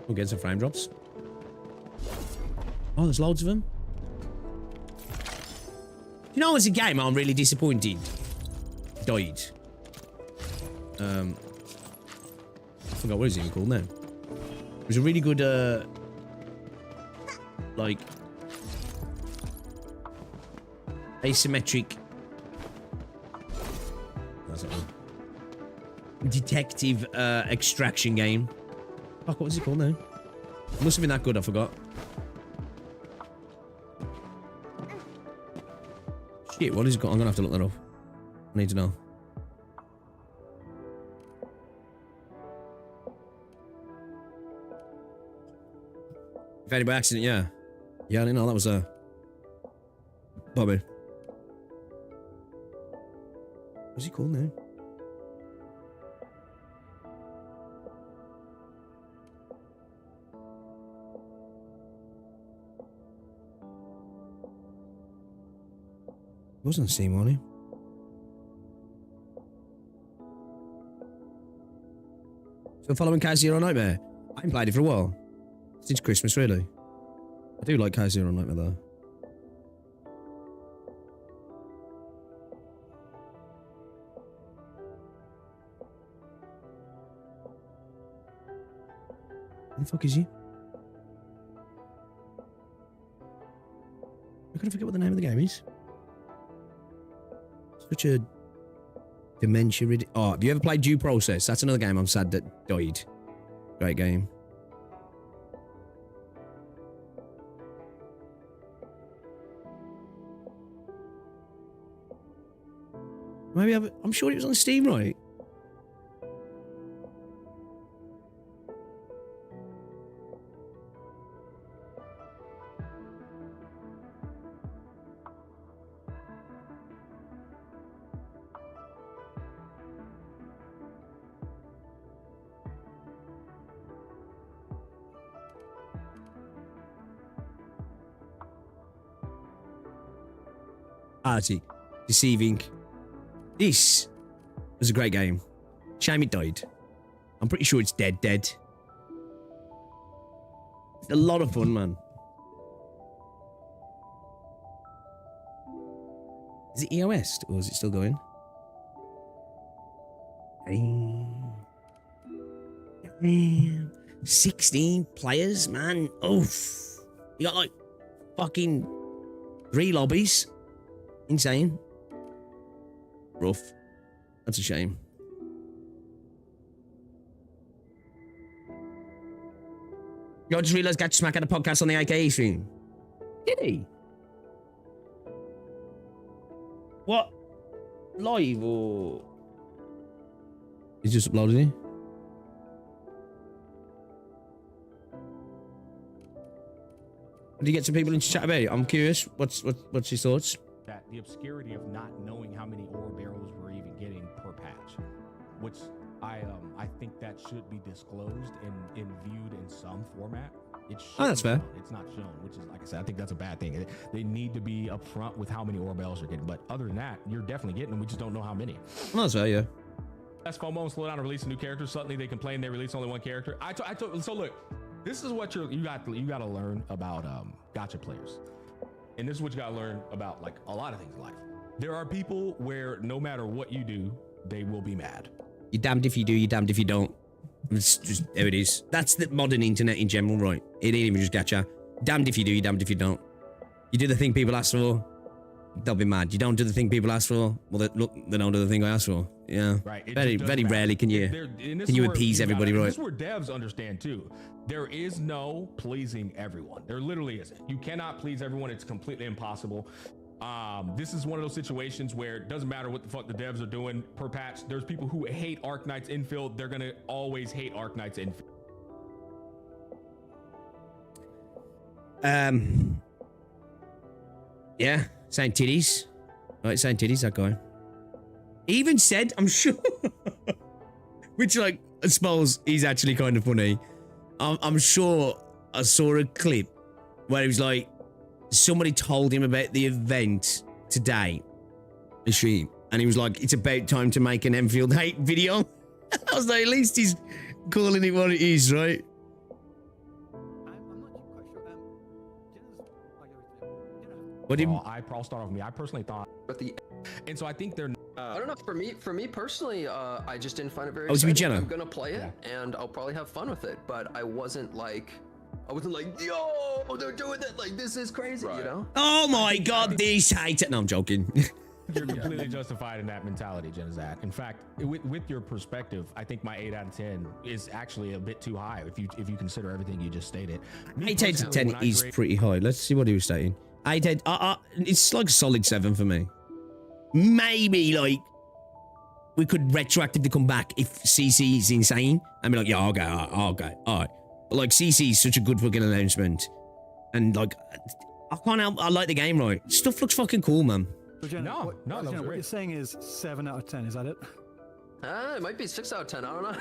S2: We'll get some frame drops. Oh, there's loads of them. You know, as a game, I'm really disappointed. Died. I forgot what it's even called now. It was a really good, like, asymmetric. That's not one. Detective extraction game. Fuck, what was it called now? It must have been that good, I forgot. Shit, what is it called? I'm gonna have to look that up. I need to know. If any by accident, yeah. Yeah, I didn't know that was Bobby. What's he called now? He wasn't on Steam, was he? So following K0 Nightmare? I haven't played it for a while. Since Christmas, really. I do like K0 Nightmare, though. Where the fuck is he? I couldn't forget what the name of the game is. Such a dementia. Oh, have you ever played Due Process? That's another game I'm sad that died. Great game. Maybe I'm sure it was on Steam, right? Arty, deceiving. This was a great game. Shame it died. I'm pretty sure it's dead. It's a lot of fun, man. Is it EOS or is it still going? 16 players, man. Oof. You got like fucking 3 lobbies. Insane. Rough. That's a shame. Yo, I just realised Got Smack had a podcast on the AKE stream. Did he? What? Live or? He's just uploaded it. Did you get some people into chat about it? I'm curious. What's your thoughts?
S10: That the obscurity of not knowing how many ore barrels we're even getting per patch, which I think that should be disclosed and viewed in some format. It should.
S2: Oh, that's fair.
S10: It's not shown, which is, like I said, I think that's a bad thing. They need to be upfront with how many ore barrels they're getting. But other than that, you're definitely getting them. We just don't know how many.
S2: Well, that's fair, yeah.
S10: That's FOMO, slow down and release a new character. Suddenly they complain they release only one character. So look, this is what you got to learn about gacha players. And this is what you gotta learn about like a lot of things in life. There are people where no matter what you do, they will be mad.
S2: You're damned if you do, you're damned if you don't. It's just how it is. That's the modern internet in general, right? It ain't even just gacha. Damned if you do, you're damned if you don't. You do the thing people ask for, they'll be mad. You don't do the thing people ask for, well, they don't do the thing I ask for. Yeah.
S10: Right.
S2: Very rarely can you appease everybody, right?
S10: This is where devs understand too. There is no pleasing everyone. There literally isn't. You cannot please everyone. It's completely impossible. This is one of those situations where it doesn't matter what the fuck the devs are doing per patch. There's people who hate Arknights Endfield. They're gonna always hate Arknights Endfield.
S2: Yeah, Saint Titties. Right, Saint Titties, that guy. He even said, I'm sure, which like, I suppose he's actually kind of funny. I'm sure I saw a clip where he was like, somebody told him about the event today, a stream, and he was like, it's about time to make an Enfield hate video. I was like, at least he's calling it what it is, right?
S10: What did I'll start off with me. I personally thought, and so I think they're.
S11: I don't know. For me personally, I just didn't find it very.
S2: exciting.
S11: I'm gonna play it, and I'll probably have fun with it. But I wasn't like, yo, they're doing that. Like, this is crazy, you know?
S2: Oh my God, these hate it. No, I'm joking.
S10: You're completely justified in that mentality, Genizat. In fact, with your perspective, I think my 8 out of 10 is actually a bit too high if you consider everything you just stated.
S2: 8 out of 10 is pretty high. Let's see what he was stating. 8 out. It's like a solid 7 for me. Maybe like we could retroactively come back if CC is insane and be like, yeah, I'll go, all right. But like CC is such a good fucking announcement, and like I can't help. I like the game, right? Stuff looks fucking cool, man.
S12: So Jenna,
S10: No, that was
S12: what
S10: great.
S12: you're saying is 7 out of 10. Is that it?
S11: It might be 6 out of 10. I don't know.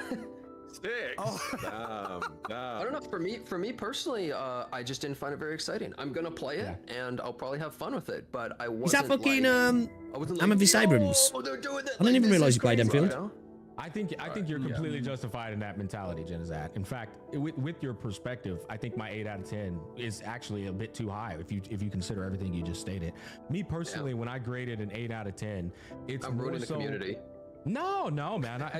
S3: 6.
S11: I don't know. For me personally, I just didn't find it very exciting. I'm gonna play it, and I'll probably have fun with it. But I wasn't.
S2: Is that fucking
S11: I wasn't
S2: Hammer vs Abrams?
S11: Oh, they're doing that.
S2: I didn't even realize you played Enfield.
S11: You know?
S10: I think you're completely justified in that mentality, Jenazat. In fact, with your perspective, I think my 8 out of 10 is actually a bit too high if you consider everything you just stated. Me personally, when I graded an 8 out of 10, it's
S11: I'm
S10: more
S11: ruining the
S10: so.
S11: community.
S10: No, man.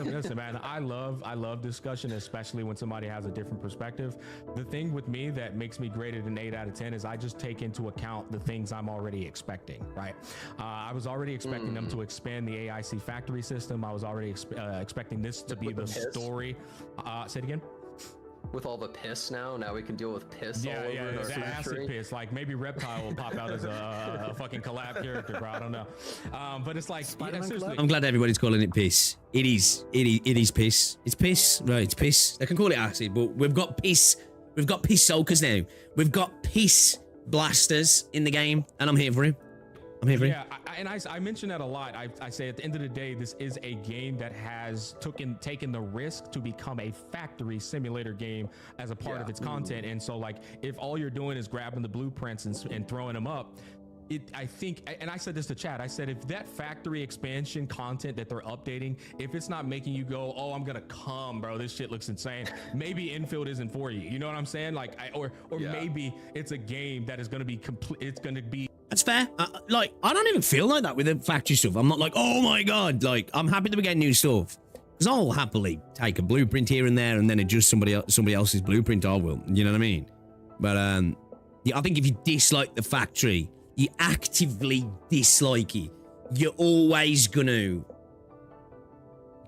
S10: Listen, man. I love discussion, especially when somebody has a different perspective. The thing with me that makes me graded an 8 out of 10 is I just take into account the things I'm already expecting. Right? I was already expecting them to expand the AIC factory system. I was already expecting this to be the story. Say it again.
S11: With all the piss now we can deal with piss all over in our
S10: the acid piss. Like maybe Reptile will pop out as a fucking collab character, bro. I don't know. But it's like, seriously.
S2: I'm glad everybody's calling it piss. It is piss. It's piss. Right, it's piss. They can call it acid, but we've got piss. We've got piss soakers now. We've got piss blasters in the game, and I'm here for it.
S10: Yeah, I mention that a lot. I say at the end of the day, this is a game that has taken the risk to become a factory simulator game as a part of its content. And so, like, if all you're doing is grabbing the blueprints and throwing them up, I think, and I said this to Chad, I said, if that factory expansion content that they're updating, if it's not making you go, oh, I'm gonna come, bro, this shit looks insane, maybe Enfield isn't for you. You know what I'm saying? Like, maybe it's a game that is gonna be complete. It's gonna be.
S2: That's fair. Like, I don't even feel like that with the factory stuff. I'm not like, oh my god. Like, I'm happy to be getting new stuff because I'll happily take a blueprint here and there and then adjust somebody else's blueprint. I will. You know what I mean? But I think if you dislike the factory, you actively dislike it. You're always gonna.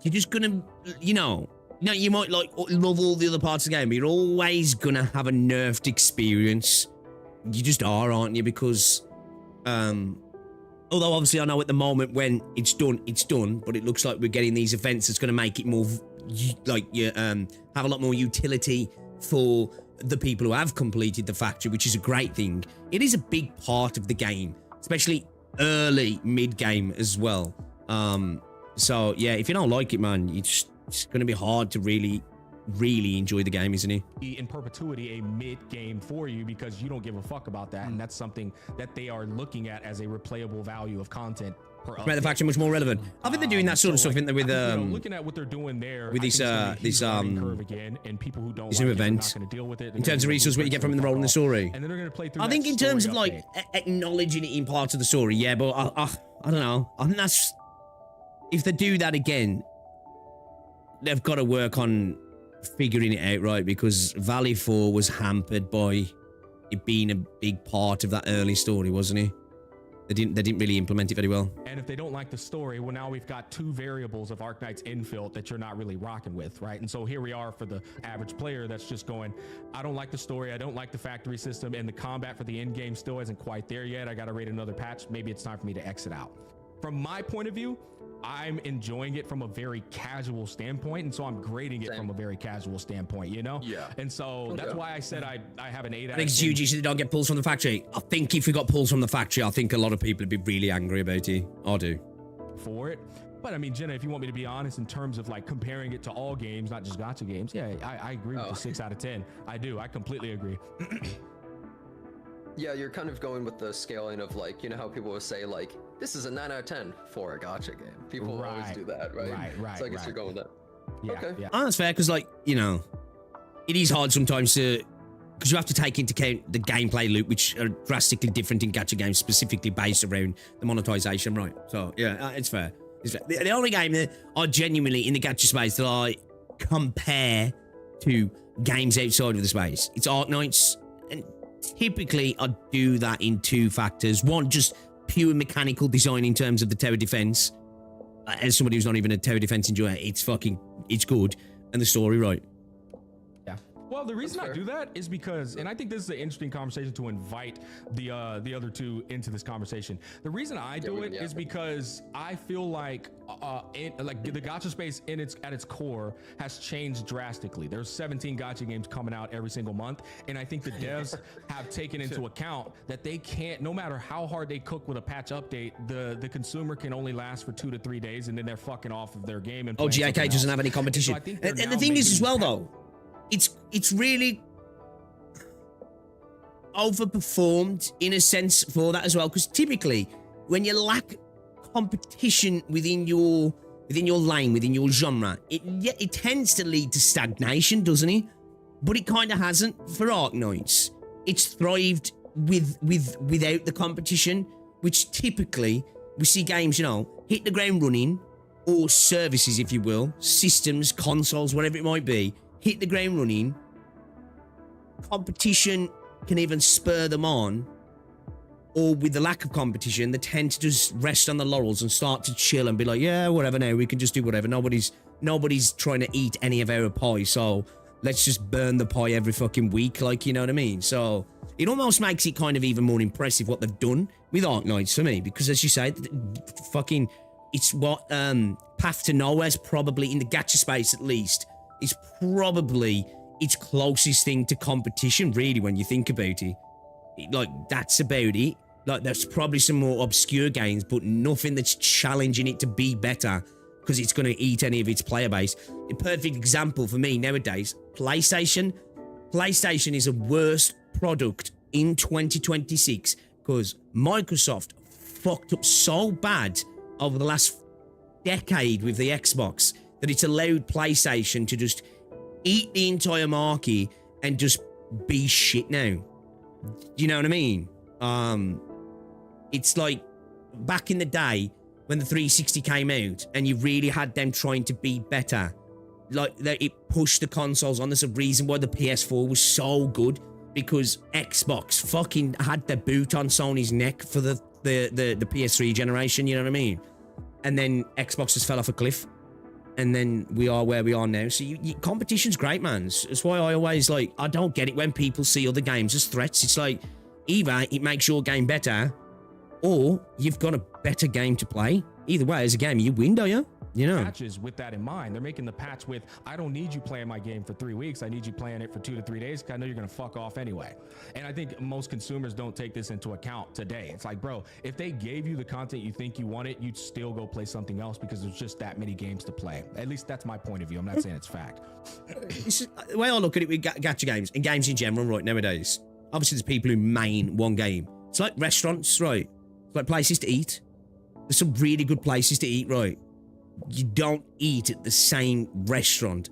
S2: You're just gonna, you might like love all the other parts of the game, but you're always gonna have a nerfed experience. You just are, aren't you? Because, although obviously I know at the moment when it's done, but it looks like we're getting these events that's gonna make it more, like, have a lot more utility for the people who have completed the factory, which is a great thing. It is a big part of the game, especially early mid-game as well. So yeah, if you don't like it, man, it's going to be hard to really enjoy the game, isn't it?
S10: In perpetuity, a mid-game for you because you don't give a fuck about that, and that's something that they are looking at as a replayable value of content.
S2: Make the faction much more relevant. I think they're doing that sort of stuff, with
S10: looking at what they're doing there
S2: with these
S10: curve again, and people who don't
S2: new
S10: like
S2: events.
S10: It, not deal with it.
S2: In terms of resources, what you get from the role in the story.
S10: And then they're going to play through.
S2: I think in terms of like acknowledging it in parts of the story, yeah, but I don't know. I think that's, if they do that again, they've got to work on figuring it out right, because Valley 4 was hampered by it being a big part of that early story, wasn't it? They didn't really implement it very well.
S10: And if they don't like the story, well, now we've got 2 variables of Arknights Endfield that you're not really rocking with, right? And so here we are for the average player that's just going, I don't like the story, I don't like the factory system, and the combat for the end game still isn't quite there yet. I got to rate another patch. Maybe it's time for me to exit out. From my point of view, I'm enjoying it from a very casual standpoint, and so I'm grading it from a very casual standpoint, you know?
S11: Yeah.
S10: And so that's why I said I have an 8 out of 10.
S2: I think it's huge you don't get pulls from the factory. I think if we got pulls from the factory, I think a lot of people would be really angry about it. I do.
S10: For it. But I mean, Jenna, if you want me to be honest in terms of like comparing it to all games, not just gacha games, yeah, I agree with the 6 out of 10. I do. I completely agree.
S11: Yeah, you're kind of going with the scaling of, like, you know how people will say, like, this is a 9 out of 10 for a gacha game. People always do that, right?
S10: Right.
S11: So I guess you're going with that.
S10: Yeah,
S11: okay.
S10: Yeah.
S2: Oh, that's fair, because, like, you know, it is hard sometimes to, because you have to take into account the gameplay loop, which are drastically different in gacha games, specifically based around the monetization, right? So, yeah, it's fair. It's fair. The only game that I genuinely, in the gacha space, that I compare to games outside of the space, it's Arknights, and typically I do that in 2 factors. One, just pure mechanical design in terms of the tower defense. As somebody who's not even a tower defense enjoyer, it's good. And the story, right?
S10: Yeah. Well, No, the reason I do that is because, and I think this is an interesting conversation to invite the other two into this conversation. The reason I do it is because I feel like the gacha space at its core has changed drastically. There's 17 gacha games coming out every single month, and I think the devs have taken into account that they can't, no matter how hard they cook with a patch update, the consumer can only last for 2 to 3 days, and then they're fucking off of their game. And
S2: GIK doesn't have any competition. And the thing is as well, though, it's really overperformed in a sense for that as well, because typically when you lack competition within your lane, within your genre, it tends to lead to stagnation, doesn't it? But it kind of hasn't for Arknights. It's thrived without the competition, which typically we see games, hit the ground running, or services, if you will, systems, consoles, whatever it might be, hit the ground running. Competition can even spur them on, or with the lack of competition, they tend to just rest on the laurels and start to chill and be like, yeah, whatever, now we can just do whatever. Nobody's trying to eat any of our pie, so let's just burn the pie every fucking week, like, you know what I mean? So it almost makes it kind of even more impressive what they've done with Arknights for me, because as you say, fucking, it's what Path to Nowhere's probably, in the gacha space at least, is probably its closest thing to competition, really, when you think about it. Like, that's about it. Like, there's probably some more obscure games, but nothing that's challenging it to be better, because it's going to eat any of its player base. A perfect example for me nowadays, PlayStation. PlayStation is a worse product in 2026 because Microsoft fucked up so bad over the last decade with the Xbox that it's allowed PlayStation to just eat the entire market and just be shit now. You know what I mean? It's like back in the day when the 360 came out and you really had them trying to be better. Like, it pushed the consoles on. There's a reason why the PS4 was so good, because Xbox fucking had the boot on Sony's neck for the PS3 generation, you know what I mean? And then Xbox just fell off a cliff. And then we are where we are now. So competition's great, man. That's why I always, like, I don't get it when people see other games as threats. It's like, either it makes your game better, or you've got a better game to play. Either way, as a game, you win, don't you? You know.
S10: Patches with that in mind. They're making the patch with, I don't need you playing my game for 3 weeks. I need you playing it for 2 to 3 days, because I know you're going to fuck off anyway. And I think most consumers don't take this into account today. It's like, bro, if they gave you the content you think you wanted, you'd still go play something else because there's just that many games to play. At least that's my point of view. I'm not saying it's fact.
S2: The way I look at it with gacha games, and games in general, right, nowadays, obviously there's people who main one game. It's like restaurants, right? It's like places to eat. There's some really good places to eat, right? You don't eat at the same restaurant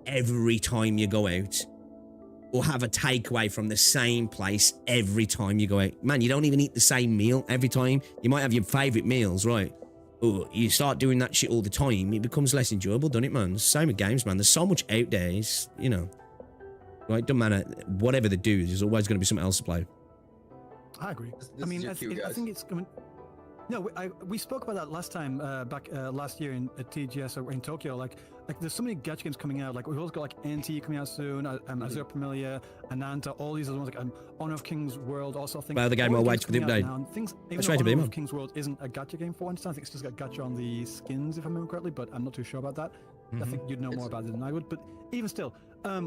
S2: every time you go out, or have a takeaway from the same place every time you go out. Man, you don't even eat the same meal every time. You might have your favorite meals, right? But you start doing that shit all the time, it becomes less enjoyable, doesn't it, man? Same with games, man. There's so much out there, it's, you know, right? Doesn't matter. Whatever they do, there's always going to be something else to play.
S12: I agree. I mean, I think it's coming. No, we spoke about that last time, back last year at TGS or in Tokyo. Like there's so many gacha games coming out. Like we've also got like NT coming out soon, Azure Familia, Ananta, all these other ones, like Honor of King's World. Also, I think.
S2: Well, the game I'll wait for the update.
S12: Even though Honor of King's World isn't a gacha game for one, I think it's just got gacha on the skins, if I remember correctly. But I'm not too sure about that. I think you'd know more about it than I would. But even still,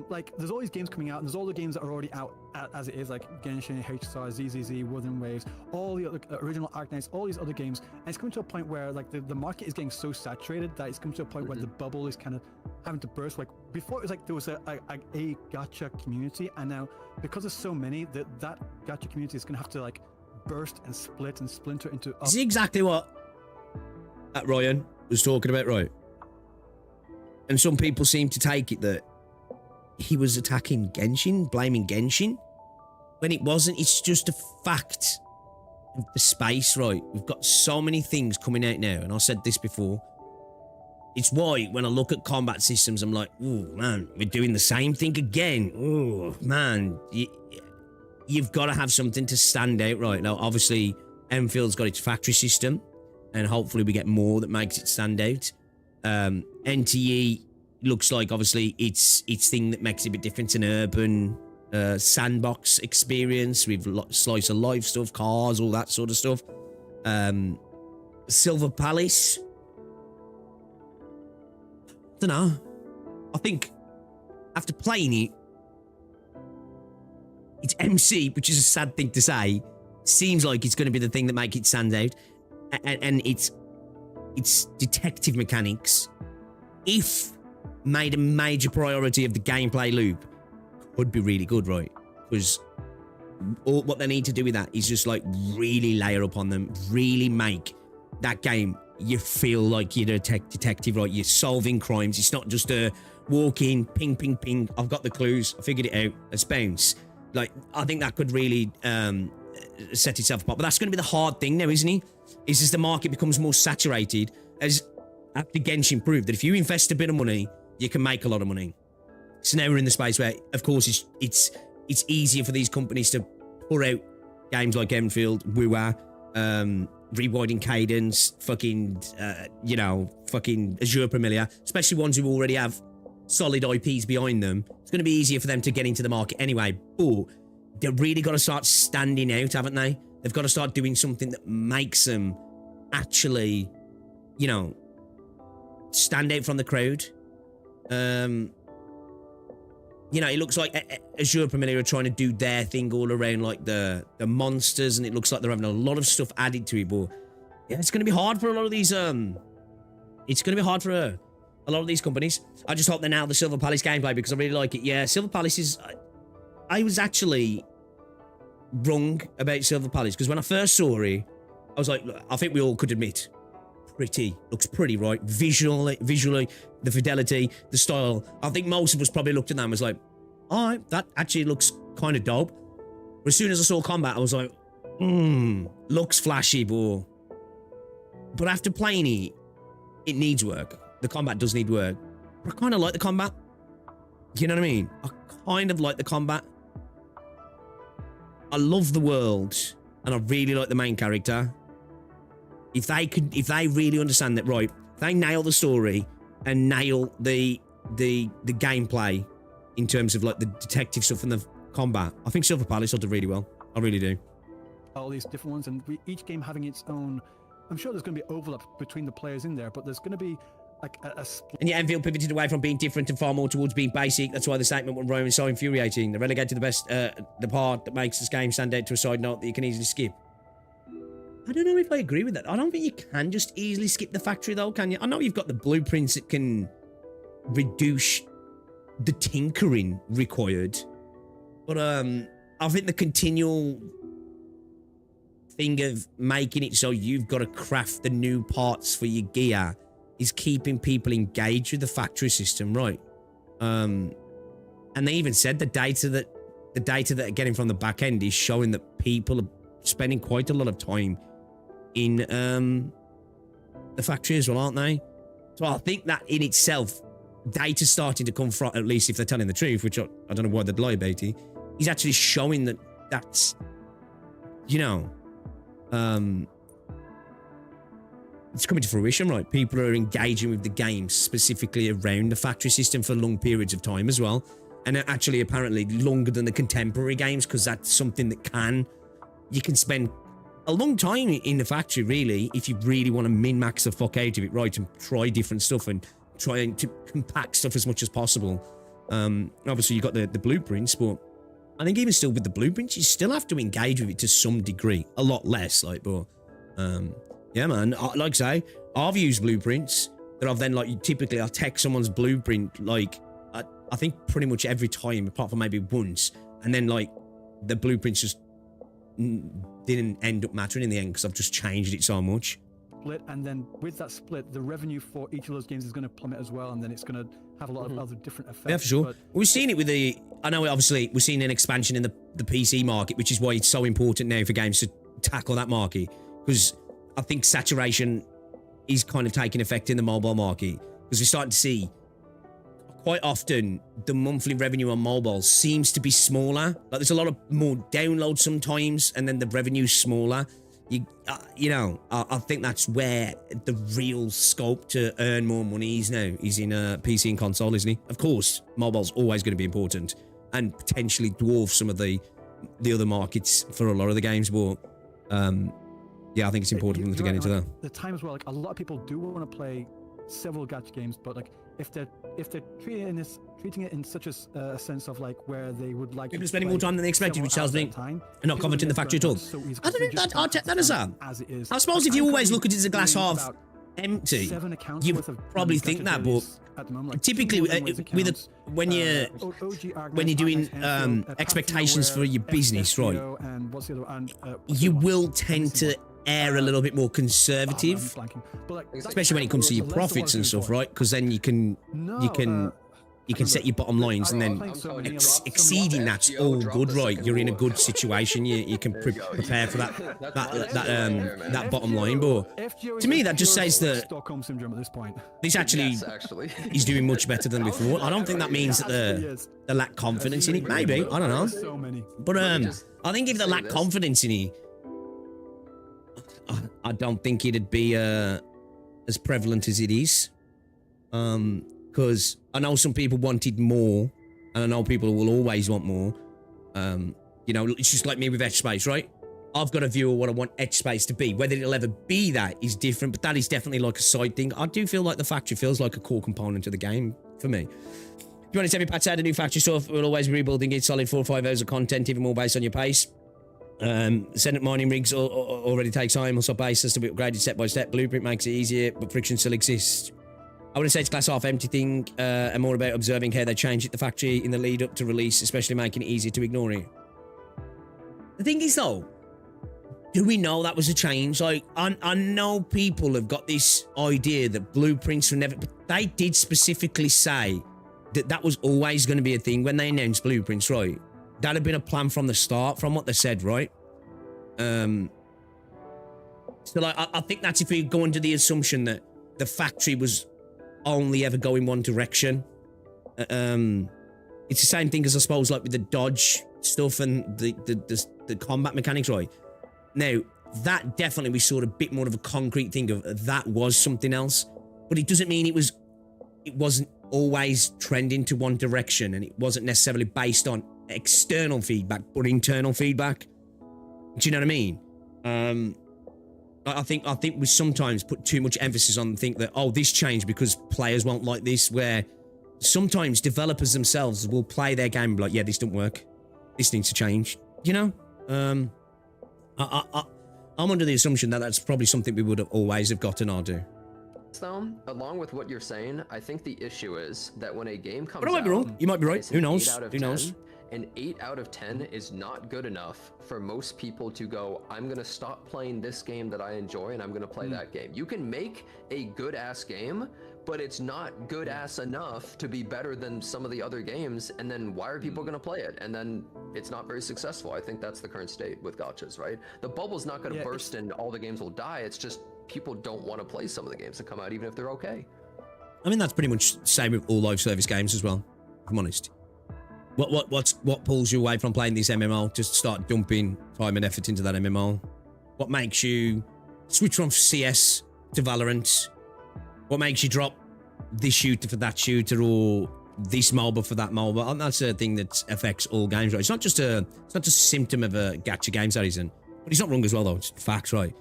S12: like there's all these games coming out, and there's all the games that are already out as it is, like Genshin, HSR, ZZZ, Wuthering Waves, all the other original Arknights, all these other games. And it's coming to a point where like the market is getting so saturated that it's coming to a point where the bubble is kind of having to burst. Like before, it was like there was a gacha community, and now because there's so many, that gacha community is going to have to like burst and split and splinter into.
S2: This is exactly what Ryan was talking about, right? And some people seem to take it that he was attacking Genshin, blaming Genshin, when it wasn't. It's just a fact of the space, right? We've got so many things coming out now, and I said this before. It's why when I look at combat systems, I'm like, oh man, we're doing the same thing again. Oh man, you've got to have something to stand out, right? Now, obviously, Enfield's got its factory system, and hopefully we get more that makes it stand out. NTE looks like obviously it's thing that makes it a bit different, an urban sandbox experience with slice of life stuff, cars, all that sort of stuff. Silver Palace. I don't know. I think after playing it, it's MC, which is a sad thing to say. Seems like it's going to be the thing that makes it stand out, and it's detective mechanics. If made a major priority of the gameplay loop, could be really good, right? Because all what they need to do with that is just like really layer up on them, really make that game you feel like you're a detective, right? You're solving crimes. It's not just a walk in, ping, ping, ping. I've got the clues. I figured it out. Let's bounce. Like, I think that could really set itself apart. But that's going to be the hard thing now, isn't it? Is as the market becomes more saturated, as after Genshin proved that if you invest a bit of money, you can make a lot of money. So now we're in the space where, of course, it's easier for these companies to pour out games like Enfield, Wua, Rewinding Cadence, fucking Azure Familiar, especially ones who already have solid IPs behind them. It's going to be easier for them to get into the market anyway, but they've really got to start standing out, haven't they? They've got to start doing something that makes them actually, stand out from the crowd. It looks like Azure Familiar are trying to do their thing all around like the monsters, and it looks like they're having a lot of stuff added to it, but yeah, it's going to be hard for a lot of these, it's going to be hard for a lot of these companies. I just hope they nail the Silver Palace gameplay because I really like it. Yeah, Silver Palace is... I was actually wrong about Silver Palace because when I first saw it, I was like, look, I think we all could admit, looks pretty, right? Visually, the fidelity, the style. I think most of us probably looked at that and was like, all right, that actually looks kind of dope. But as soon as I saw combat, I was like, looks flashy, but after playing it, it needs work. The combat does need work. But I kind of like the combat. You know what I mean? I kind of like the combat. I love the world, and I really like the main character. If they really understand that, right, if they nail the story and nail the gameplay in terms of like the detective stuff and the combat, I think Silver Palace will do really well. I really do.
S12: All these different ones, and each game having its own. I'm sure there's going to be overlap between the players in there, but there's going to be like a split.
S2: And yet Enfield pivoted away from being different and far more towards being basic. That's why the statement when Rome is so infuriating. They relegate to the best, the part that makes this game stand out to a side note that you can easily skip. I don't know if I agree with that. I don't think you can just easily skip the factory though, can you? I know you've got the blueprints that can reduce the tinkering required, but I think the continual thing of making it so you've got to craft the new parts for your gear is keeping people engaged with the factory system, right? And they even said the data that they're getting from the back end is showing that people are spending quite a lot of time in the factory as well, aren't they? So I think that in itself, data starting to come from, at least if they're telling the truth, which I don't know why they'd lie about it, is actually showing that that's, it's coming to fruition, right? People are engaging with the game specifically around the factory system for long periods of time as well. And actually apparently longer than the contemporary games, because that's something that you can spend a long time in the factory, really, if you really want to min-max the fuck out of it, right? And try different stuff and try to compact stuff as much as possible. Obviously, you got the blueprints, but I think even still with the blueprints, you still have to engage with it to some degree. A lot less, but yeah, man. Like I say, I've used blueprints that I've then, typically I'll take someone's blueprint, I think pretty much every time, apart from maybe once, and then, the blueprints just didn't end up mattering in the end because I've just changed it so much.
S12: Split, and then with that split, the revenue for each of those games is going to plummet as well, and then it's going to have a lot of other different effects.
S2: Yeah, for sure. We've seen it with I know obviously we're seeing an expansion in the PC market, which is why it's so important now for games to tackle that market, because I think saturation is kind of taking effect in the mobile market, because we're starting to see quite often the monthly revenue on mobile seems to be smaller. There's a lot of more downloads sometimes, and then the revenue's smaller. you know, I think that's where the real scope to earn more money is now, is in PC and console, isn't it? Of course, mobile's always going to be important and potentially dwarf some of the other markets for a lot of the games, but yeah, I think it's important for them to get into that.
S12: The time as well, like a lot of people do want to play several gacha games, but like if they're treating it in such a sense of like where they would like
S2: people spending more time than they expected, which tells me and not commenting the factory at all. I don't think that I'll take that as that. I suppose if you always look at it as a glass half empty, you probably think that, but typically when you're doing expectations for your business, right, you will tend to err a little bit more conservative, especially when it comes to your profits and stuff, right? Because then you can set your bottom lines, and then exceeding that's all good, right? You're in a good situation. You can prepare for that bottom line. But to me, that just says that this actually is doing much better than before. I don't think that means that they lack confidence in it. Maybe, I don't know. But I think if they lack confidence in it, I don't think it'd be as prevalent as it is. Because I know some people wanted more, and I know people will always want more. You know, it's just like me with Etch Space, right? I've got a view of what I want Etch Space to be. Whether it'll ever be that is different, but that is definitely like a side thing. I do feel like the factory feels like a core component of the game for me. If you want to tell me Pat's had a new factory stuff, we'll always be rebuilding it. Solid 4 or 5 hours of content, even more based on your pace. Send up mining rigs already takes time. Also base has to be upgraded step by step. Blueprint makes it easier, but friction still exists. I wouldn't say it's glass half empty thing, and more about observing how they change it the factory in the lead up to release, especially making it easier to ignore it. The thing is though, do we know that was a change? Like, I know people have got this idea that blueprints were never, but they did specifically say that that was always going to be a thing when they announced blueprints, right? That had been a plan from the start, from what they said, right? So like, I think that's if we go under the assumption that the factory was only ever going one direction. It's the same thing as I suppose like with the dodge stuff and the combat mechanics, right? Now that definitely we saw a bit more of a concrete thing of that was something else, but it doesn't mean it wasn't always trending to one direction, and it wasn't necessarily based on external feedback but internal feedback. Do you know what I mean? I think we sometimes put too much emphasis on think that, oh, this changed because players won't like this, where sometimes developers themselves will play their game and be like, yeah, this don't work, this needs to change, you know? I'm under the assumption that that's probably something we would have always have gotten or do.
S11: Though, along with what you're saying, I think the issue is that when a game comes
S2: out, I might be wrong. You might be right. Who knows? Who knows?
S11: An 8 out of 10 is not good enough for most people to go, I'm going to stop playing this game that I enjoy and I'm going to play that game. You can make a good-ass game, but it's not good-ass enough to be better than some of the other games, and then why are people going to play it? And then it's not very successful. I think that's the current state with gachas, right? The bubble's not going to burst and all the games will die. It's just people don't want to play some of the games that come out, even if they're okay.
S2: I mean, that's pretty much the same with all live service games as well, if I'm honest. What pulls you away from playing this MMO? Just start dumping time and effort into that MMO. What makes you switch from CS to Valorant? What makes you drop this shooter for that shooter, or this MOBA for that MOBA? And that's a thing that affects all games, right? It's not just a symptom of a gacha games, that isn't. But he's not wrong as well, though. It's facts, right?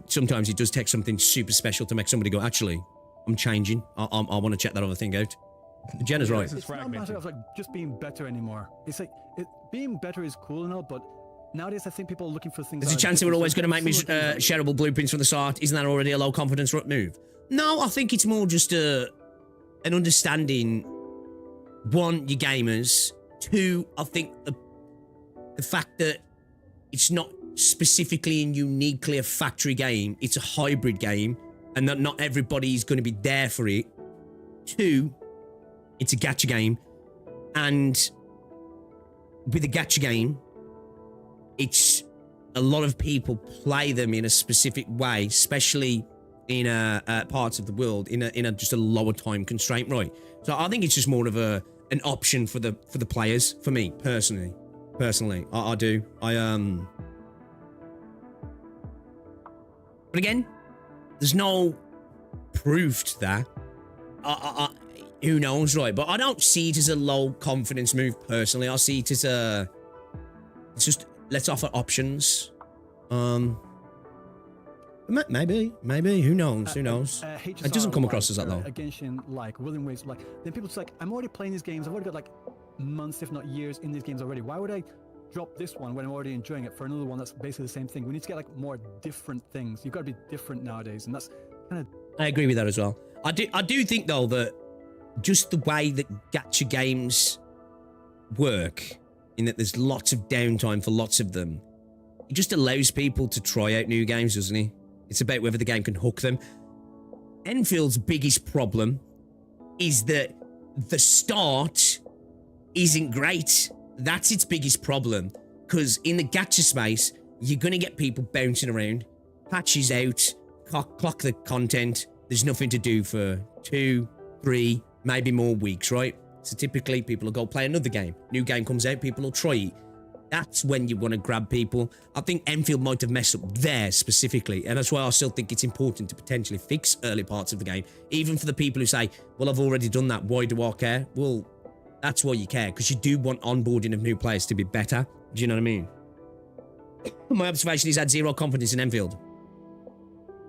S2: Sometimes it does take something super special to make somebody go, actually, I'm changing. I want to check that other thing out. Jenna's right.
S12: It's not a matter of like just being better anymore. It's like being better is cool and all, but nowadays I think people are looking for things.
S2: There's a chance they were always going to make me shareable blueprints from the start. Isn't that already a low confidence move? No, I think it's more just an understanding. One, you're gamers. Two, I think the fact that it's not specifically and uniquely a factory game, it's a hybrid game, and that not everybody is going to be there for it. Two, it's a gacha game, and with a gacha game, it's a lot of people play them in a specific way, especially in parts of the world in a just a lower time constraint, right? So I think it's just more of an option for the players. For me personally, I do. But again, there's no proof to that. Who knows, right? But I don't see it as a low confidence move personally. I see it as it's just, let's offer options. Maybe, who knows? It doesn't come across as that though.
S12: Genshin, like William Wade's, like then people just like, I'm already playing these games. I've already got like months, if not years, in these games already. Why would I drop this one when I'm already enjoying it for another one that's basically the same thing? We need to get like more different things. You've got to be different nowadays, and that's kind of.
S2: I agree with that as well. I do think though that just the way that gacha games work, in that there's lots of downtime for lots of them, it just allows people to try out new games, doesn't it? It's about whether the game can hook them. Enfield's biggest problem is that the start isn't great. That's its biggest problem. Because in the gacha space, you're going to get people bouncing around, patches out, clock the content. There's nothing to do for 2, 3, maybe more weeks, right? So typically people will go play another game. New game comes out, people will try it. That's when you want to grab people. I think Enfield might have messed up there specifically, and that's why I still think it's important to potentially fix early parts of the game, even for the people who say, well, I've already done that, why do I care? Well, that's why you care, because you do want onboarding of new players to be better. Do you know what I mean? My observation is I had zero confidence in Enfield.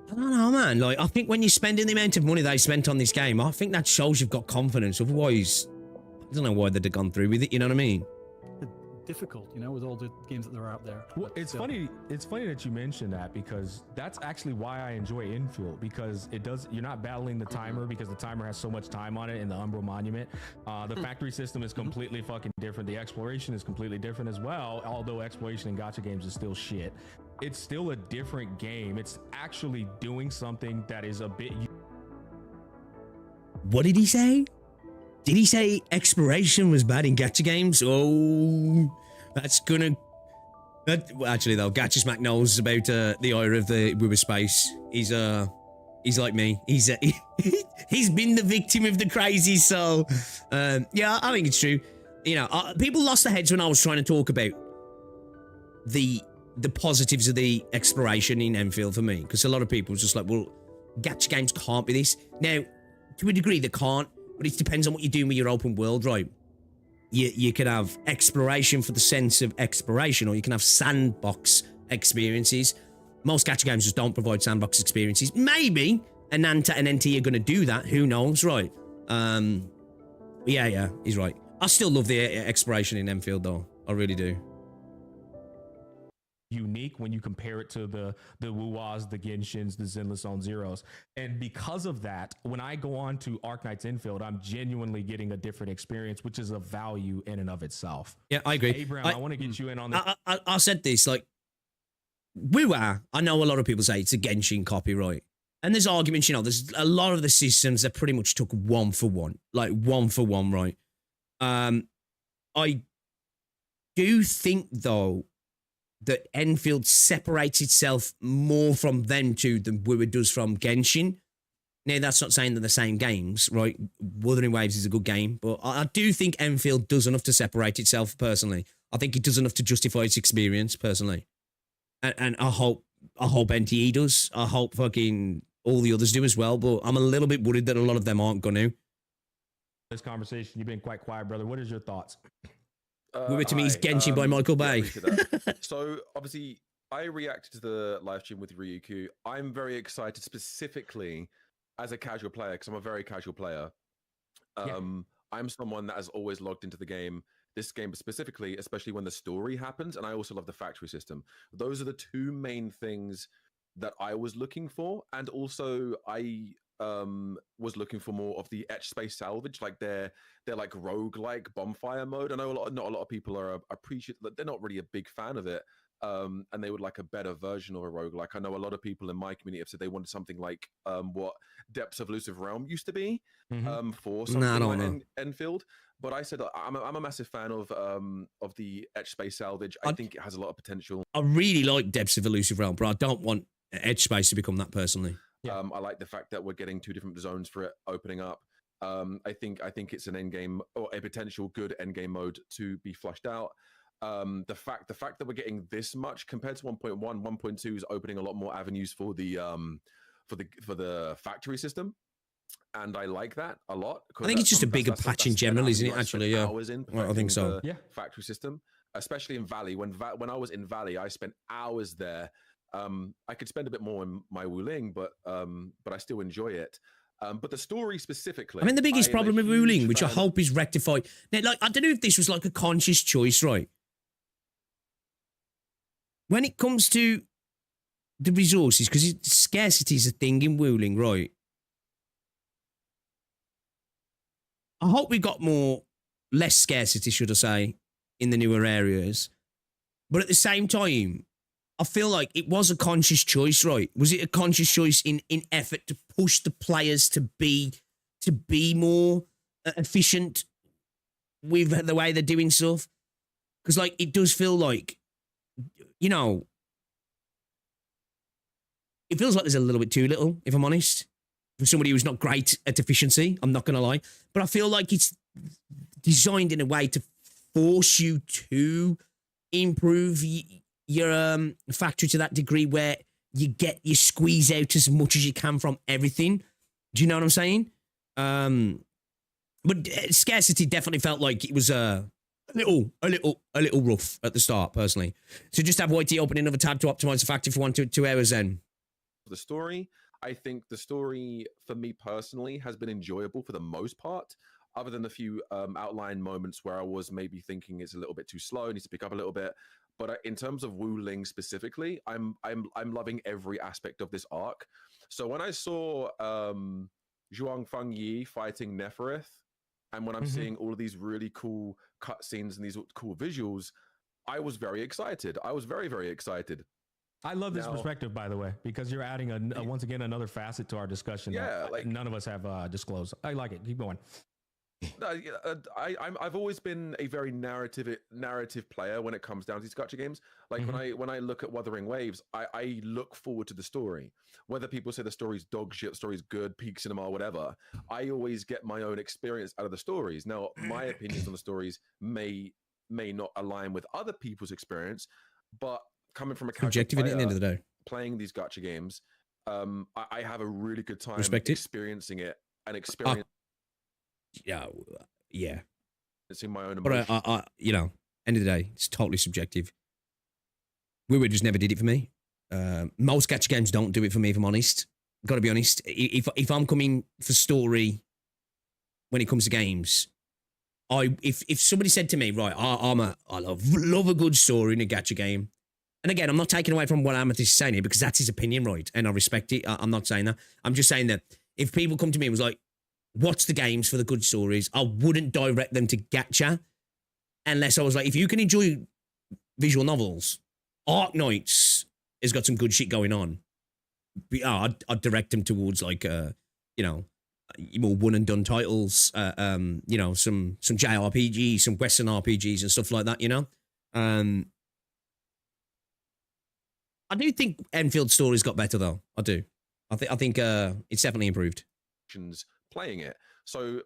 S2: I don't know, man. Like, I think when you're spending the amount of money they spent on this game, I think that shows you've got confidence. Otherwise, I don't know why they'd have gone through with it, you know what I mean?
S12: Difficult, you know, with all the games that are out there.
S10: Well, it's funny that you mentioned that, because that's actually why I enjoy Enfield, because you're not battling the timer, because the timer has so much time on it in the Umbral Monument. The factory system is completely fucking different. The exploration is completely different as well, although exploration in gacha games is still shit. It's still a different game. It's actually doing something that is a bit...
S2: What did he say? Did he say exploration was bad in gacha games? Oh, that's gonna... actually, though, Gacha Smack knows about the ire of the Woober space. He's like me. He's been the victim of the crazy, so... yeah, I think it's true. You know, people lost their heads when I was trying to talk about the positives of the exploration in Enfield for me, because a lot of people was just like, well, gacha games can't be this. Now, to a degree, they can't. But it depends on what you're doing with your open world, right? You could have exploration for the sense of exploration, or you can have sandbox experiences. Most gacha games just don't provide sandbox experiences. Maybe Ananta and NT are going to do that. Who knows, right? Yeah, he's right. I still love the exploration in Enfield, though. I really do.
S10: Unique when you compare it to the Wuwas, the Genshins, the Zenless Zone Zeros. And because of that, when I go on to Arknights Endfield, I'm genuinely getting a different experience, which is a value in and of itself.
S2: Yeah, I agree.
S10: Abraham, I want to get you in on this.
S2: I said this, like, Wuwa, I know a lot of people say it's a Genshin copyright. And there's arguments, you know, there's a lot of the systems that pretty much took one for one, right? I do think, though, that Enfield separates itself more from them two than Wuwa does from Genshin. Now, that's not saying they're the same games, right? Wuthering Waves is a good game, but I do think Enfield does enough to separate itself, personally. I think it does enough to justify its experience, personally. And I hope NTE does. I hope fucking all the others do as well, but I'm a little bit worried that a lot of them aren't going to.
S10: This conversation, you've been quite quiet, brother. What is your thoughts?
S2: Wuwa to me is Genshin by Michael Bay.
S13: So, obviously, I reacted to the live stream with Ryuku. I'm very excited specifically as a casual player, because I'm a very casual player. I'm someone that has always logged into the game, this game specifically, especially when the story happens, and I also love the factory system. Those are the two main things that I was looking for, and also I was looking for more of the etch space salvage, like they're like roguelike bonfire mode. I know not a lot of people are appreciate that, they're not really a big fan of it, and they would like a better version of a roguelike. I know a lot of people in my community have said they wanted something like what Depths of Elusive Realm used to be for something like Enfield. But I said I'm a massive fan of the etch space salvage. I think it has a lot of potential.
S2: I really like Depths of Elusive Realm, but I don't want Edge Space to become that personally.
S13: I like the fact that we're getting 2 different zones for it opening up. I think it's an end game, or a potential good end game mode to be flushed out. The fact that we're getting this much compared to 1.1, 1.2 is opening a lot more avenues for the factory system, and I like that a lot.
S2: I think it's just a bigger patch in general, isn't it? Actually, yeah. I think so.
S13: Yeah. Factory system, especially in Valley. When I was in Valley, I spent hours there. I could spend a bit more in my Wuling, but I still enjoy it. But the story specifically,
S2: I mean, the biggest problem with Wuling, which I hope is rectified. Now, like, I don't know if this was like a conscious choice, right? When it comes to the resources, because scarcity is a thing in Wuling, right? I hope we got less scarcity, should I say, in the newer areas. But at the same time, I feel like it was a conscious choice, right? Was it a conscious choice in effort to push the players to be more efficient with the way they're doing stuff? Because, like, it does feel like, you know, it feels like there's a little bit too little, if I'm honest, for somebody who's not great at efficiency. I'm not going to lie. But I feel like it's designed in a way to force you to improve your factory to that degree where you squeeze out as much as you can from everything. Do you know what I'm saying? But scarcity definitely felt like it was a little rough at the start, personally. So just have YT open another tab to optimize the factory for 1 to 2 hours then.
S13: The story, I think the story for me personally has been enjoyable for the most part, other than a few outline moments where I was maybe thinking it's a little bit too slow, needs to pick up a little bit. But in terms of Wuling specifically, I'm loving every aspect of this arc. So when I saw Zhuang Fengyi fighting Nefereth, and when I'm seeing all of these really cool cutscenes and these cool visuals, I was very excited. I was very, very excited.
S10: I love this perspective, by the way, because you're adding once again another facet to our discussion.
S13: Yeah,
S10: that none of us have disclosed. I like it. Keep going.
S13: I've always been a very narrative player when it comes down to these gacha games. Like when I look at Wuthering Waves, I look forward to the story. Whether people say the story's dog shit, story's good, peak cinema, whatever, I always get my own experience out of the stories. Now, my opinions on the stories may not align with other people's experience, but coming from a
S2: objective at the end of the day,
S13: playing these gacha games, I have a really good time experiencing it and experiencing.
S2: Yeah.
S13: It's in my own emotion.
S2: But I, you know, end of the day, it's totally subjective. WoW just never did it for me. Most gacha games don't do it for me, if I'm honest. Got to be honest. If I'm coming for story when it comes to games, if somebody said to me, right, I love a good story in a gacha game. And again, I'm not taking away from what Amethyst is saying here because that's his opinion, right? And I respect it. I'm not saying that. I'm just saying that if people come to me and was like, what's the games for the good stories? I wouldn't direct them to gacha unless I was like, if you can enjoy visual novels, Arknights has got some good shit going on. I'd direct them towards like, you know, more one and done titles, you know, some JRPGs, some Western RPGs and stuff like that, you know? I do think Enfield stories got better though. I do. I think it's definitely improved.
S13: Playing it. So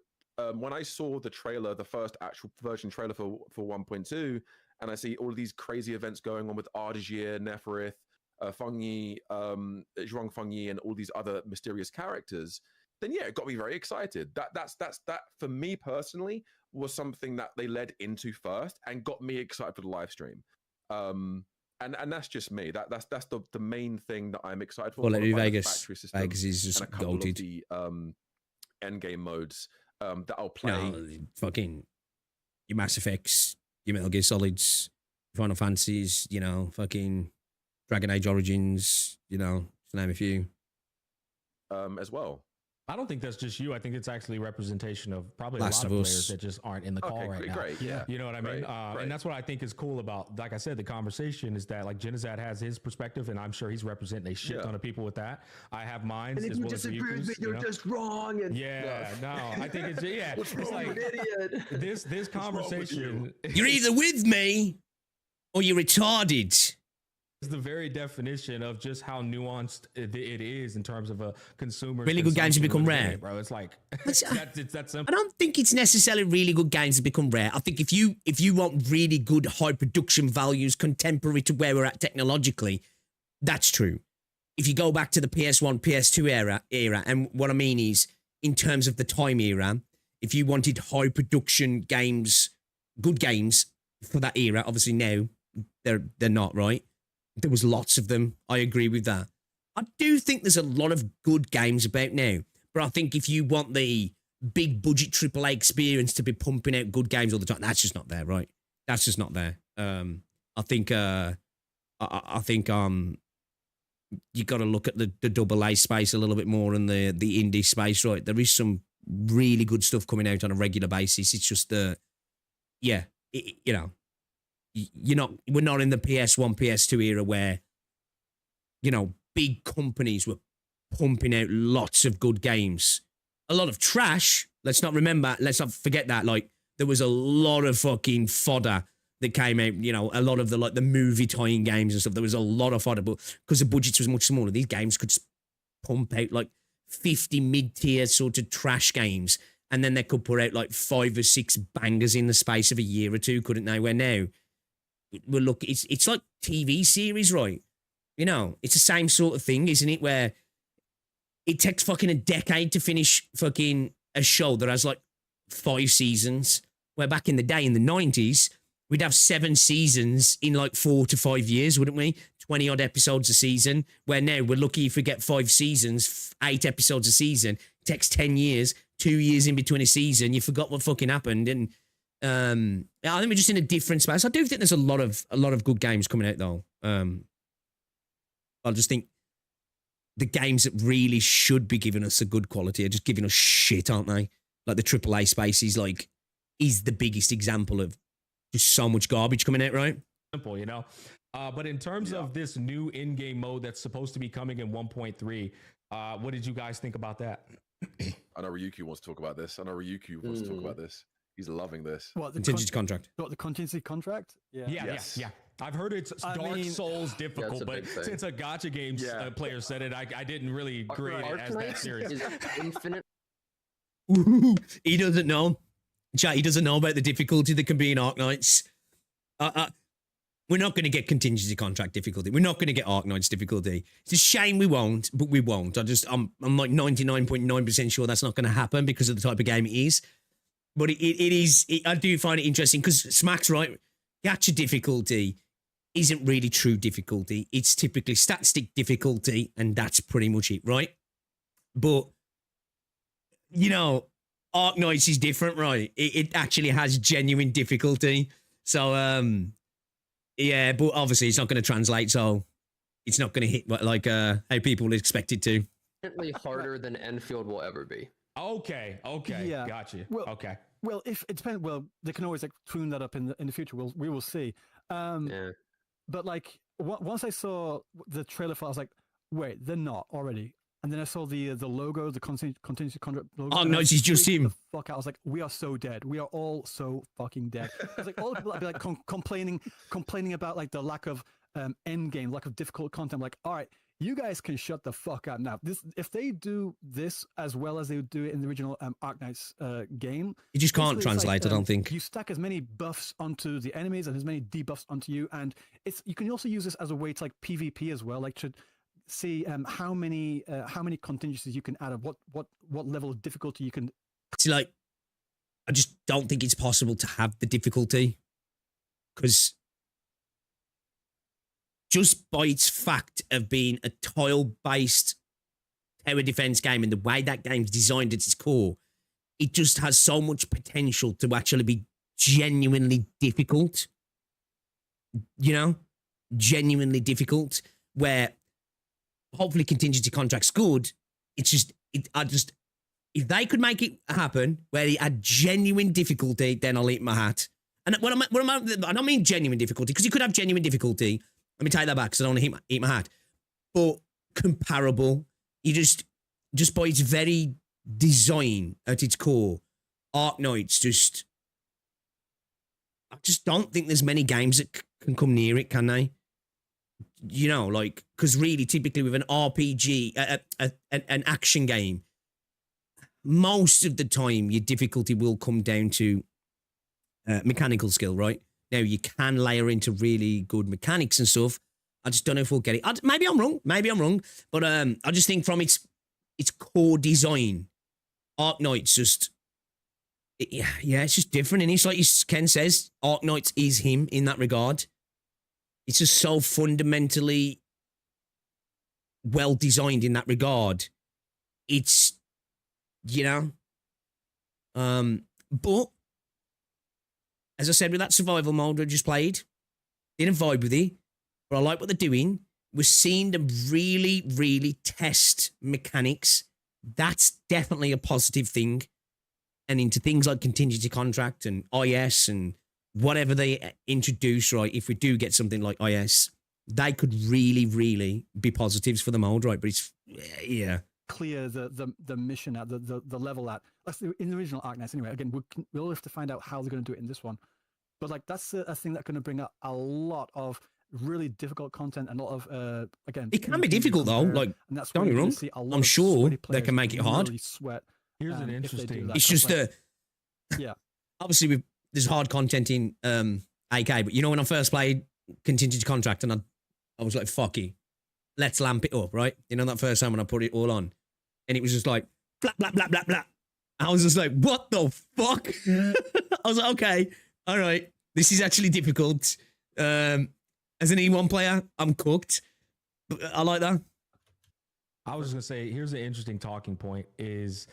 S13: when I saw the trailer, the first actual version trailer for 1.2, and I see all of these crazy events going on with Ardajir, Nefereth, Fengyi, Zhuang Fengyi, and all these other mysterious characters, then yeah, it got me very excited. That for me personally was something that they led into first and got me excited for the live stream. And that's just me. That's the main thing that I'm excited for.
S2: Well, like Vegas is just goated.
S13: The end game modes that I'll play.
S2: No, fucking your Mass Effects, your Metal Gear Solids, Final Fantasies, you know, fucking Dragon Age Origins, you know, to name a few.
S13: As well.
S10: I don't think that's just you. I think it's actually representation of probably a lot of players that just aren't in the call right now.
S13: Great, yeah.
S10: You know what I mean? And that's what I think is cool about, like I said, the conversation is that like Genizad has his perspective, and I'm sure he's representing a shit ton of people with that. I have mine.
S11: And if you disagree with me, you're just wrong. And
S10: I think it's it's like this conversation.
S2: You're either with me or you're retarded.
S10: It's the very definition of just how nuanced it is in terms of a consumer.
S2: Really good games have become rare,
S10: bro. It's like
S2: it's
S10: that simple.
S2: I don't think it's necessarily really good games that become rare. I think if you want really good high production values contemporary to where we're at technologically, that's true. If you go back to the PS1, PS2 era, and what I mean is in terms of the time era, if you wanted high production games, good games for that era, obviously now they're not, right? There was lots of them. I agree with that. I do think there's a lot of good games about now, but I think if you want the big budget AAA experience to be pumping out good games all the time, that's just not there, right? That's just not there. I think you got to look at the AA space a little bit more and the indie space, right? There is some really good stuff coming out on a regular basis. It's just we're not in the PS1, PS2 era where, big companies were pumping out lots of good games. A lot of trash. Let's not forget that. Like, there was a lot of fucking fodder that came out, a lot of the movie tie-in games and stuff. There was a lot of fodder, but because the budgets was much smaller, these games could pump out like 50 mid-tier sort of trash games, and then they could put out like 5 or 6 bangers in the space of a year or two, couldn't they? Where now, well, look, it's like TV series, right? It's the same sort of thing, isn't it? Where it takes fucking a decade to finish fucking a show that has like 5 seasons, where back in the day, in the 90s, we'd have 7 seasons in like 4 to 5 years, wouldn't we? 20 odd episodes a season, where now we're lucky if we get 5 seasons, 8 episodes a season. It takes 10 years, 2 years in between a season. You forgot what fucking happened. And I think we're just in a different space. I do think there's a lot of good games coming out though. I just think the games that really should be giving us a good quality are just giving us shit, aren't they? Like the AAA space is the biggest example of just so much garbage coming out, right?
S10: Simple, but in terms of this new in-game mode that's supposed to be coming in 1.3, what did you guys think about that?
S13: I know Ryuki wants to talk about this. He's loving this.
S2: What, the contingency contract?
S12: What, the contingency contract?
S10: Yeah. I've heard it's Dark Souls difficult, but since a gacha games player said it, I didn't really grade it as that serious.
S11: Is infinite.
S2: He doesn't know. Chat, he doesn't know about the difficulty that can be in Arknights. We're not going to get contingency contract difficulty. We're not going to get Arknights difficulty. It's a shame we won't, but we won't. I'm like 99.9% sure that's not going to happen because of the type of game it is. But it is. I do find it interesting because Smack's right. Gacha difficulty isn't really true difficulty. It's typically stat stick difficulty, and that's pretty much it, right? But Arknights is different, right? It actually has genuine difficulty. So, but obviously it's not going to translate, so it's not going to hit like how people expect it to.
S11: Definitely harder than Enfield will ever be.
S10: Okay, yeah. Gotcha.
S12: Well,
S10: okay.
S12: Well, if it depends. Well, they can always tune that up in the future. We will see. But like once I saw the trailer for it, I was like, wait, they're not already. And then I saw the logo, the contingency contract logo.
S2: Oh no, it's just him.
S12: Fuck out. I was like, we are so dead. We are all so fucking dead. I was like, all the people that be like complaining about like the lack of end game, lack of difficult content. I'm like, all right, you guys can shut the fuck up now. If they do this as well as they would do it in the original Arknights game,
S2: you just can't translate. I don't think
S12: you stack as many buffs onto the enemies and as many debuffs onto you, and you can also use this as a way to like PvP as well, like to see how many contingencies you can add of what level of difficulty you can.
S2: See, like, I just don't think it's possible to have the difficulty because just by its fact of being a tile-based tower defense game and the way that game's designed at its core, it just has so much potential to actually be genuinely difficult. Genuinely difficult, where hopefully contingency contract's good. It's just, if they could make it happen where it had genuine difficulty, then I'll eat my hat. And I don't mean genuine difficulty, because you could have genuine difficulty. Let me take that back because I don't want to eat my hat. But comparable, you just by its very design at its core, Arknights I just don't think there's many games that can come near it, can they? you know, like, because really, typically with an RPG, an action game, most of the time your difficulty will come down to mechanical skill, right? Now, you can layer into really good mechanics and stuff. I just don't know if we'll get it. Maybe I'm wrong. But I just think from its core design, Arknights just... Yeah, it's just different. And it's like Ken says, Arknights is him in that regard. It's just so fundamentally well designed in that regard. It's, you know, but as I said, with that survival mode I just played, didn't vibe with it, but I like what they're doing. We're seeing them really, really test mechanics. That's definitely a positive thing. And into things like contingency contract and IS and whatever they introduce, right, if we do get something like IS, they could really, really be positives for the mode, right? But it's, yeah.
S12: Clear the mission at, the level at. That's in the original Arknights anyway. Again, we'll have to find out how they're going to do it in this one. But like that's a thing that's going to bring up a lot of really difficult content and a lot of, again... It
S2: can be difficult though, like, don't get me wrong. I'm sure they can make it hard.
S12: Really sweat.
S10: Here's an interesting...
S2: It's just
S12: yeah.
S2: Obviously, there's hard content in AK, but you know when I first played Contingency Contract and I was like, fuck it, let's lamp it up, right? You know that first time when I put it all on and it was just like, blah, blah, blah, blah, blah. I was just like, what the fuck? I was like, okay, all right, this is actually difficult. As an E1 player, I'm cooked. But I like that.
S10: I was just going to say, here's an interesting talking point is...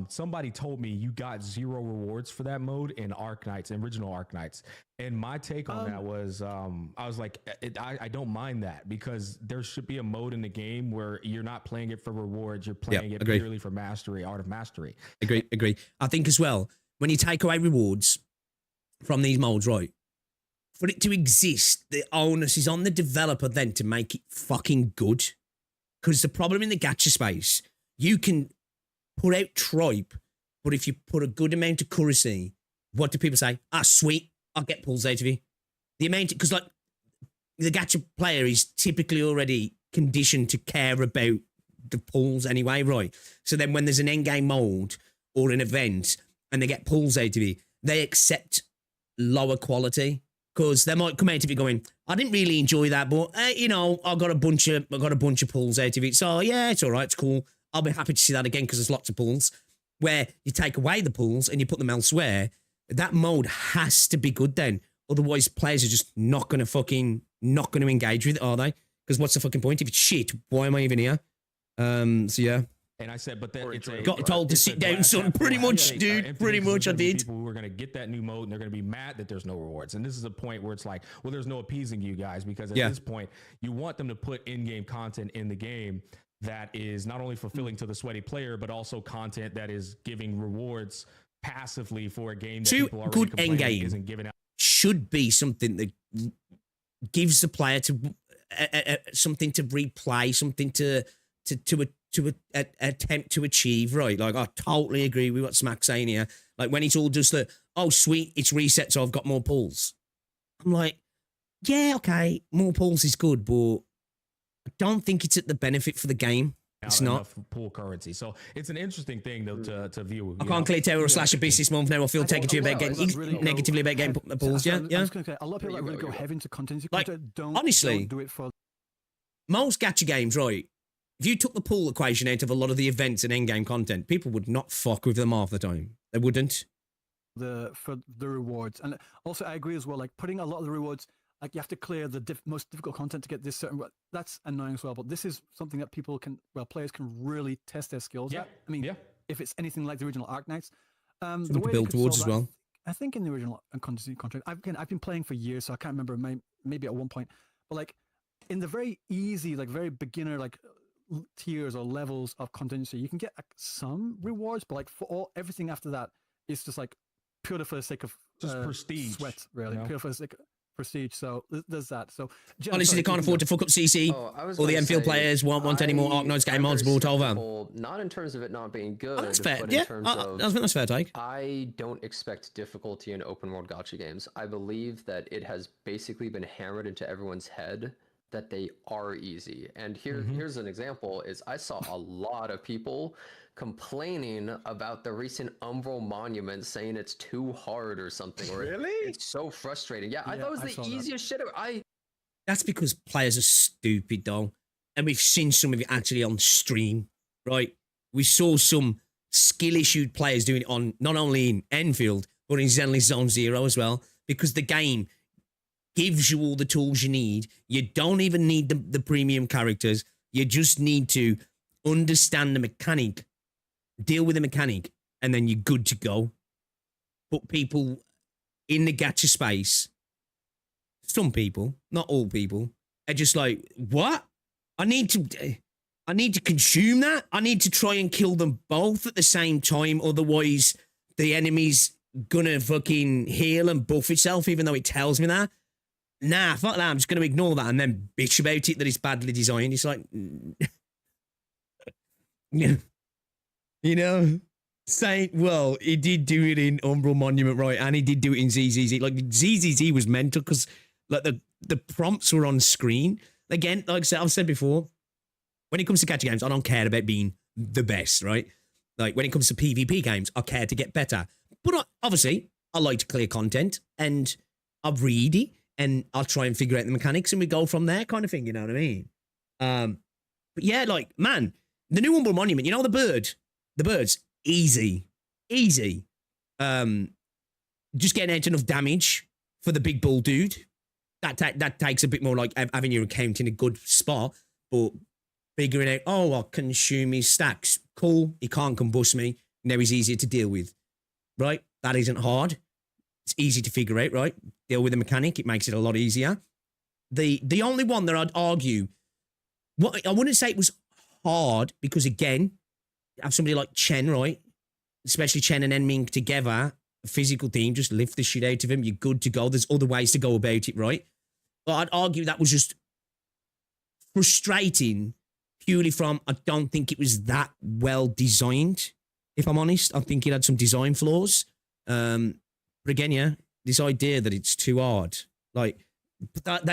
S10: somebody told me you got 0 rewards for that mode in Arknights, original Arknights. And my take on that was, I was like, I don't mind that because there should be a mode in the game where you're not playing it for rewards. You're playing it purely for mastery, art of mastery.
S2: Agree. I think as well, when you take away rewards from these modes, right, for it to exist, the onus is on the developer then to make it fucking good. Because the problem in the gacha space, you can put out tripe, but if you put a good amount of currency, what do people say? Ah, sweet, I'll get pulls out of you. The amount, because like the gacha player is typically already conditioned to care about the pulls anyway, right? So then when there's an endgame mode or an event and they get pulls out of you, they accept lower quality because they might come out of it going, I didn't really enjoy that, but you know, I got a bunch of pulls out of it, so yeah, it's all right, it's cool. I'll be happy to see that again because there's lots of pools. Where you take away the pools and you put them elsewhere, that mode has to be good then. Otherwise, players are just not going to engage with it, are they? Because what's the fucking point? If it's shit, why am I even here? So yeah.
S10: And I said, but then it's
S2: got told to sit down, son. Pretty much, dude. Pretty much, I did.
S10: People who are going to get that new mode and they're going to be mad that there's no rewards. And this is a point where it's like, well, there's no appeasing you guys because at this point, you want them to put in-game content in the game that is not only fulfilling to the sweaty player, but also content that is giving rewards passively for a game that people are
S2: good end game
S10: isn't giving out.
S2: Should be something that gives the player to something to replay, something to attempt to achieve, right? Like I totally agree with what Smack's saying here. Like when it's all just the, oh sweet, it's reset, so I've got more pulls. I'm like, yeah, okay, more pulls is good, but I don't think it's at the benefit for the game. It's not
S10: pool currency, so it's an interesting thing though to view.
S2: I can't clear Terror or Slash a beast this month. Now I feel taken to about getting negatively about game pools. Yeah.
S12: I was going to say a lot of people really go heavy into contingency.
S2: Like honestly,
S12: don't do it for
S2: most gacha games, right? If you took the pool equation out of a lot of the events and endgame content, people would not fuck with them half the time. They wouldn't.
S12: For the rewards, and also I agree as well. Like putting a lot of the rewards. Like you have to clear the most difficult content to get this certain. That's annoying as well. But this is something that players can really test their skills at. I mean, if it's anything like the original Arknights,
S2: the way to build towards as well.
S12: I think in the original contingency contract, I've been playing for years, so I can't remember. Maybe at one point, but like in the very easy, like very beginner, like tiers or levels of contingency, you can get some rewards, but like for everything after that, it's just like purely for the sake of
S10: just prestige,
S12: sweat, really, pure for the sake of prestige. So there's that. So
S2: honestly, they can't afford to fuck up CC. Or the Enfield players won't want any more Arknights game mods brought over.
S11: Not in terms of it not being good.
S2: That's fair.
S11: But
S2: Yeah,
S11: in terms
S2: I think that's fair take.
S11: I don't expect difficulty in open world gacha games. I believe that it has basically been hammered into everyone's head that they are easy. And here's an example is I saw a lot of people complaining about the recent Umbral Monument, saying it's too hard or something. Or
S13: Really?
S11: it's so frustrating. Yeah, I thought it was the easiest shit.
S2: That's because players are stupid, though. And we've seen some of it actually on stream, right? We saw some skill-issued players doing it on not only in Enfield, but in Zenless Zone Zero as well, because the game gives you all the tools you need. You don't even need the premium characters. You just need to understand the mechanic, deal with the mechanic, and then you're good to go. But people in the gacha space, some people, not all people, are just like, what? I need to consume that. I need to try and kill them both at the same time. Otherwise, the enemy's gonna fucking heal and buff itself, even though it tells me that. Nah, fuck that. I'm just gonna ignore that and then bitch about it that it's badly designed. It's like, you know, say, well, he did do it in Umbral Monument, right? And he did do it in ZZZ. Like, ZZZ was mental because like the prompts were on screen. Again, like I said, I've said before, when it comes to gacha games, I don't care about being the best, right? Like, when it comes to PvP games, I care to get better. But obviously, I like to clear content, and I read it, and I'll try and figure out the mechanics, and we go from there kind of thing, you know what I mean? But yeah, like, man, the new Umbral Monument, you know, the birds, easy. Just getting out enough damage for the big bull dude. That takes a bit more like having your account in a good spot, but figuring out, oh, I'll consume his stacks. Cool, he can't combust me. Now he's easier to deal with, right? That isn't hard. It's easy to figure out, right? Deal with the mechanic. It makes it a lot easier. The only one that I'd argue, I wouldn't say it was hard because, again, you have somebody like Chen, right? Especially Chen and Enming together, a physical team, just lift the shit out of him. You're good to go. There's other ways to go about it, right? But I'd argue that was just frustrating purely from, I don't think it was that well designed, if I'm honest. I think it had some design flaws. But again, yeah, this idea that it's too hard. Like,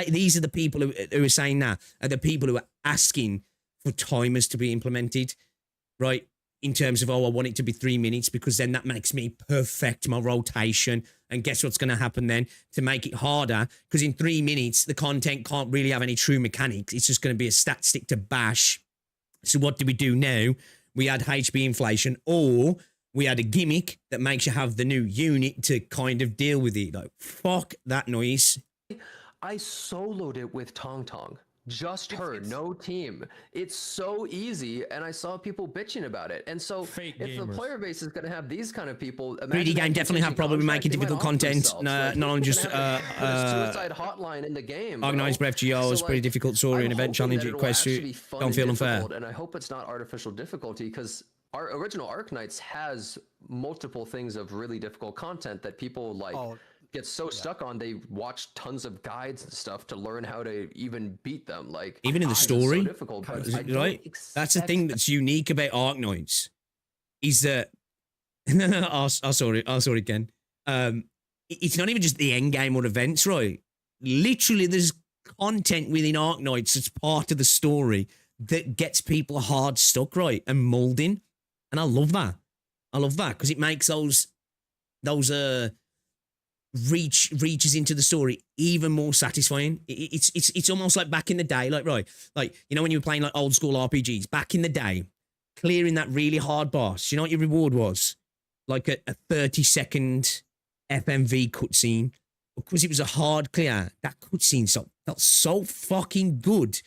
S2: these are the people who are saying that, are the people who are asking for timers to be implemented, right? In terms of, oh, I want it to be 3 minutes because then that makes me perfect my rotation. And guess what's going to happen then to make it harder? Because in 3 minutes, the content can't really have any true mechanics. It's just going to be a stat stick to bash. So what do we do now? We add HP inflation, or we add a gimmick that makes you have the new unit to kind of deal with it. Like, fuck that noise.
S11: I soloed it with Tong Tong. Just her, no team. It's so easy, and I saw people bitching about it. And so, if the player base is going to have these kind of people,
S2: 3D game definitely have problem with making difficult content. Not only just
S11: suicide hotline in the game.
S2: Arknights Breath GO is pretty difficult story and event challenge quest. Don't feel unfair.
S11: And I hope it's not artificial difficulty, because our original Arknights has multiple things of really difficult content that people like. Get so stuck on, they watch tons of guides and stuff to learn how to even beat them. Like,
S2: even in the story,
S11: so difficult, but
S2: right? That's the thing that's unique about Arknights, is that I saw it again. It's not even just the end game or events, right? Literally, there's content within Arknights that's part of the story that gets people hard stuck, right, and molding, and I love that. I love that because it makes those reaches into the story even more satisfying. It's almost like back in the day, like, right, like, you know, when you were playing like old school RPGs back in the day, clearing that really hard boss, you know what your reward was? Like a 30-second FMV cutscene, because it was a hard clear. That cutscene felt so fucking good.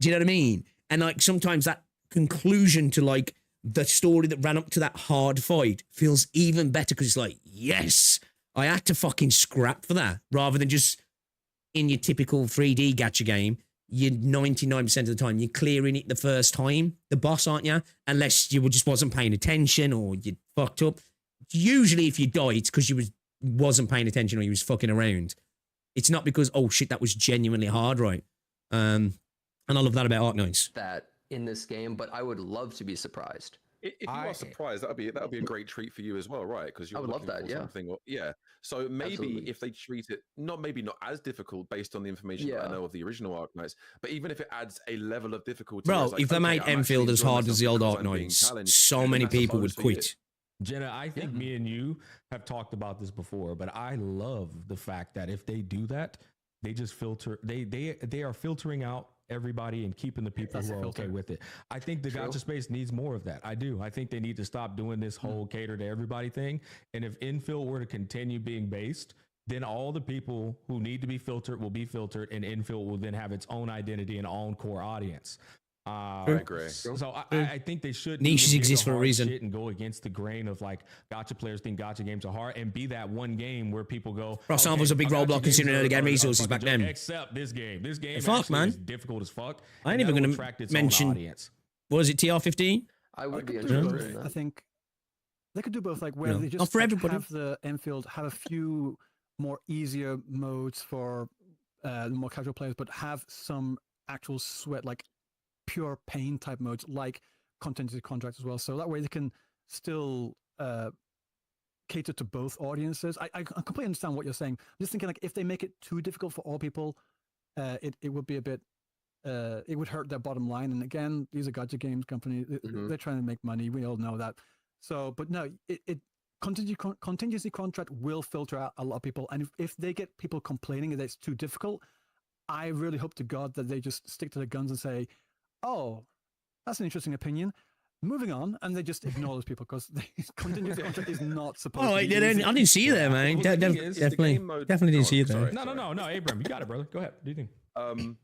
S2: Do you know what I mean? And like, sometimes that conclusion to like the story that ran up to that hard fight feels even better because it's like, yes, I had to fucking scrap for that, rather than just in your typical 3D gacha game, you're 99% of the time, you're clearing it the first time, the boss, aren't you? Unless you just wasn't paying attention or you fucked up. Usually if you die, it's because you wasn't paying attention or you was fucking around. It's not because, oh shit, that was genuinely hard, right? And I love that about Arknights.
S11: That in this game, but I would love to be surprised.
S13: If you are surprised, that'd be a great treat for you as well, right? Because
S11: I would love that. Yeah.
S13: Yeah. So maybe
S11: Absolutely.
S13: if they treat it not as difficult based on the information that I know of the original Arknights, but even if it adds a level of difficulty,
S2: Bro,
S13: like,
S2: if they made Enfield as hard as the old Arknights, so many people would quit.
S10: Jenna, I think me and you have talked about this before, but I love the fact that if they do that, they just filter. They are filtering out everybody and keeping the people who are okay with it. I think the gacha space needs more of that. I do. I think they need to stop doing this whole cater to everybody thing. And if Enfield were to continue being based, then all the people who need to be filtered will be filtered, and Enfield will then have its own identity and own core audience.
S13: I agree.
S10: So I think they should
S2: niches exist for a reason
S10: and go against the grain of like gacha players think gacha games are hard, and be that one game where people go.
S2: Frostsalve was a big roadblock considering early game resources back then.
S10: Except this game. This game
S2: is
S10: difficult as fuck.
S2: I ain't even going to mention. Was it TR15?
S11: I would be interested.
S12: I think they could do both, like where they just
S2: not for everybody.
S12: Have the Enfield have a few more easier modes for the more casual players, but have some actual sweat, like pure pain type modes, like contingency contracts as well. So that way they can still cater to both audiences. I completely understand what you're saying. I'm just thinking, like, if they make it too difficult for all people, it would be a bit. It would hurt their bottom line. And again, these are gacha games companies. They're trying to make money. We all know that. So, but no, contingency contract will filter out a lot of people. And if they get people complaining that it's too difficult, I really hope to God that they just stick to their guns and say, "Oh, that's an interesting opinion. Moving on," and they just ignore those people because the contingency contract is not supposed to be easy.
S2: I didn't see you there, man. Definitely didn't see you there.
S10: No, Abram, you got it, brother. Go ahead. Do you think?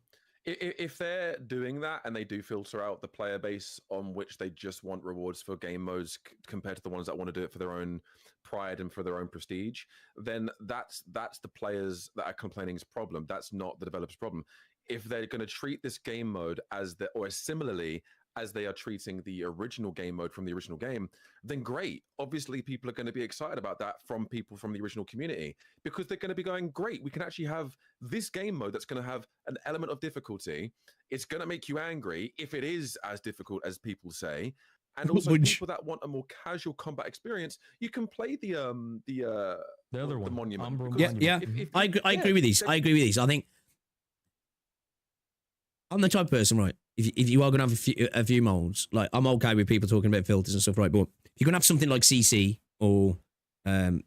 S13: If they're doing that and they do filter out the player base on which they just want rewards for game modes compared to the ones that want to do it for their own pride and for their own prestige, then that's the players that are complaining is problem. That's not the developer's problem. If they're going to treat this game mode or similarly as they are treating the original game mode from the original game, then great. Obviously, people are going to be excited about that from people from the original community, because they're going to be going, great, we can actually have this game mode that's going to have an element of difficulty. It's going to make you angry if it is as difficult as people say. And also people that want a more casual combat experience, you can play the other one, the monument.
S2: Yeah. I agree with these. I think I'm the type of person, right? If you are going to have a few molds, like, I'm okay with people talking about filters and stuff, right? But if you're going to have something like CC or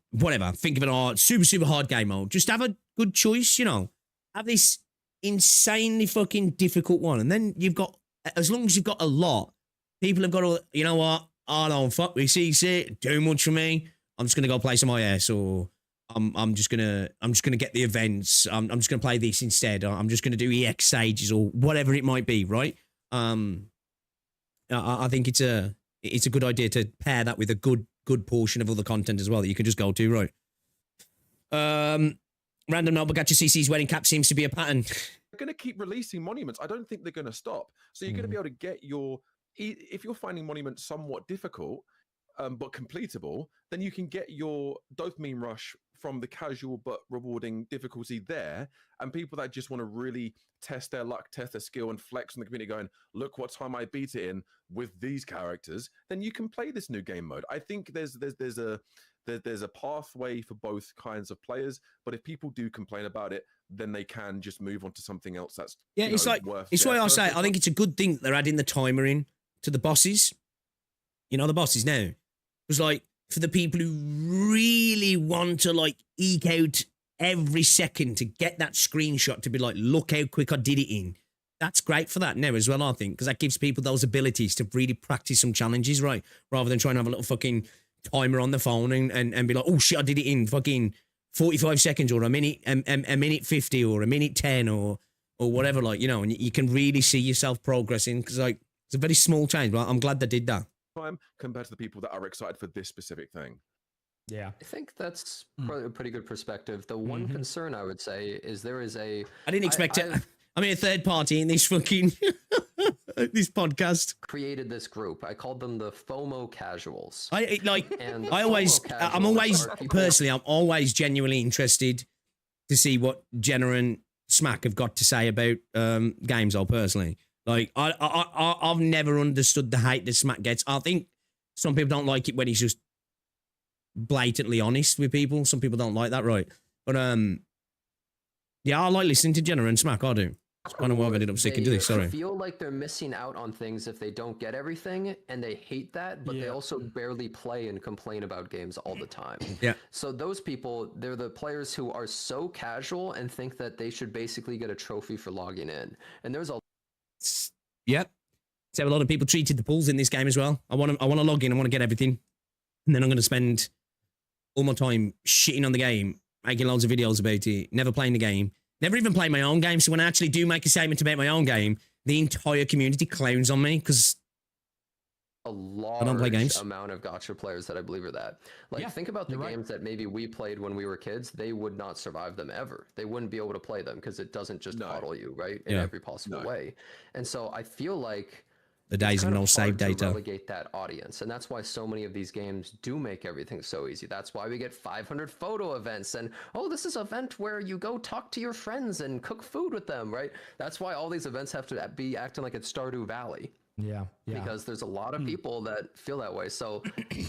S2: whatever, think of an super hard game mode, just have a good choice, Have this insanely fucking difficult one. And then you've got, as long as you've got a lot, people have got to, you know what? I don't fuck with CC, too much for me. I'm just going to go play some IS, or I'm just gonna get the events. I'm just gonna play this instead. I'm just gonna do EX stages or whatever it might be, right? I think it's a good idea to pair that with a good portion of other content as well that you can just go to, right? Random note, but gacha CC's wedding cap seems to be a pattern.
S13: They're gonna keep releasing monuments. I don't think they're gonna stop. So you're gonna be able to get if you're finding monuments somewhat difficult, but completable, then you can get your dopamine rush from the casual but rewarding difficulty there. And people that just want to really test their luck, test their skill, and flex on the community going, look what time I beat it in with these characters, then you can play this new game mode. I think there's a pathway for both kinds of players, but if people do complain about it, then they can just move on to something else that's
S2: it's why I say I think it's a good thing that they're adding the timer in to the bosses. The bosses now. It was like, for the people who really want to, like, eke out every second to get that screenshot to be like, look how quick I did it in. That's great for that now as well, I think, because that gives people those abilities to really practice some challenges, right? Rather than trying to have a little fucking timer on the phone and be like, oh shit, I did it in fucking 45 seconds or a minute 50 or a minute 10 or whatever, like, and you can really see yourself progressing, because, like, it's a very small change, but I'm glad they did that.
S13: Compared to the people that are excited for this specific thing.
S10: Yeah,
S11: I think that's probably a pretty good perspective. The one concern I would say is there is I
S2: didn't expect it. I mean, a third party in this fucking this podcast
S11: created this group. I called them the FOMO casuals.
S2: I'm always genuinely interested to see what Jenna and Smack have got to say about games. Personally, like, I've never understood the hate that Smack gets. I think Some people don't like it when he's just blatantly honest with people. Some people don't like that, right? But yeah, I like listening to Jenna and Smack. I do. It's kind of why I've ended up sticking to this. Sorry.
S11: They feel like they're missing out on things if they don't get everything, and they hate that, but they also barely play and complain about games all the time.
S2: Yeah.
S11: So those people, they're the players who are so casual and think that they should basically get a trophy for logging in. And there's a
S2: Yep. So a lot of people treated the pools in this game as well. I want to log in. I want to get everything, and then I'm going to spend all my time shitting on the game, making loads of videos about it, never playing the game. Never even play my own game. So when I actually do make a statement about my own game, the entire community clowns on me because
S11: a large amount of gacha players that I believe are that. Like, think about the games that maybe we played when we were kids. They would not survive them ever. They wouldn't be able to play them because it doesn't just coddle you, right? In every possible way. And so I feel like
S2: the days of no save data.
S11: Relegate that audience, and that's why so many of these games do make everything so easy. That's why we get 500 photo events, and this is an event where you go talk to your friends and cook food with them, right? That's why all these events have to be acting like it's Stardew Valley.
S10: Yeah.
S11: Because there's a lot of people that feel that way. So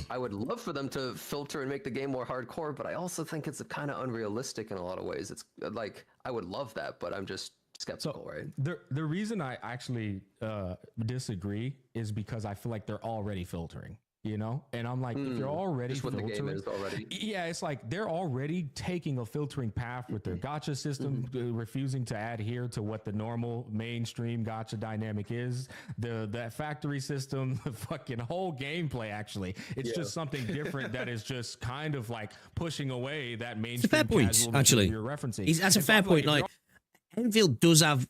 S11: I would love for them to filter and make the game more hardcore, but I also think it's kind of unrealistic in a lot of ways. It's like, I would love that, but I'm just skeptical, right?
S10: The reason I actually disagree is because I feel like they're already filtering, you know? And I'm like, if you're already filtering,
S11: the game is already.
S10: Yeah, it's like they're already taking a filtering path with their gacha system, refusing to adhere to what the normal mainstream gacha dynamic is. That factory system, the fucking whole gameplay, actually. It's just something different that is just kind of like pushing away that mainstream.
S2: It's a fair point, actually.
S10: You're referencing.
S2: That's a fair point. Like, Enfield does have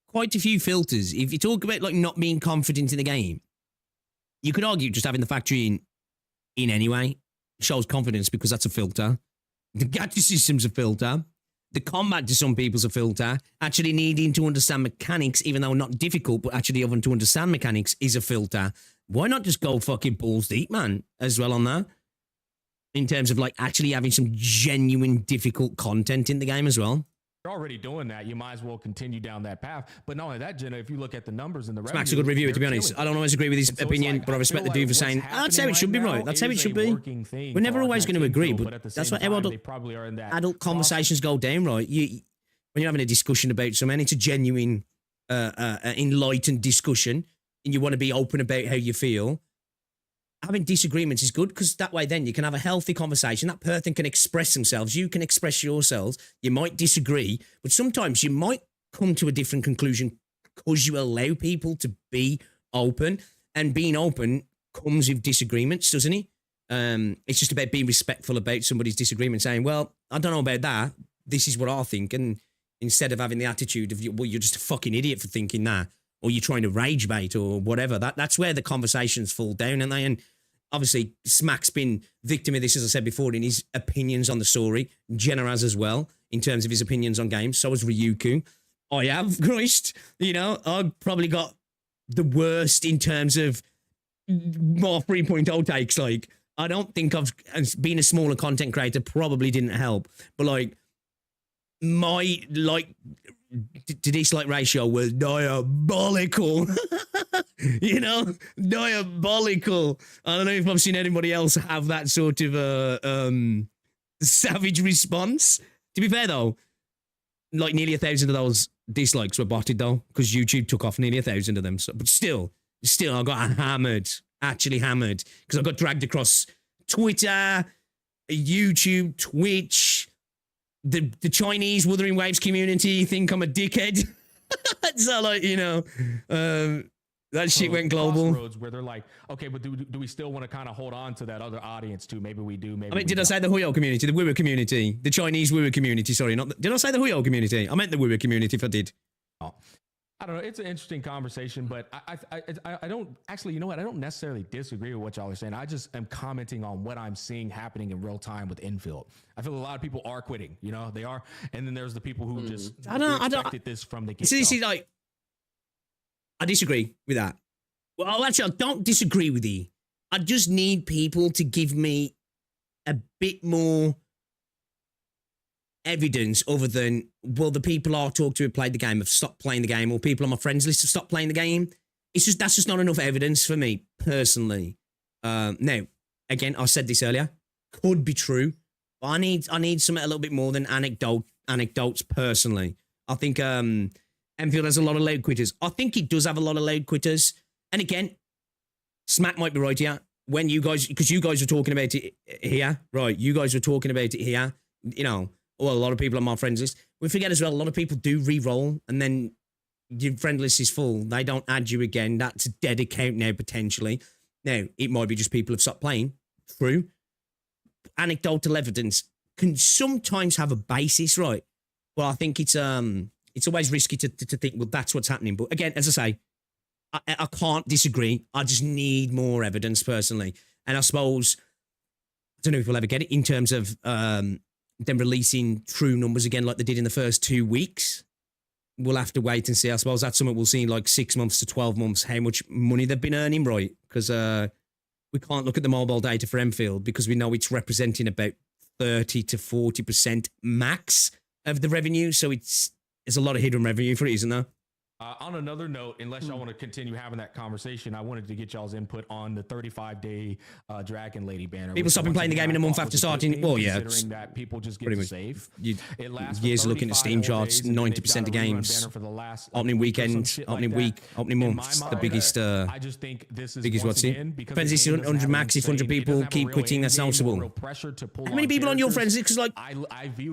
S2: quite a few filters. If you talk about like not being confident in the game, you could argue just having the factory in anyway shows confidence because that's a filter. The gacha system's a filter. The combat to some people's a filter. Actually needing to understand mechanics, even though not difficult, but actually having to understand mechanics is a filter. Why not just go fucking balls deep, man, as well on that? In terms of like actually having some genuine difficult content in the game as well.
S10: You're already doing that. You might as well continue down that path. But not only that, Jenna, if you look at the numbers and the revenue,
S2: Smack's a good reviewer, to be honest. I don't always agree with his opinion, but I respect the dude for saying, that's how it should be, right? That's how it should be. We're never always going to agree, but that's what adult conversations go down, right? When you're having a discussion about something, it's a genuine, enlightened discussion, and you want to be open about how you feel. Having disagreements is good because that way then you can have a healthy conversation. That person can express themselves. You can express yourselves. You might disagree, but sometimes you might come to a different conclusion because you allow people to be open. And being open comes with disagreements, doesn't it? It's just about being respectful about somebody's disagreement, saying, well, I don't know about that. This is what I think. And instead of having the attitude of, well, you're just a fucking idiot for thinking that, or you're trying to rage bait or whatever. That's where the conversations fall down, aren't they? And obviously, Smack's been victim of this, as I said before, in his opinions on the story. Jenna has as well, in terms of his opinions on games. So has Ryuku. I have, Christ. You know, I've probably got the worst in terms of more 3.0 takes. Like, I don't think being a smaller content creator probably didn't help. But, like, my, like, to dislike ratio was diabolical. You know, diabolical. I don't know if I've seen anybody else have that sort of savage response. To be fair though, like nearly 1,000 of those dislikes were botted though, because YouTube took off nearly 1,000 of them. So, but still, I got hammered, actually hammered, because I got dragged across Twitter, YouTube, Twitch, the Chinese Wuthering Waves community think I'm a dickhead. So, like, you know, that shit went global.
S10: Where they're like, okay, but do we still want to kind of hold on to that other audience too? Maybe we do. Maybe.
S2: I mean, did I say the Huyo community, the Weibo community, the Chinese Weibo community? Sorry, did I say the Huyo community? I meant the Weibo community. If I did.
S10: Oh. I don't know. It's an interesting conversation, but I don't actually, you know what? I don't necessarily disagree with what y'all are saying. I just am commenting on what I'm seeing happening in real time with Enfield. I feel a lot of people are quitting, you know, they are. And then there's the people who just expected this from the get-go.
S2: See, like, I disagree with that. Well, actually, I don't disagree with you. I just need people to give me a bit more evidence other than, well, the people I talk to who played the game have stopped playing the game, or people on my friends list have stopped playing the game. That's just not enough evidence for me personally. Now, again, I said this earlier, could be true, but I need something a little bit more than anecdotes personally. I think Enfield has a lot of loud quitters. I think he does have a lot of loud quitters. And again, Smack might be right here. When you guys, because you guys were talking about it here, right? You guys were talking about it here. You know, well, a lot of people on my friends list. We forget as well, a lot of people do re-roll and then your friend list is full. They don't add you again. That's a dead account now, potentially. Now, it might be just people have stopped playing. True. Anecdotal evidence can sometimes have a basis, right? Well, I think it's always risky to think, well, that's what's happening. But again, as I say, I can't disagree. I just need more evidence personally. And I suppose, I don't know if we'll ever get it in terms of them releasing true numbers again like they did in the first 2 weeks. We'll have to wait and see. I suppose that's something we'll see in like 6 months to 12 months, how much money they've been earning, right? Because we can't look at the mobile data for Enfield because we know it's representing about 30 to 40% max of the revenue. So it's a lot of hidden revenue for it, isn't there?
S10: On another note, unless y'all want to continue having that conversation, I wanted to get y'all's input on the 35-day Dragon Lady banner.
S2: People stopping playing the game in a month after starting. Well, yeah,
S10: considering that people just get to save.
S2: It lasts years looking at Steam charts. 90% of games opening weekend, opening week, opening months. The biggest. I
S10: just think this is
S2: biggest. What's it? Depends if it's 100 max. If 100 people keep quitting, that's noticeable. How many people on your friends list? Because like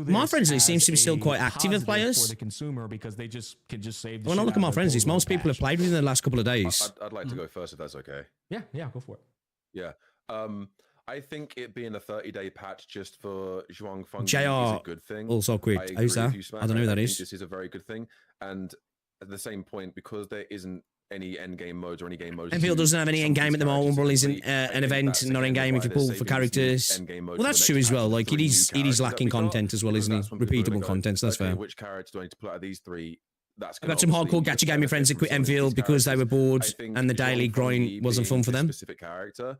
S2: my friends list seems to be still quite active of players.
S10: For the consumer, because they just can just save.
S2: When I look at my friends list, most people have played within the last couple of days.
S13: I'd like to go first if that's okay.
S10: Yeah, go for it.
S13: Yeah. I think it being a 30-day patch just for Zhuang Feng
S2: JR
S13: is a good thing.
S2: Also quit. Who's that? I don't know who that is.
S13: This is a very good thing. And at the same point, because there isn't any end game modes or any game modes.
S2: Enfield doesn't have any end game at the moment. Rumble isn't an event, not end game if you pull for characters. Well, that's true as well. Like it is lacking content as well, isn't it? Repeatable content, so that's fair.
S13: Which character do I need to pull out of these three?
S2: I've got some hardcore gacha gaming friends that quit Enfield because they were bored and the daily grind wasn't fun for them.
S13: Specific character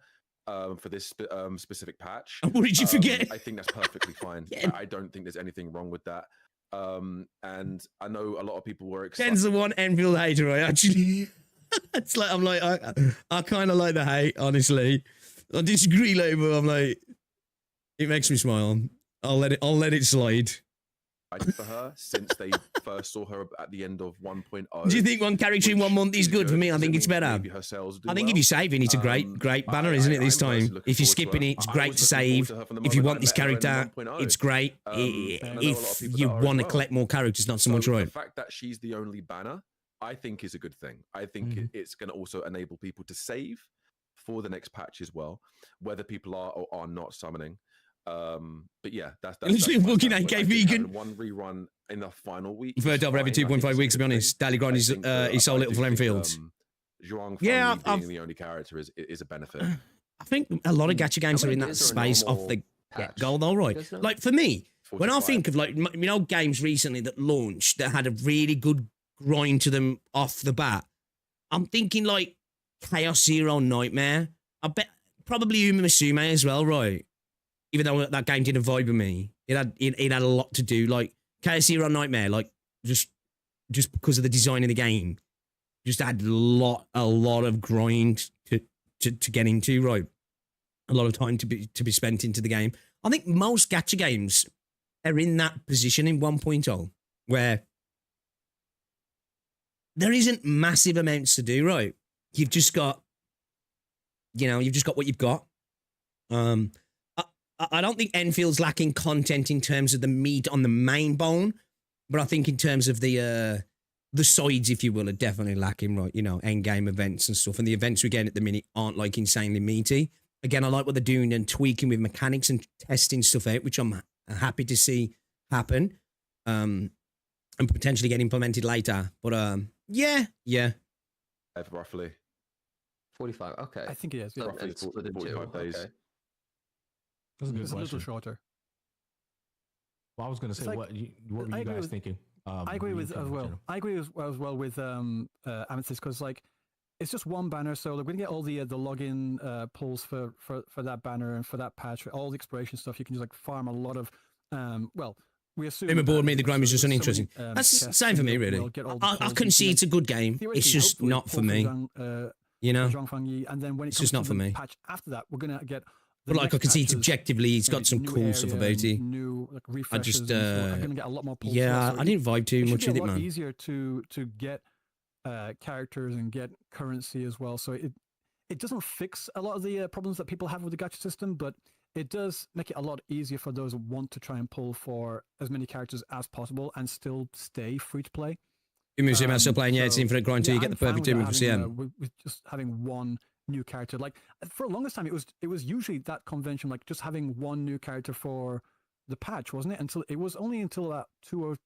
S13: for this specific patch.
S2: What did you forget?
S13: I think that's perfectly fine. I don't think there's anything wrong with that. And I know a lot of people were excited.
S2: Ken's the one Enfield hater, right? Actually, it's like I kind of like the hate. Honestly, I disagree later, but I'm like, it makes me smile. I'll let it slide.
S13: For her since they first saw her at the end of 1.0.
S2: Do you think one character in 1 month is good for me? I think it's better. I think if you're saving, it's a great banner, isn't it, this time? If you're skipping it, it's great to save. If you want this character, it's great. If you want to collect more characters, not so much, right?
S13: The fact that she's the only banner, I think is a good thing. I think it's going to also enable people to save for the next patch as well, whether people are or are not summoning. But yeah, that's
S2: looking at AK Vegan.
S13: One rerun in the final week.
S2: You've heard of every 2.5 weeks, to be honest. Daily grind is so little for Enfield.
S13: Yeah, being the only character is a benefit.
S2: I think a lot of gacha games are in that space off the get-go, though, right? Like for me, 45. When I think of like games recently that launched that had a really good grind to them off the bat, I'm thinking like Chaos Zero Nightmare. I bet probably Uma Musume as well, right? Even though that game didn't vibe with me, it had a lot to do. Like Chaos Zero Nightmare, like just because of the design of the game, just had a lot of grind to get into, right? A lot of time to be spent into the game. I think most gacha games are in that position in 1.0 where there isn't massive amounts to do, right? You've just got what you've got. I don't think Enfield's lacking content in terms of the meat on the main bone, but I think in terms of the sides, if you will, are definitely lacking, right? You know, end game events and stuff. And the events we're getting at the minute aren't like insanely meaty. Again, I like what they're doing and tweaking with mechanics and testing stuff out, which I'm happy to see happen and potentially get implemented later. But yeah.
S13: Roughly
S11: 45. Okay.
S12: I think it is.
S11: So,
S13: roughly 45 days.
S11: Okay.
S10: That's a good
S12: it's
S10: question.
S12: a little shorter.
S10: Well, I was going to say,
S12: like,
S10: what were you guys thinking?
S12: I agree with as well. I agree as well with Amethyst because like it's just one banner, so we're going to get all the login pulls for that banner and for that patch, all the exploration stuff. You can just like farm a lot of we assume.
S2: Him aboard me, the grind was just uninteresting. That's the same for me, really. I can see it's a good game. It's just not for me. You know,
S12: and then when
S2: it's
S12: comes
S2: just not
S12: to
S2: for
S12: the
S2: me.
S12: patch after that, we're gonna get.
S2: But like I can see subjectively, he's got some cool stuff about it.
S12: New like
S2: I
S12: refreshes.
S2: just,
S12: I'm gonna get a lot more.
S2: yeah,
S12: so
S2: I didn't vibe too much with it,
S12: a lot
S2: man.
S12: easier to get characters and get currency as well. So it doesn't fix a lot of the problems that people have with the gacha system, but it does make it a lot easier for those who want to try and pull for as many characters as possible and still stay free to play.
S2: Museum still playing, yeah, it's infinite grind until you get the perfect image for CM.
S12: With just having one new character, like for the longest time, it was usually that convention, like just having one new character for the patch, wasn't it? Until it was only until about 3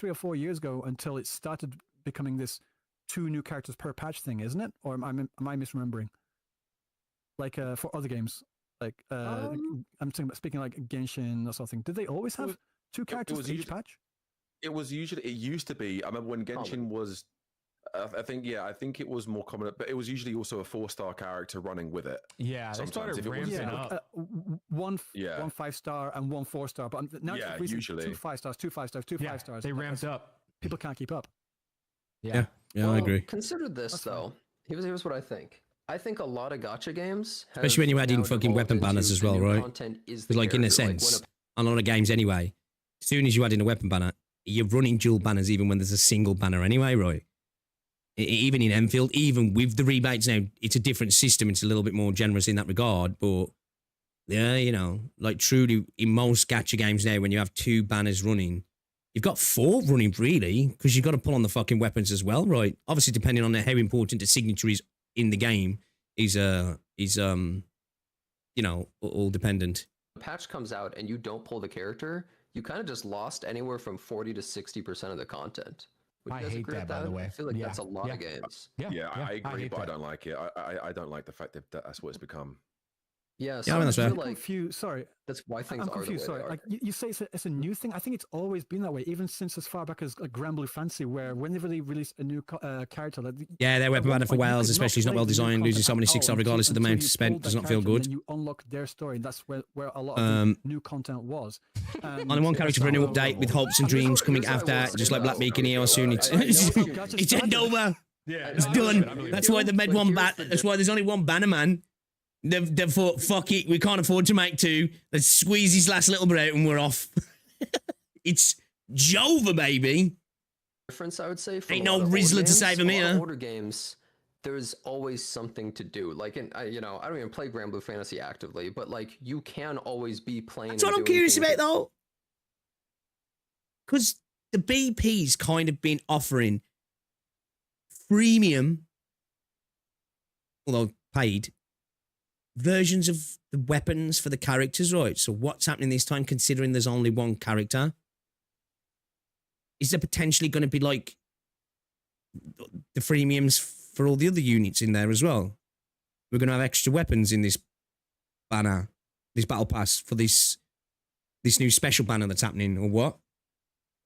S12: or 4 years ago until it started becoming this 2 new characters per patch thing, isn't it? Or am I misremembering? Like for other games, like I'm speaking like Genshin or something. Did they always have 2 characters for each patch?
S13: It used to be. I remember when Genshin was. I think it was more common, but it was usually also a 4-star character running with it.
S10: Yeah, they started ramping up.
S12: One 5-star and 1 4-star, but now it's
S13: usually
S12: 2 5-stars, 2 5-stars, 2 5-stars.
S10: They ramped up.
S12: People can't keep up.
S2: Yeah, I agree.
S11: Consider this though. Here's what I think. I think a lot of gacha games,
S2: especially when you add in fucking weapon banners as well, right? Because like in a sense, a lot of games anyway, as soon as you add in a weapon banner, you're running dual banners even when there's a single banner anyway, right? Even in Enfield, even with the rebates now, it's a different system. It's a little bit more generous in that regard. But yeah, you know, like truly in most gacha games now, when you have 2 banners running, you've got 4 running really, because you've got to pull on the fucking weapons as well, right? Obviously, depending on how important the signature is in the game, is you know, all dependent.
S11: The patch comes out and you don't pull the character, you kind of just lost anywhere from 40 to 60% of the content.
S10: I hate that, by the way.
S11: I feel like that's a lot of games.
S13: Yeah, I agree, but I don't like it. I don't like the fact that that's what it's become.
S11: Yeah,
S2: I mean, that's fair.
S12: Sorry,
S11: that's why things
S12: I'm
S11: are
S12: confused.
S11: the way
S12: Sorry,
S11: they are.
S12: like you say it's a new thing. I think it's always been that way, even since as far back as Grand Blue Fantasy, where whenever they release a new character, like
S2: their weapon banner for Wales, especially, is not well designed. Losing so many 6-star regardless of the amount spent does not feel good.
S12: And you unlock their story, and that's where a lot of the new content was.
S2: Only one character for a new update with hopes and dreams coming after, just like Black Beacon here soon. It's over.
S10: Yeah,
S2: it's done. That's why they made one That's why there's only one banner, man. They've thought, fuck it, we can't afford to make 2. Let's squeeze his last little bit out and we're off. It's Jova, baby.
S11: Difference, I would say.
S2: Ain't no Rizzler to save him here.
S11: Older games, there's always something to do. Like, I don't even play Grand Blue Fantasy actively, but like, you can always be playing.
S2: That's what I'm curious about, though. Because the BP's kind of been offering freemium, although paid, versions of the weapons for the characters, right? So what's happening this time, considering there's only one character? Is there potentially going to be like the freemiums for all the other units in there as well? We're going to have extra weapons in this banner, this battle pass for this new special banner that's happening, or what?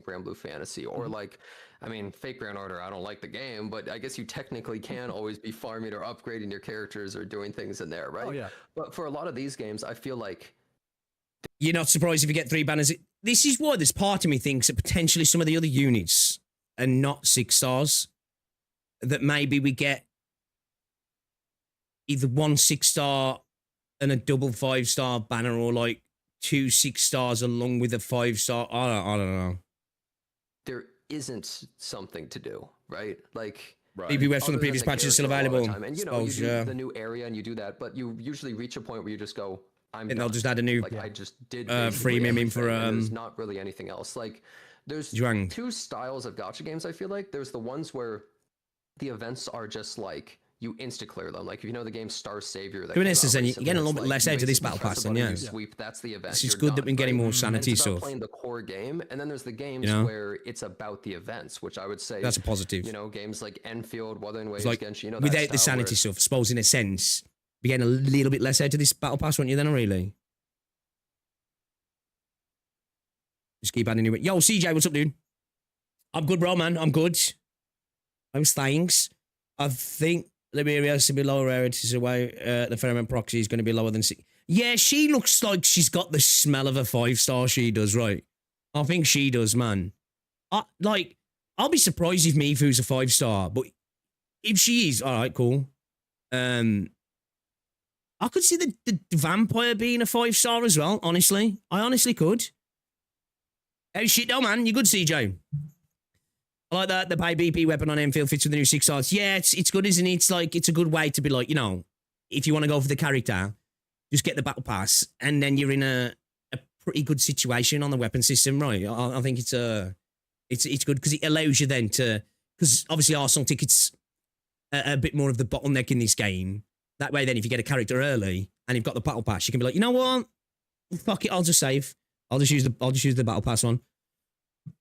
S11: Grand Blue Fantasy, or like, I mean, Fake Grand Order, I don't like the game, but I guess you technically can always be farming or upgrading your characters or doing things in there, right?
S12: Oh, yeah.
S11: But for a lot of these games, I feel like...
S2: You're not surprised if you get 3 banners. This is why this part of me thinks that potentially some of the other units are not 6 stars. That maybe we get either 1 6-star and a double 5-star banner, or like 2 6 stars along with a 5-star. I don't know.
S11: There isn't something to do, right? Like,
S2: BB West from the previous patch is still available.
S11: And you know, you do the new area and you do that, but you usually reach a point where you just go, I'm done.
S2: They'll just add a new,
S11: like, I just did
S2: freemium in for
S11: there's not really anything else. Like, there's
S2: Zhuang.
S11: 2 styles of gacha games, I feel like. There's the ones where the events are just like, you insta-clear them. Like, if you know the game Star Savior, that
S2: in essence, then you're getting a little bit less out of this battle pass, then yeah.
S11: Sweep, that's the event.
S2: It's good that we're getting more sanity
S11: stuff.
S2: stuff.
S11: Playing the core game, and then there's the games where it's about the events, which I would say
S2: that's a positive.
S11: You know, games like Enfield, Wuthering Waves,
S2: like,
S11: Genshin, you know,
S2: without the sanity stuff, I suppose in a sense, we're getting a little bit less out of this battle pass, won't you? Then really, just keep adding new. Yo, CJ, what's up, dude? I'm good, bro, man. I'm good. How's things? I think Liberia has to be lower rarities away. The Ferment Proxy is going to be lower than 6. Yeah, she looks like she's got the smell of a 5-star. She does, right? I think she does, man. I'll be surprised if Mifu's a 5-star, but if she is, all right, cool. I could see the vampire being a 5-star as well, honestly. I honestly could. Oh, shit, no, man. You're good, CJ. I like that. The pay BP weapon on Enfield fits with the new 6 stars. Yeah, it's good, isn't it? It's like, it's a good way to be like, you know, if you want to go for the character, just get the battle pass, and then you're in a pretty good situation on the weapon system, right? I think it's good because it allows you then to, because obviously Arsenal tickets a bit more of the bottleneck in this game. That way, then, if you get a character early and you've got the battle pass, you can be like, you know what? Fuck it, I'll just save. I'll just use the battle pass one.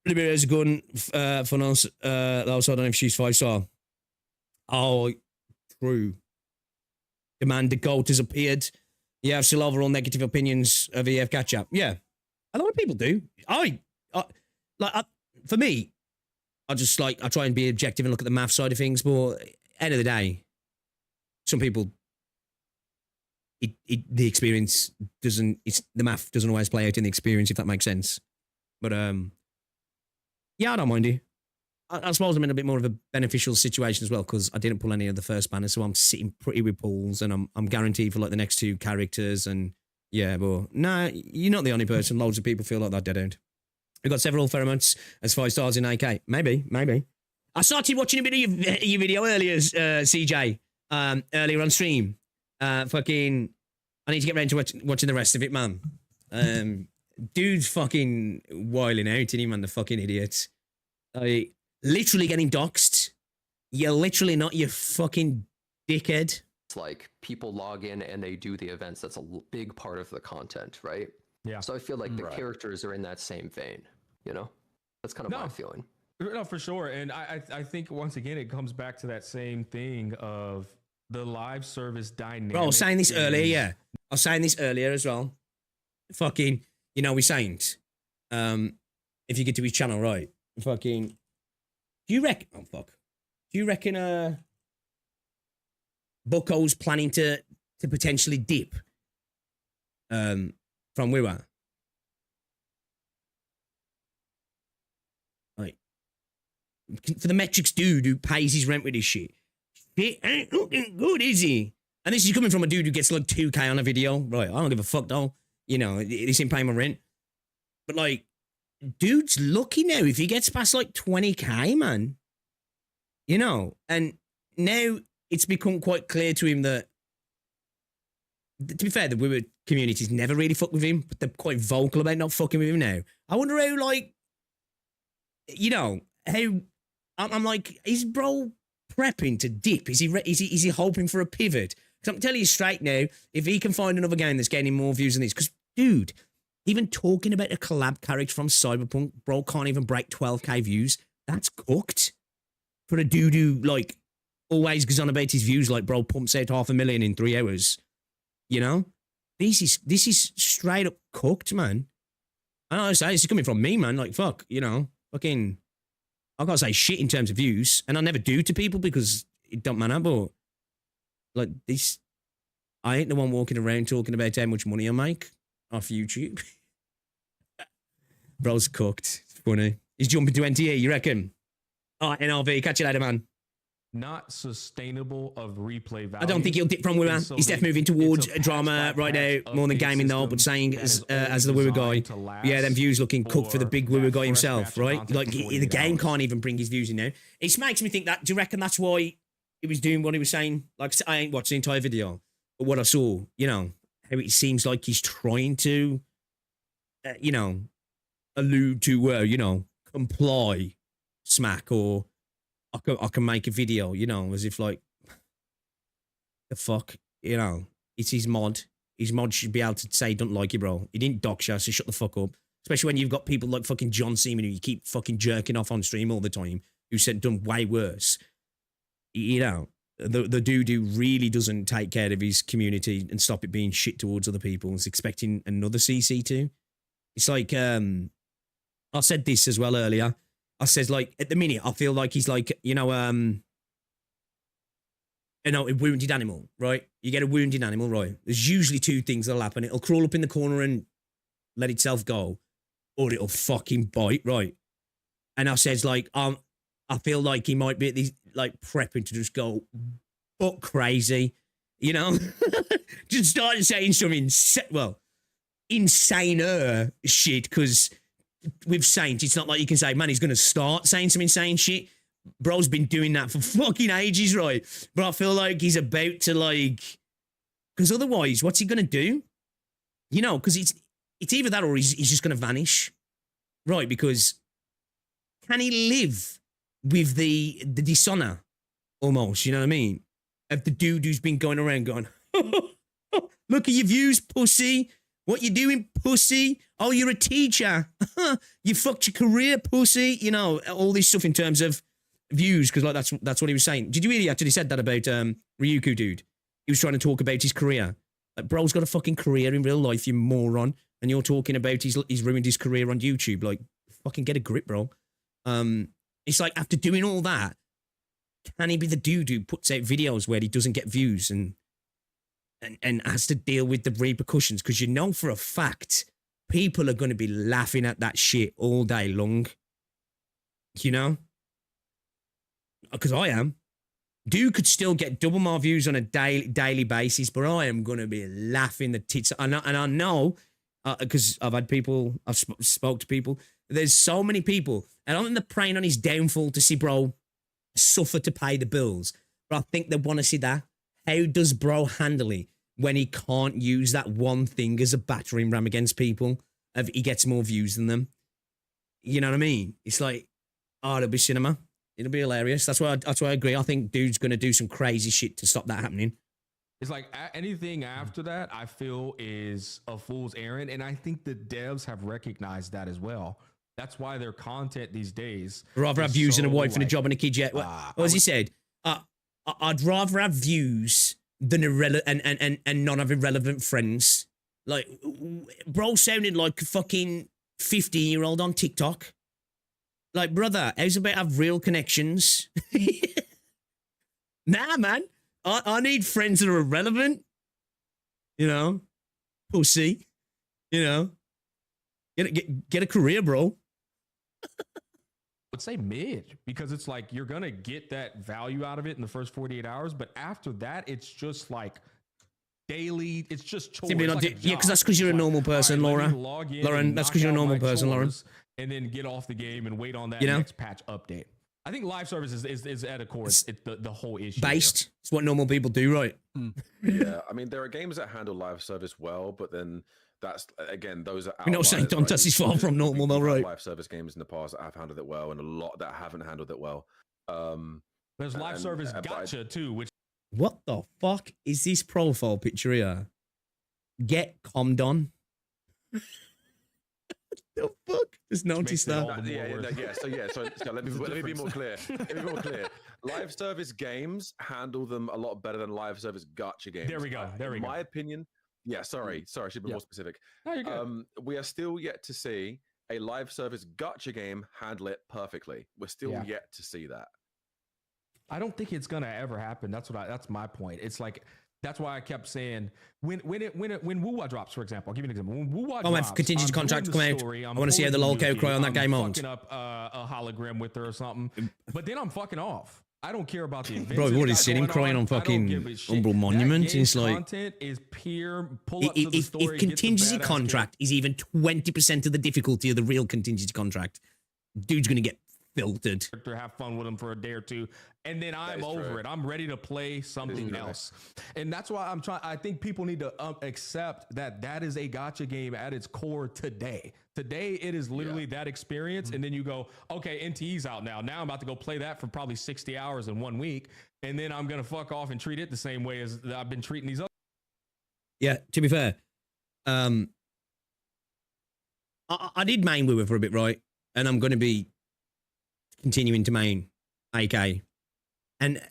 S2: Liberator's a gun for us. Also, I don't know if she's 5-star. Oh, true. Commander Goat has appeared. You have still overall negative opinions of EF Gacha. Yeah, a lot of people do. For me, I try and be objective and look at the math side of things. But end of the day, some people, the experience doesn't. The math doesn't always play out in the experience, if that makes sense. But yeah, I don't mind you. I suppose I'm in a bit more of a beneficial situation as well because I didn't pull any of the first banners, so I'm sitting pretty with pulls, and I'm guaranteed for like the next 2 characters. And yeah, but nah, you're not the only person. Loads of people feel like that dead end. We've got several pheromones as 5 stars in AK. Maybe. I started watching a bit of your video earlier, CJ, earlier on stream. Fucking, I need to get around to watching the rest of it, man. Dude's fucking wiling out, isn't he, man? The fucking idiot. Literally getting doxxed. You're literally not, you fucking dickhead.
S11: It's like people log in and they do the events. That's a big part of the content, right?
S10: Yeah.
S11: So I feel like the characters are in that same vein, you know? That's kind of my feeling.
S10: No, for sure. And I think, once again, it comes back to that same thing of the live service dynamic.
S2: Bro, I was saying this earlier, yeah. I was saying this earlier as well. Fucking, you know, we're saying, if you get to his channel, right? Fucking, do you reckon Bucko's planning to potentially dip from Wiwa? Right. For the metrics dude who pays his rent with his shit. It ain't looking good, is he? And this is coming from a dude who gets like 2K on a video. Right, I don't give a fuck though. You know, this ain't paying my rent. But like, dude's lucky now if he gets past like 20K, man. You know, and now it's become quite clear to him that, to be fair, the Wiwa community's never really fucked with him, but they're quite vocal about not fucking with him now. I wonder how, like, you know, how, I'm like, is bro prepping to dip? Is he hoping for a pivot? Because I'm telling you straight now, if he can find another game that's getting more views than this, because, dude, even talking about a collab character from Cyberpunk, bro can't even break 12K views. That's cooked. For a dude who, like, always goes on about his views, like, bro pumps out 500,000 in 3 hours. You know? This is straight up cooked, man. I know, this is coming from me, man. Like, fuck, you know, fucking, I can't say shit in terms of views, and I never do to people because it don't matter, but, like, this, I ain't the one walking around talking about how much money I make off YouTube. Bro's cooked. It's funny. He's jumping to NTE, you reckon? All right, NRV, catch you later, man.
S10: Not sustainable of replay value.
S2: I don't think he'll dip from Wiwa. He's definitely moving towards drama right now, more than gaming though, but saying as the Wiwa guy, yeah, them views looking cooked for the big Wiwa guy himself, right? Like, the game can't even bring his views in now. It makes me think that, do you reckon that's why he was doing what he was saying? Like, I ain't watched the entire video, but what I saw, you know, how it seems like he's trying to, you know, allude to, you know, comply, smack, or I can make a video, you know, as if like, the fuck, you know, it's his mod. His mod should be able to say, don't like you, bro. He didn't dox you, so shut the fuck up. Especially when you've got people like fucking John Seaman who you keep fucking jerking off on stream all the time, who said done way worse. You know, the dude who really doesn't take care of his community and stop it being shit towards other people is expecting another CC to. It's like, I said this as well earlier. I says, like, at the minute, I feel like he's like, you know, a wounded animal, right? You get a wounded animal, right? There's usually 2 things that'll happen. It'll crawl up in the corner and let itself go, or it'll fucking bite, right? And I says, like, I feel like he might be at these, like, prepping to just go butt crazy You know, just started saying some insaner shit. Because with Saint, it's not like you can say, man, he's going to start saying some insane shit. Bro's been doing that for fucking ages, right? But I feel like he's about to because otherwise, what's he going to do? You know, because it's either that or he's just going to vanish, right? Because can he live with the dishonor almost? You know what I mean? Of the dude who's been going around going, look at your views, pussy. What you doing, pussy? Oh, you're a teacher. You fucked your career, pussy. You know, all this stuff in terms of views, because that's what he was saying. Did you hear he actually said that about Ryuku, dude? He was trying to talk about his career. Like, bro's got a fucking career in real life, you moron. And you're talking about he's ruined his career on YouTube. Like, fucking get a grip, bro. It's like, after doing all that, can he be the dude who puts out videos where he doesn't get views and has to deal with the repercussions? Because you know for a fact, people are going to be laughing at that shit all day long. You know? Because I am. Dude could still get double more views on a daily basis, but I am going to be laughing the tits. And I know, because I've had people, I've spoke to people, there's so many people, and I don't think they're preying on his downfall to see bro suffer to pay the bills, but I think they want to see that. How does bro handle it when he can't use that one thing as a battering ram against people if he gets more views than them? You know what I mean? It's like, oh, it'll be cinema. It'll be hilarious. That's why I agree. I think dude's going to do some crazy shit to stop that happening.
S10: It's like anything after that, I feel, is a fool's errand. And I think the devs have recognized that as well. That's why their content these days.
S2: Rather have views and a wife and a job and a kid yet. What has he said? I'd rather have views than and not have irrelevant friends. Like, bro sounded like a fucking 15-year-old on TikTok. Like, brother, how's about have real connections? Nah, man. I need friends that are irrelevant. You know? Pussy. You know? Get a career, bro.
S10: Would say mid, because it's like you're gonna get that value out of it in the first 48 hours, but after that, it's just like daily. It's just chores.
S2: Yeah, because that's because you're a normal person, Laura. Lauren, that's because you're a normal person, Lauren.
S10: And then get off the game and wait on that next patch update. I think live service is at a core. It's the whole issue.
S2: Based. Here. It's what normal people do, right?
S13: Yeah, I mean, there are games that handle live service well, but then that's, again, those are outliers.
S2: We're not saying Dantas is far from normal, though, right?
S13: Live service games in the past that have handled it well, and a lot that haven't handled it well.
S10: There's live service gotcha too, which.
S2: What the fuck is this profile picture here? Get commed on. The fuck? Just notice that.
S13: So let me be more clear. Live service games handle them a lot better than live service gacha games.
S10: There we go.
S13: In my opinion. Yeah, sorry, I should be more specific.
S10: No, you're good.
S13: We are still yet to see a live service gacha game handle it perfectly. We're still yet to see that.
S10: I don't think it's gonna ever happen. That's my point. It's like, that's why I kept saying when Wuwa drops, for example, I'll give you an example. When Wuwa drops,
S2: contingency contract come out. I want to see how the lol cow cry on that game on.
S10: Fucking up a hologram with her or something, but then I'm fucking off. I don't care about the events.
S2: Bro, what is sitting crying on fucking Humble Monument? It's like
S10: content is pure. Pull up to the story.
S2: If contingency contract is even 20% of the difficulty of the real contingency contract, dude's gonna get filtered.
S10: Have fun with them for a day or two, and then I'm over it. I'm ready to play something else, and that's why I'm trying. I think people need to accept that is a gacha game at its core today. Today it is literally that experience, and then you go, okay, NTE's out now. Now I'm about to go play that for probably 60 hours in 1 week, and then I'm gonna fuck off and treat it the same way as I've been treating these other.
S2: Yeah, to be fair, I did main with her for a bit, right? And I'm gonna be continuing to main AK. And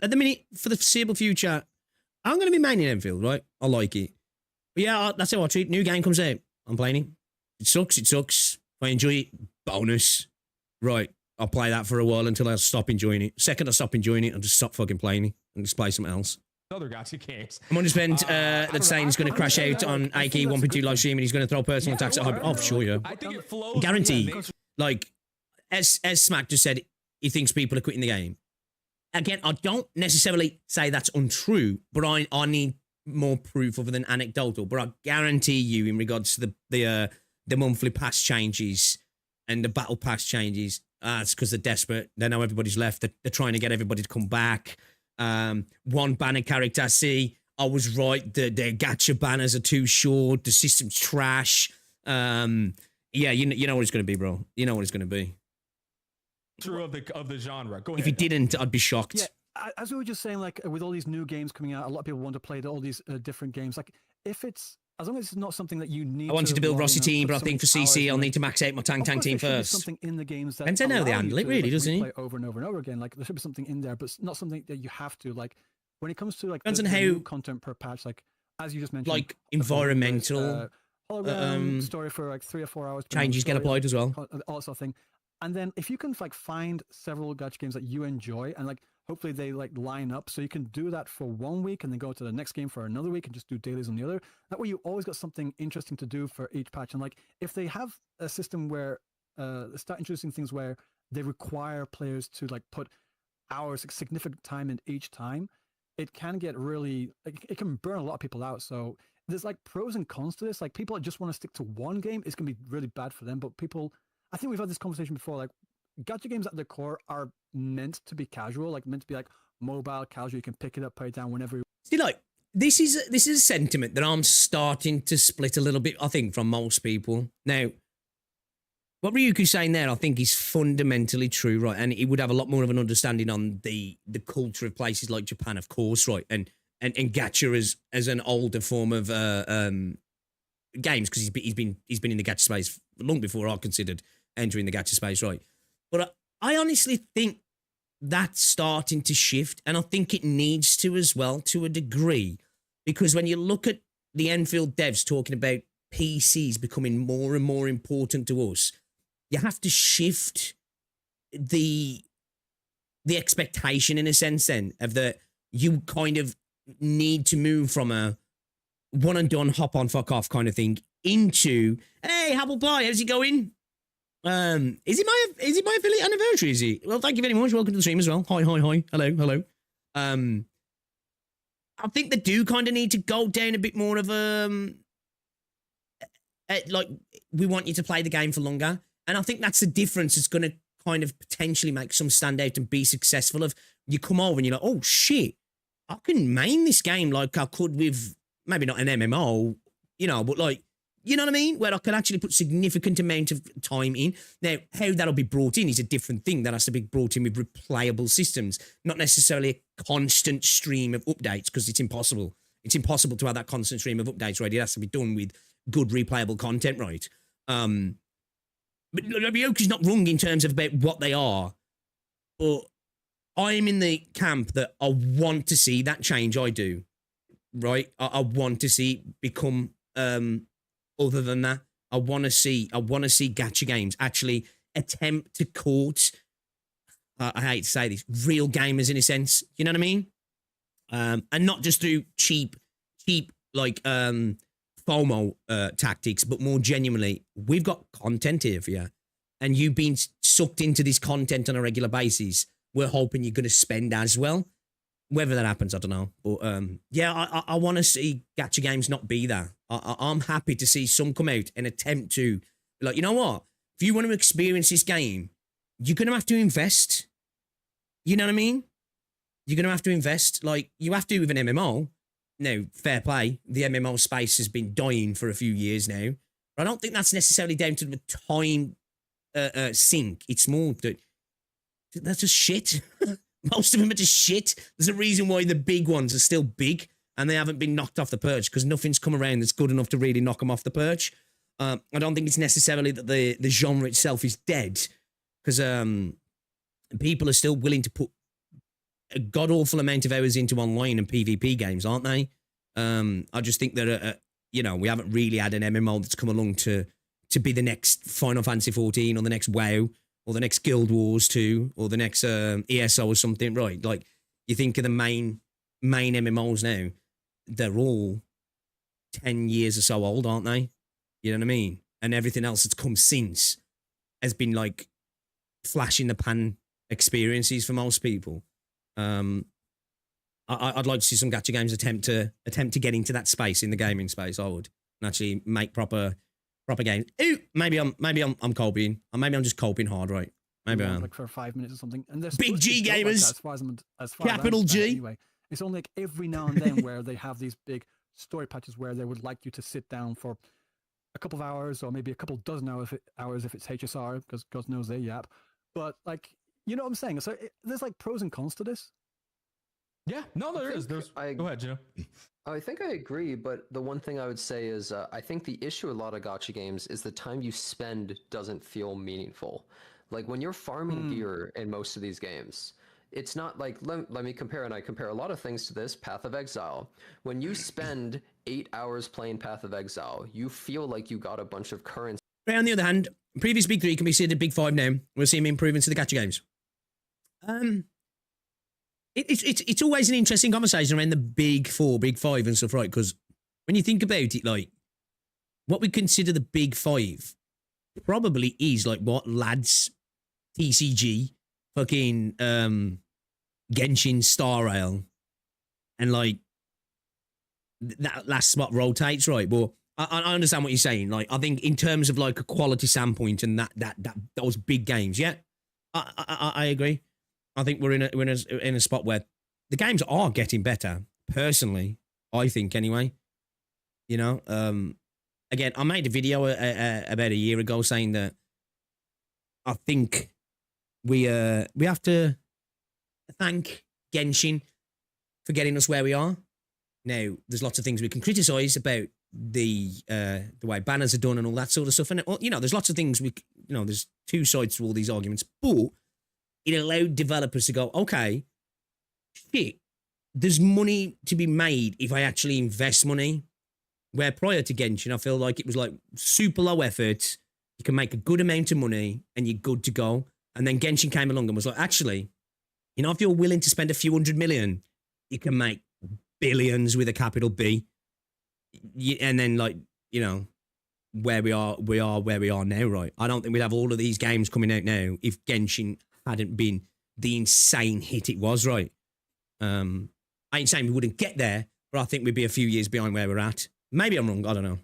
S2: at the minute, for the foreseeable future, I'm going to be maining Enfield, right? I like it. But yeah, that's how I treat it. New game comes out. I'm playing it. It sucks. If I enjoy it, bonus. Right. I'll play that for a while until I stop enjoying it. Second I stop enjoying it, I'll just stop fucking playing it and just play something else.
S10: Other gacha games.
S2: I'm going to spend that saying he's going to crash out on AK 1.2 live stream and he's going to throw personal attacks at Hyper. Oh, for sure, yeah.
S10: I think it flows.
S2: Guaranteed. Like, as Smack just said, he thinks people are quitting the game. again, I don't necessarily say that's untrue, but I need more proof other than anecdotal. But I guarantee you, in regards to the monthly pass changes and the battle pass changes, it's because they're desperate. They know everybody's left. They're trying to get everybody to come back. One banner character I see, I was right. The gacha banners are too short. The system's trash. Yeah, you know what it's going to be, bro. You know what it's going to be.
S10: True of the genre. Go ahead.
S2: If you didn't, I'd be shocked.
S12: Yeah, as we were just saying, like with all these new games coming out, a lot of people want to play all these different games. Like if it's, as long as it's not something that you need.
S2: I wanted to build Rossi team, but I think for CC, I'll need to max out my Tank team first.
S12: Something in the games that
S2: depends on how they handle it, really, doesn't it?
S12: Over and over and over again. Like there should be something in there, but it's not something that you have to. Like when it comes to like
S2: depends on how
S12: new content per patch, like as you just mentioned,
S2: like environmental
S12: story for like 3 or 4 hours.
S2: Changes get applied as well.
S12: All that sort of thing. And then if you can like find several gacha games that you enjoy and like hopefully they like line up so you can do that for 1 week and then go to the next game for another week and just do dailies on the other. That way you always got something interesting to do for each patch. And like if they have a system where they start introducing things where they require players to like put hours, significant time in each time, it can get really, it can burn a lot of people out. So there's like pros and cons to this. Like people that just want to stick to one game, it's going to be really bad for them. But people, I think we've had this conversation before, like gacha games at their core are meant to be casual, like meant to be like mobile, casual. You can pick it up, put it down whenever you
S2: see. Like this is a sentiment that I'm starting to split a little bit, I think, from most people. Now, what Ryuku's saying there, I think, is fundamentally true, right? And he would have a lot more of an understanding on the culture of places like Japan, of course, right? And gacha as an older form of games, because he's been in the gacha space long before I considered entering the gacha space, right? But I honestly think that's starting to shift, and I think it needs to as well, to a degree, because when you look at the Enfield devs talking about PCs becoming more and more important to us, you have to shift the expectation in a sense then of that you kind of need to move from a one and done, hop on, fuck off kind of thing into, hey, apple pie, how's it going? Is it my affiliate anniversary? Is it? Well, thank you very much. Welcome to the stream as well. Hi. Hello. I think they do kind of need to go down a bit more of like we want you to play the game for longer, and I think that's the difference. It's going to kind of potentially make some stand out and be successful. Of you come over and you're like, oh shit, I can main this game like I could with maybe not an MMO, but like. You know what I mean? Where I can actually put significant amount of time in. Now, how that'll be brought in is a different thing. That has to be brought in with replayable systems, not necessarily a constant stream of updates, because it's impossible. It's impossible to have that constant stream of updates, right? It has to be done with good replayable content, right? But Ryoku's not wrong in terms of about what they are, but I'm in the camp that I want to see that change. I do, right? I want to see it become... Other than that, I want to see gacha games actually attempt to court, I hate to say this, real gamers in a sense. You know what I mean? And not just through cheap like FOMO tactics, but more genuinely, we've got content here for you, and you've been sucked into this content on a regular basis. We're hoping you're going to spend as well. Whether that happens, I don't know. But yeah, I want to see gacha games not be that. I'm happy to see some come out and attempt to, like, you know what? If you want to experience this game, you're going to have to invest. You know what I mean? You're going to have to invest. Like, you have to with an MMO. Now, fair play. The MMO space has been dying for a few years now. But I don't think that's necessarily down to the time sink. It's more that that's just shit. Most of them are just shit. There's a reason why the big ones are still big and they haven't been knocked off the perch, because nothing's come around that's good enough to really knock them off the perch. I don't think it's necessarily that the genre itself is dead, because people are still willing to put a god-awful amount of hours into online and PvP games, aren't they? I just think that, we haven't really had an MMO that's come along to be the next Final Fantasy 14 or the next WoW, or the next Guild Wars 2, or the next ESO or something, right? Like, you think of the main MMOs now, they're all 10 years or so old, aren't they? You know what I mean? And everything else that's come since has been like flash in the pan experiences for most people. I'd like to see some gacha games attempt to get into that space in the gaming space. I would, and actually make proper games. Ooh, maybe I'm coping. Or maybe I'm just coping hard, right? Maybe I am.
S12: Like for 5 minutes or something. And
S2: Big G gamers.
S12: Like as far
S2: Capital
S12: as
S2: G.
S12: Anyway, it's only like every now and then where they have these big story patches where they would like you to sit down for a couple of hours or maybe a couple dozen hours if it's HSR, because God knows they yap. But like, you know what I'm saying? So there's like pros and cons to this.
S10: Yeah, no, there is. Go ahead, Gino.
S11: I think I agree, but the one thing I would say is I think the issue with a lot of gacha games is the time you spend doesn't feel meaningful. Like when you're farming gear in most of these games, it's not like, let me compare, and I compare a lot of things to this, Path of Exile. When you spend 8 hours playing Path of Exile, you feel like you got a bunch of currency.
S2: But on the other hand, previous Big 3 can be considered Big 5 now. We'll see him improving to the gacha games. It's always an interesting conversation around the Big 4, Big 5 and stuff, right? Because when you think about it, like, what we consider the Big 5 probably is like what lads, TCG, fucking Genshin, Star Rail, and like that last spot rotates, right? But I understand what you're saying. Like, I think in terms of like a quality standpoint and that those big games, yeah, I agree. I think we're in a spot where the games are getting better. Personally, I think anyway. You know, again, I made a video about a year ago saying that I think we have to thank Genshin for getting us where we are. Now, there's lots of things we can criticize about the way banners are done and all that sort of stuff. And you know, there's lots of things there's two sides to all these arguments, but it allowed developers to go, okay, shit, there's money to be made if I actually invest money. Where prior to Genshin, I feel like it was like super low effort. You can make a good amount of money and you're good to go. And then Genshin came along and was like, actually, you know, if you're willing to spend a few $100 million, you can make billions with a capital B. And then, like, you know, where we are where we are now, right? I don't think we'd have all of these games coming out now if Genshin hadn't been the insane hit it was, right? I ain't saying we wouldn't get there, but I think we'd be a few years behind where we're at. Maybe I'm wrong, I don't know.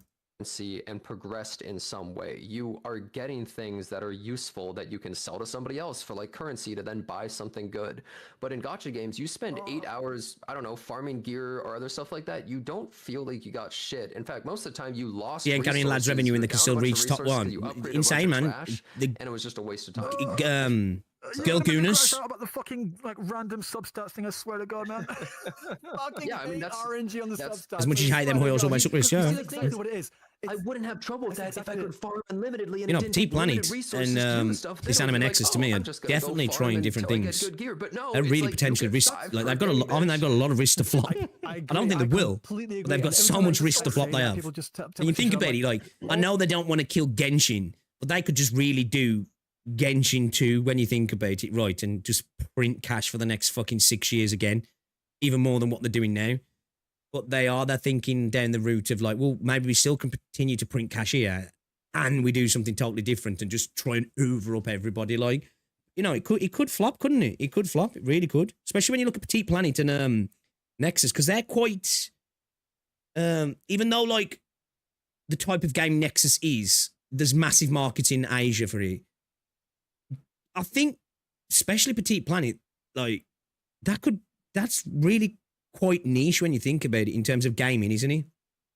S11: And progressed in some way. You are getting things that are useful that you can sell to somebody else for like currency to then buy something good. But in gacha games, you spend 8 hours, I don't know, farming gear or other stuff like that. You don't feel like you got shit. In fact, most of the time you lost.
S2: Yeah, carrying lads revenue in the can still reach top one. Insane, man.
S11: And it was just a waste of time.
S2: Girl Gooners.
S12: About the fucking like random substats thing, I swear to God, man. Fucking
S11: yeah, I mean, that's
S12: RNG on the substats.
S2: As much as you hate them hoyles all my suckers, yeah.
S12: That's exactly what it is.
S11: I wouldn't have trouble with that if I could farm unlimitedly. And
S2: you know, Petit Planet and this Anime Nexus to me are definitely trying different things. They're really potentially risk. Like they've got I think they've got a lot of risk to flop. I don't think they will, but they've got so much risk to flop. They have. And you think about it, like I know they don't want to kill Genshin, but they could just really do Genshin 2 when you think about it, right, and just print cash for the next fucking 6 years again, even more than what they're doing now. But they're thinking down the route of like, well, maybe we still can continue to print cash here and we do something totally different and just try and over up everybody. Like, you know, it could flop, couldn't it? It could flop. It really could. Especially when you look at Petit Planet and Nexus, because they're quite even though like the type of game Nexus is, there's massive markets in Asia for it. I think, especially Petit Planet, like that's really quite niche when you think about it in terms of gaming, isn't it?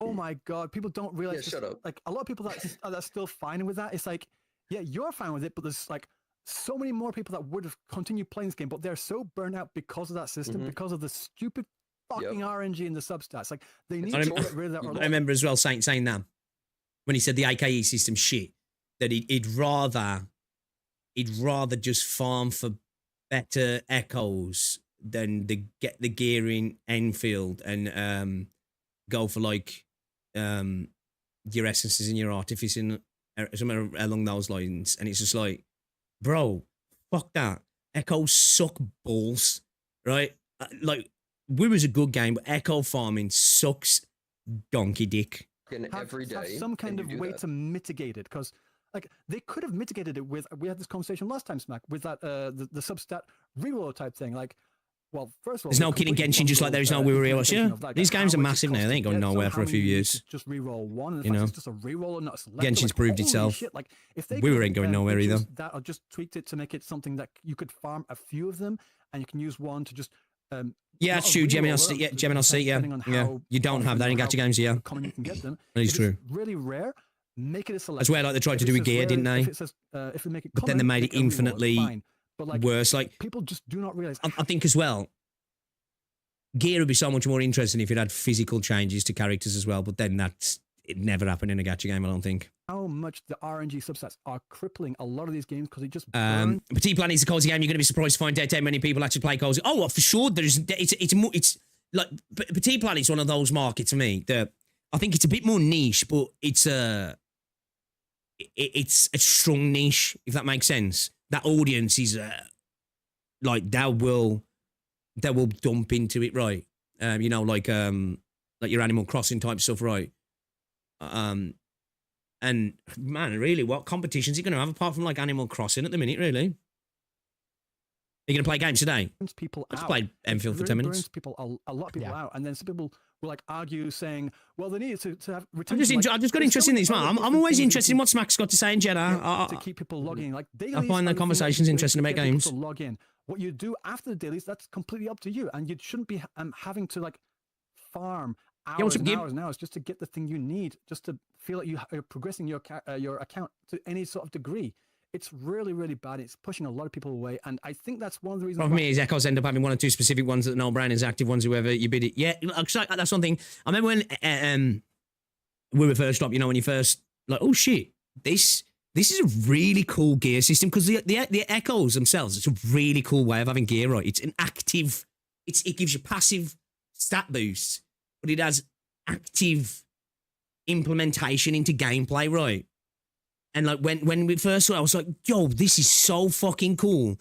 S12: Oh my God, people don't realize.
S11: Yeah, shut up.
S12: Like a lot of people that's still fine with that. It's like, yeah, you're fine with it, but there's like so many more people that would have continued playing this game, but they're so burnt out because of that system, because of the stupid fucking RNG in the substats. Like they need to get rid of that.
S2: I remember as well saying that when he said the AKE system shit, that he'd rather just farm for better echoes than get the gear in Enfield and go for like your essences and your artifice and somewhere along those lines. And it's just like, bro, fuck that. Echoes suck balls, right? Like, Woo is a good game, but echo farming sucks donkey dick.
S11: Every day,
S12: have some kind of way to mitigate it, because like they could have mitigated it with, we had this conversation last time, Smack, with that the substat reload type thing. Like Well, first of all,
S2: there's no kid in Genshin, just like there is no We Were Here Last Year. These games are massive now. They ain't going nowhere for a few years.
S12: Just re-roll one, and
S2: you know,
S12: it's just a re-roll and not a select.
S2: Genshin's proved itself.
S12: Shit, like, if they
S2: We ain't going nowhere either.
S12: That or just tweaked it to make it something that you could farm a few of them, and you can use one to just.
S2: Yeah, that's true. Gemini C, yeah. You don't have that in gacha games, yeah.
S12: Common you can get them.
S2: That is true.
S12: Really rare. Make it a select.
S2: That's where like they tried to do with gear, didn't they?
S12: If they make it
S2: but then they made it infinitely worse. Like
S12: people just do not realize.
S2: I think as well, gear would be so much more interesting if it had physical changes to characters as well. But then it never happened in a gacha game, I don't think.
S12: How much the RNG subsets are crippling a lot of these games because it just.
S2: Petit Planet is a cozy game. You're going to be surprised to find out how many people actually play cozy. Oh, well, for sure. It's like Petit Planet is one of those markets for me that I think it's a bit more niche, but it's a strong niche, if that makes sense. That audience is like they will dump into it, right? You know, like your Animal Crossing type stuff, right? And man, really, what competitions are you going to have apart from like Animal Crossing at the minute, really? Are you going to play games today?
S12: People
S2: I just played Enfield for 10 minutes.
S12: A lot of people out, and then some people will like argue saying, well, they need to have
S2: retention. I've just got interested in this, man. I'm always interested in what Smack's got to say in Jeddah.
S12: To keep people logging. Like
S2: I find the conversations interesting about games.
S12: To log in. What you do after the dailies, that's completely up to you, and you shouldn't be having to like farm hours and hours just to get the thing you need, just to feel like you're progressing your account to any sort of degree. It's really, really bad. It's pushing a lot of people away, and I think that's one of the reasons.
S2: For me, is Echoes end up having one or two specific ones that no brand is active ones. Whoever you bid it, yeah, that's one thing. I remember when we were first up. You know, when you first like, oh shit, this is a really cool gear system because the Echoes themselves, it's a really cool way of having gear. Right, it's an active. It gives you passive stat boosts, but it has active implementation into gameplay, right? And like when we first saw it, I was like, yo, this is so fucking cool.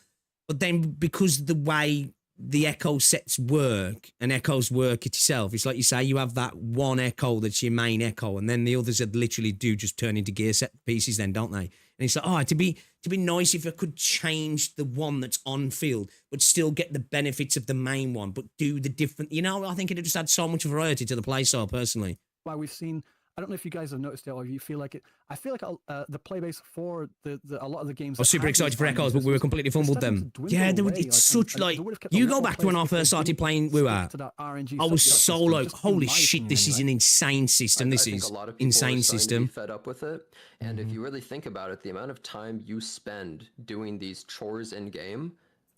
S2: But then because the way the Echo sets work and Echoes work itself, it's like you say, you have that one Echo that's your main Echo, and then the others that literally do just turn into gear set pieces then, don't they? And it's like, oh, to be nice if I could change the one that's on field, but still get the benefits of the main one, but do the different, you know, I think it just adds so much variety to the play style personally.
S12: Why we've seen, I don't know if you guys have noticed it or you feel like it. I feel like the play base for a lot of the games.
S2: I was super excited for Echoes, but we were completely fumbled them. Yeah, it's such like you go back to when I first started playing WoW. I was so like, holy shit, this is an insane system. This is insane system.
S11: Fed up with it, and if you really think about it, the amount of time you spend doing these chores in game.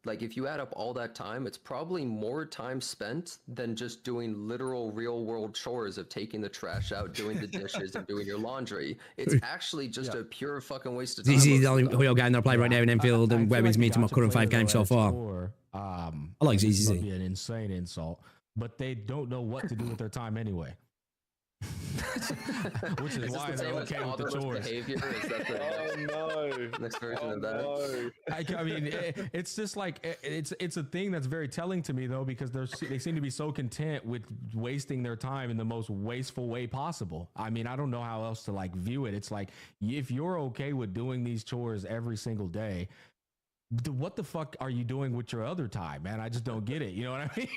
S11: Like, if you add up all that time, it's probably more time spent than just doing literal real-world chores of taking the trash out, doing the dishes, and doing your laundry. It's actually just a pure fucking waste of time.
S2: This is the only real game they're playing right now in Enfield, and women's meeting my current 5 games so far. I like ZZZ.
S10: It would be an insane insult, but they don't know what to do with their time anyway. Which is why they're okay with the chores.
S11: Behavior? Is that the next version of that?
S10: I mean, it's just like it's a thing that's very telling to me though, because they seem to be so content with wasting their time in the most wasteful way possible. I mean, I don't know how else to like view it. It's like if you're okay with doing these chores every single day, what the fuck are you doing with your other time, man? I just don't get it. You know what I mean?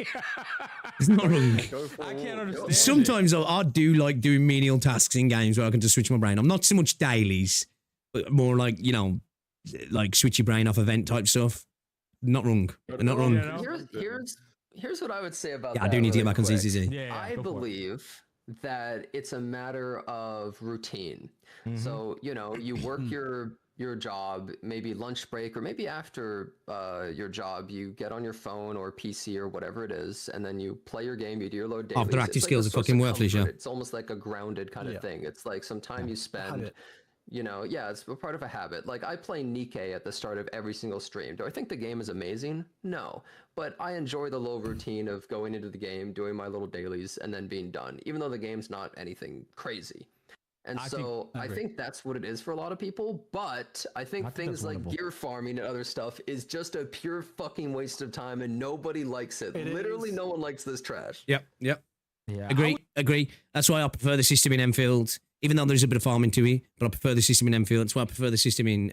S2: It's not wrong.
S10: I can't understand.
S2: Sometimes I do like doing menial tasks in games where I can just switch my brain. I'm not so much dailies, but more like, you know, like switch your brain off event type stuff. Not wrong. Not wrong.
S11: Here's what I would say about that.
S2: I do need to get back on ZZZ.
S11: Yeah, I believe that it's a matter of routine. So, you know, you work your job, maybe lunch break, or maybe after your job, you get on your phone or PC or whatever it is, and then you play your game, you do your load dailies.
S2: After active skills are fucking worthless, yeah.
S11: It's almost like a grounded kind of thing. It's like some time you spend, you know, it's a part of a habit. Like I play Nikkei at the start of every single stream. Do I think the game is amazing? No. But I enjoy the low routine of going into the game, doing my little dailies, and then being done, even though the game's not anything crazy. And I think that's what it is for a lot of people, but I think things like gear farming and other stuff is just a pure fucking waste of time and nobody likes it. Literally no one likes this trash.
S2: Yep. Yeah. Agree. That's why I prefer the system in Enfield, even though there's a bit of farming to it, but I prefer the system in Enfield. That's why I prefer the system in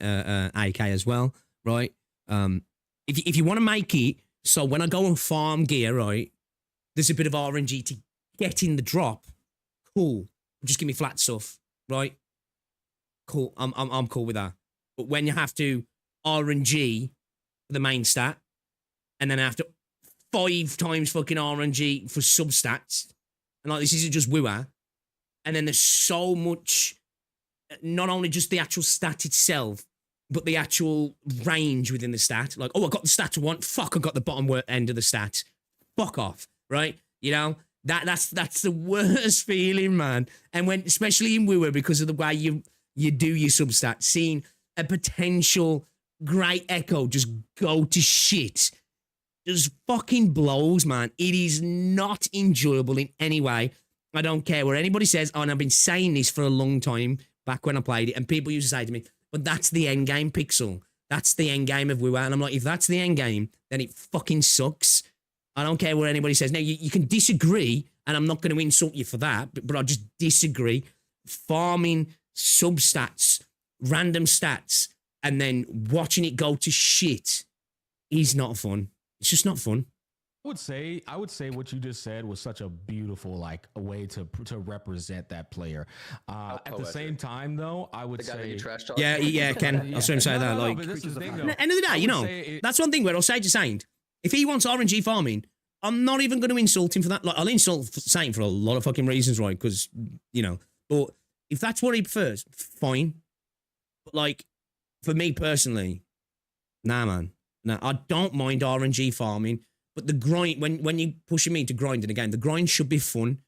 S2: AK as well, right? If you want to make it So when I go and farm gear, right, there's a bit of RNG to get in the drop. Cool. Just give me flat stuff, right? Cool. I'm cool with that. But when you have to RNG for the main stat, and then after 5 times fucking RNG for substats, and like this isn't just wooer, and then there's so much, not only just the actual stat itself, but the actual range within the stat. Like, oh, I got the stat I want. Fuck, I got the bottom end of the stat. Fuck off, right? You know, that's the worst feeling, man. And when, especially in wooer, because of the way you do your substat, seeing a potential great echo just go to shit just fucking blows, man. It is not enjoyable in any way. I don't care what anybody says. Oh, and I've been saying this for a long time back when I played it, and people used to say to me, but that's the end game, Pixel. That's the end game of wooer. And I'm like, if that's the end game, then it fucking sucks. I don't care what anybody says. Now, you can disagree, and I'm not going to insult you for that, but I just disagree. Farming substats, random stats, and then watching it go to shit is not fun. It's just not fun.
S10: I would say what you just said was such a beautiful, like, a way to represent that player. At the same time, though, I would say,
S2: yeah, Ken. I was trying to say that. Like,
S10: but this is the thing, though.
S2: End of the day, you know, that's one thing where I'll say to Saint, if he wants RNG farming, I'm not even going to insult him for that. Like, I'll insult Saint for a lot of fucking reasons, right? Because, you know, but if that's what he prefers, fine. But like, for me personally, nah, man. Nah, I don't mind RNG farming. But the grind, when you're pushing me to grind in a game, the grind should be fun.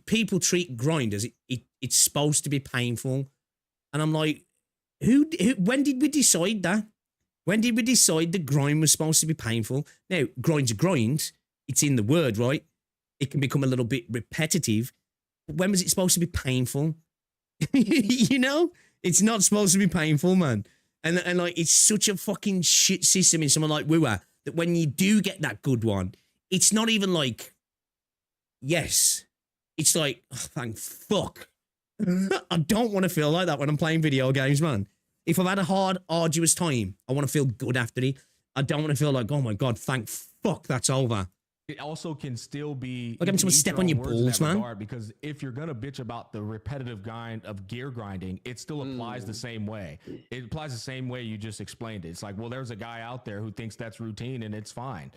S2: People treat grind as it's supposed to be painful. And I'm like, when did we decide that? When did we decide the grind was supposed to be painful? Now, grind's a grind. It's in the word, right? It can become a little bit repetitive. But when was it supposed to be painful? You know? It's not supposed to be painful, man. And like, it's such a fucking shit system in someone like wooer, that when you do get that good one, it's not even like, yes. It's like, oh, thank fuck. I don't want to feel like that when I'm playing video games, man. If I've had a hard, arduous time, I want to feel good after it. I don't want to feel like, oh my God, thank fuck, that's over.
S10: It also can still be...
S2: Like having someone step on your balls, man.
S10: Because if you're going to bitch about the repetitive grind of gear grinding, it still applies the same way. It applies the same way you just explained it. It's like, well, there's a guy out there who thinks that's routine and it's fine.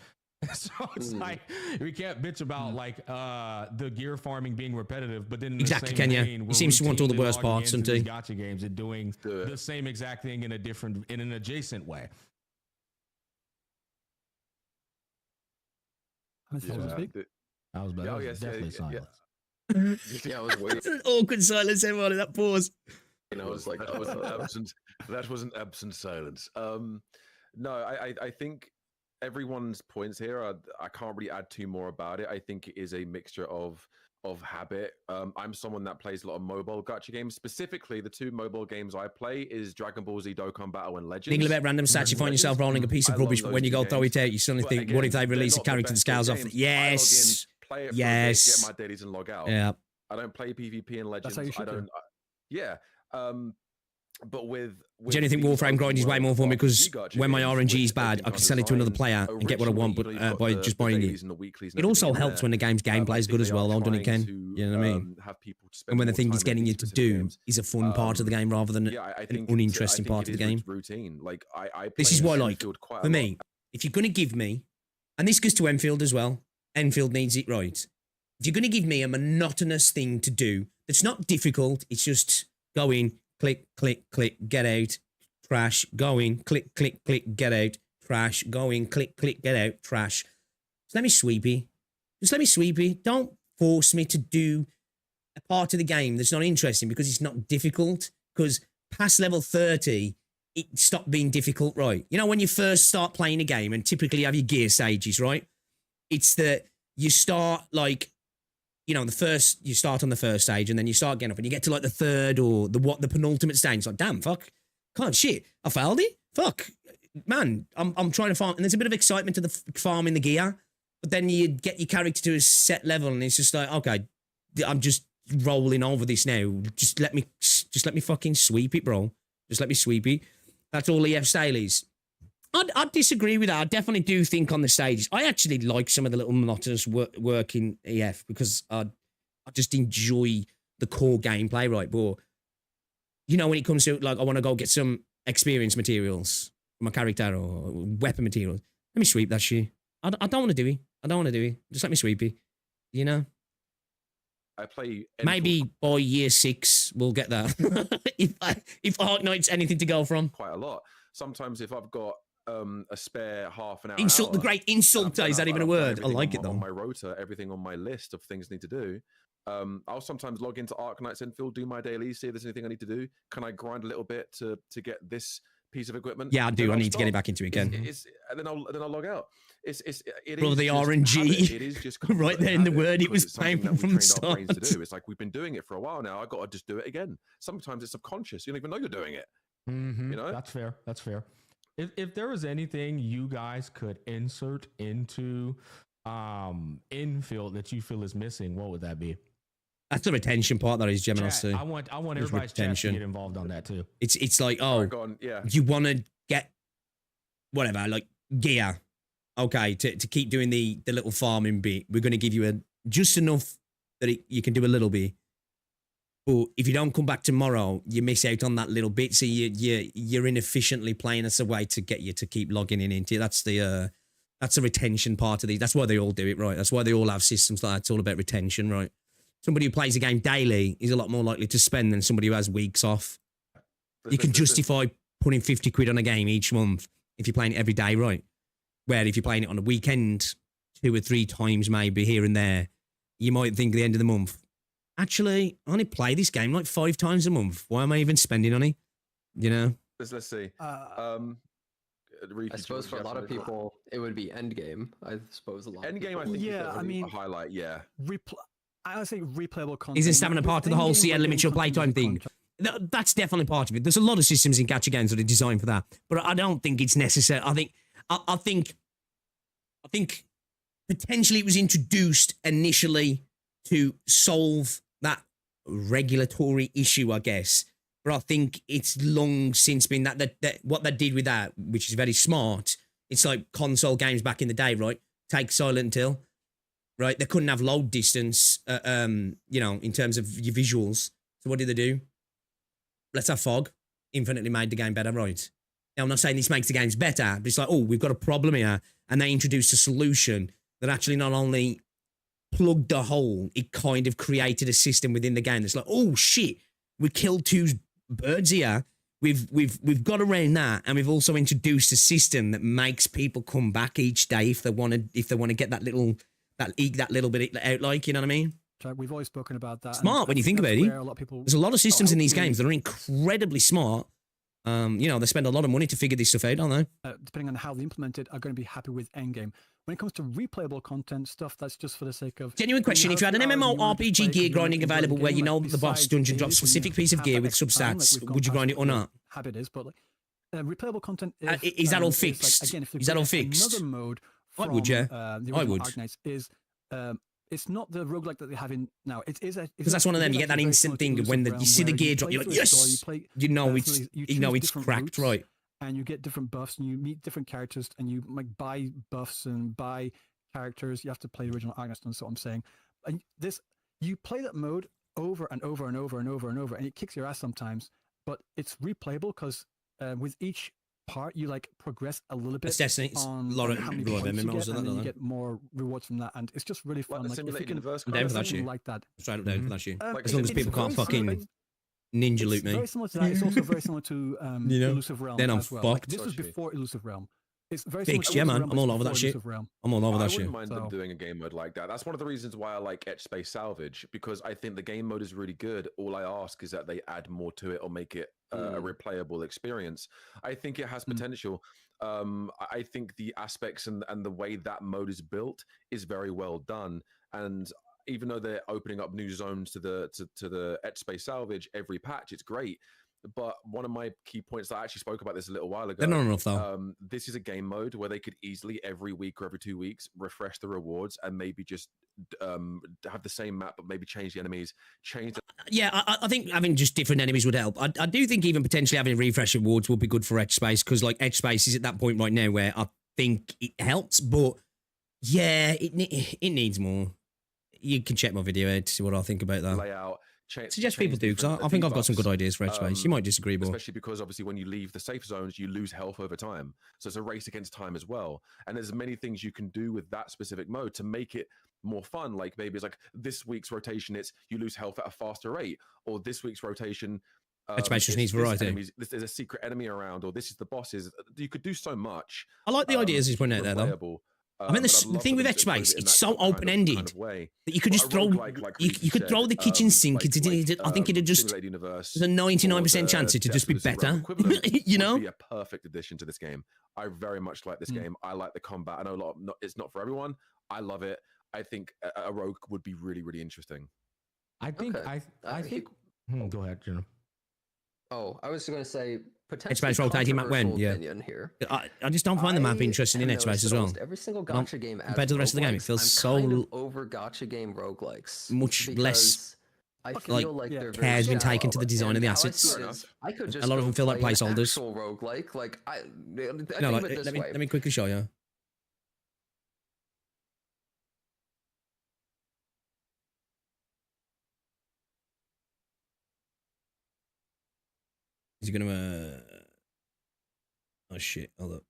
S10: So it's like, we can't bitch about like the gear farming being repetitive, but then in
S2: exactly, Kenya. He seems to want all the worst parts, doesn't he?
S10: Gotcha games and doing the same exact thing in an adjacent way.
S12: I was
S10: better.
S13: Oh, yes,
S10: definitely silence.
S11: Yeah, I was waiting.
S2: Awkward silence, everyone, in that pause.
S11: And I was like,
S13: that was an absent silence. No, I think everyone's points here I can't really add too more about it. I think it is a mixture of habit. I'm someone that plays a lot of mobile gacha games. Specifically, the 2 mobile games I play is Dragon Ball Z Dokkan Battle and Legends.
S2: Thinking about random stats, you find yourself rolling a piece of rubbish, but when you go throw it out, you suddenly think, again, what if they release a character that scales off? Yes.
S13: Play it for a bit, get my dailies and log out.
S2: Yeah.
S13: I don't play PvP and Legends.
S12: That's how you should do.
S13: Yeah. But with
S2: do you think Warframe grind is way more fun because when my RNG is bad, I can sell it to another player and get what I want, but by just buying it. It also helps when the game's gameplay is good as well, though, doesn't it, Ken? You know what I mean? And when the thing is getting you to do is a fun part of the game rather than an uninteresting part of the game.
S13: Routine. Like
S2: this is what I like. For me, if you're going to give me, and this goes to Enfield as well, Enfield needs it right. If you're going to give me a monotonous thing to do that's not difficult, it's just go in, click, click, click, get out, trash, go in, click, click, click, get out, trash, go in, click, click, get out, trash. Just let me sweepy. Just let me sweepy. Don't force me to do a part of the game that's not interesting because it's not difficult. Because past level 30, it stopped being difficult, right? You know, when you first start playing a game and typically have your gear stages, right? It's that you start like, you know, you start on the first stage and then you start getting up and you get to like the third or the penultimate stage. It's like, damn, fuck, can't shit. I failed it. Fuck, man, I'm trying to farm. And there's a bit of excitement to the farming the gear, but then you get your character to a set level and it's just like, okay, I'm just rolling over this now. Just let me fucking sweep it, bro. Just let me sweep it. That's all EF style is. I'd disagree with that. I definitely do think on the stages. I actually like some of the little monotonous work in EF because I just enjoy the core gameplay, right? But you know, when it comes to like, I want to go get some experience materials for my character or weapon materials. Let me sweep that shit. I don't want to do it. I don't want to do it. Just let me sweep it. You know.
S13: I play
S2: maybe by year 6 we'll get that. if Arknights anything to go from.
S13: Quite a lot. Sometimes if I've got a spare half an hour.
S2: The great insulter, is that even a word? I like it though.
S13: On my rota, everything on my list of things I need to do. I'll sometimes log into Arknights Endfield, do my daily, see if there's anything I need to do. Can I grind a little bit to get this piece of equipment?
S2: Yeah, I do. I need to get it back into it again.
S13: And then I'll log out. It
S2: Brother,
S13: is
S2: the
S13: RNG. It is just
S2: right there in the word. It was painful from the start.
S13: To do. It's like we've been doing it for a while now. I got to just do it again. Sometimes it's subconscious. You don't even know you're doing it.
S10: Mm-hmm.
S13: You know,
S10: that's fair. That's fair. If there was anything you guys could insert into Enfield that you feel is missing, what would that be?
S2: That's the retention part. That is Gemini.
S10: I want everybody's chat to get involved on that too.
S2: It's like, oh, you want to get whatever, like gear. Okay, to keep doing the little farming bit, we're going to give you just enough that you can do a little bit. But if you don't come back tomorrow, you miss out on that little bit. So you're inefficiently playing as a way to get you to keep logging in into it. That's the retention part of these. That's why they all do it, right? That's why they all have systems like that. It's all about retention, right? Somebody who plays a game daily is a lot more likely to spend than somebody who has weeks off. You can justify putting 50 quid on a game each month if you're playing it every day, right? Where if you're playing it on a weekend, 2 or 3 times maybe here and there, you might think at the end of the month, actually, I only play this game like 5 times a month. Why am I even spending on it? You know?
S13: Let's see.
S11: I suppose for a lot of people, it would be Endgame. I suppose a lot.
S13: Endgame, I think, a highlight. Yeah.
S12: I think replayable content.
S2: Isn't stamina part of the whole CL limit your playtime thing? That's definitely part of it. There's a lot of systems in gacha games that are designed for that, but I don't think it's necessary. I think potentially it was introduced initially to solve that regulatory issue, I guess. But I think it's long since been that what they did with that, which is very smart. It's like console games back in the day, right? Take Silent Hill, right? They couldn't have load distance, in terms of your visuals. So what did they do? Let's have fog. Infinitely made the game better, right? Now, I'm not saying this makes the games better, but it's like, oh, we've got a problem here. And they introduced a solution that actually not only plugged the hole, it kind of created a system within the game that's like, oh, shit, we killed 2 birds here. We've got around that, and we've also introduced a system that makes people come back each day if they want to get that little bit out, like, you know what I mean?
S12: We've always spoken about that.
S2: Smart when you think about it. There's a lot of systems in these games that are incredibly smart. They spend a lot of money to figure this stuff out, don't they?
S12: Depending on how they implement it, are going to be happy with endgame. When it comes to replayable content, stuff that's just for the sake of...
S2: Genuine question, if you had an MMO RPG gear grinding available where you know the boss dungeon drops a specific piece of gear with substats, would you grind it or not?
S12: Habit is, but replayable content...
S2: Is that all fixed? Is that all fixed?
S12: Another mode
S2: I would, yeah. I would.
S12: Arknights is... it's not the roguelike that they have in now. Because
S2: that's one of them. You get that instant thing of when you see the gear drop, you're like, yes! You know it's cracked, right?
S12: And you get different buffs, and you meet different characters, and you buy buffs and buy characters. You have to play the original Arknights, that's what I'm saying. And you play that mode over and over and over and over and over, and it kicks your ass sometimes. But it's replayable because with each part, you progress a little bit.
S2: It's Destiny.
S12: On
S2: a lot of
S12: how many
S2: MMOs
S12: points you get,
S2: and
S12: and then you get more rewards from that, and it's just really fun.
S13: Like if you can
S2: down for that shit.
S12: Like that.
S2: Straight up down for that shit. As long as people can't fucking ninja loot me.
S12: Very similar to that. It's also very similar to Elusive Realm.
S2: Then I'm
S12: as well.
S2: fucked.
S12: This was before Elusive Realm. It's very
S2: fixed, yeah, man. I'm all over that shit. I'm all over that shit.
S13: I wouldn't mind them doing a game mode like that. That's one of the reasons why I like Etch Space Salvage, because I think the game mode is really good. All I ask is that they add more to it or make it a replayable experience. I think it has potential. I think the aspects and the way that mode is built is very well done. And even though they're opening up new zones to the Etch Space Salvage every patch, it's great. But one of my key points that I actually spoke about this a little while ago.
S2: They're not enough though.
S13: This is a game mode where they could easily every week or every 2 weeks refresh the rewards and maybe just have the same map but maybe change the enemies, change the
S2: Yeah, I think having just different enemies would help. I do think even potentially having refresh awards would be good for Edge Space, because like Edge Space is at that point right now where I think it helps, but yeah, it needs more. You can check my video out to see what I think about that.
S13: layout.
S2: Suggest people do, because I think I've got some good ideas for Edge Space. You might disagree, but
S13: especially because obviously when you leave the safe zones, you lose health over time. So it's a race against time as well. And there's many things you can do with that specific mode to make it more fun. Like maybe it's like this week's rotation, it's you lose health at a faster rate, or this week's rotation.
S2: Edge Space just needs variety.
S13: There's a secret enemy around, or this is the bosses. You could do so much.
S2: I like the ideas he's putting out there, though. I mean, the thing with Edge Space, it's so open-ended that you could just throw, you could throw the kitchen sink. I think it'd just, there's a 99% chance it'd just be better. You know?
S13: Would be a perfect addition to this game. I very much like this game. I like the combat. I know it's not for everyone. I love it. I think a rogue would be really, really interesting.
S10: I think, I think, go ahead, Jenna.
S11: Oh, I was going to say,
S2: Edge Space rotating map when, yeah.
S11: Here.
S2: I just don't find the map interesting in Edge Space as well.
S11: Every single gacha game
S2: compared to the rest of the game, it feels so
S11: kind of over gacha game roguelikes.
S2: Much less.
S11: I feel like they're
S2: care has been taken to the design of the assets.
S11: I could just
S2: a lot of them feel like placeholders.
S11: Actual roguelike, like
S2: let me quickly show you. Is he gonna oh shit, hold up.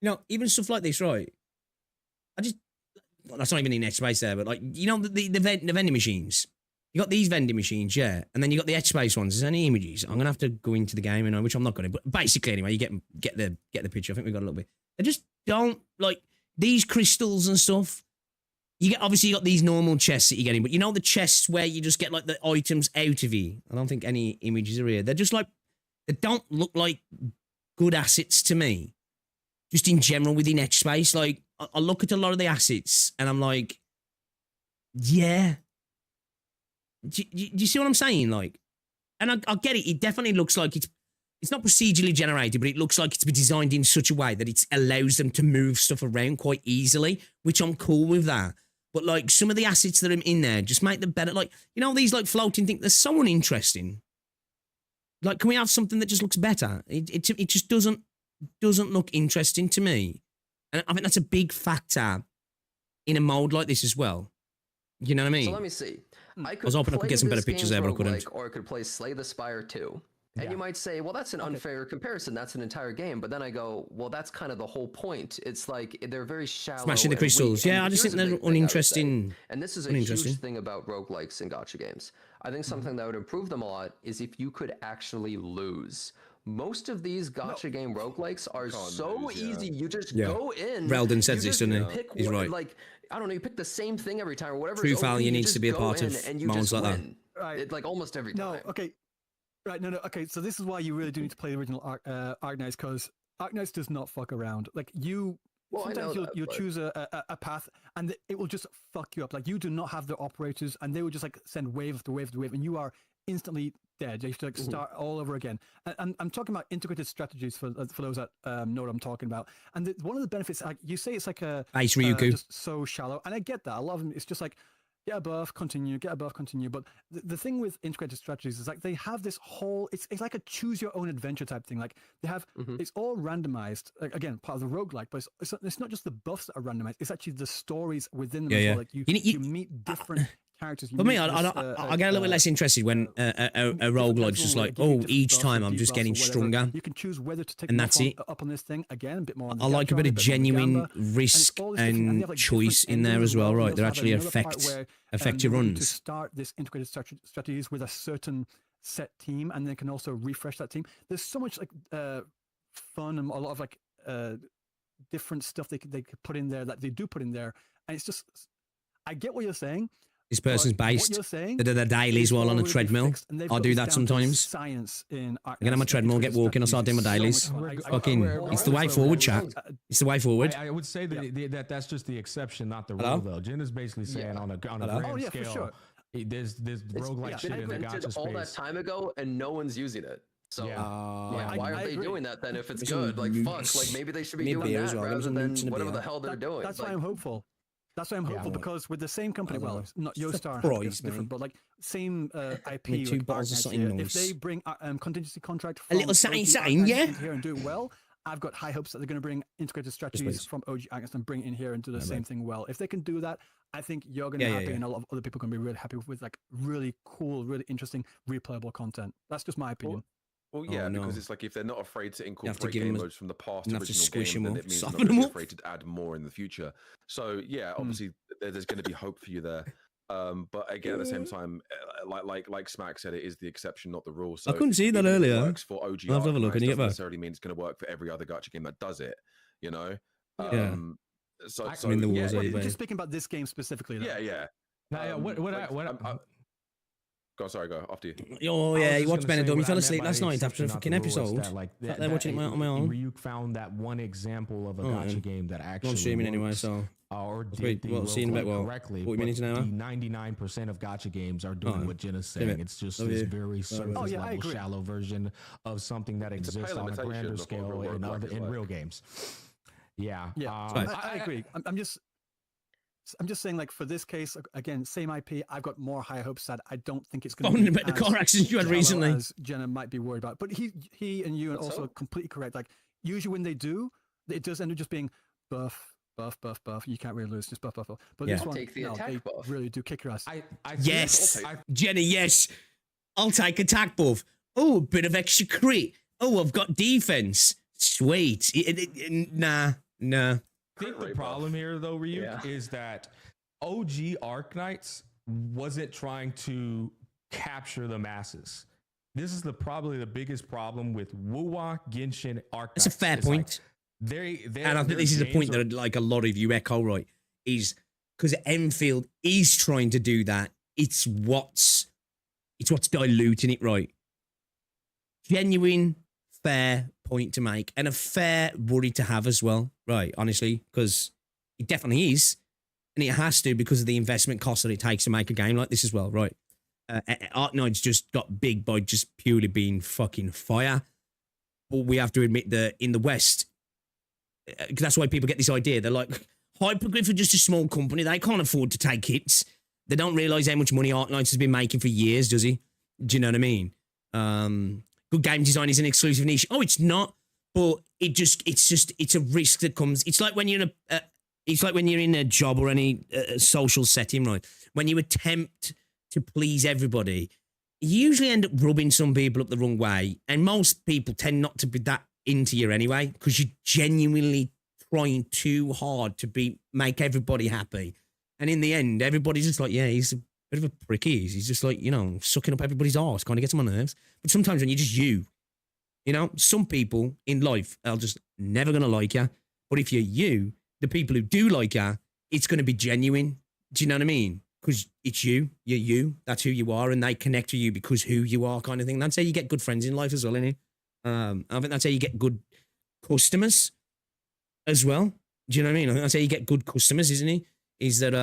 S2: You know, even stuff like this, right? That's not even in Edge Space there, but like, you know, the vending machines. You got these vending machines, yeah, and then you got the Edge Space ones. Is there any images? I'm gonna have to go into the game, which I'm not gonna. But basically, anyway, you get the picture. I think we got a little bit. They just don't like these crystals and stuff. You get obviously you got these normal chests that you're getting, but you know the chests where you just get like the items out of you. I don't think any images are here. They're just like they don't look like good assets to me. Just in general within Edge Space, like I look at a lot of the assets and I'm like, yeah. Do you see what I'm saying? Like, and I get it. It definitely looks like it's not procedurally generated, but it looks like it's been designed in such a way that it allows them to move stuff around quite easily, which I'm cool with that. But like some of the assets that are in there just make them better. Like, you know, these like floating things, they're so uninteresting. Like, can we have something that just looks better? It just doesn't look interesting to me. And I think that's a big factor in a mode like this as well. You know what I mean?
S11: So let me see. I
S2: was hoping I could get some better pictures there, but I couldn't.
S11: Or I could play Slay the Spire 2. And you might say, well, that's an unfair comparison. That's an entire game. But then I go, well, that's kind of the whole point. It's like they're very shallow.
S2: Smashing the crystals. Yeah, I just think they're uninteresting.
S11: And this is a huge thing about roguelikes and gacha games. I think something that would improve them a lot is if you could actually lose. Most of these gacha game roguelikes are so easy. You just go in.
S2: Reldon says this, doesn't he? He's right.
S11: Like, I don't know, you pick the same thing every time or whatever.
S2: True value needs to be a part of modes like that.
S11: Right. Like almost every time.
S12: No, okay. Right, no, okay, so this is why you really do need to play the original Arknights, because Arknights does not fuck around. Like, sometimes you'll choose a path, and it will just fuck you up. Like, you do not have the operators, and they will just, like, send wave after wave after wave, and you are instantly dead. You have to, like, start all over again. And I'm talking about integrated strategies for those that know what I'm talking about. And one of the benefits, like, you say it's like a...
S2: Ice Ryuku.
S12: Just so shallow, and I get that. A lot of them, it's just like... Get above, continue, get above, continue. But the thing with integrated strategies is like they have this whole, it's like a choose your own adventure type thing. Like they have, it's all randomized. Like, again, part of the roguelike, but it's not just the buffs that are randomized. It's actually the stories within them as well. Like you meet different characters.
S2: For me, I get a little bit less interested when a roguelike's just like, each time I'm just getting stronger.
S12: You can choose whether to take
S2: and that's it.
S12: Up on this thing again, a bit more.
S2: I like a bit of genuine risk and choice in there as well, right? They actually affect your runs.
S12: To start this integrated strategies with a certain set team, and then can also refresh that team. There's so much like fun and a lot of like different stuff they could put in there that they do put in there, and it's just I get what you're saying.
S2: This person's based. They do their dailies while on a treadmill. I do that sometimes.
S12: Science in
S2: I get on my treadmill, get walking, I start doing my dailies. Fucking, it's the way forward, chat. It's the way forward.
S10: I would say that that's just the exception, not the rule, though. Jen is basically saying on a grand scale. There's roguelike shit in the gacha space
S11: all that time ago, and no one's using it. So
S10: yeah.
S11: why are they doing that then if it's good? Like fuck, like maybe they should be doing that rather than whatever the hell they're doing.
S12: That's why I'm hopeful. That's why I'm hopeful because with the same company, well, it's not Yostar, it's different, but like same IP.
S2: With two balls of something
S12: if they bring contingency contract,
S2: a little something, yeah,
S12: here and do it well, I've got high hopes that they're going to bring integrated strategies from OG Arknights and bring it in here and do the same thing well. If they can do that, I think you're going to be happy, and a lot of other people are going to be really happy with like really cool, really interesting, replayable content. That's just my opinion.
S13: Well, yeah, because it's like if they're not afraid to incorporate
S2: give
S13: game
S2: them
S13: modes from the past
S2: you
S13: original game, then it means they're not
S2: them
S13: going to
S2: up.
S13: be afraid to add more in the future. So yeah, obviously there's going to be hope for you there. But again, at the same time, like Smack said, it is the exception, not the rule. So
S2: I couldn't see that
S13: even if
S2: earlier.
S13: It works for OG.
S2: I'll have a look when you get back.
S13: Necessarily means it's going to work for every other gacha game that does it. You know. So
S12: just speaking about this game specifically. Though.
S13: Yeah. Go, sorry, go after you.
S2: Oh yeah, you watched Benidorm. You fell asleep last night after a fucking episode. They're watching it on my own.
S10: Ryuk found that one example of a gacha game that actually
S2: not streaming anyway, so
S10: or did the correctly.
S2: What minutes an hour?
S10: 99% of gacha games are doing what Jen is saying. It's just this very surface level, shallow version of something that exists on a grander scale in real games. Yeah,
S12: I agree. I'm just saying, like, for this case, again, same IP. I've got more high hopes that I don't think it's going to be
S2: the car accident you had recently.
S12: As Jenna might be worried about. But he and you are also completely correct. Like, usually when they do, it does end up just being buff. You can't really lose, just buff. But this one, they really do kick your ass.
S2: Yes, Jenna, yes. I'll take attack buff. Oh, a bit of extra crit. Oh, I've got defense. Sweet. Nah.
S10: I think the problem here, though, Ryuk, is that OG Arknights wasn't trying to capture the masses. This is probably the biggest problem with Wuwa, Genshin, Arknights.
S2: That's a fair point. And I think this is a point that like a lot of you echo, right? Is because Enfield is trying to do that. It's what's diluting it, right? Genuine, fair point to make, and a fair worry to have as well, right? Honestly, because it definitely is, and it has to because of the investment cost that it takes to make a game like this as well, right? Arknights just got big by just purely being fucking fire, but we have to admit that in the West, because that's why people get this idea. They're like, Hypergryph are just a small company. They can't afford to take hits. They don't realise how much money Arknights has been making for years, does he? Do you know what I mean? Good game design is an exclusive niche. Oh, it's not, but it's a risk that comes. It's like when you're in a job or any social setting, right? When you attempt to please everybody, you usually end up rubbing some people up the wrong way, and most people tend not to be that into you anyway because you're genuinely trying too hard to make everybody happy, and in the end, everybody's just like, yeah, he's a bit of a prick. He's just like, sucking up everybody's arse, kind of gets on my nerves. But sometimes when you're just some people in life are just never going to like you. But if you're the people who do like you, it's going to be genuine. Do you know what I mean? Because it's you. You're you. That's who you are. And they connect to you because who you are kind of thing. That's how you get good friends in life as well, isn't it? I think that's how you get good customers as well. Do you know what I mean? I think that's how you get good customers, isn't it? Is that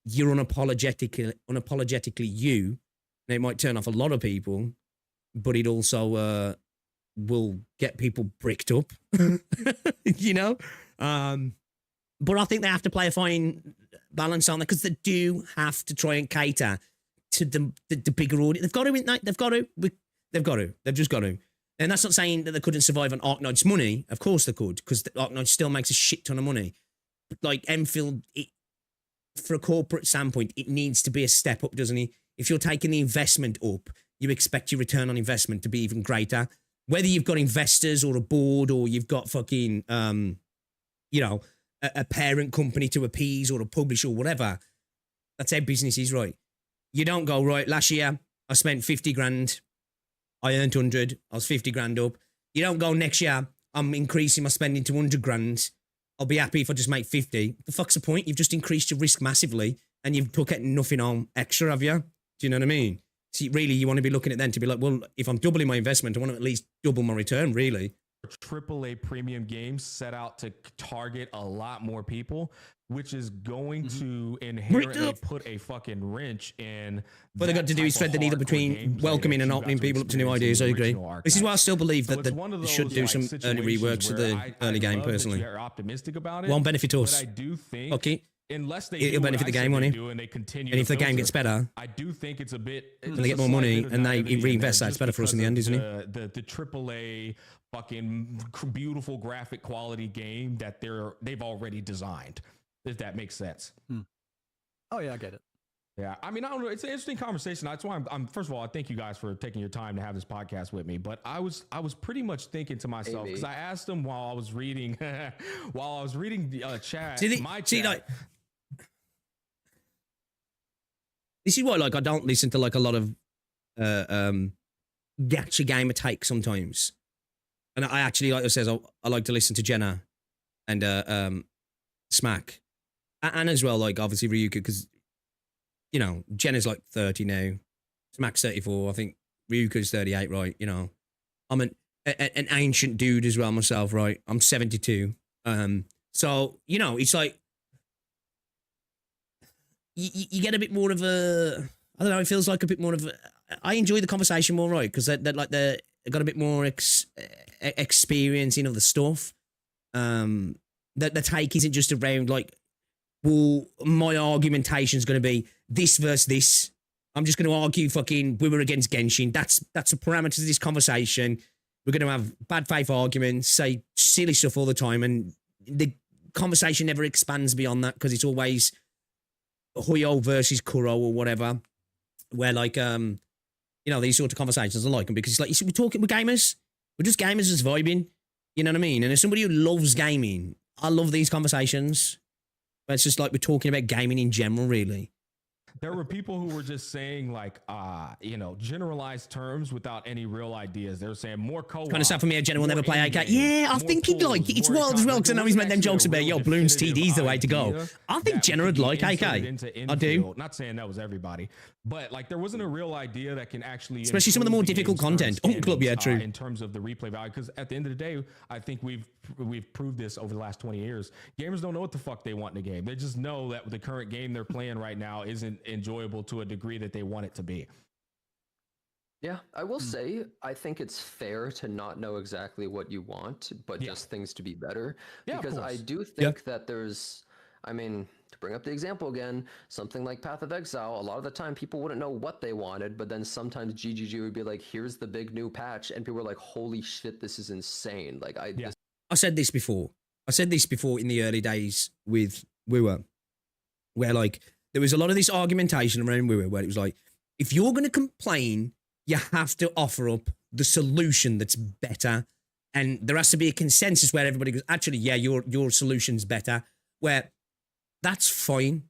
S2: you're unapologetically you. And it might turn off a lot of people, but it also will get people bricked up, But I think they have to play a fine balance on that because they do have to try and cater to the bigger audience. They've got to. They've just got to. And that's not saying that they couldn't survive on Arknights' money. Of course they could, because Arknights still makes a shit ton of money. But like Enfield, for a corporate standpoint, it needs to be a step up, doesn't it? If you're taking the investment up, you expect your return on investment to be even greater. Whether you've got investors or a board or you've got fucking, a parent company to appease or a publisher or whatever, that's how business is, right? You don't go, right, last year I spent 50 grand. I earned 100. I was 50 grand up. You don't go, next year I'm increasing my spending to 100 grand. I'll be happy if I just make 50. The fuck's the point? You've just increased your risk massively and you've took nothing on extra, have you? Do you know what I mean? See, really, you want to be looking at then to be like, well, if I'm doubling my investment, I want to at least double my return, really.
S10: AAA premium games set out to target a lot more people, which is going to inherently put a fucking wrench in.
S2: What they got to do is thread the needle between welcoming and opening people up to new ideas. I agree. This is why I still believe that they should do some early reworks of the early game. Personally,
S10: optimistic about it.
S2: Won't benefit us.
S10: But I do think,
S2: okay,
S10: unless they
S2: it'll benefit the game, won't it?
S10: And they continue.
S2: And if the game gets better,
S10: I do think it's a bit.
S2: And they get more money and they reinvest that. It's better for us in the end, isn't it?
S10: The AAA fucking beautiful graphic quality game that they've already designed. If that makes sense.
S12: Oh yeah, I get it.
S10: Yeah, I mean, I don't know. It's an interesting conversation. That's why I'm first of all, I thank you guys for taking your time to have this podcast with me. But I was pretty much thinking to myself, because I asked them while I was reading the chat.
S2: This is why, like, I don't listen to like a lot of gacha gamer take sometimes, and I actually, like I says, I like to listen to Jenna and Smack, and as well, like obviously Ryuka, because you know Jenna's like 30 now, Smack's 34, I think Ryuka's 38, right? You know, I'm an ancient dude as well myself, right? I'm 72, so you know, it's like you get a bit more of a, I don't know, it feels like a bit more of a, I enjoy the conversation more, right? Because they're like they've got a bit more experience in other stuff. That the take isn't just around like, well, my argumentation is going to be this versus this. I'm just going to argue fucking we were against Genshin. That's the parameters of this conversation. We're going to have bad faith arguments, say silly stuff all the time, and the conversation never expands beyond that because it's always Hoyo versus Kuro or whatever. Where like you know, these sort of conversations I like them because it's like we're gamers. We're just gamers just vibing. You know what I mean? And as somebody who loves gaming, I love these conversations. But it's just like we're talking about gaming in general, really.
S10: There were people who were just saying like, you know, generalized terms without any real ideas. They were saying more co-op.
S2: Kind of stuff for me, a general will never play AK. Yeah, I think he'd like it's wild as well because I know he's made them jokes about, yo, Bloons TD's the way to go. I think Jenna would like AK. I do.
S10: Not saying that was everybody, but like there wasn't a real idea that can actually,
S2: especially some of the more difficult content. Club, yeah, true.
S10: In terms of the replay value, because at the end of the day, I think we've proved this over the last 20 years. Gamers don't know what the fuck they want in a game. They just know that the current game they're playing right now isn't enjoyable to a degree that they want it to be.
S11: Yeah, I will say, I think it's fair to not know exactly what you want, but just things to be better.
S10: Yeah,
S11: because I do think that there's, I mean, to bring up the example again, something like Path of Exile, a lot of the time people wouldn't know what they wanted, but then sometimes GGG would be like, here's the big new patch, and people were like, holy shit, this is insane. Like,
S2: I said this before. I said this before in the early days with Wua, where like there was a lot of this argumentation around Wua where it was like, if you're going to complain, you have to offer up the solution that's better. And there has to be a consensus where everybody goes, actually, yeah, your solution's better. Where that's fine.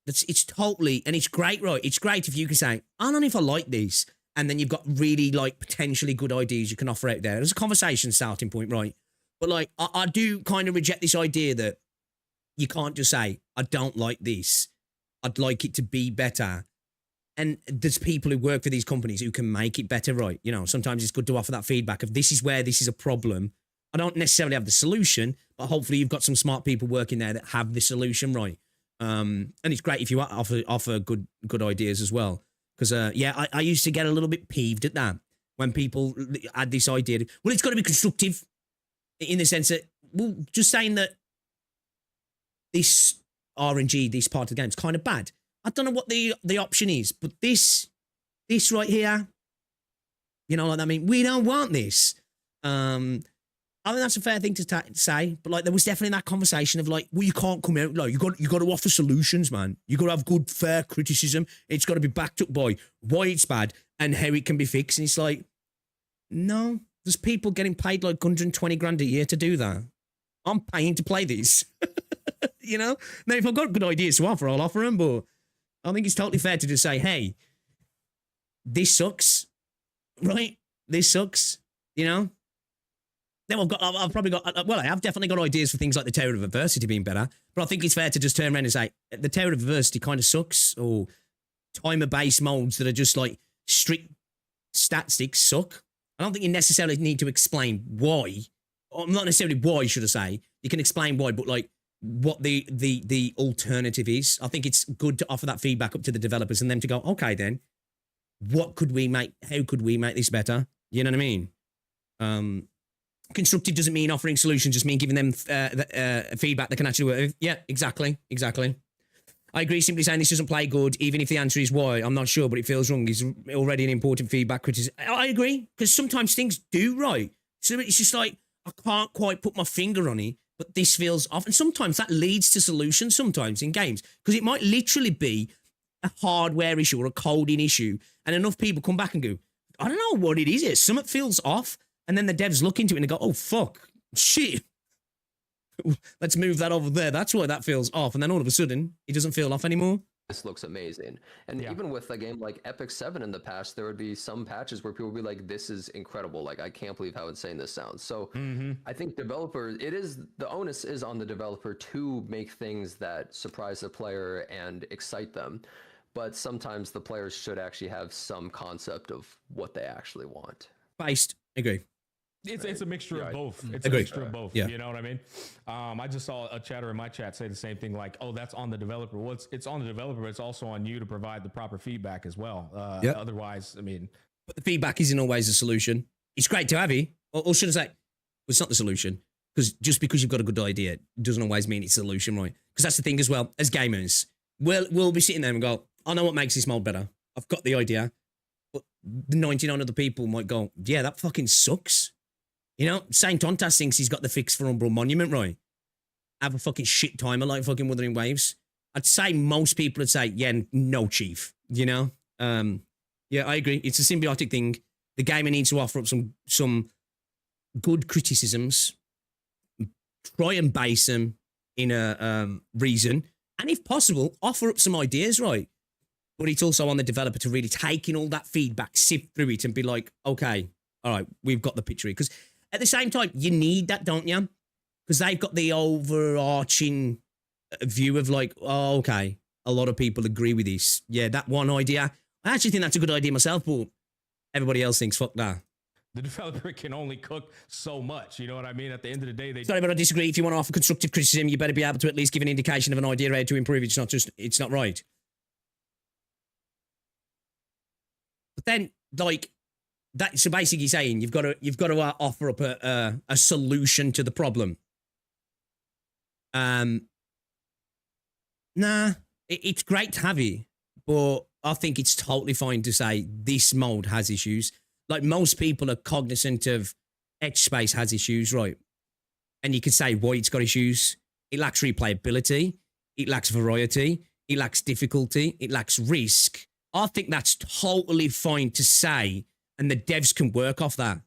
S2: It's totally, and it's great, right? It's great if you can say, I don't know if I like this. And then you've got really like potentially good ideas you can offer out there. There's a conversation starting point, right? But like, I do kind of reject this idea that you can't just say, I don't like this. I'd like it to be better. And there's people who work for these companies who can make it better, right? You know, sometimes it's good to offer that feedback of this is where this is a problem. I don't necessarily have the solution, but hopefully you've got some smart people working there that have the solution, right? And it's great if you offer good ideas as well. Because, I used to get a little bit peeved at that when people had this idea. Well, it's got to be constructive. In the sense that, well, just saying that this RNG, this part of the game is kind of bad. I don't know what the option is, but this right here, you know, like I mean, we don't want this. I think that's a fair thing to say, but like there was definitely that conversation of like, well, you can't come out like you got to offer solutions, man. You got to have good, fair criticism. It's got to be backed up by why it's bad and how it can be fixed. And it's like, no. There's people getting paid like 120 grand a year to do that. I'm paying to play these. You know? Now, if I've got good ideas to offer, I'll offer them, but I think it's totally fair to just say, hey, this sucks, right? This sucks, you know? Then I've probably got, well, I have definitely got ideas for things like the Tower of Adversity being better, but I think it's fair to just turn around and say, the Tower of Adversity kind of sucks, or timer-based modes that are just like strict statistics suck. I don't think you necessarily need to explain why. not necessarily why, should I say. You can explain why, but like what the alternative is. I think it's good to offer that feedback up to the developers and them to go, okay, then what could we make? How could we make this better? You know what I mean? Constructive doesn't mean offering solutions, just mean giving them feedback they can actually work with. Yeah, exactly. I agree. Simply saying this doesn't play good, even if the answer is why, I'm not sure, but it feels wrong, is already an important feedback criticism. I agree, because sometimes things do right. So it's just like, I can't quite put my finger on it, but this feels off. And sometimes that leads to solutions sometimes in games, because it might literally be a hardware issue or a coding issue, and enough people come back and go, I don't know what it is. Something feels off, and then the devs look into it and go, oh, fuck, shit. Let's move that over there. That's why that feels off. And then all of a sudden, it doesn't feel off anymore.
S11: This looks amazing. And even with a game like Epic 7 in the past, there would be some patches where people would be like, this is incredible. Like, I can't believe how insane this sounds. So I think developers, the onus is on the developer to make things that surprise the player and excite them. But sometimes the players should actually have some concept of what they actually want.
S2: Based. Agree.
S10: It's a mixture of both. It's
S2: Agreed.
S10: a mixture of both.
S2: Yeah.
S10: You know what I mean? I just saw a chatter in my chat say the same thing, like, oh, that's on the developer. Well, it's on the developer, but it's also on you to provide the proper feedback as well. Otherwise, I mean...
S2: But the feedback isn't always a solution. It's great to have it. Or should I say, it's not the solution. Because just because you've got a good idea doesn't always mean it's a solution, right? Because that's the thing as well. As gamers, we'll be sitting there and go, I know what makes this mold better. I've got the idea. But the 99 other people might go, yeah, that fucking sucks. You know, Saint Tontas thinks he's got the fix for Umbral Monument, right? Have a fucking shit timer like fucking Wuthering Waves. I'd say most people would say, yeah, no, chief. You know? Yeah, I agree. It's a symbiotic thing. The gamer needs to offer up some good criticisms. Try and base them in a reason. And if possible, offer up some ideas, right? But it's also on the developer to really take in all that feedback, sift through it and be like, okay, all right, we've got the picture here. Because at the same time, you need that, don't you? Because they've got the overarching view of like, oh, okay, a lot of people agree with this. Yeah, that one idea. I actually think that's a good idea myself, but everybody else thinks, fuck that.
S10: The developer can only cook so much. You know what I mean? At the end of the day,
S2: Sorry, but I disagree. If you want to offer constructive criticism, you better be able to at least give an indication of an idea how to improve it. It's not right. But then, like, so basically saying you've got to offer up a solution to the problem. Nah, it's great to have it, but I think it's totally fine to say this mode has issues. Like, most people are cognizant of Etch Space has issues, right? And you could say why it's got issues. It lacks replayability. It lacks variety. It lacks difficulty. It lacks risk. I think that's totally fine to say, and the devs can work off that.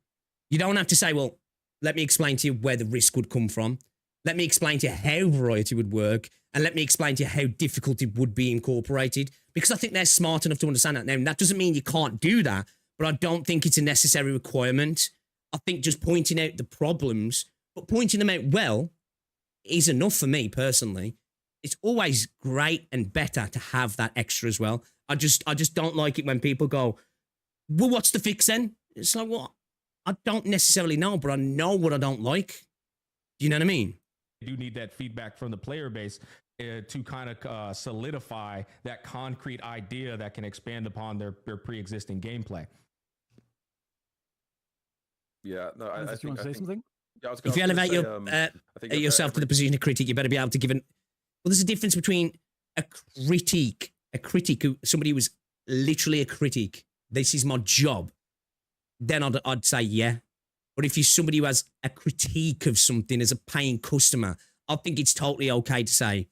S2: You don't have to say, well, let me explain to you where the risk would come from. Let me explain to you how variety would work, and let me explain to you how difficulty would be incorporated, because I think they're smart enough to understand that. Now, that doesn't mean you can't do that, but I don't think it's a necessary requirement. I think just pointing out the problems, but pointing them out well, is enough for me personally. It's always great and better to have that extra as well. I just don't like it when people go, well, what's the fix then? It's like, what? I don't necessarily know, but I know what I don't like. Do you know what I mean?
S10: You do need that feedback from the player base to kind of solidify that concrete idea that can expand upon their pre-existing gameplay.
S13: Yeah, no, I think,
S12: you want to say something?
S13: Yeah,
S2: if you elevate yourself to the position of critic, you better be able to give an... Well, there's a difference between a critique, somebody who was literally a critic, this is my job, then I'd say yeah. But if you're somebody who has a critique of something as a paying customer, I think it's totally okay to say,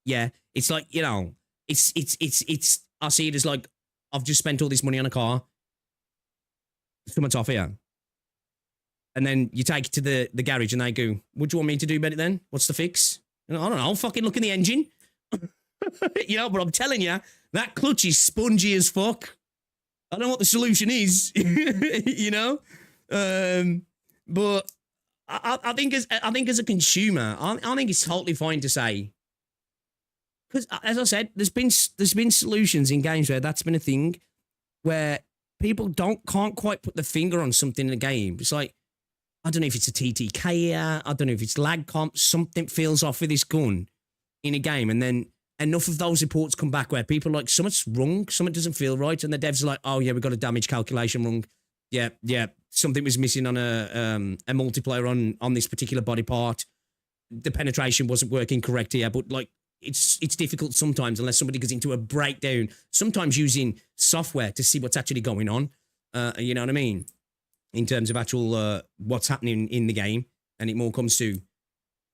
S2: yeah. It's like, you know, it's I see it as like, I've just spent all this money on a car, someone's off here. And then you take it to the garage and they go, what do you want me to do about it then? What's the fix? You know, I don't know, fucking look in the engine. You know, but I'm telling you, that clutch is spongy as fuck. I don't know what the solution is, you know? But I think as a consumer, I think it's totally fine to say, because as I said, there's been solutions in games where that's been a thing, where people can't quite put the finger on something in a game. It's like, I don't know if it's a TTK here. I don't know if it's lag comp. Something feels off with this gun in a game. And then enough of those reports come back where people are like, something's wrong. Something doesn't feel right. And the devs are like, oh, yeah, we got a damage calculation wrong. Yeah. Something was missing on a multiplayer on this particular body part. The penetration wasn't working correct here. But like, it's difficult sometimes unless somebody goes into a breakdown, sometimes using software to see what's actually going on. You know what I mean? In terms of actual what's happening in the game. And it more comes to,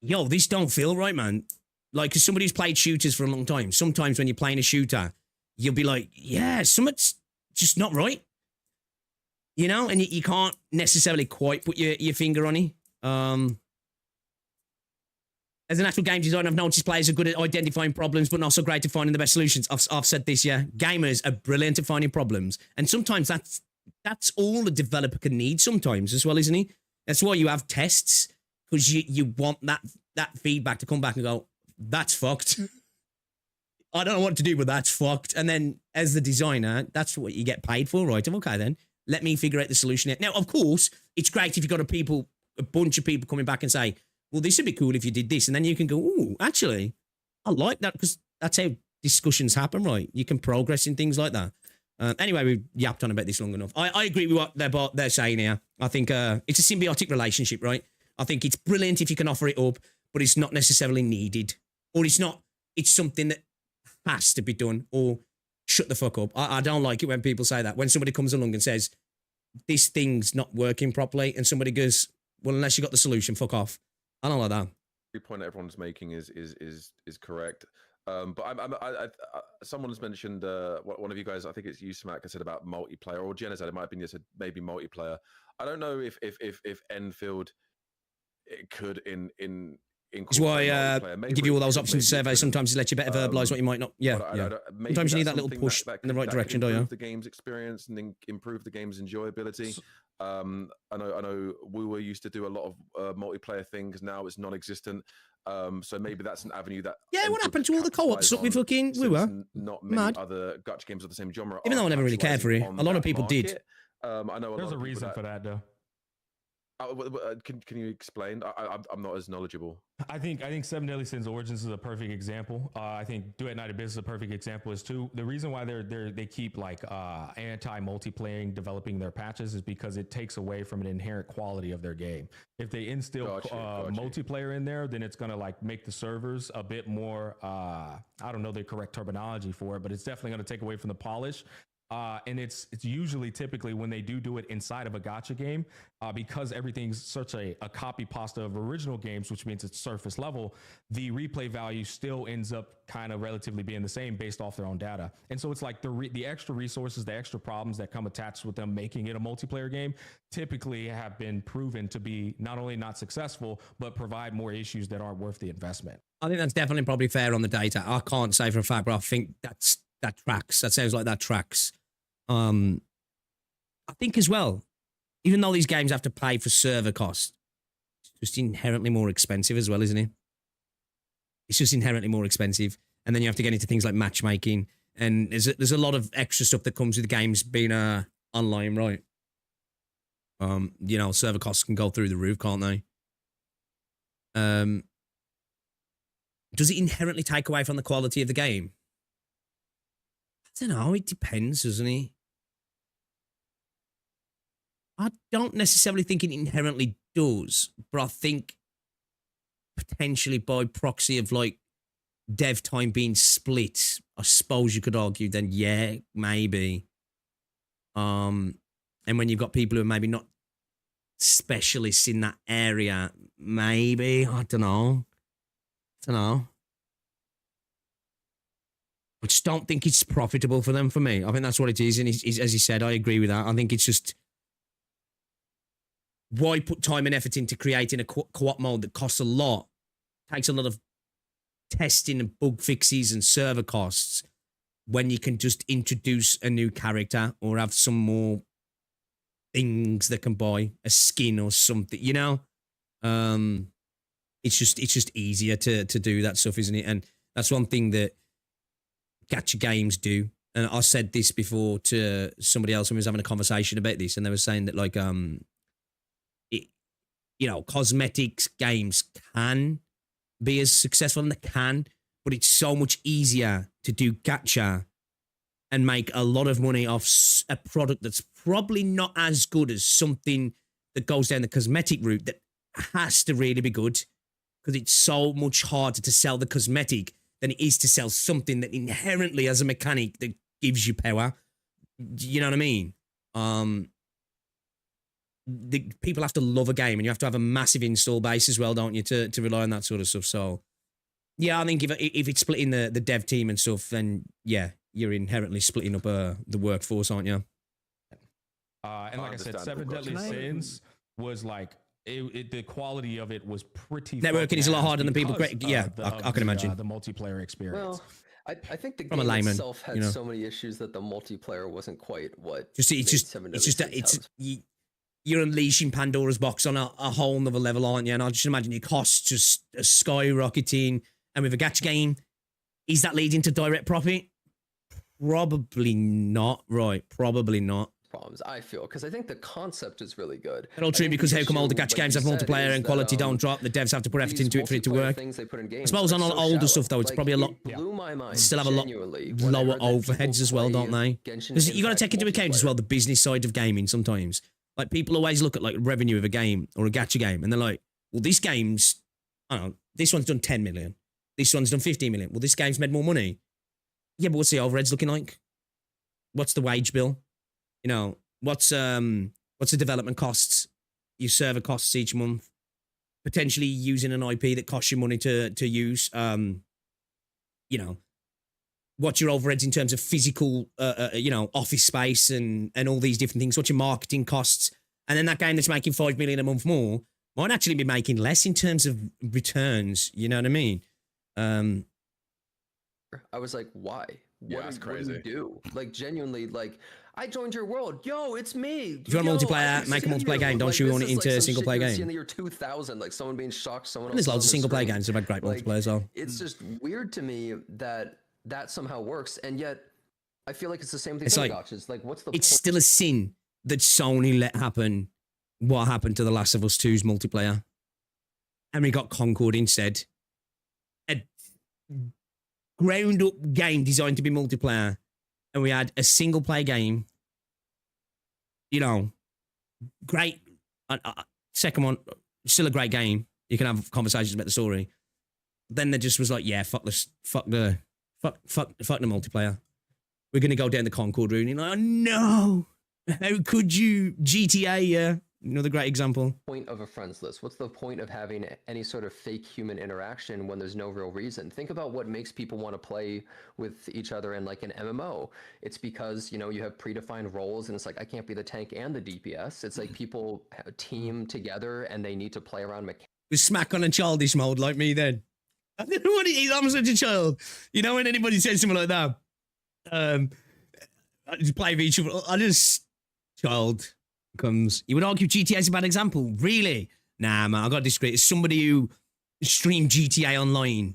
S2: yo, this don't feel right, man. Like, as somebody who's played shooters for a long time, sometimes when you're playing a shooter, you'll be like, yeah, something's just not right. You know? And you can't necessarily quite put your finger on it. As an actual game designer, I've noticed players are good at identifying problems, but not so great at finding the best solutions. I've said this, yeah. Gamers are brilliant at finding problems. And sometimes that's all a developer can need sometimes as well, isn't he? That's why you have tests, because you want that feedback to come back and go, that's fucked. I don't know what to do, but that's fucked. And then as the designer, that's what you get paid for, right? Okay, then let me figure out the solution. Now, of course, it's great if you've got a bunch of people coming back and say, well, this would be cool if you did this. And then you can go, oh, actually, I like that, because that's how discussions happen, right? You can progress in things like that. Anyway, we've yapped on about this long enough. I agree with what they're saying here. I think it's a symbiotic relationship, right? I think it's brilliant if you can offer it up, but it's not necessarily needed. Or it's something that has to be done, or shut the fuck up. I don't like it when people say that. When somebody comes along and says, this thing's not working properly, and somebody goes, well, unless you got the solution, fuck off. I don't like that.
S13: The point everyone's making is correct. But someone's mentioned one of you guys, I think it's you, Smack, has said about multiplayer, or Jenna said it might have been just maybe multiplayer. I don't know if Enfield it could in
S2: That's why give you all those options to survey. Sometimes it lets you better verbalise what you might not. Yeah. Sometimes you need that little push in the right direction, don't you?
S13: The game's experience and improve the game's enjoyability. I know we were used to do a lot of multiplayer things. Now it's non-existent. So maybe that's an avenue that.
S2: Yeah, what happened to all the co-op stuff we fucking we were?
S13: Not many
S2: mad.
S13: Other gacha games of the same genre.
S2: Even though I never really cared for it, a lot of people did.
S13: I know
S10: there's a reason for that, though.
S13: Can you explain? I'm not as knowledgeable.
S10: I think Seven Deadly Sins Origins is a perfect example. I think Do It Night Abyss is a perfect example as too. The reason why they keep like anti-multiplaying developing their patches is because it takes away from an inherent quality of their game. If they instill multiplayer in there, then it's gonna like make the servers a bit more I don't know the correct terminology for it, but it's definitely gonna take away from the polish. And it's usually typically when they do it inside of a gacha game, because everything's such a copy pasta of original games, which means it's surface level, the replay value still ends up kind of relatively being the same based off their own data. And so it's like the extra resources, the extra problems that come attached with them making it a multiplayer game typically have been proven to be not only not successful, but provide more issues that aren't worth the investment.
S2: I think that's definitely probably fair on the data. I can't say for a fact, but I think that tracks. That sounds like that tracks. I think as well, even though these games have to pay for server costs, it's just inherently more expensive as well, isn't it? It's just inherently more expensive. And then you have to get into things like matchmaking. And there's a lot of extra stuff that comes with the games being online, right? You know, server costs can go through the roof, can't they? Does it inherently take away from the quality of the game? I don't know. It depends, doesn't it? I don't necessarily think it inherently does, but I think potentially by proxy of like dev time being split, I suppose you could argue then, yeah, maybe. And when you've got people who are maybe not specialists in that area, maybe, I don't know. I just don't think it's profitable for them, for me. I think that's what it is. And as he said, I agree with that. I think it's just, why put time and effort into creating a co-op mode that costs a lot, takes a lot of testing and bug fixes and server costs, when you can just introduce a new character or have some more things that can buy, a skin or something, you know? It's just easier to do that stuff, isn't it? And that's one thing that gacha games do. And I said this before to somebody else when we was having a conversation about this, and they were saying that like cosmetics games can be as successful, and they can, but it's so much easier to do gacha and make a lot of money off a product that's probably not as good as something that goes down the cosmetic route that has to really be good, because it's so much harder to sell the cosmetic than it is to sell something that inherently has a mechanic that gives you power. You know what I mean? People have to love a game, and you have to have a massive install base as well, don't you, to rely on that sort of stuff. So, yeah, I think if it's splitting the dev team and stuff, then yeah, you're inherently splitting up the workforce, aren't you?
S10: And like I said, Seven Deadly Sins was like the quality of it was pretty.
S2: Networking is a lot harder than people. Yeah, I can imagine
S10: the multiplayer experience.
S11: Well, I think the
S2: From a
S11: game
S2: layman,
S11: itself had so many issues that the multiplayer wasn't quite what.
S2: You're unleashing Pandora's box on a whole nother level, aren't you? And I just imagine your costs just skyrocketing. And with a gacha game, is that leading to direct profit? Probably not, right? Probably not.
S11: Problems, I feel, because I think the concept is really good.
S2: And all true, because how come all the gacha games have multiplayer and quality don't drop? The devs have to put effort into it for it to work. I suppose on all older stuff though, it's probably a lot.
S11: Blew my mind.
S2: Still have a lot lower overheads as well, don't they? Because you got to take into account as well the business side of gaming. Sometimes, like people always look at like revenue of a game or a gacha game, and they're like, "Well, this game's, I don't know, this one's done 10 million, this one's done 15 million. Well, this game's made more money. Yeah, but what's the overheads looking like? What's the wage bill? You know, what's the development costs, your server costs each month, potentially using an IP that costs you money to use. You know, what's your overheads in terms of physical, office space and all these different things. What's your marketing costs? And then that game that's making 5 million a month more might actually be making less in terms of returns. You know what I mean?
S11: I was like, why?
S13: Yeah, that's crazy.
S11: What do you do? Like, genuinely, like, I joined your world. Yo, it's me.
S2: If you want a multiplayer, make a multiplayer game. Don't you want it into a single player game?
S11: In the year 2000, like someone being shocked, someone.
S2: And there's loads of single player games that have had great multiplayer as well.
S11: It's just weird to me that somehow works, and yet I feel like it's the same thing.
S2: It's like,
S11: it's like, what's the?
S2: It's still a sin that Sony let happen what happened to The Last of Us 2's multiplayer, and we got Concord instead. A ground up game designed to be multiplayer, and we had a single player game. You know, great. Second one, still a great game. You can have conversations about the story. Then there just was like, yeah, fuck the multiplayer. We're gonna go down the Concord route. And you're like, oh no, how could you? GTA, yeah. Another great example.
S11: Point of a friends list. What's the point of having any sort of fake human interaction when there's no real reason? Think about what makes people want to play with each other in like an MMO. It's because, you know, you have predefined roles and it's like, I can't be the tank and the DPS. It's like people team together and they need to play around mechanics.
S2: We smack on a childish mode like me then. I don't know what it is. I'm such a child. You know, when anybody says something like that, I just play with each other. I just, child. Comes, you would argue GTA is a bad example. Really? Nah, man, I got to disagree. As somebody who streamed GTA online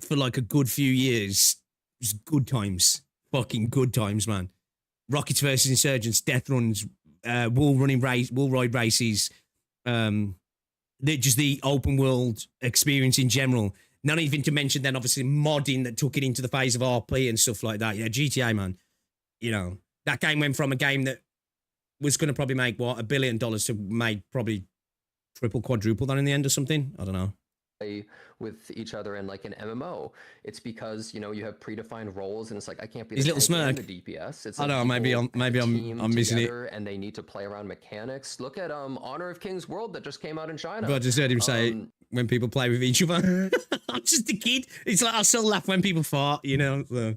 S2: for like a good few years, it was good times. Fucking good times, man. Rockets versus Insurgents, death runs, wall ride races, just the open world experience in general. Not even to mention then obviously modding that took it into the phase of RP and stuff like that. Yeah, GTA, man. You know, that game went from a game that was going to probably make, what, $1 billion to make probably triple, quadruple that in the end or something. I don't know.
S11: With each other in like an MMO. It's because, you know, you have predefined roles and it's like, I can't be
S2: the little smirk.
S11: The DPS. It's
S2: I
S11: like
S2: don't know, maybe I'm missing it.
S11: And they need to play around mechanics. Look at Honor of Kings World that just came out in China.
S2: But I just heard him say when people play with each other. I'm just a kid. It's like I still laugh when people fart, you know. So.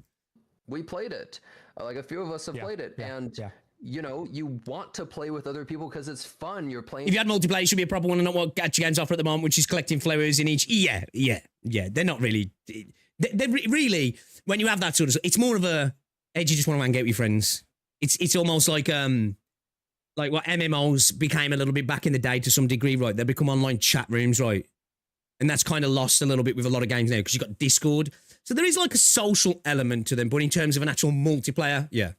S11: We played it. Like a few of us have played it. You know, you want to play with other people because it's fun. You're playing. If
S2: you had multiplayer, it should be a proper one, and not what gacha games offer at the moment, which is collecting flowers in each. Yeah. They're not really. They're really, when you have that sort of, it's more of a, hey, you just want to hang out with your friends. It's almost like what MMOs became a little bit back in the day to some degree, right? They become online chat rooms, right? And that's kind of lost a little bit with a lot of games now because you've got Discord. So there is like a social element to them, but in terms of an actual multiplayer, yeah.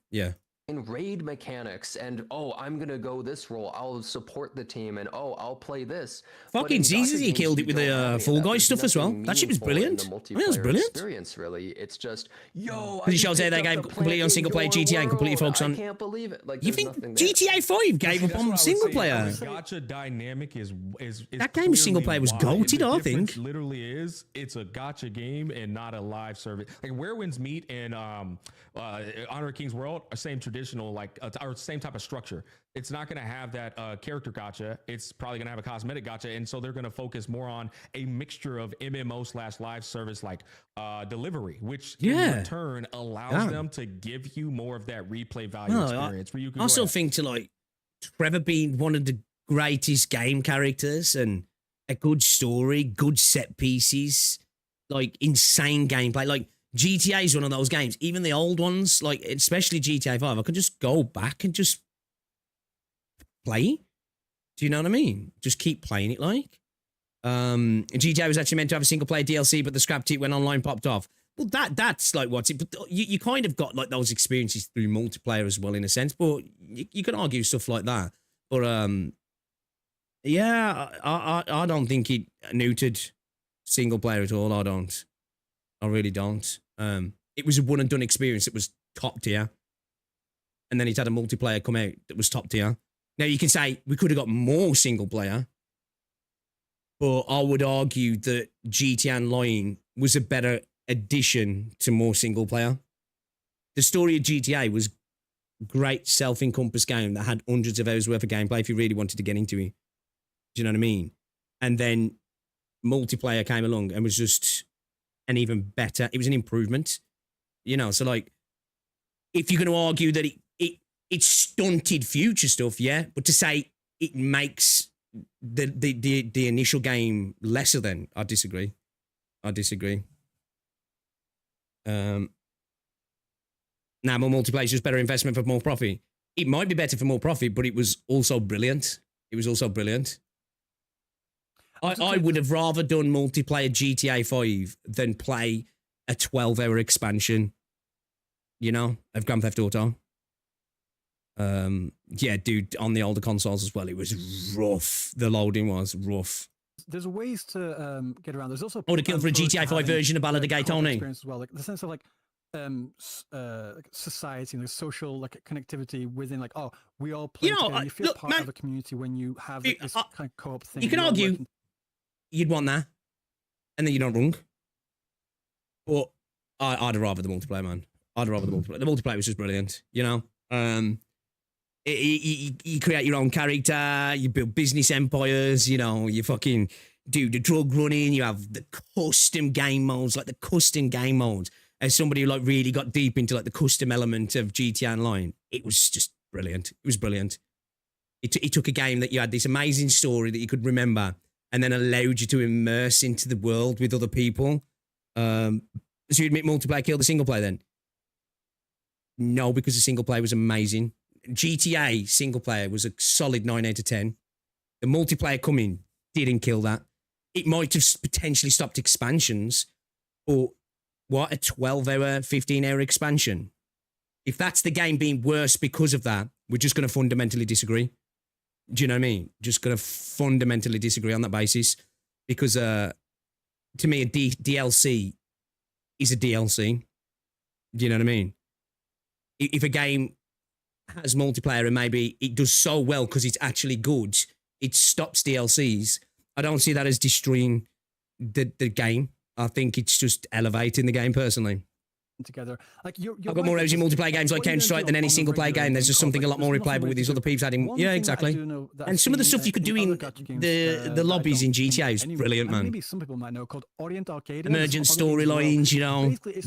S11: in raid mechanics and I'm gonna go this role, I'll support the team, and I'll play this.
S2: Fucking Jesus, he killed it with the Fall Guys stuff as well. That shit was brilliant. That was brilliant.
S11: Experience, really. It's just
S2: because it shows how they gave completely on single player GTA and completely focused on.
S11: I can't believe it. Like,
S2: you think GTA 5 gave up on single player?
S10: The gacha dynamic is
S2: that game single player was goated. I think
S10: literally is. It's a gacha game and not a live service. Like Where Winds Meet and Honor of King's World are same traditional or same type of structure. It's not going to have that character gacha. It's probably going to have a cosmetic gacha, and so they're going to focus more on a mixture of MMO/live service delivery, which in return allows them to give you more of that replay value experience. Where you can
S2: I still think Trevor being one of the greatest game characters and a good story, good set pieces, insane gameplay. GTA is one of those games, even the old ones, especially GTA 5, I could just go back and just play. Do you know what I mean? Just keep playing it GTA was actually meant to have a single player DLC, but they scrapped it when online popped off. Well, that's what's it, but you kind of got those experiences through multiplayer as well in a sense, but you can argue stuff like that. But yeah, I don't think it neutered single player at all. I really don't. It was a one and done experience. It was top tier. And then it had a multiplayer come out that was top tier. Now you can say we could have got more single player, but I would argue that GTA Online was a better addition to more single player. The story of GTA was a great self-encompassed game that had hundreds of hours worth of gameplay if you really wanted to get into it. Do you know what I mean? And then multiplayer came along and was just an even better, it was an improvement. So if you're going to argue that it stunted future stuff, yeah, but to say it makes the initial game lesser than, I disagree. Now, more multiplayer is just better investment for more profit. It might be better for more profit, but it was also brilliant. I would have rather done multiplayer GTA 5 than play a 12-hour expansion, of Grand Theft Auto. Yeah, dude, on the older consoles as well, it was rough. The loading was rough.
S12: There's ways to get around. There's also
S2: the kill for a GTA 5 version of Ballad of Gay Tony
S12: as well, the sense of society, social connectivity within we all play together. You feel part of a community when you have this kind of co-op thing.
S2: You can argue you'd want that, and then you're not wrong. But I'd rather the multiplayer, man. The multiplayer was just brilliant, You create your own character, you build business empires, you fucking do the drug running, you have the custom game modes, As somebody who really got deep into the custom element of GTA Online, it was just brilliant. It was brilliant. It took a game that you had this amazing story that you could remember and then allowed you to immerse into the world with other people. So you admit multiplayer killed the single player then? No, because the single player was amazing. GTA single player was a solid 9 out of 10. The multiplayer coming didn't kill that. It might have potentially stopped expansions, but what, a 12-hour, 15-hour expansion? If that's the game being worse because of that, we're just going to fundamentally disagree. Do you know what I mean? Just going to fundamentally disagree on that basis. Because to me, a DLC is a DLC. Do you know what I mean? If a game has multiplayer and maybe it does so well because it's actually good, it stops DLCs. I don't see that as destroying the game. I think it's just elevating the game personally.
S12: Together, I've
S2: got more hours in multiplayer games like Counter-Strike than any single player game. There's just something a lot more replayable with these other peeps adding. Yeah, exactly. And some of the stuff you could do in the lobbies in GTA is brilliant, man.
S12: Maybe some people might know called Orient Arcade.
S2: Emergent storylines,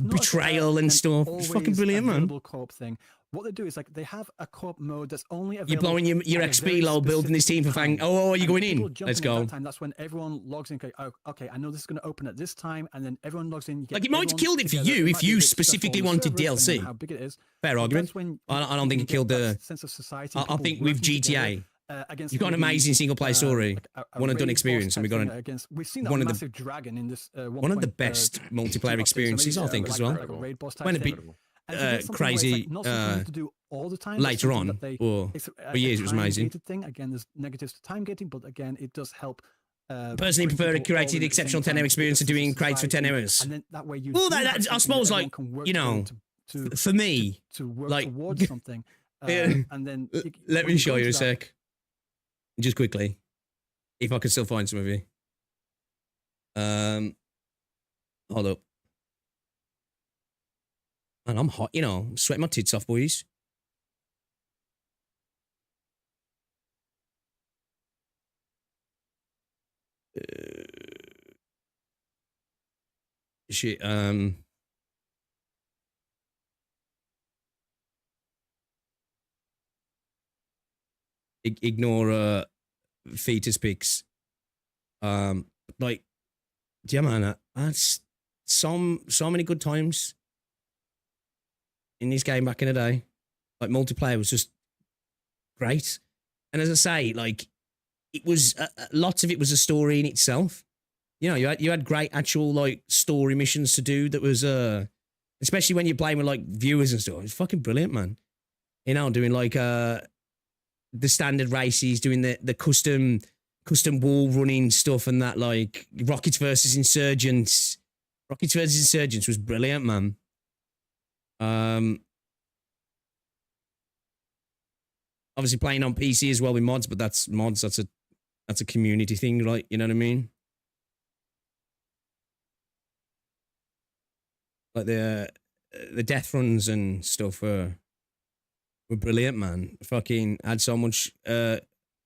S2: betrayal and stuff. It's fucking brilliant, man.
S12: Thing. What they do is they have a co-op mode that's only available.
S2: You're blowing your XP low, building this team for Fang. Oh, are you going in? Let's go.
S12: That's when everyone logs in. Okay, I know this is going to open at this time, and then everyone logs in.
S2: It might have killed it for you if you specifically wanted DLC.
S12: How big it is.
S2: Fair argument. I don't think it killed the
S12: sense of society.
S2: I think with GTA, you've got an amazing single player story, one and done experience, and we've got
S12: we've seen that massive dragon in this
S2: one of the best multiplayer experiences, I think, as well. crazy
S12: not something you have to do all the time.
S2: later on. For years, it was amazing.
S12: Thing. Again, there's negatives to time gating, but again, it does help.
S2: Personally prefer a curated exceptional 10-hour experience to doing crates for 10 hours.
S12: And then that way you
S2: that, I suppose, like, you know, for me,
S12: to work
S2: like,
S12: towards something.
S2: Yeah.
S12: And then
S2: let me show you a sec. Just quickly. If I can still find some of you. Hold up. Man, I'm hot, you know. I'm sweating my tits off, boys. Shit, ignore fetus pics. Like, yeah, man, that's so many good times in this game back in the day. Like, multiplayer was just great, and as I say, like, it was lots of it was a story in itself. You know, you had great actual like story missions to do. That was especially when you're playing with like viewers and stuff. It's fucking brilliant, man. You know, doing like the standard races, doing the custom wall running stuff and that, like Rockets versus Insurgents. Rockets versus Insurgents was brilliant, man. Obviously playing on PC as well with mods, but that's mods. That's a community thing, right? You know what I mean? Like the death runs and stuff were brilliant, man. Fucking had so much. Why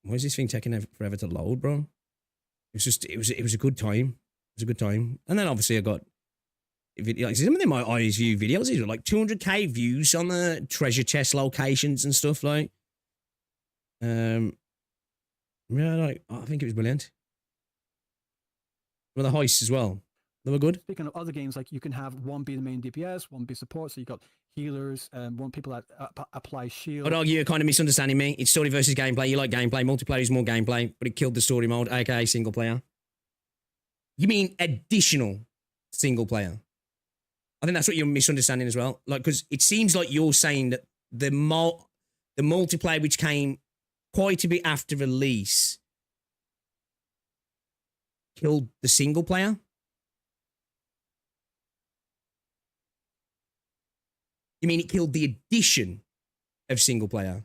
S2: is this thing taking forever to load, bro? It was a good time. It was a good time. And then obviously I got like some of them I always view videos. These were like 200k views on the treasure chest locations and stuff like. Yeah, like I think it was brilliant. Well, the heists as well. They were good.
S12: Speaking of other games, like you can have one be the main DPS, one be support. So you got healers, one people that apply shield.
S2: I'd argue you're kind of misunderstanding me. It's story versus gameplay. You like gameplay. Multiplayer is more gameplay, but it killed the story mode, aka single player. You mean additional single player? I think that's what you're misunderstanding as well. Like, because it seems like you're saying that the multiplayer, which came quite a bit after release, killed the single player. You mean it killed the addition of single player?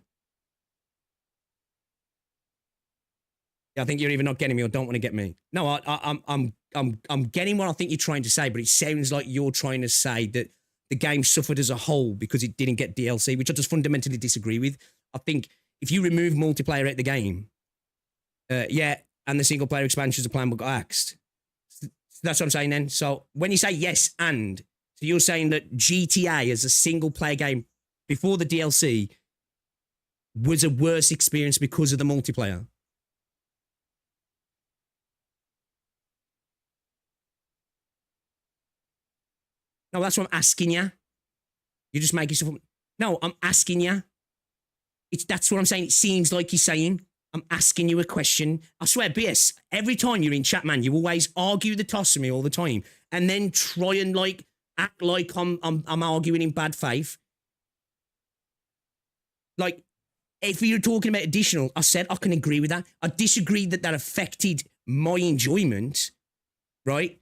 S2: Yeah, I think you're either not getting me or don't want to get me. No, I'm getting what I think you're trying to say, but it sounds like you're trying to say that the game suffered as a whole because it didn't get DLC, which I just fundamentally disagree with. I think if you remove multiplayer out the game, yeah, and the single player expansions are planned but got axed. That's what I'm saying then. So when you say yes and, so you're saying that GTA as a single player game before the DLC was a worse experience because of the multiplayer? No, that's what I'm asking you. You just make yourself... No, I'm asking you. That's what I'm saying. It seems like you're saying. I'm asking you a question. I swear, BS, every time you're in chat, man, you always argue the toss of me all the time and then try and like act like I'm arguing in bad faith. Like, if you're talking about additional, I said I can agree with that. I disagree that affected my enjoyment, right?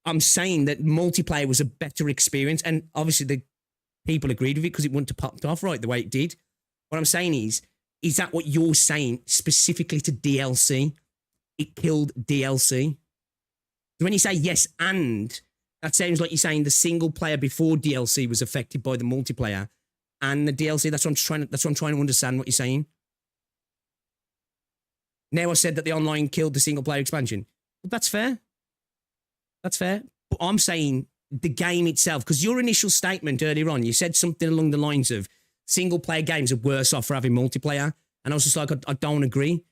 S2: I'm saying that multiplayer was a better experience, and obviously the people agreed with it because it wouldn't have popped off right the way it did. What I'm saying is that what you're saying specifically to DLC? It killed DLC. So when you say yes and, that sounds like you're saying the single player before DLC was affected by the multiplayer and the DLC. That's what I'm trying to understand what you're saying. Now I said that the online killed the single player expansion. Well, that's fair. That's fair. But I'm saying the game itself, because your initial statement earlier on, you said something along the lines of single player games are worse off for having multiplayer. And I was just like, I don't agree,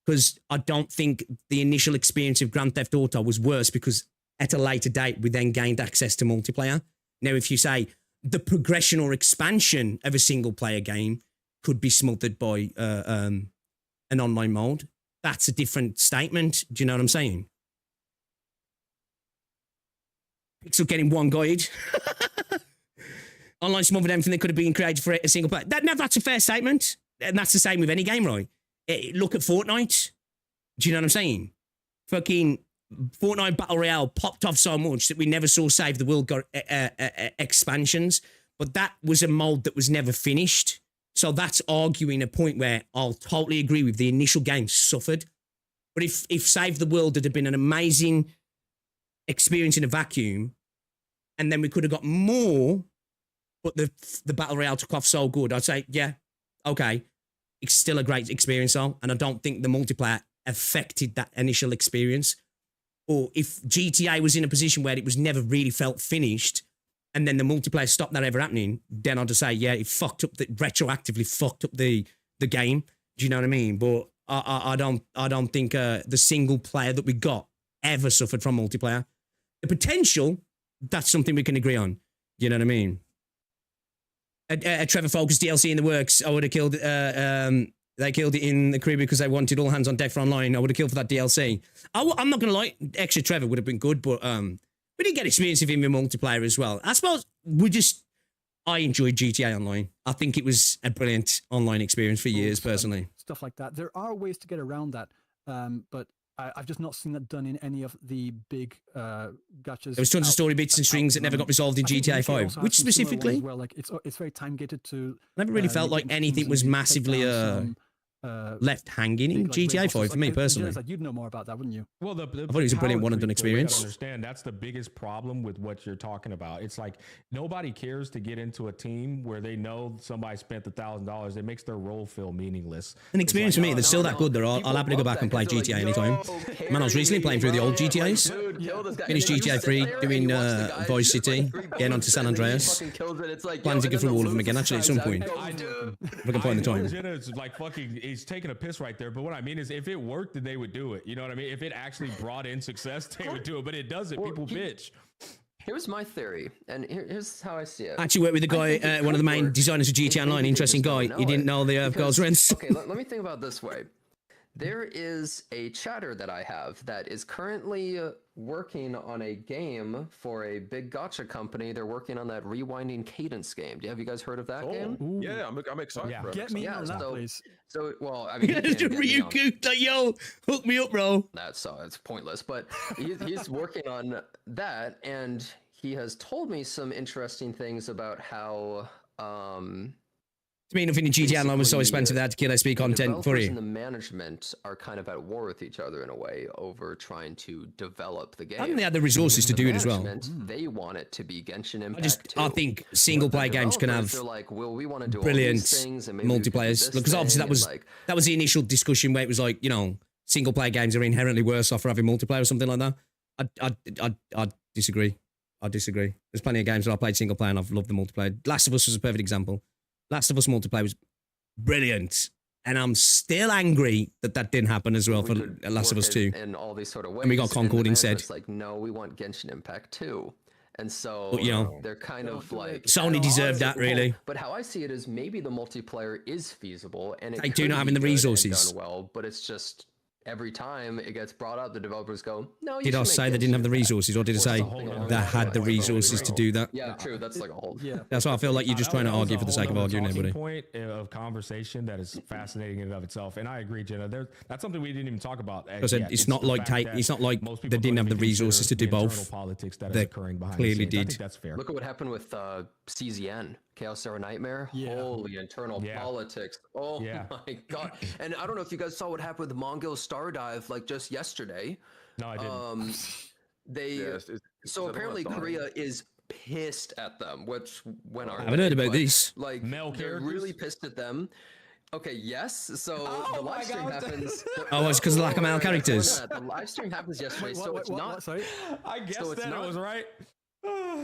S2: because I don't think the initial experience of Grand Theft Auto was worse because at a later date, we then gained access to multiplayer. Now, if you say the progression or expansion of a single player game could be smothered by an online mode, that's a different statement. Do you know what I'm saying? Pixel getting one guide. Online's more than everything that could have been created for a single player. That's a fair statement. And that's the same with any game, right? Look at Fortnite. Do you know what I'm saying? Fucking Fortnite Battle Royale popped off so much that we never saw Save the World expansions. But that was a mold that was never finished. So that's arguing a point where I'll totally agree with the initial game suffered. But if Save the World had been an amazing experience in a vacuum, and then we could have got more, but the Battle Royale took off so good, I'd say, yeah, okay. It's still a great experience though, and I don't think the multiplayer affected that initial experience. Or if GTA was in a position where it was never really felt finished, and then the multiplayer stopped that ever happening, then I'd just say, yeah, it retroactively fucked up the game. Do you know what I mean? But I don't think the single player that we got ever suffered from multiplayer. The potential, that's something we can agree on. You know what I mean? A Trevor Focus DLC in the works. I would have killed. They killed it in the Caribbean because they wanted all hands on deck for online. I would have killed for that DLC. I'm not gonna lie. Extra Trevor would have been good, but we didn't get experience of him in multiplayer as well. I suppose I enjoyed GTA Online. I think it was a brilliant online experience for years, personally.
S12: Stuff like that. There are ways to get around that, but I've just not seen that done in any of the big gachas.
S2: There was tons of story bits and strings that never got resolved in GTA 5. Which specifically?
S12: Well, like it's very time gated to.
S2: I never really felt like anything was massively left hanging in GTA 5 for me personally.
S12: You'd know more about that, wouldn't you?
S10: Well,
S2: I thought it was a brilliant one and done experience.
S10: Understand that's the biggest problem with what you're talking about. It's like nobody cares to get into a team where they know somebody spent $1,000. It makes their role feel meaningless.
S2: An experience for me that's still that good. I'll happily go back and play GTA anytime. Man, I was recently playing through the old GTAs. Finished GTA 3, doing Vice City, getting onto San Andreas. Plan to go through all of them again actually at some point. If I can find the time.
S10: Jenna's like fucking. He's taking a piss right there, but what I mean is if it worked, then they would do it. You know what I mean? If it actually brought in success, they would do it, but it doesn't. People bitch.
S11: Here's my theory, and here's how I see it.
S2: I actually worked with the guy, one of the main designers of GTA Online, interesting guy. He didn't know the girls' rents.
S11: Okay, let me think about it this way. There is a chatter that I have that is currently working on a game for a big gacha company. They're working on that Rewinding Cadence game. Have you guys heard of that game?
S13: Ooh. Yeah, I'm excited.
S12: Yeah. Get me on that, please.
S11: So, well, I mean,
S2: Ryuku, like, yo, hook me up, bro.
S11: That's it's pointless, but he's working on that, and he has told me some interesting things about how.
S2: To me, nothing in GTA Online was so expensive they had to kill SP content for you.
S11: And the management are kind of at war with each other in a way over trying to develop the game.
S2: I think they had the resources to do it as well.
S11: They want it to be Genshin Impact.
S2: I think single player games can have brilliant multiplayers. Because obviously that was the initial discussion where it was like, you know, single player games are inherently worse off for having multiplayer or something like that. I disagree. There's plenty of games where I played single player and I've loved the multiplayer. Last of Us was a perfect example. Last of Us multiplayer was brilliant, and I'm still angry that didn't happen as well for Last of Us 2.
S11: In all these sort of ways,
S2: and we got Concord instead.
S11: It's like, no, we want Genshin Impact 2. And so,
S2: but, you know,
S11: they're kind of like...
S2: Sony deserved that, really.
S11: But how I see it is maybe the multiplayer is feasible, and it
S2: they do not having the resources.
S11: Done well, but it's just... Every time it gets brought up, the developers go, no, you
S2: Did I say they didn't have the resources, or did I say they had the resources to do that?
S11: Yeah, true. That's like a whole...
S12: Yeah.
S2: That's why I feel like you're just trying to argue for the sake of arguing, everybody.
S10: Point of conversation that is fascinating in and of itself. And I agree, Jenna. That's something we didn't even talk about.
S2: I said, it's not like they didn't have the resources to do both. They clearly did.
S10: I think that's fair.
S11: Look at what happened with CZN. Chaos Era Nightmare.
S12: Yeah.
S11: Holy internal politics. Oh my god. And I don't know if you guys saw what happened with Mongol Stardive like just yesterday.
S10: No, I didn't.
S11: So apparently Korea is pissed at them, which when
S2: I haven't heard about this.
S11: Like they're really pissed at them. Okay, yes. So the live stream happens.
S2: Oh, it's because of lack of male characters.
S11: The live stream happens yesterday, so it's not.
S12: Sorry,
S10: I guessed that I was right.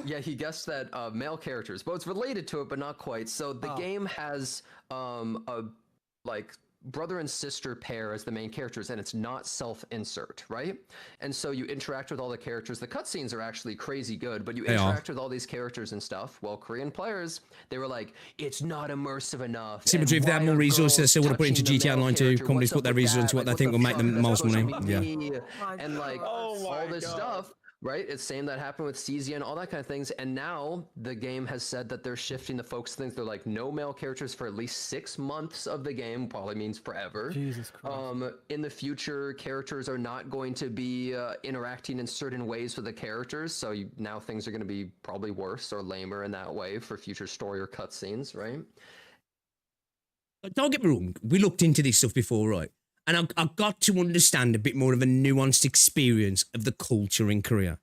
S11: Yeah, he guessed that male characters, but it's related to it, but not quite. So the game has a brother and sister pair as the main characters, and it's not self-insert, right? And so you interact with all the characters. The cutscenes are actually crazy good, but you interact with all these characters and stuff. Well, Korean players, they were like, it's not immersive enough.
S2: Simply if they had more resources, they still would have put into GTA Online too. Companies put their resources into what they think will make them the most money. Yeah.
S11: And like all this stuff. right? It's same that happened with Caesium and all that kind of things. And now the game has said that they're shifting the focus things. They're like no male characters for at least 6 months of the game, probably means forever.
S12: Jesus Christ.
S11: In the future, characters are not going to be interacting in certain ways with the characters. So now things are going to be probably worse or lamer in that way for future story or cutscenes, right?
S2: Don't get me wrong, we looked into this stuff before, right? And I got to understand a bit more of a nuanced experience of the culture in Korea,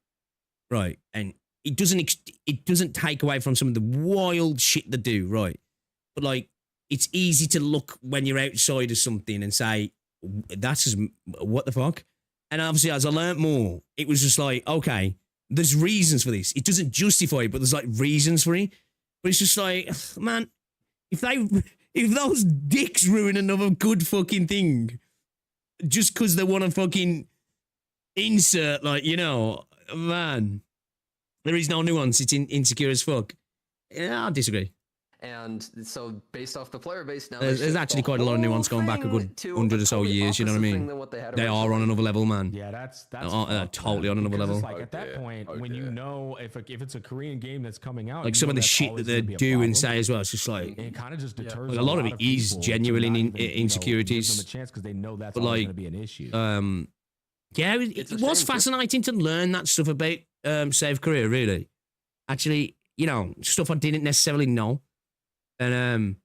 S2: right? And it doesn't take away from some of the wild shit they do, right? But like, it's easy to look when you're outside of something and say, that's just, what the fuck? And obviously, as I learned more, it was just like, okay, there's reasons for this. It doesn't justify it, but there's like reasons for it. But it's just like, man, if those dicks ruin another good fucking thing just because they want to fucking insert, like, you know, man, there is no nuance. It's insecure as fuck. Yeah, I disagree.
S11: And so based off the player base now,
S2: there's actually quite a lot of nuance going back a good 100 or so years, you know what I mean? They are on another level, man.
S10: Yeah, that's
S2: totally on another level.
S10: Like at that point, when you know if it's a Korean game that's coming out,
S2: like some of the shit that they do and say as well, it's just like
S10: it kind of just deters
S2: a lot of it is genuinely insecurities.
S10: Give them a chance because they know that's
S2: going
S10: to be an issue.
S2: Yeah, it was fascinating to learn that stuff about South Korea. Really, actually, you know, stuff I didn't necessarily know. And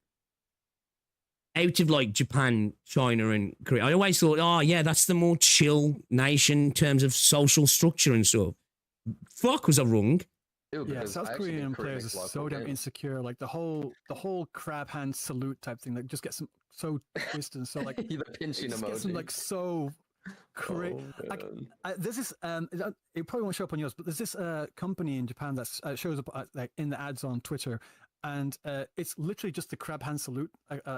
S2: out of like Japan, China, and Korea, I always thought, oh yeah, that's the more chill nation in terms of social structure and stuff. Fuck, was I wrong?
S12: Yeah, South Korean players are so damn insecure. Like the whole crab hand salute type thing, like just gets them so twisted and so like
S11: the pinching emoji.
S12: Gets them like so crazy. There's this it probably won't show up on yours, but there's this company in Japan that shows up like in the ads on Twitter. And it's literally just the crab hand salute.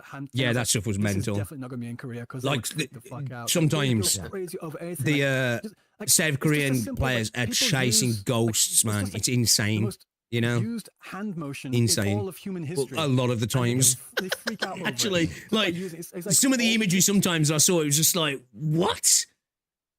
S12: Hand
S2: yeah, that stuff was mental.
S12: Definitely not going to be in Korea because
S2: like
S12: the fuck out.
S2: Sometimes the South Korean players are chasing ghosts, man. It's insane. You know,
S12: used hand motion
S2: insane.
S12: In all of human history.
S2: Well, a lot of the times,
S12: they freak out.
S2: Actually, like, it's like some of the imagery sometimes I saw, it was just like, what?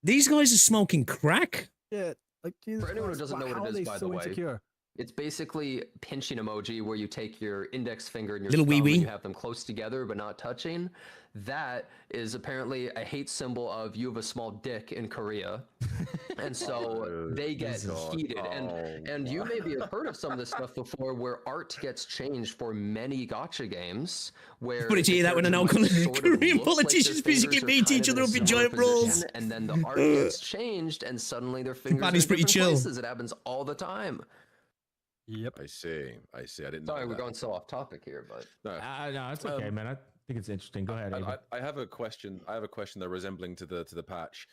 S2: These guys are smoking crack.
S12: Yeah, like Jesus
S11: for anyone who doesn't know what it is, by the way.
S12: Insecure?
S11: It's basically pinching emoji where you take your index finger and your
S2: little
S11: thumb
S2: wee-wee.
S11: And you have them close together but not touching. That is apparently a hate symbol of you have a small dick in Korea. And so they get heated. And you maybe have heard of some of this stuff before where art gets changed for many gacha games. Where
S2: but it's that when I know Korean politicians physically beat each other up in giant rolls.
S11: And then the art gets changed and suddenly their fingers are in
S2: pretty
S11: different
S2: chill.
S11: places. It happens all the time.
S13: Yep. I see. I didn't know.
S11: Sorry, we're
S13: that.
S11: going so off topic here, but
S10: no, it's okay, man. I think it's interesting. Go ahead.
S13: I have a question. I have a question that resembling to the patch.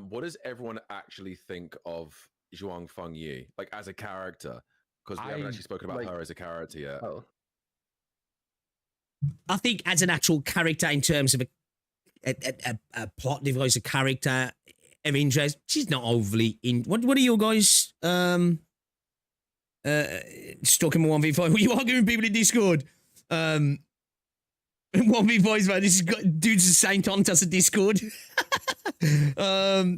S13: What does everyone actually think of Zhuang Feng Yi, like as a character? Because we haven't actually spoken about her as a character yet.
S11: Oh.
S2: I think as an actual character, in terms of a plot device, a character of interest, she's not overly in. What are you guys? Stuck in 1v5. Were you arguing with people in Discord? 1v5 man. This is dudes the same content as a Discord. I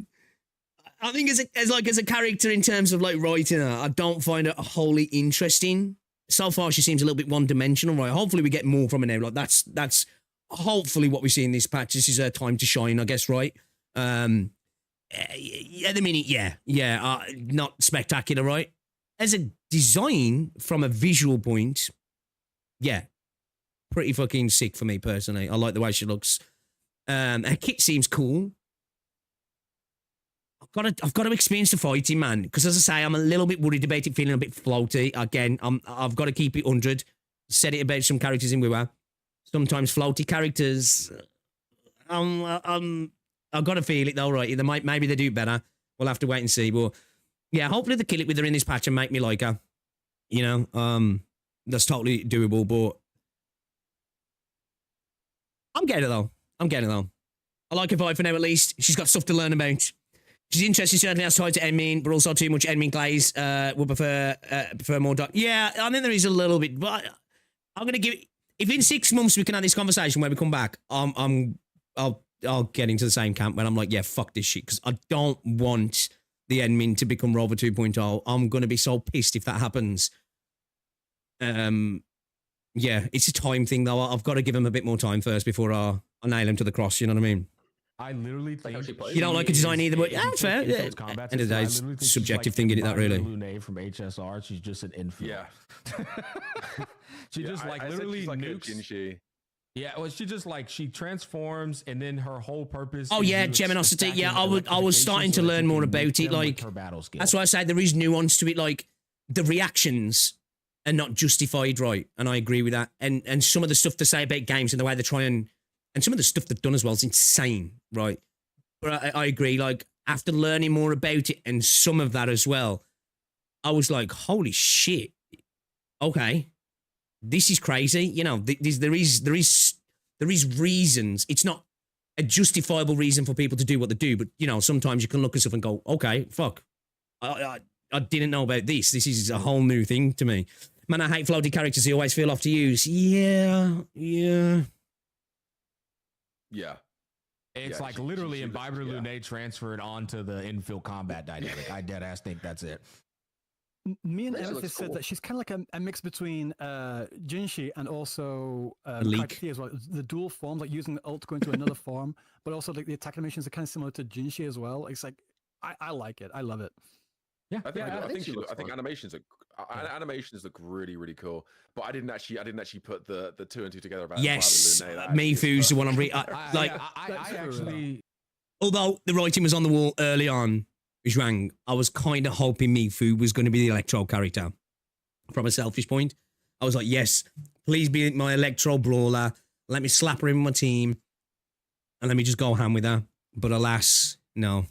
S2: think as a character in terms of like writing her, I don't find her wholly interesting. So far, she seems a little bit one-dimensional. Right? Hopefully, we get more from her now. Like that's hopefully what we see in this patch. This is her time to shine, I guess. Right? At the minute, yeah, not spectacular, right? As a design from a visual point, yeah, pretty fucking sick for me personally. I like the way she looks. Her kit seems cool. I've got to experience the fighting, man, because as I say, I'm a little bit worried about it feeling a bit floaty. Again, I've got to keep it 100. Said it about some characters in WoW. Sometimes floaty characters. I've got to feel it though, right? Maybe they do better. We'll have to wait and see, but. Yeah, hopefully they kill it with her in this patch and make me like her. You know, that's totally doable, but I'm getting it though. I like her vibe for now at least. She's got stuff to learn about. She's interested certainly outside to Enmin, but also too much Enmin glaze. Would prefer more dark. Yeah, I think there is a little bit, but I'm gonna give. If in 6 months we can have this conversation where we come back, I'll get into the same camp when I'm like, yeah, fuck this shit, because I don't want the admin to become Rover 2.0. I'm going to be so pissed if that happens. Yeah, it's a time thing, though. I've got to give him a bit more time first before I nail him to the cross, you know what I mean?
S10: I literally think
S2: you don't like a design either, but yeah, it's fair. Yeah. End of the day, it's subjective thing, isn't it, that really?
S10: Lune from HSR, she's just an Enfield.
S13: Yeah.
S10: She just literally
S13: like
S10: nukes. Yeah, well, she transforms, and then her whole purpose.
S2: Oh yeah, Geminosity. Yeah, I was starting to learn more about it. Like that's why I say there is nuance to it. Like the reactions are not justified, right? And I agree with that. And some of the stuff they say about games and the way they try and some of the stuff they've done as well is insane, right? But I agree. Like after learning more about it and some of that as well, I was like, holy shit. Okay. This is crazy. You know, there is reasons. It's not a justifiable reason for people to do what they do, but you know, sometimes you can look at stuff and go, okay, fuck. I didn't know about this. This is a whole new thing to me. Man, I hate floaty characters. They always feel off to use. Yeah.
S10: It's like literally Imbiber Lune transferred onto the infield combat dynamic. I dead ass think that's it.
S12: Me and Amethyst said that she's kind of like a mix between Jinshi and also
S2: Leak
S12: as well. The dual form, like using the ult to go into another form, but also like the attack animations are kind of similar to Jinshi as well. It's like I like it. I love it.
S10: Yeah,
S13: I think animations look really, really cool. But I didn't actually put the 2 and 2 together. About
S2: yes, Mifu's the one I'm reading. I actually, although the writing was on the wall early on, Zhuang, I was kind of hoping Mifu was going to be the Electro character. From a selfish point, I was like, yes, please be my Electro brawler. Let me slap her in my team, and let me just go ham with her. But alas, no.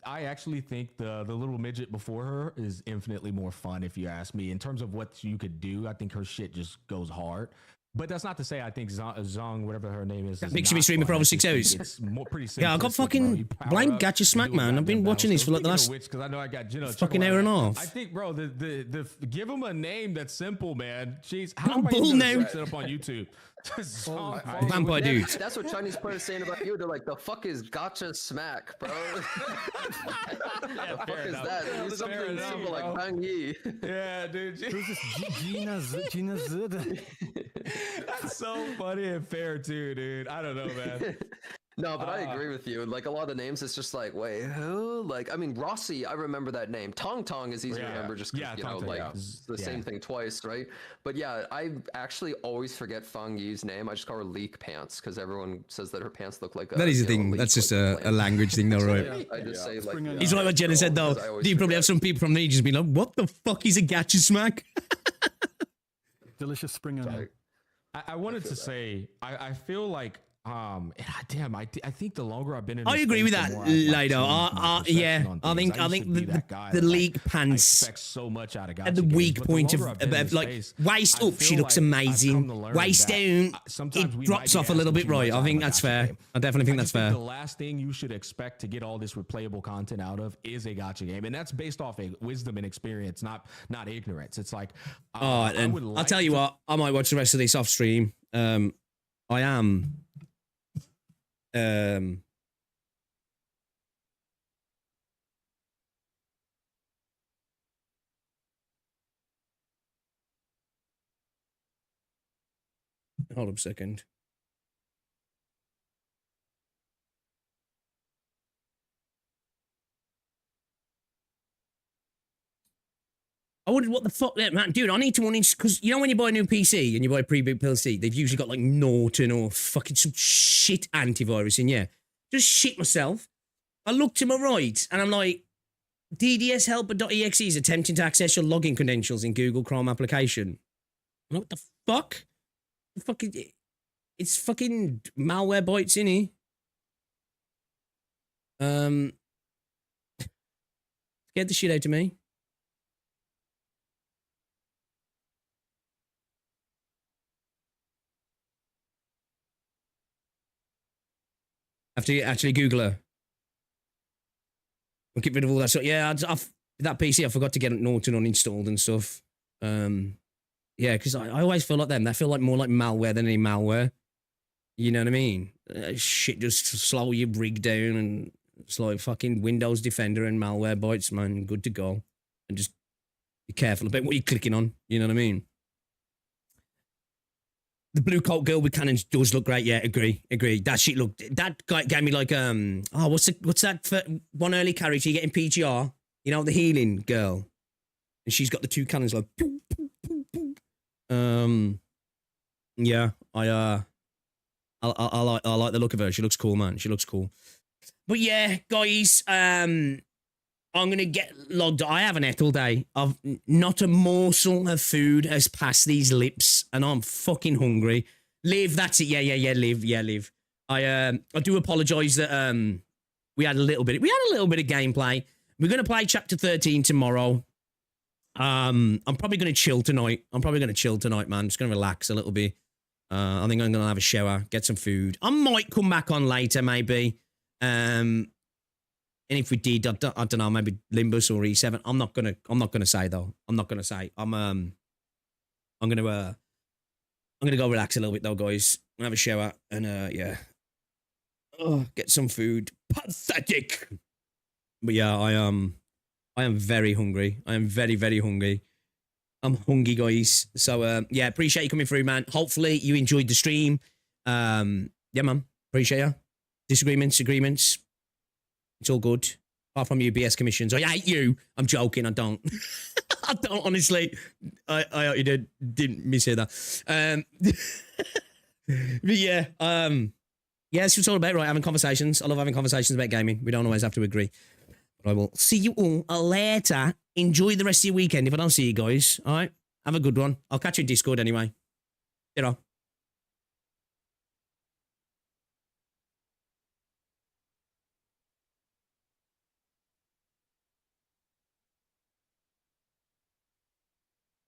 S10: I actually think the little midget before her is infinitely more fun, if you ask me. In terms of what you could do, I think her shit just goes hard. But that's not to say I think Zhong, whatever her name is.
S2: Big should be streaming for over 6 hours.
S10: It's more pretty
S2: yeah, I got fucking blind gacha smack, man. I've been watching these for like the last
S10: because I know I got
S2: fucking hour and a half.
S10: I think, bro, the give him a name that's simple, man. Jeez, how am I
S2: bull
S10: going
S2: now.
S10: to set up on YouTube?
S2: Vampire dude.
S11: That's what Chinese players saying about you. They're like, the fuck is gacha smack, bro? The fuck is that? It's something simple like Bang Yi.
S10: Yeah, dude.
S12: Who's this? Gina Zid?
S10: That's so funny and fair too, dude. I don't know, man.
S11: No, but I agree with you. Like a lot of the names, it's just like, wait, who? Like, I mean, Rossi, I remember that name. Tong Tong is easy to remember just because, you know, like the same thing twice, right? But yeah, I actually always forget Fang Yi's name. I just call her Leak Pants because everyone says that her pants look like
S2: that is the thing. That's just a language thing, though, right?
S11: I just say like.
S2: He's right what Jenna said, though. Do you probably have some people from the regions being like, what the fuck is a gacha smack?
S12: Delicious spring onion.
S10: I wanted to say, I feel like, damn, I think the longer I've been in,
S2: I agree with that, Lido. Yeah, I think the league pants
S10: expect so much out of
S2: at the weak point of like waist up, she looks amazing. Waist down, it drops off a little bit, right? I think that's fair. I definitely think that's fair.
S10: The last thing you should expect to get all this replayable content out of is a gacha game, and that's based off a wisdom and experience, not ignorance. It's like,
S2: and I'll tell you what, I might watch the rest of this off stream. I am. Hold up a second. I wondered what the fuck that man, dude. I need to uninstall because you know when you buy a new PC and you buy a pre-boot PC, they've usually got like Norton or fucking some shit antivirus in. Yeah, just shit myself. I look to my right and I'm like, DDShelper.exe is attempting to access your login credentials in Google Chrome application. I'm like, what the fuck? It's fucking malware bytes in here. Scared the shit out of me. I have to actually Google her. I'll get rid of all that stuff. Yeah, that PC, I forgot to get Norton uninstalled and stuff. Yeah, because I always feel like them. They feel like more like malware than any malware. You know what I mean? Shit just slow your rig down and It's like fucking Windows Defender and malware bites, man. Good to go. And just be careful about what you're clicking on. You know what I mean? The blue coat girl with cannons does look great. Yeah, agree. That shit looked. That guy gave me like what's that for one early character you get in PGR? You know, the healing girl, and she's got the two cannons like. Pew, pew, pew, pew. Yeah, I like the look of her. She looks cool, man. She looks cool. But yeah, guys, I'm gonna get logged. I have an Ethel day. I've not a morsel of food has passed these lips, and I'm fucking hungry. Liv, that's it. Yeah, Liv. I do apologise that we had a little bit of gameplay. We're gonna play chapter 13 tomorrow. I'm probably gonna chill tonight. Man. Just gonna relax a little bit. I think I'm gonna have a shower, get some food. I might come back on later, maybe. And if we did, I don't know, maybe Limbus or E7. I'm not gonna say though. I'm gonna go relax a little bit though, guys. Have a shower and yeah. Oh, get some food. Pathetic. But yeah, I am very hungry. I am very, very hungry. I'm hungry, guys. So yeah, appreciate you coming through, man. Hopefully you enjoyed the stream. Yeah, man. Appreciate you. Disagreements, agreements. It's all good. Apart from UBS commissions. I hate you. I'm joking. I don't. I don't, honestly. I you didn't mishear that. But yeah. Yeah, that's what it's all about, right? Having conversations. I love having conversations about gaming. We don't always have to agree. But I will see you all later. Enjoy the rest of your weekend if I don't see you guys. All right? Have a good one. I'll catch you in Discord anyway. You know.